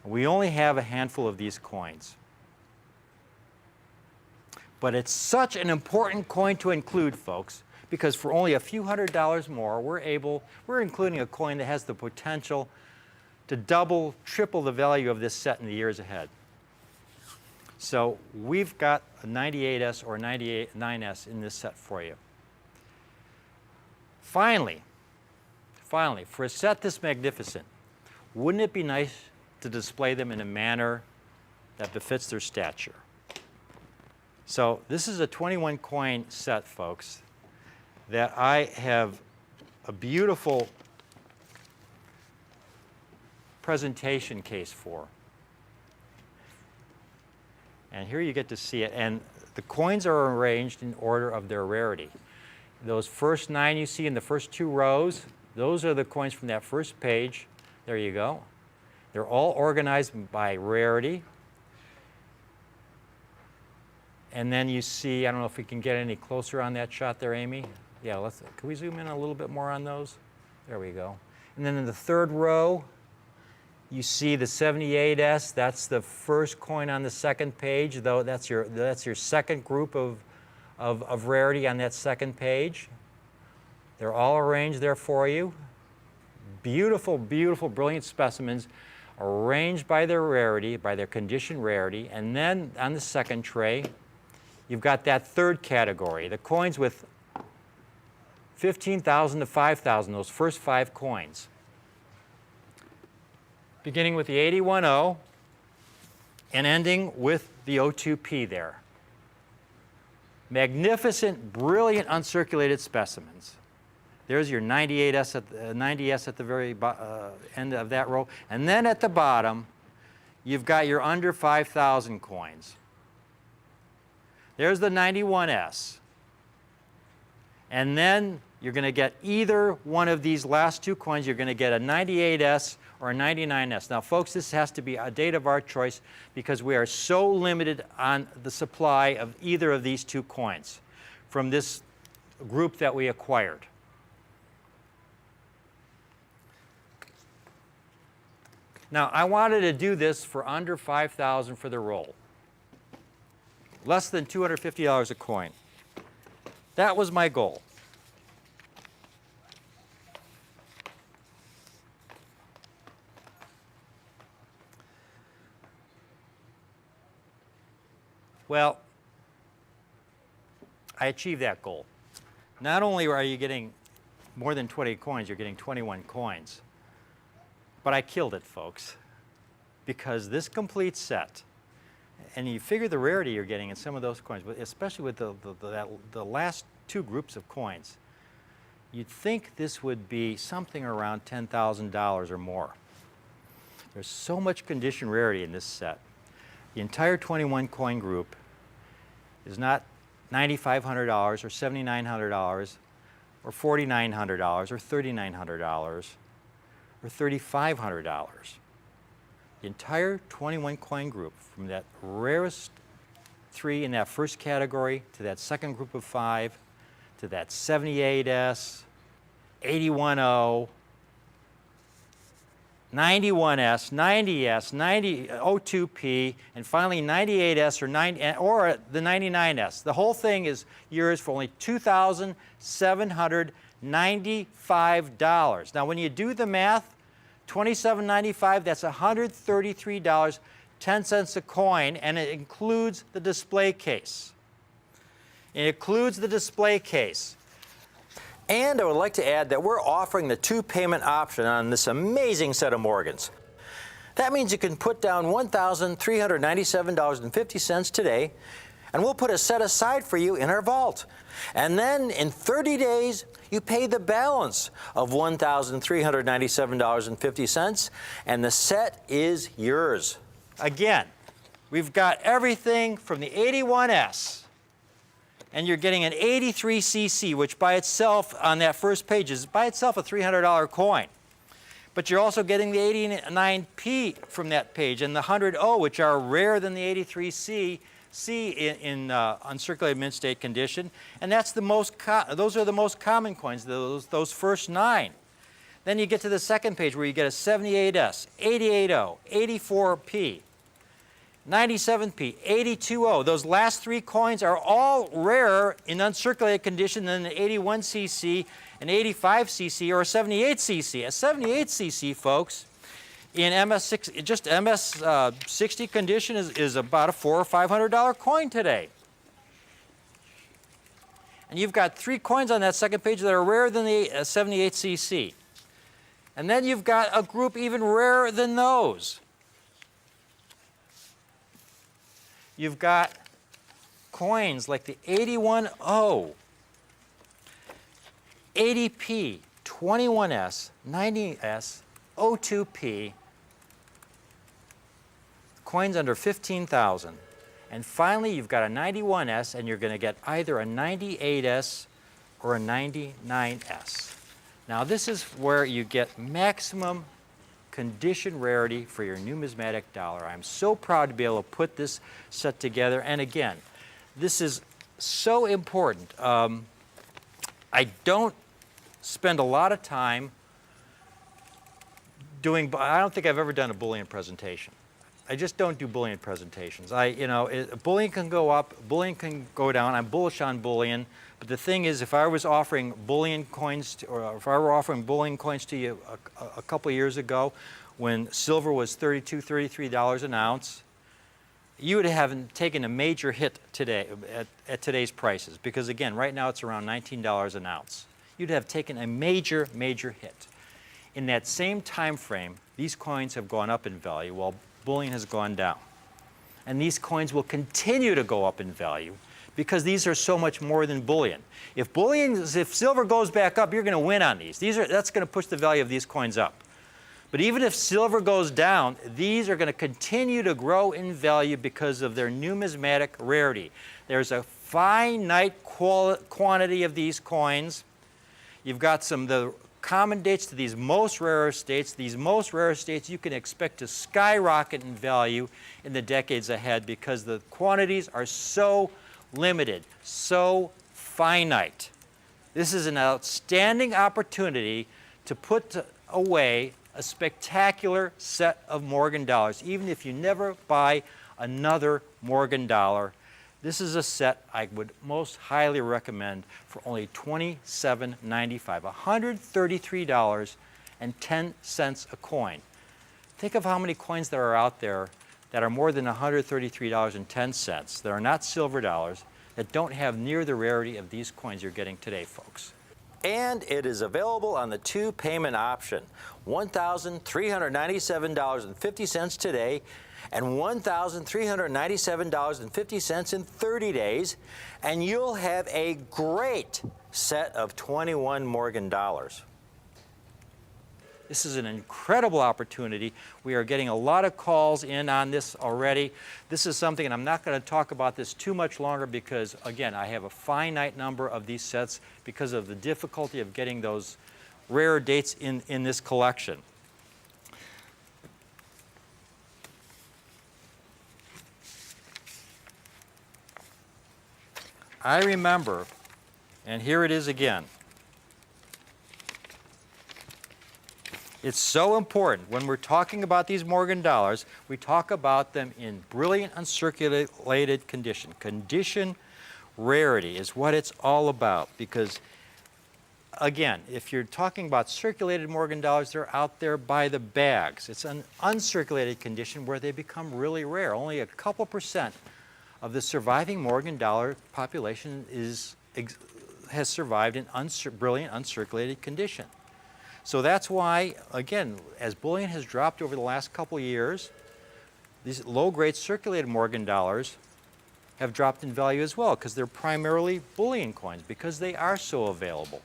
S1: We only have a handful of these coins. But it's such an important coin to include, folks, because for only a few $100s more, we're including a coin that has the potential to double, triple the value of this set in the years ahead. So we've got a 98S or 99S in this set for you. Finally, for a set this magnificent, wouldn't it be nice to display them in a manner that befits their stature? So this is a 21 coin set, folks, that I have a beautiful presentation case for. And here you get to see it. And the coins are arranged in order of their rarity. Those first 9 you see in the first 2 rows, those are the coins from that first page. There you go. They're all organized by rarity. And then you see, I don't know if we can get any closer on that shot there, Amy. Yeah, can we zoom in a little bit more on those? There we go. And then in the third row, you see the 78S. That's the first coin on the second page, though that's your second group of rarity on that second page. They're all arranged there for you. Beautiful, beautiful, brilliant specimens arranged by their rarity, by their condition rarity. And then on the second tray, you've got that third category, the coins with 15,000 to 5,000, those first 5 coins. Beginning with the 81O and ending with the O2P there. Magnificent, brilliant, uncirculated specimens. There's your 90S at the very end of that row. And then at the bottom, you've got your under 5,000 coins. There's the 91S. And then you're going to get either one of these last 2 coins. You're going to get a 98S or a 99S. Now, folks, this has to be a date of our choice because we are so limited on the supply of either of these 2 coins from this group that we acquired. Now, I wanted to do this for under 5,000 for the roll. Less than $250 a coin. That was my goal. Well, I achieved that goal. Not only are you getting more than 20 coins, you're getting 21 coins. But I killed it, folks, because this complete set, and you figure the rarity you're getting in some of those coins, especially with the last 2 groups of coins, you'd think this would be something around $10,000 or more. There's so much condition rarity in this set. The entire 21 coin group is not $9,500 or $7,900 or $4,900 or $3,900 or $3,500. The entire 21 coin group, from that rarest 3 in that first category to that second group of 5 to that 78S, 81O, 91S, 90S, O2P, and finally 98S or the 99S. The whole thing is yours for only $2,795. Now, when you do the math, $27.95, that's $133.10 a coin, and it includes the display case. It includes the display case. And I would like to add that we're offering the 2-payment option on this amazing set of Morgans. That means you can put down $1,397.50 today, and we'll put a set aside for you in our vault. And then in 30 days, you pay the balance of $1,397.50, and the set is yours. Again, we've got everything from the 81S, and you're getting an 83cc, which by itself, on that first page, is by itself a $300 coin. But you're also getting the 89P from that page, and the 100O, which are rarer than the 83C in uncirculated mint state condition, and that's the most those are the most common coins, those first 9. Then you get to the second page where you get a 78S, 88O, 84P, 97P, 82O. Those last 3 coins are all rarer in uncirculated condition than the 81cc, an 85cc, or a 78cc. A 78cc, folks, in MS6, just MS60 condition is about a $400 or $500 coin today. And you've got 3 coins on that second page that are rarer than the 78cc. And then you've got a group even rarer than those. You've got coins like the 81O, 80P, 21S, 90S, O2P, coins under 15,000. And finally, you've got a 91S, and you're going to get either a 98S or a 99S. Now, this is where you get maximum condition rarity for your numismatic dollar. I'm so proud to be able to put this set together. And again, this is so important. I don't spend a lot of time I don't think I've ever done a Bullion presentation. I just don't do Bullion presentations. Bullion can go up, Bullion can go down. I'm bullish on Bullion, but the thing is, if I was offering Bullion coins, or if I were offering Bullion coins to you a couple of years ago, when silver was $32, $33 an ounce, you would have taken a major hit today at today's prices, because again, right now it's around $19 an ounce. You'd have taken a major, major hit. In that same time frame, these coins have gone up in value while bullion has gone down. And these coins will continue to go up in value because these are so much more than bullion. If silver goes back up, you're going to win on these. That's going to push the value of these coins up. But even if silver goes down, these are going to continue to grow in value because of their numismatic rarity. There's a finite quantity of these coins. You've got the common dates to these most rare states. These most rare states you can expect to skyrocket in value in the decades ahead because the quantities are so limited, so finite. This is an outstanding opportunity to put away a spectacular set of Morgan dollars, even if you never buy another Morgan dollar. This is a set I would most highly recommend for only $27.95, $133.10 a coin. Think of how many coins there are out there that are more than $133.10 that are not silver dollars, that don't have near the rarity of these coins you're getting today, folks. And it is available on the 2-payment option, $1,397.50 today, and $1,397.50 in 30 days, and you'll have a great set of 21 Morgan dollars. This is an incredible opportunity. We are getting a lot of calls in on this already. This is something, and I'm not going to talk about this too much longer because, again, I have a finite number of these sets because of the difficulty of getting those rare dates in this collection. I remember, and here it is again. It's so important when we're talking about these Morgan dollars, we talk about them in brilliant uncirculated condition. Condition rarity is what it's all about because, again, if you're talking about circulated Morgan dollars, they're out there by the bags. It's an uncirculated condition where they become really rare. Only a couple percent of the surviving Morgan dollar population has survived in brilliant uncirculated condition. So that's why, again, as bullion has dropped over the last couple of years, these low-grade circulated Morgan dollars have dropped in value as well because they're primarily bullion coins because they are so available.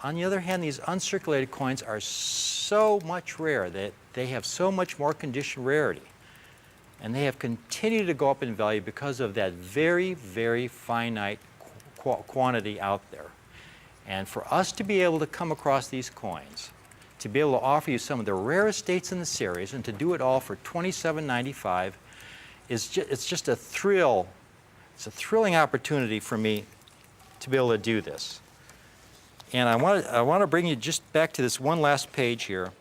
S1: On the other hand, these uncirculated coins are so much rarer that they have so much more condition rarity. And they have continued to go up in value because of that very, very finite quantity out there. And for us to be able to come across these coins, to be able to offer you some of the rarest dates in the series, and to do it all for $27.95, it's just a thrill. It's a thrilling opportunity for me to be able to do this. And I want to bring you just back to this one last page here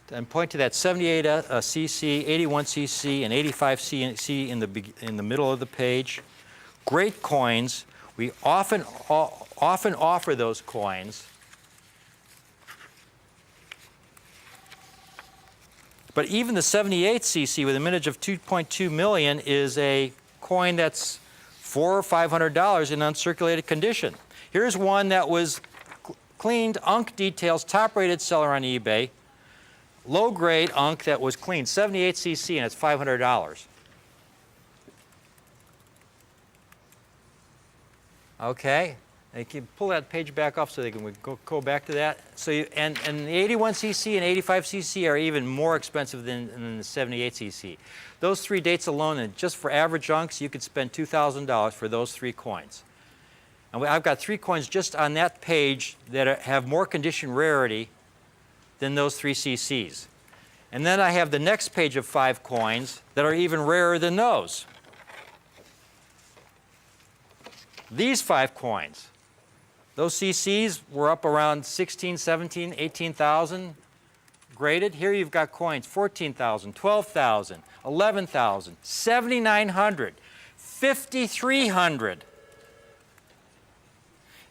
S1: and point to that 78 cc, 81 cc, and 85 cc in the middle of the page. Great coins. We often offer those coins. But even the 78 cc with a mintage of 2.2 million is a coin that's $400 or $500 in uncirculated condition. Here's one that was cleaned, Unk details, top-rated seller on eBay. Low-grade Unk that was cleaned, 78 cc, and it's $500. Okay, and you can pull that page back off so they can go back to that. So and the 81 cc and 85 cc are even more expensive than the 78 cc. Those three dates alone, and just for average Unks, you could spend $2,000 for those three coins. And I've got three coins just on that page that have more condition rarity than those three CCs. And then I have the next page of 5 coins that are even rarer than those. These 5 coins, those CCs were up around 16, 17, 18,000 graded. Here you've got coins 14,000, 12,000, 11,000, 7,900, 5,300.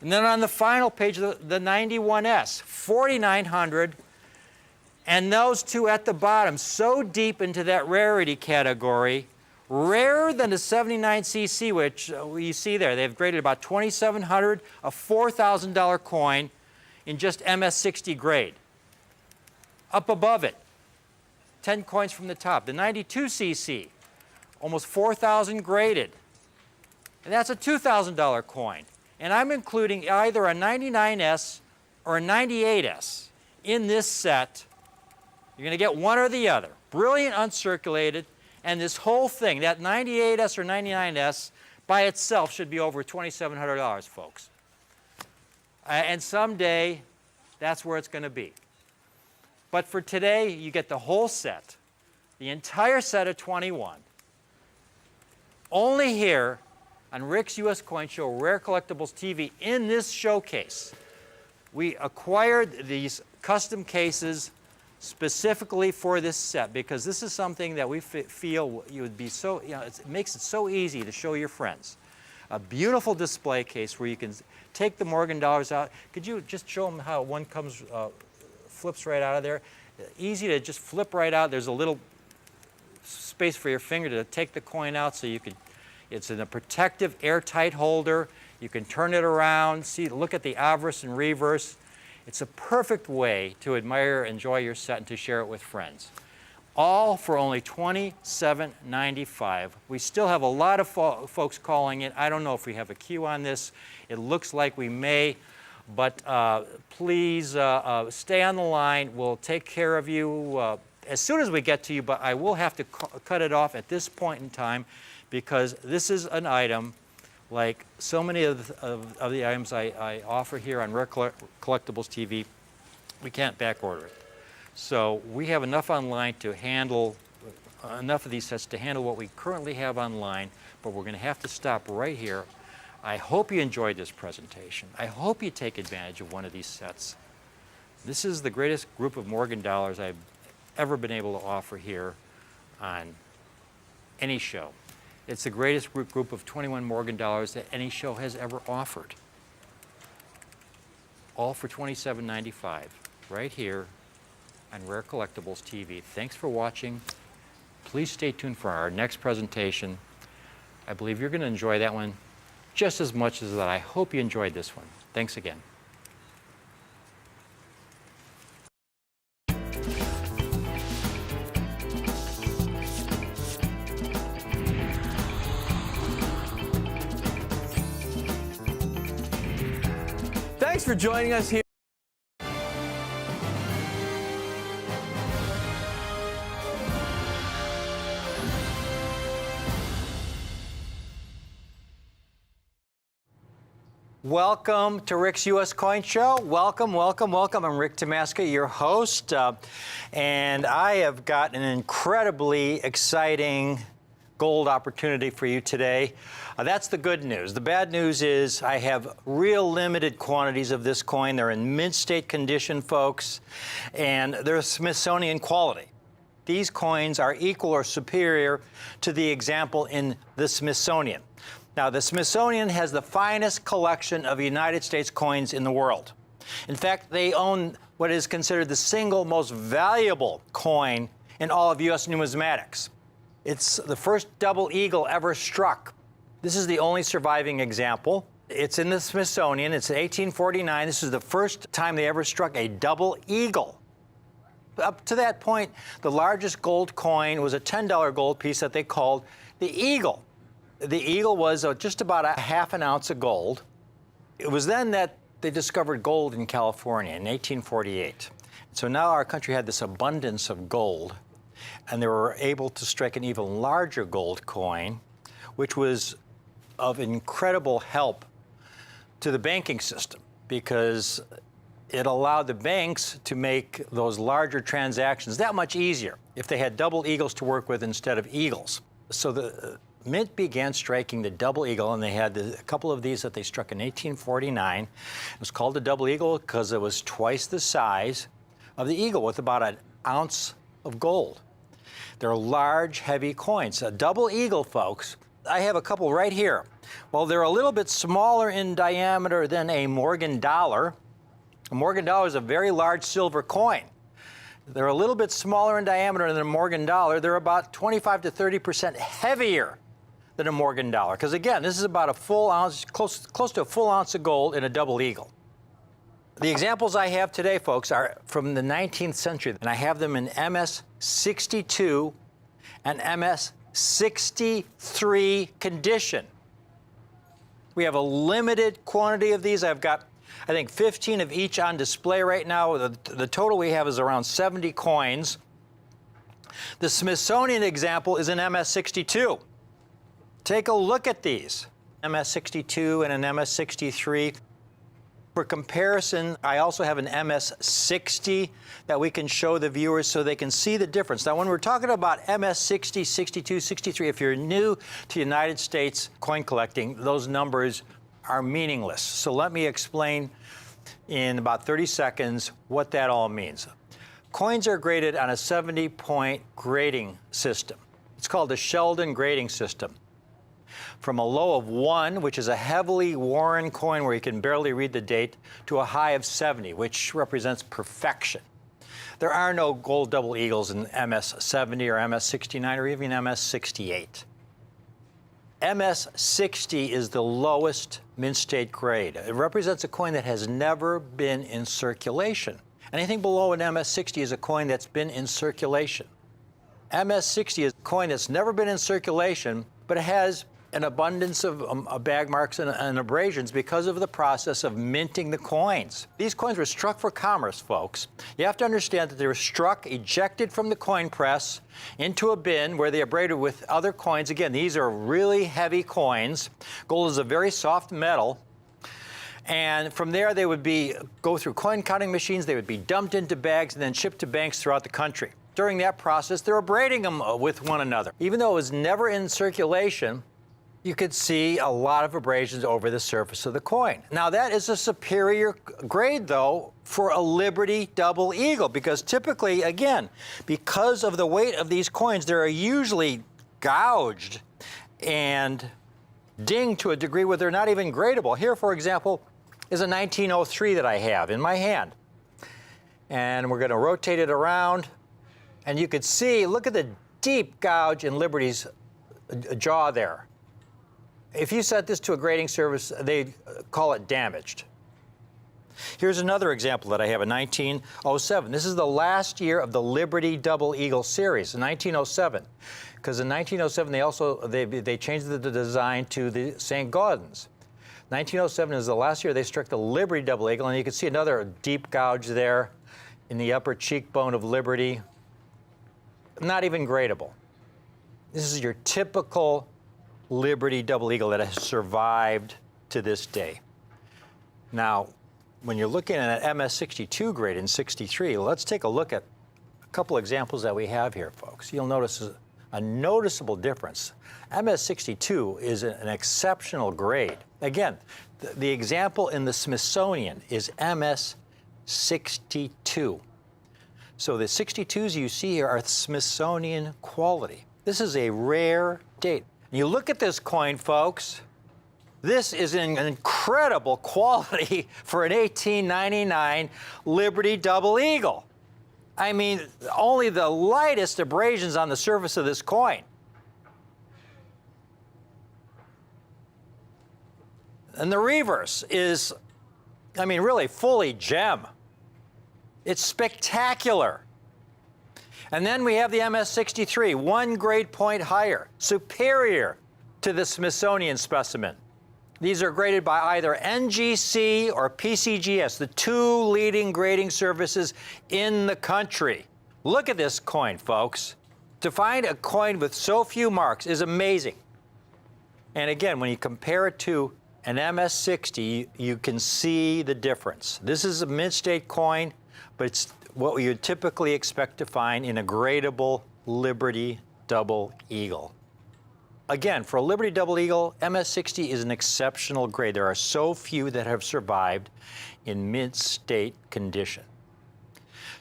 S1: And then on the final page, the 91S, 4,900, and those two at the bottom, so deep into that rarity category, rarer than the 79cc, which you see there. They've graded about 2,700, a $4,000 coin in just MS60 grade. Up above it, 10 coins from the top, the 92cc, almost 4,000 graded. And that's a $2,000 coin. And I'm including either a 99S or a 98S in this set. You're going to get one or the other. Brilliant uncirculated, and this whole thing, that 98S or 99S, by itself should be over $2,700, folks. And someday, that's where it's going to be. But for today, you get the whole set, the entire set of 21, only here on Rick's U.S. Coin Show Rare Collectibles TV in this showcase. We acquired these custom cases specifically for this set because this is something that we feel you would be so, it makes it so easy to show your friends. A beautiful display case where you can take the Morgan dollars out. Could you just show them how one comes, flips right out of there? Easy to just flip right out. There's a little space for your finger to take the coin out so you could. It's in a protective, airtight holder. You can turn it around, see, look at the obverse and reverse. It's a perfect way to admire, enjoy your set, and to share it with friends. All for only $27.95. We still have a lot of folks calling in. I don't know if we have a queue on this. It looks like we may, but please stay on the line. We'll take care of you as soon as we get to you, but I will have to cut it off at this point in time because this is an item, like so many of the items I offer here on Rare Collectibles TV, we can't back order it. So we have enough online to handle, enough of these sets to handle what we currently have online, but we're going to have to stop right here. I hope you enjoyed this presentation. I hope you take advantage of one of these sets. This is the greatest group of Morgan dollars I've ever been able to offer here on any show. It's the greatest group of 21 Morgan dollars that any show has ever offered. All for $27.95, right here on Rare Collectibles TV. Thanks for watching. Please stay tuned for our next presentation. I believe you're going to enjoy that one just as much as that. I hope you enjoyed this one. Thanks again.
S2: for joining us here.
S1: Welcome to Rick's U.S. Coin Show. Welcome, welcome, welcome. I'm Rick Tamaska, your host, and I have got an incredibly exciting gold opportunity for you today. That's the good news. The bad news is I have real limited quantities of this coin. They're in mint state condition, folks, and they're Smithsonian quality. These coins are equal or superior to the example in the Smithsonian. Now, the Smithsonian has the finest collection of United States coins in the world. In fact, they own what is considered the single most valuable coin in all of U.S. numismatics. It's the first double eagle ever struck. This is the only surviving example. It's in the Smithsonian. It's in 1849. This is the first time they ever struck a double eagle. Up to that point, the largest gold coin was a $10 gold piece that they called the Eagle. The Eagle was just about a half an ounce of gold. It was then that they discovered gold in California in 1848. So now our country had this abundance of gold, and they were able to strike an even larger gold coin, which was of incredible help to the banking system because it allowed the banks to make those larger transactions that much easier if they had double eagles to work with instead of eagles. So the Mint began striking the double eagle, and they had a couple of these that they struck in 1849. It was called the double eagle because it was twice the size of the eagle with about an ounce of gold. They're large, heavy coins. A double eagle, folks, I have a couple right here. Well, they're a little bit smaller in diameter than a Morgan dollar. A Morgan dollar is a very large silver coin. They're a little bit smaller in diameter than a Morgan dollar. They're about 25 to 30% heavier than a Morgan dollar. Because again, this is about a full ounce, close to a full ounce of gold in a double eagle. The examples I have today, folks, are from the 19th century, and I have them in MS 62 and MS 63 condition. We have a limited quantity of these. I've got, I think, 15 of each on display right now. The total we have is around 70 coins. The Smithsonian example is an MS 62. Take a look at these, MS 62 and an MS 63. For comparison, I also have an MS 60 that we can show the viewers so they can see the difference. Now, when we're talking about MS 60, 62, 63, if you're new to United States coin collecting, those numbers are meaningless. So let me explain in about 30 seconds what that all means. Coins are graded on a 70-point grading system. It's called the Sheldon grading system. From a low of 1, which is a heavily worn coin where you can barely read the date, to a high of 70, which represents perfection. There are no gold double eagles in MS 70 or MS 69 or even MS 68. MS 60 is the lowest mint state grade. It represents a coin that has never been in circulation. Anything below an MS 60 is a coin that's been in circulation. MS 60 is a coin that's never been in circulation, but it has an abundance of bag marks and abrasions because of the process of minting the coins. These coins were struck for commerce, folks. You have to understand that they were struck, ejected from the coin press into a bin where they abraded with other coins. Again, these are really heavy coins. Gold is a very soft metal. And from there, they would go through coin counting machines. They would be dumped into bags and then shipped to banks throughout the country. During that process, they're abrading them with one another. Even though it was never in circulation, you could see a lot of abrasions over the surface of the coin. Now, that is a superior grade, though, for a Liberty double eagle, because typically, again, because of the weight of these coins, they're usually gouged and dinged to a degree where they're not even gradable. Here, for example, is a 1903 that I have in my hand. And we're going to rotate it around. And you could see, look at the deep gouge in Liberty's jaw there. If you set this to a grading service, they'd call it damaged. Here's another example that I have, a 1907. This is the last year of the Liberty Double Eagle series, in 1907. Because in 1907, they changed the design to the St. Gaudens. 1907 is the last year they struck the Liberty double eagle, and you can see another deep gouge there in the upper cheekbone of Liberty. Not even gradable. This is your typical Liberty double eagle that has survived to this day. Now, when you're looking at an MS62 grade in 63, let's take a look at a couple examples that we have here, folks. You'll notice a noticeable difference. MS62 is an exceptional grade. Again, the example in the Smithsonian is MS62. So the 62s you see here are Smithsonian quality. This is a rare date. You look at this coin, folks. This is an incredible quality for an 1899 Liberty double eagle. I mean, only the lightest abrasions on the surface of this coin. And the reverse is, I mean, really fully gem. It's spectacular. And then we have the MS63, 1 grade point higher, superior to the Smithsonian specimen. These are graded by either NGC or PCGS, the 2 leading grading services in the country. Look at this coin, folks. To find a coin with so few marks is amazing. And again, when you compare it to an MS60, you can see the difference. This is a mint-state coin, but it's what you would typically expect to find in a gradable Liberty double eagle. Again, for a Liberty double eagle, MS60 is an exceptional grade. There are so few that have survived in mint-state condition.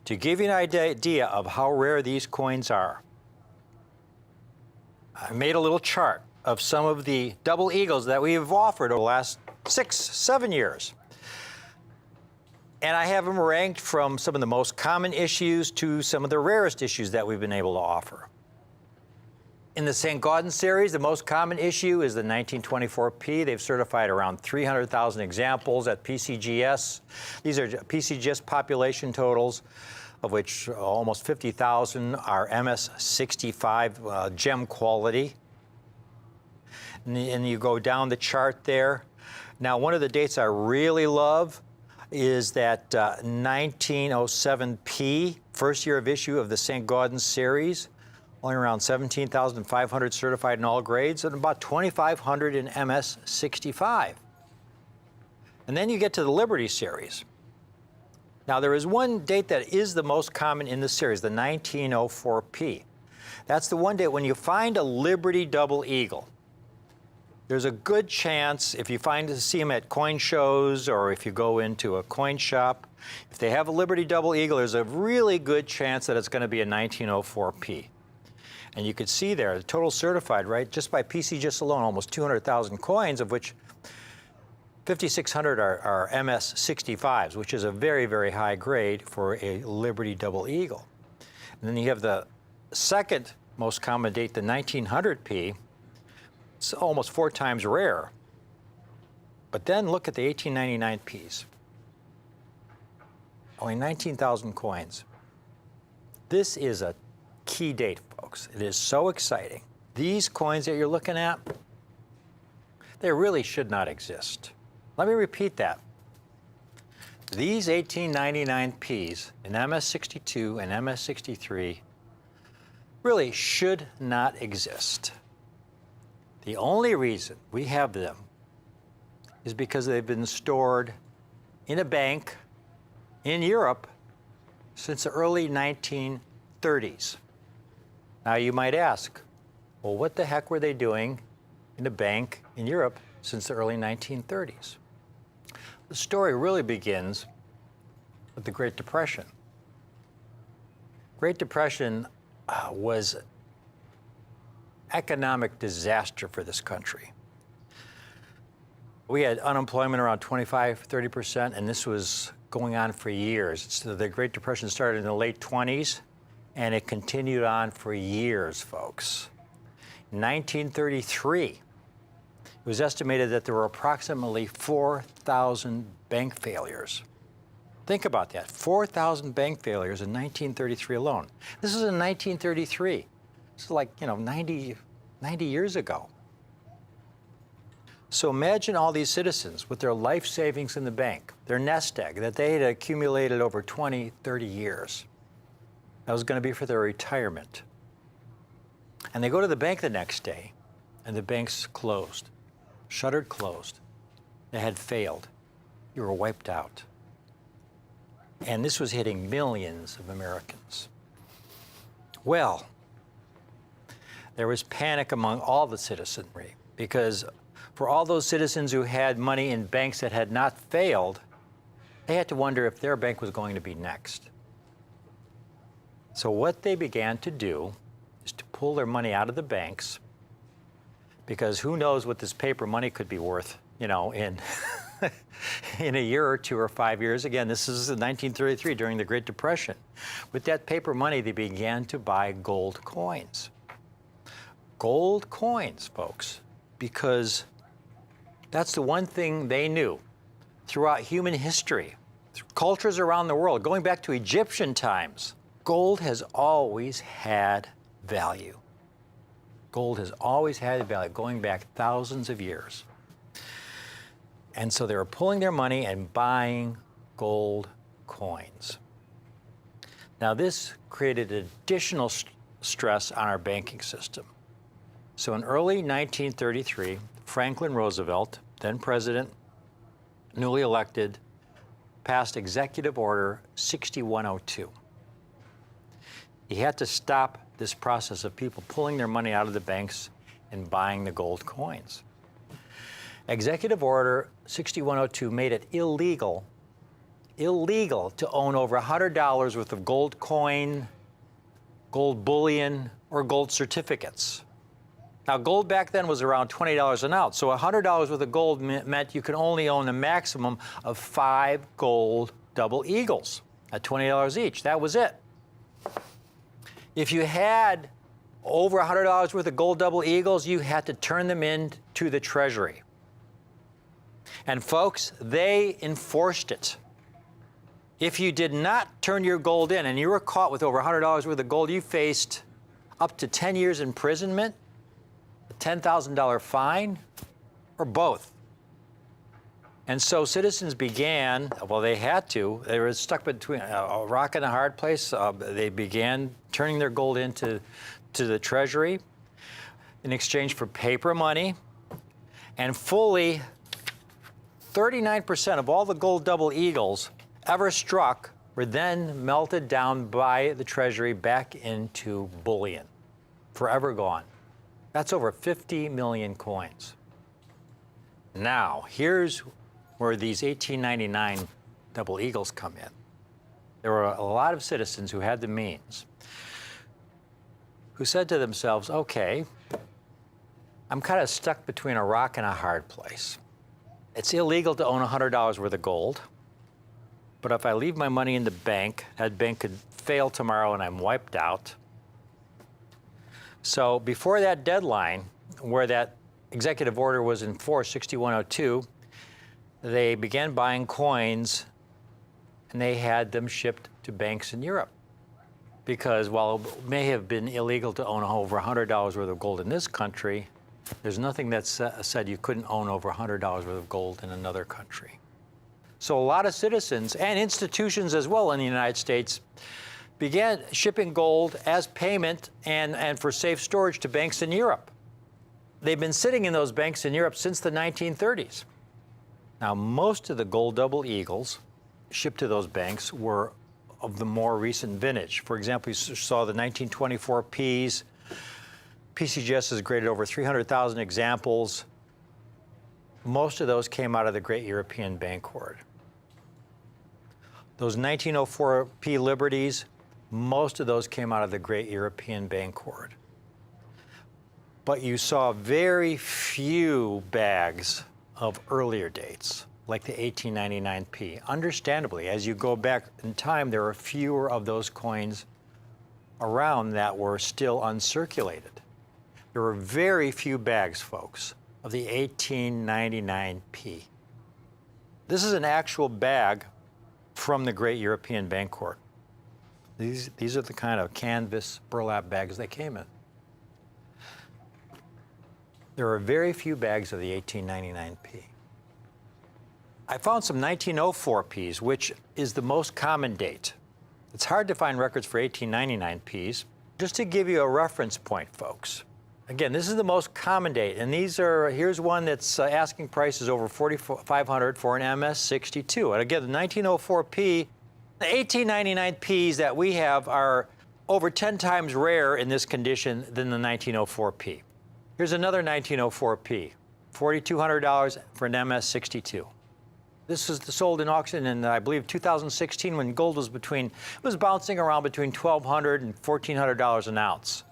S1: To give you an idea of how rare these coins are, I made a little chart of some of the double eagles that we have offered over the last 6-7 years. And I have them ranked from some of the most common issues to some of the rarest issues that we've been able to offer. In the St. Gaudens series, the most common issue is the 1924P. They've certified around 300,000 examples at PCGS. These are PCGS population totals, of which almost 50,000 are MS65 gem quality. And you go down the chart there. Now, one of the dates I really love is that 1907P, first year of issue of the St. Gaudens series. Only around 17,500 certified in all grades and about 2,500 in MS65. And then you get to the Liberty series. Now, there is one date that is the most common in the series, the 1904P. That's the one date when you find a Liberty double eagle. There's a good chance, if you see them at coin shows or if you go into a coin shop, if they have a Liberty double eagle, there's a really good chance that it's going to be a 1904P. And you could see there, the total certified, right, just by PCGS alone, almost 200,000 coins, of which 5,600 are MS65s, which is a very, very high grade for a Liberty double eagle. And then you have the second most common date, the 1900P. It's almost 4 times rare. But then look at the 1899 Ps. Only 19,000 coins. This is a key date, folks. It is so exciting. These coins that you're looking at, they really should not exist. Let me repeat that. These 1899 Ps in MS62 and MS63 really should not exist. The only reason we have them is because they've been stored in a bank in Europe since the early 1930s. Now you might ask, well, what the heck were they doing in a bank in Europe since the early 1930s? The story really begins with the Great Depression. Great Depression was economic disaster for this country. We had unemployment around 25-30%, and this was going on for years. The Great Depression started in the late 20s, and it continued on for years, folks. In 1933, it was estimated that there were approximately 4,000 bank failures. Think about that, 4,000 bank failures in 1933 alone. This is in 1933. This is like, 90 years ago. So imagine all these citizens with their life savings in the bank, their nest egg that they had accumulated over 20, 30 years. That was going to be for their retirement. And they go to the bank the next day, and the bank's closed, shuttered closed. They had failed. You were wiped out. And this was hitting millions of Americans. Well, there was panic among all the citizenry because for all those citizens who had money in banks that had not failed, they had to wonder if their bank was going to be next. So what they began to do is to pull their money out of the banks, because who knows what this paper money could be worth, in in a year or 2 or 5 years. Again, this is in 1933 during the Great Depression. With that paper money, they began to buy gold coins. Gold coins, folks, because that's the one thing they knew throughout human history, through cultures around the world, going back to Egyptian times. Gold has always had value. Gold has always had value, going back thousands of years. And so they were pulling their money and buying gold coins. Now this created additional stress on our banking system. So in early 1933, Franklin Roosevelt, then president, newly elected, passed Executive Order 6102. He had to stop this process of people pulling their money out of the banks and buying the gold coins. Executive Order 6102 made it illegal to own over $100 worth of gold coin, gold bullion, or gold certificates. Now, gold back then was around $20 an ounce, so $100 worth of gold meant you could only own a maximum of 5 gold double eagles at $20 each. That was it. If you had over $100 worth of gold double eagles, you had to turn them in to the Treasury. And folks, they enforced it. If you did not turn your gold in and you were caught with over $100 worth of gold, you faced up to 10 years imprisonment, a $10,000 fine, or both. And so citizens began, well, they had to, they were stuck between a rock and a hard place. They began turning their gold into the Treasury in exchange for paper money, and fully 39% of all the gold double eagles ever struck were then melted down by the Treasury back into bullion, forever gone. That's over 50 million coins. Now, here's where these 1899 double eagles come in. There were a lot of citizens who had the means who said to themselves, okay, I'm kind of stuck between a rock and a hard place. It's illegal to own $100 worth of gold, but if I leave my money in the bank, that bank could fail tomorrow and I'm wiped out. So before that deadline, where that executive order was in force, 6102, they began buying coins and they had them shipped to banks in Europe. Because while it may have been illegal to own over $100 worth of gold in this country, there's nothing that said you couldn't own over $100 worth of gold in another country. So a lot of citizens and institutions as well in the United States began shipping gold as payment and for safe storage to banks in Europe. They've been sitting in those banks in Europe since the 1930s. Now, most of the gold double eagles shipped to those banks were of the more recent vintage. For example, you saw the 1924 Ps. PCGS has graded over 300,000 examples. Most of those came out of the Great European Bank Hoard. Those 1904 P Liberties, most of those came out of the Great European Bank Hoard. But you saw very few bags of earlier dates, like the 1899 P. Understandably, as you go back in time, there are fewer of those coins around that were still uncirculated. There were very few bags, folks, of the 1899 P. This is an actual bag from the Great European Bank Hoard. These are the kind of canvas burlap bags they came in. There are very few bags of the 1899P. I found some 1904Ps, which is the most common date. It's hard to find records for 1899Ps. Just to give you a reference point, folks. Again, this is the most common date, and here's one that's asking prices over $4,500 for an MS62. And again, the 1904P, the 1899Ps that we have are over 10 times rarer in this condition than the 1904P. Here's another 1904P, $4,200 for an MS62. This was sold in auction in, I believe, 2016 when gold was bouncing around between $1,200 and $1,400 an ounce.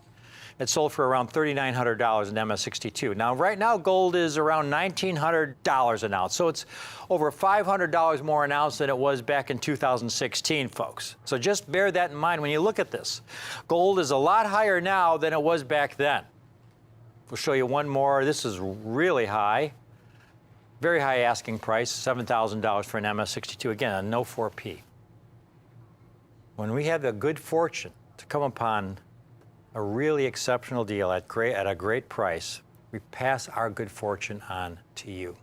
S1: It sold for around $3,900 in MS62. Now, right now, gold is around $1,900 an ounce. So it's over $500 more an ounce than it was back in 2016, folks. So just bear that in mind when you look at this. Gold is a lot higher now than it was back then. We'll show you one more. This is really high. Very high asking price, $7,000 for an MS62. Again, a no 4P. When we have the good fortune to come upon a really exceptional deal at a great price, we pass our good fortune on to you.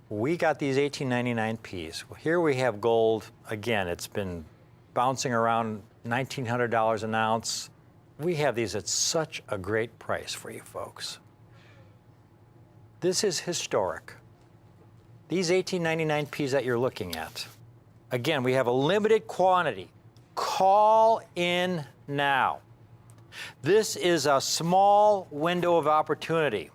S1: We got these 1899Ps. Well, here we have gold. Again, it's been bouncing around $1,900 an ounce. We have these at such a great price for you folks. This is historic. These 1899Ps that you're looking at, again, we have a limited quantity. Call in now. This is a small window of opportunity.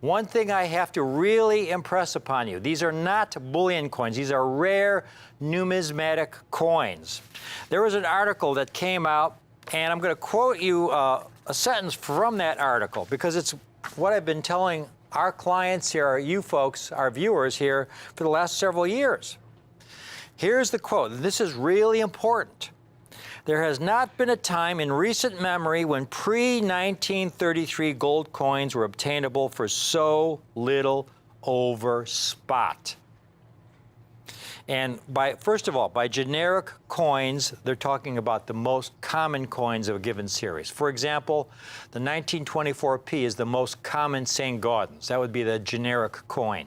S1: One thing I have to really impress upon you, these are not bullion coins. These are rare numismatic coins. There was an article that came out, and I'm going to quote you a sentence from that article because it's what I've been telling our clients here, you folks, our viewers here, for the last several years. Here's the quote. This is really important. There has not been a time in recent memory when pre-1933 gold coins were obtainable for so little over spot. And first of all, by generic coins, they're talking about the most common coins of a given series. For example, the 1924P is the most common St. Gaudens. That would be the generic coin.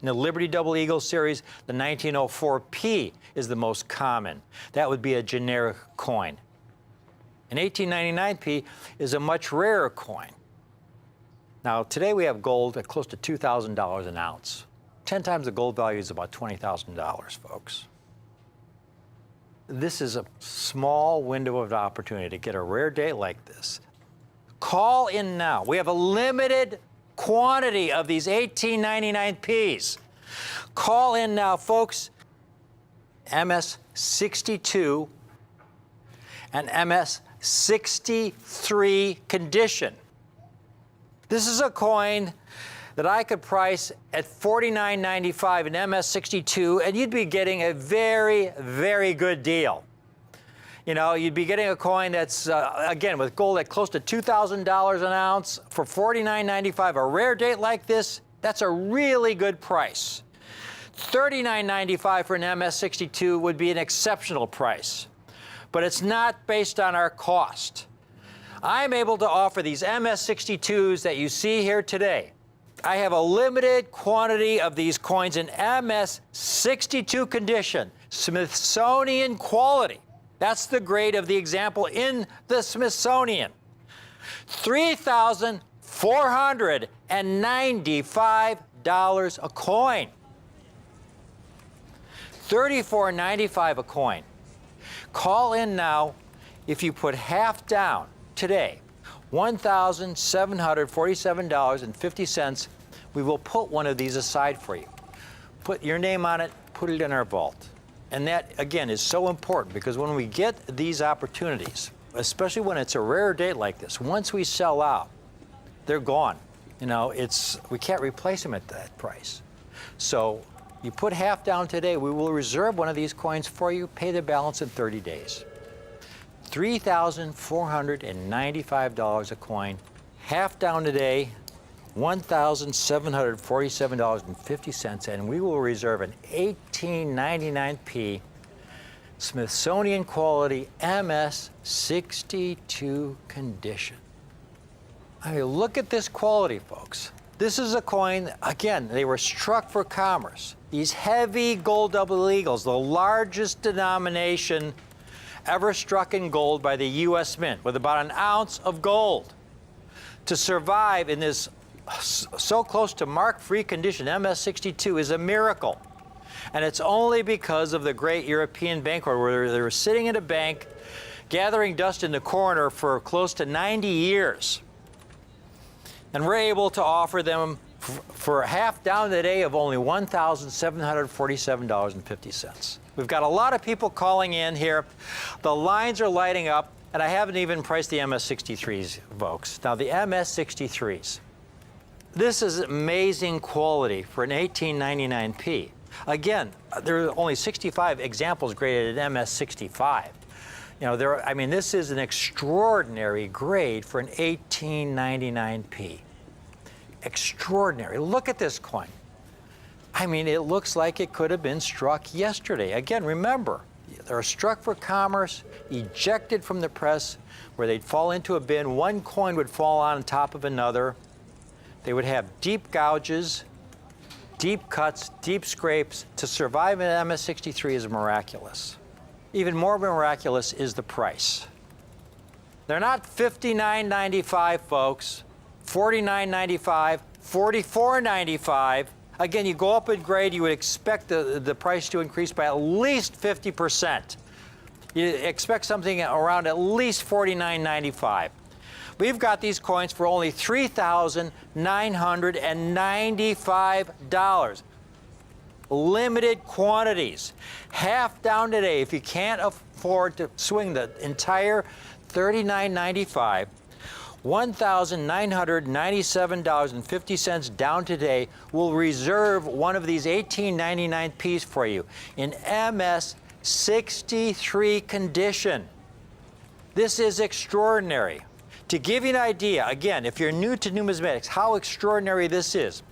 S1: In the Liberty Double Eagle series, the 1904P is the most common. That would be a generic coin. An 1899P is a much rarer coin. Now, today we have gold at close to $2,000 an ounce. 10 times the gold value is about $20,000, folks. This is a small window of opportunity to get a rare date like this. Call in now. We have a limited quantity of these 1899Ps. Call in now, folks. MS62 and MS63 condition. This is a coin that I could price at $49.95 in MS62, and you'd be getting a very, very good deal. You know, you'd be getting a coin that's, again, with gold at close to $2,000 an ounce for $49.95. A rare date like this, that's a really good price. $39.95 for an MS62 would be an exceptional price, but it's not based on our cost. I'm able to offer these MS62s that you see here today. I have a limited quantity of these coins in MS62 condition, Smithsonian quality. That's the grade of the example in the Smithsonian. $3,495 a coin. $34.95 a coin. Call in now. If you put half down today, $1,747.50, we will put one of these aside for you. Put your name on it, put it in our vault. And that, again, is so important because when we get these opportunities, especially when it's a rare date like this, once we sell out, they're gone. You know, we can't replace them at that price. So you put half down today, we will reserve one of these coins for you, pay the balance in 30 days. $3,495 a coin, half down today, $1,747.50, and we will reserve an 1899P Smithsonian quality MS62 condition. I mean, look at this quality, folks. This is a coin, again, they were struck for commerce. These heavy gold double eagles, the largest denomination ever struck in gold by the U.S. Mint, with about an ounce of gold. To survive in this so close to mark-free condition, MS-62 is a miracle. And it's only because of the great European Bancorp, where they were sitting in a bank, gathering dust in the corner for close to 90 years. And we're able to offer them for half down today of only $1,747.50. We've got a lot of people calling in here. The lines are lighting up, and I haven't even priced the MS-63s, folks. Now, the MS-63s, this is amazing quality for an 1899p. Again, there are only 65 examples graded at MS-65. You know, I mean, this is an extraordinary grade for an 1899p. Extraordinary. Look at this coin. I mean, it looks like it could have been struck yesterday. Again, remember, they're struck for commerce, ejected from the press, where they'd fall into a bin. One coin would fall on top of another. They would have deep gouges, deep cuts, deep scrapes. To survive an MS-63 is miraculous. Even more miraculous is the price. They're not $59.95, folks. $49.95, $44.95. Again, you go up in grade, you would expect the price to increase by at least 50%. You expect something around at least $49.95. We've got these coins for only $3,995. Limited quantities. Half down today. If you can't afford to swing the entire $39.95, $1,997.50 down today, will reserve one of these 1899Ps for you in MS-63 condition. This is extraordinary. To give you an idea, again, if you're new to numismatics, how extraordinary this is,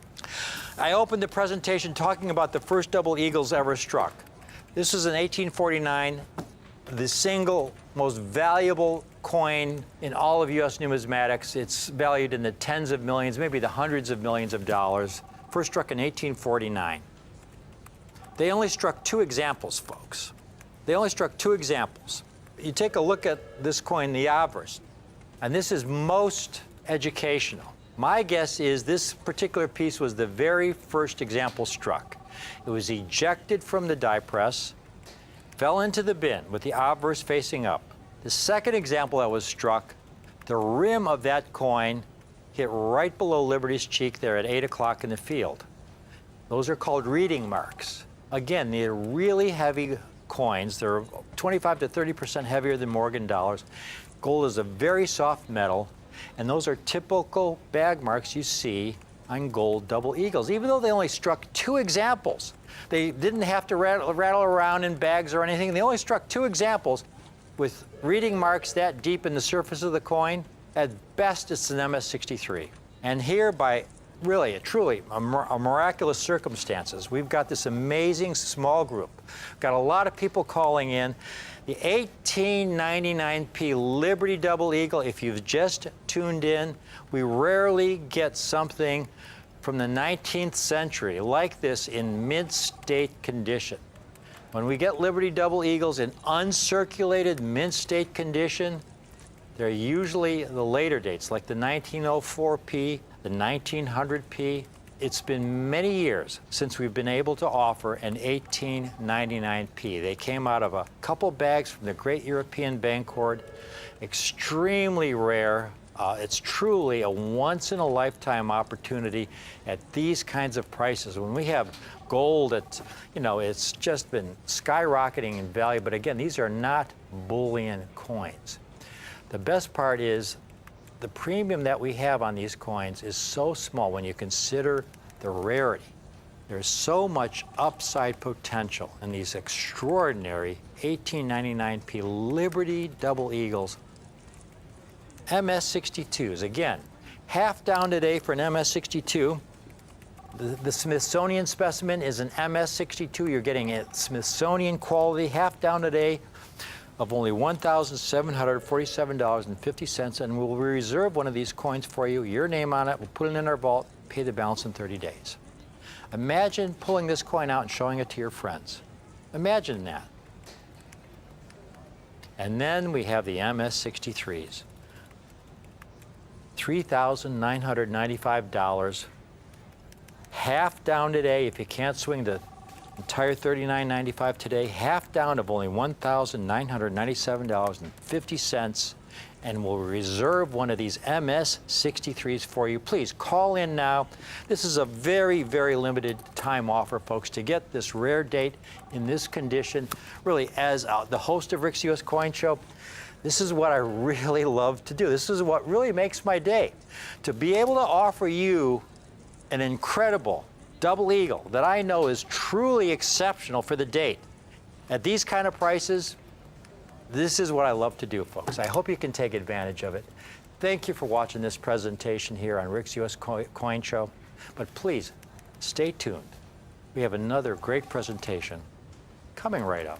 S1: I opened the presentation talking about the first double eagles ever struck. This is an 1849, the single most valuable coin in all of U.S. numismatics. It's valued in the tens of millions, maybe the hundreds of millions of dollars. First struck in 1849. They only struck 2 examples, folks. They only struck 2 examples. You take a look at this coin, the obverse, and this is most educational. My guess is this particular piece was the very first example struck. It was ejected from the die press, fell into the bin with the obverse facing up. The second example that was struck, the rim of that coin hit right below Liberty's cheek there at 8 o'clock in the field. Those are called reading marks. Again, they're really heavy coins. They're 25 to 30% heavier than Morgan dollars. Gold is a very soft metal, and those are typical bag marks you see on gold double eagles, even though they only struck 2 examples. They didn't have to rattle around in bags or anything. They only struck 2 examples. With reading marks that deep in the surface of the coin, at best it's an MS-63. And here, by really, truly, a miraculous circumstances, we've got this amazing small group. Got a lot of people calling in. The 1899p Liberty Double Eagle, if you've just tuned in, we rarely get something from the 19th century like this in mint-state condition. When we get Liberty Double Eagles in uncirculated mint-state condition, they're usually the later dates, like the 1904p, the 1900p. It's been many years since we've been able to offer an 1899p. They came out of a couple bags from the great European Bancorp. Extremely rare. It's truly a once-in-a-lifetime opportunity at these kinds of prices. When we have gold at, it's just been skyrocketing in value. But again, these are not bullion coins. The best part is the premium that we have on these coins is so small when you consider the rarity. There's so much upside potential in these extraordinary 1899p Liberty Double Eagles. MS-62s, again, half down today for an MS-62. The Smithsonian specimen is an MS-62. You're getting a Smithsonian quality, half down today of only $1,747.50, and we'll reserve one of these coins for you, your name on it, we'll put it in our vault, pay the balance in 30 days. Imagine pulling this coin out and showing it to your friends. Imagine that. And then we have the MS-63s. $3,995. Half down today. If you can't swing the entire $39.95 today, half down of only $1,997.50. And we'll reserve one of these MS-63s for you. Please call in now. This is a very, very limited time offer, folks, to get this rare date in this condition. Really, as the host of Rick's U.S. Coin Show, this is what I really love to do. This is what really makes my day, to be able to offer you an incredible double eagle that I know is truly exceptional for the date. At these kind of prices, this is what I love to do, folks. I hope you can take advantage of it. Thank you for watching this presentation here on Rick's U.S. Coin Show. But please, stay tuned. We have another great presentation coming right up.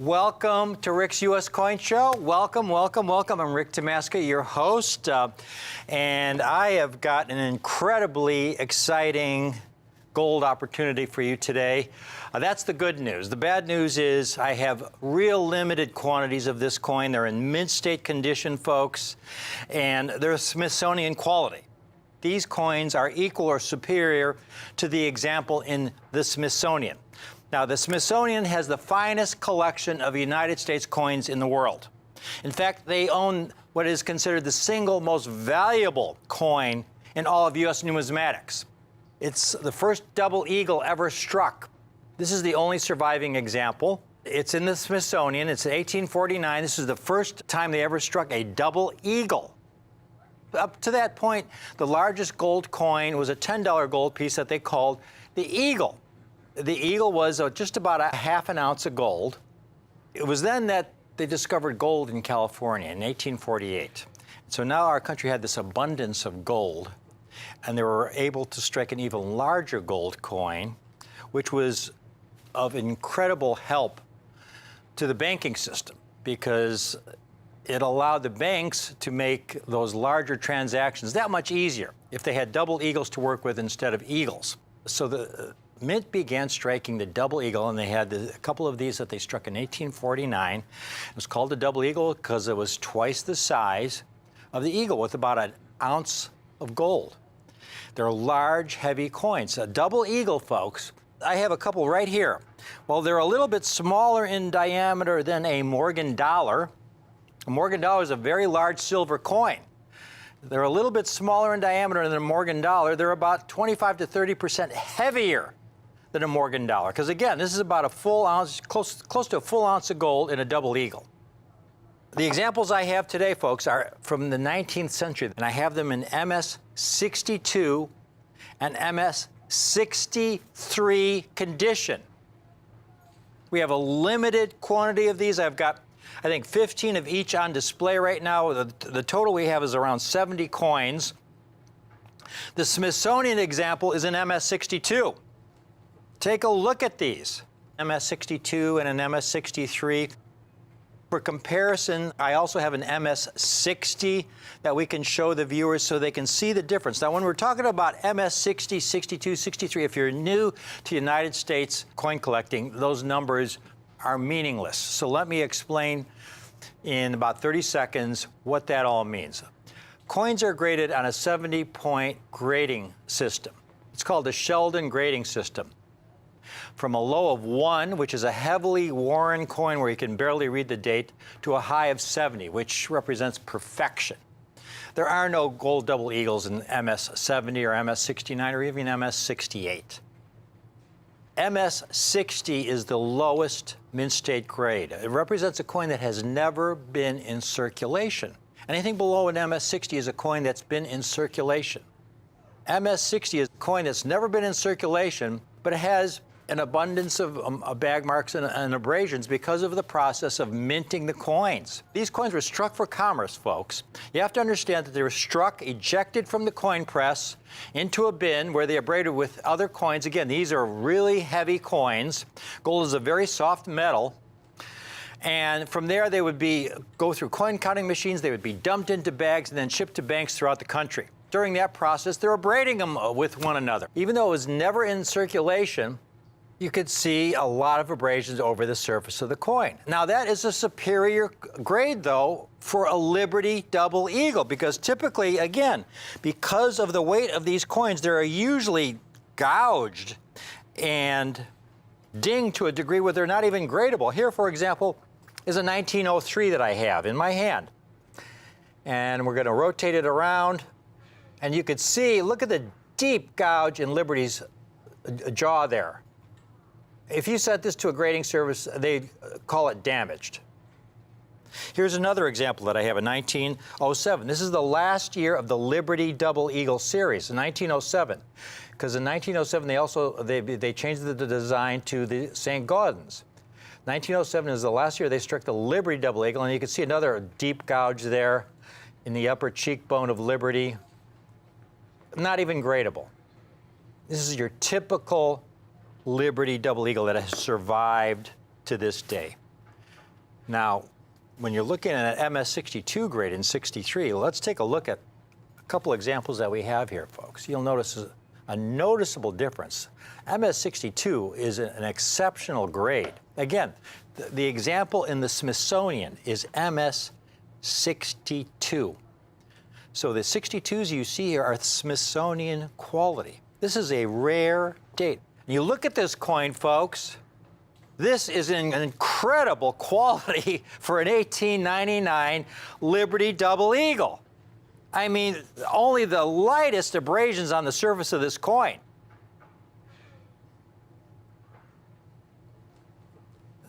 S1: Welcome to Rick's U.S. Coin Show. Welcome, welcome, welcome. I'm Rick Tomasca, your host, and I have got an incredibly exciting gold opportunity for you today. That's the good news. The bad news is I have real limited quantities of this coin. They're in mint state condition, folks, and they're Smithsonian quality. These coins are equal or superior to the example in the Smithsonian. Now, the Smithsonian has the finest collection of United States coins in the world. In fact, they own what is considered the single most valuable coin in all of U.S. numismatics. It's the first double eagle ever struck. This is the only surviving example. It's in the Smithsonian. It's 1849. This is the first time they ever struck a double eagle. Up to that point, the largest gold coin was a $10 gold piece that they called the Eagle. The Eagle was just about a half an ounce of gold. It was then that they discovered gold in California in 1848. So now our country had this abundance of gold, and they were able to strike an even larger gold coin, which was of incredible help to the banking system because it allowed the banks to make those larger transactions that much easier if they had double eagles to work with instead of eagles. So the Mint began striking the double eagle, and they had a couple of these that they struck in 1849. It was called the double eagle because it was twice the size of the eagle with about an ounce of gold. They're large, heavy coins. A double eagle, folks, I have a couple right here. Well, they're a little bit smaller in diameter than a Morgan dollar. A Morgan dollar is a very large silver coin. They're a little bit smaller in diameter than a Morgan dollar. They're about 25 to 30% heavier than a Morgan dollar. Because again, this is about a full ounce, close to a full ounce of gold in a double eagle. The examples I have today, folks, are from the 19th century, and I have them in MS-62 and MS-63 condition. We have a limited quantity of these. I've got, I think, 15 of each on display right now. The total we have is around 70 coins. The Smithsonian example is an MS-62. Take a look at these, MS-62 and an MS-63. For comparison, I also have an MS-60 that we can show the viewers so they can see the difference. Now, when we're talking about MS-60, 62, 63, if you're new to United States coin collecting, those numbers are meaningless. So let me explain in about 30 seconds what that all means. Coins are graded on a 70-point grading system. It's called the Sheldon grading system. From a low of 1, which is a heavily worn coin where you can barely read the date, to a high of 70, which represents perfection. There are no gold double eagles in MS-70 or MS-69 or even MS-68. MS-60 is the lowest mint state grade. It represents a coin that has never been in circulation. Anything below an MS-60 is a coin that's been in circulation. MS-60 is a coin that's never been in circulation, but it has an abundance of bag marks and abrasions because of the process of minting the coins. These coins were struck for commerce, folks. You have to understand that they were struck, ejected from the coin press into a bin where they abraded with other coins. Again, these are really heavy coins. Gold is a very soft metal. And from there, they would go through coin counting machines. They would be dumped into bags and then shipped to banks throughout the country. During that process, they're abrading them with one another. Even though it was never in circulation, you could see a lot of abrasions over the surface of the coin. Now, that is a superior grade, though, for a Liberty Double Eagle, because typically, again, because of the weight of these coins, they're usually gouged and dinged to a degree where they're not even gradable. Here, for example, is a 1903 that I have in my hand. And we're going to rotate it around, and you could see, look at the deep gouge in Liberty's jaw there. If you sent this to a grading service, they'd call it damaged. Here's another example that I have, a 1907. This is the last year of the Liberty Double Eagle series, 1907. Because in 1907, they changed the design to the St. Gaudens. 1907 is the last year they struck the Liberty Double Eagle, and you can see another deep gouge there in the upper cheekbone of Liberty. Not even gradable. This is your typical Liberty Double Eagle that has survived to this day. Now, when you're looking at an MS-62 grade in 63, let's take a look at a couple examples that we have here, folks. You'll notice a noticeable difference. MS-62 is an exceptional grade. Again, the example in the Smithsonian is MS-62. So the 62s you see here are Smithsonian quality. This is a rare date. You look at this coin, folks. This is an incredible quality for an 1899 Liberty Double Eagle. I mean, only the lightest abrasions on the surface of this coin.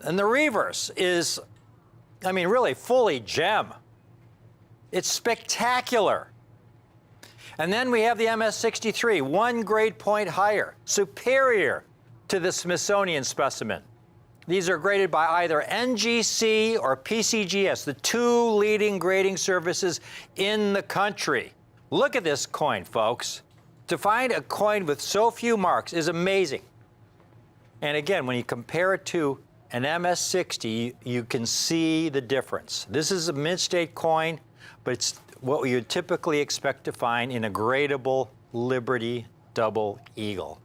S1: And the reverse is, I mean, really fully gem. It's spectacular. And then we have the MS-63, 1 grade point higher, superior to the Smithsonian specimen. These are graded by either NGC or PCGS, the 2 leading grading services in the country. Look at this coin, folks. To find a coin with so few marks is amazing. And again, when you compare it to an MS-60, you can see the difference. This is a mint-state coin, but it's what you'd typically expect to find in a gradable Liberty Double Eagle.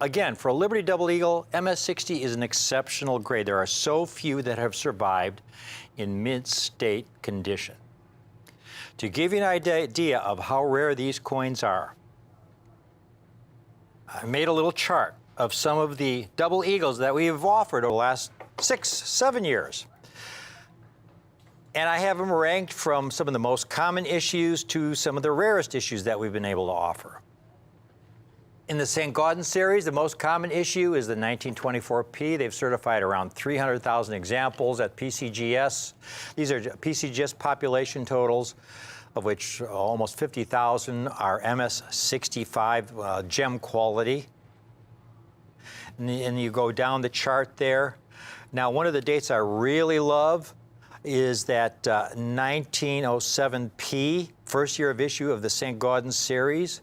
S1: Again, for a Liberty Double Eagle, MS-60 is an exceptional grade. There are so few that have survived in mint-state condition. To give you an idea of how rare these coins are, I made a little chart of some of the Double Eagles that we have offered over the last 6-7 years. And I have them ranked from some of the most common issues to some of the rarest issues that we've been able to offer. In the St. Gaudens series, the most common issue is the 1924P. They've certified around 300,000 examples at PCGS. These are PCGS population totals, of which almost 50,000 are MS-65 gem quality. And you go down the chart there. Now, one of the dates I really love is that 1907P, first year of issue of the St. Gaudens series.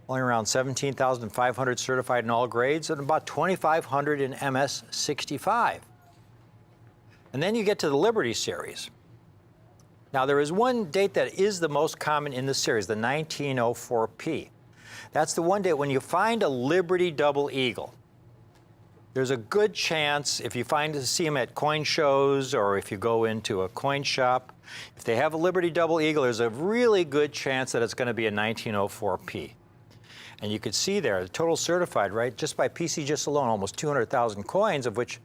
S1: Only around 17,500 certified in all grades and about 2,500 in MS-65. And then you get to the Liberty series. Now, there is one date that is the most common in the series, the 1904P. That's the one date when you find a Liberty Double Eagle. There's a good chance, if you see them at coin shows or if you go into a coin shop, if they have a Liberty Double Eagle, there's a really good chance that it's going to be a 1904P. And you could see there, the total certified, right, just by PCGS alone, almost 200,000 coins, of which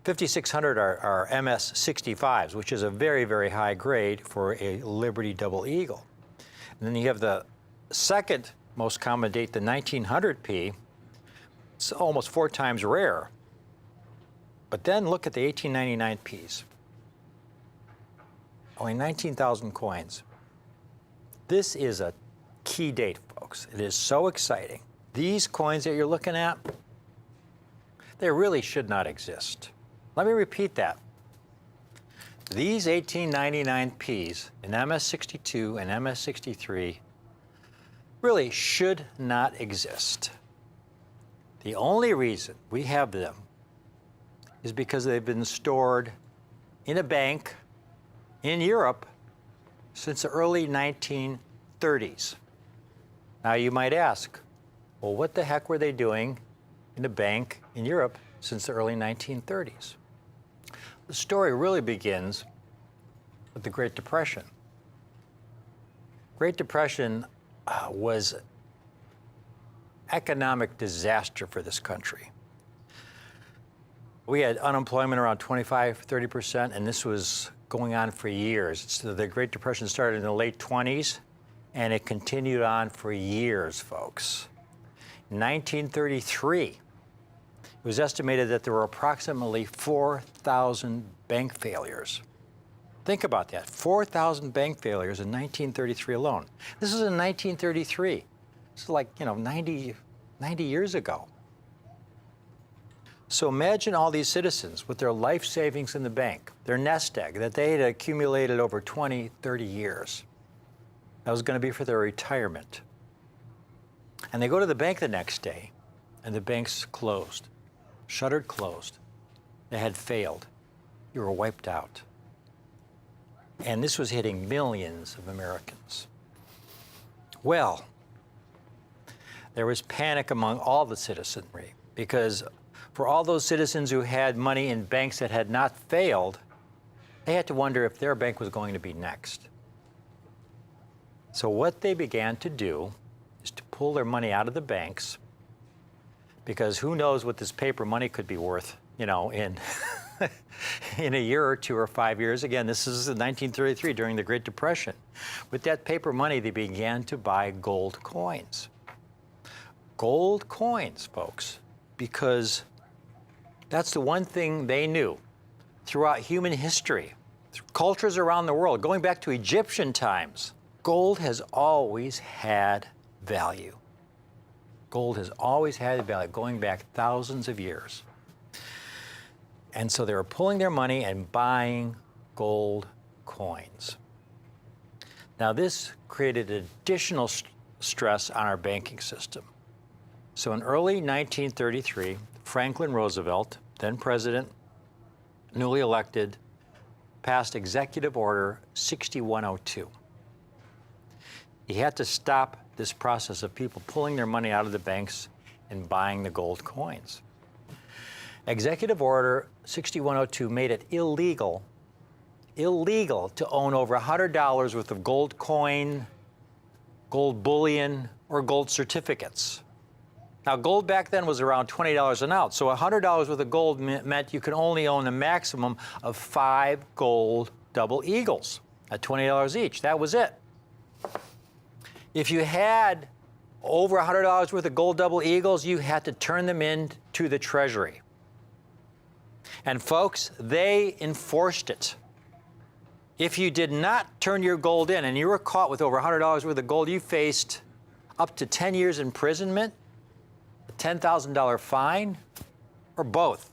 S1: 5,600 are MS-65s, which is a very, very high grade for a Liberty Double Eagle. And then you have the second most common date, the 1900P. It's almost 4 times rare. But then look at the 1899 Ps. only 19,000 coins. This is a key date, folks. It is so exciting. These coins that you're looking at, they really should not exist. Let me repeat that. These 1899 Ps in MS62 and MS63 really should not exist. The only reason we have them is because they've been stored in a bank in Europe since the early 1930s. Now you might ask, well, what the heck were they doing in a bank in Europe since the early 1930s? The story really begins with the Great Depression. Great Depression was economic disaster for this country. We had unemployment around 25, 30%, and this was going on for years. So the Great Depression started in the late 20s, and it continued on for years, folks. In 1933, it was estimated that there were approximately 4,000 bank failures. Think about that, 4,000 bank failures in 1933 alone. This is in 1933. This is like, 90 years ago. So imagine all these citizens with their life savings in the bank, their nest egg that they had accumulated over 20, 30 years. That was going to be for their retirement. And they go to the bank the next day, and the bank's closed, shuttered closed. They had failed. You were wiped out. And this was hitting millions of Americans. Well, there was panic among all the citizenry because for all those citizens who had money in banks that had not failed, they had to wonder if their bank was going to be next. So what they began to do is to pull their money out of the banks, because who knows what this paper money could be worth, in in a year or 2 or 5 years. Again, this is in 1933 during the Great Depression. With that paper money, they began to buy gold coins. Gold coins, folks, because that's the one thing they knew throughout human history, cultures around the world, going back to Egyptian times. Gold has always had value. Gold has always had value, going back thousands of years. And so they were pulling their money and buying gold coins. Now this created additional stress on our banking system. So in early 1933, Franklin Roosevelt, then president, newly elected, passed Executive Order 6102. He had to stop this process of people pulling their money out of the banks and buying the gold coins. Executive Order 6102 made it illegal to own over $100 worth of gold coin, gold bullion, or gold certificates. Now, gold back then was around $20 an ounce, so $100 worth of gold meant you could only own a maximum of 5 gold double eagles at $20 each. That was it. If you had over $100 worth of gold double eagles, you had to turn them in to the Treasury. And folks, they enforced it. If you did not turn your gold in and you were caught with over $100 worth of gold, you faced up to 10 years imprisonment, a $10,000 fine, or both.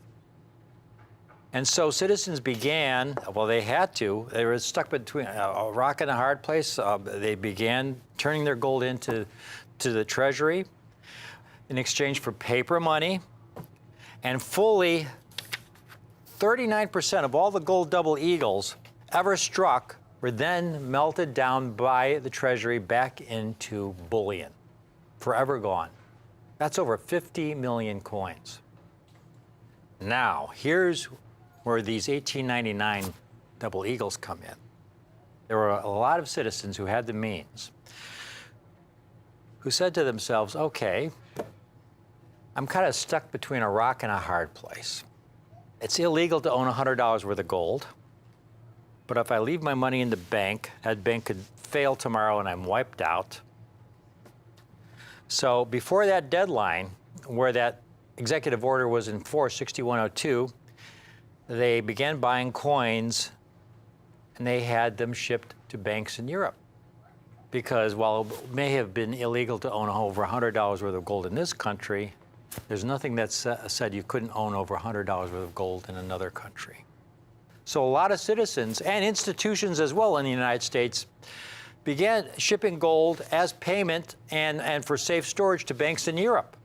S1: And so citizens began, well, they had to, they were stuck between a rock and a hard place. They began turning their gold into the Treasury in exchange for paper money, and fully 39% of all the gold double eagles ever struck were then melted down by the Treasury back into bullion, forever gone. That's over 50 million coins. Now, here's where these 1899 double eagles come in. There were a lot of citizens who had the means who said to themselves, okay, I'm kind of stuck between a rock and a hard place. It's illegal to own $100 worth of gold, but if I leave my money in the bank, that bank could fail tomorrow and I'm wiped out. So before that deadline, where that executive order was in force, 6102, they began buying coins and they had them shipped to banks in Europe. Because while it may have been illegal to own over $100 worth of gold in this country, there's nothing that said you couldn't own over $100 worth of gold in another country. So a lot of citizens and institutions as well in the United States began shipping gold as payment and for safe storage to banks in Europe.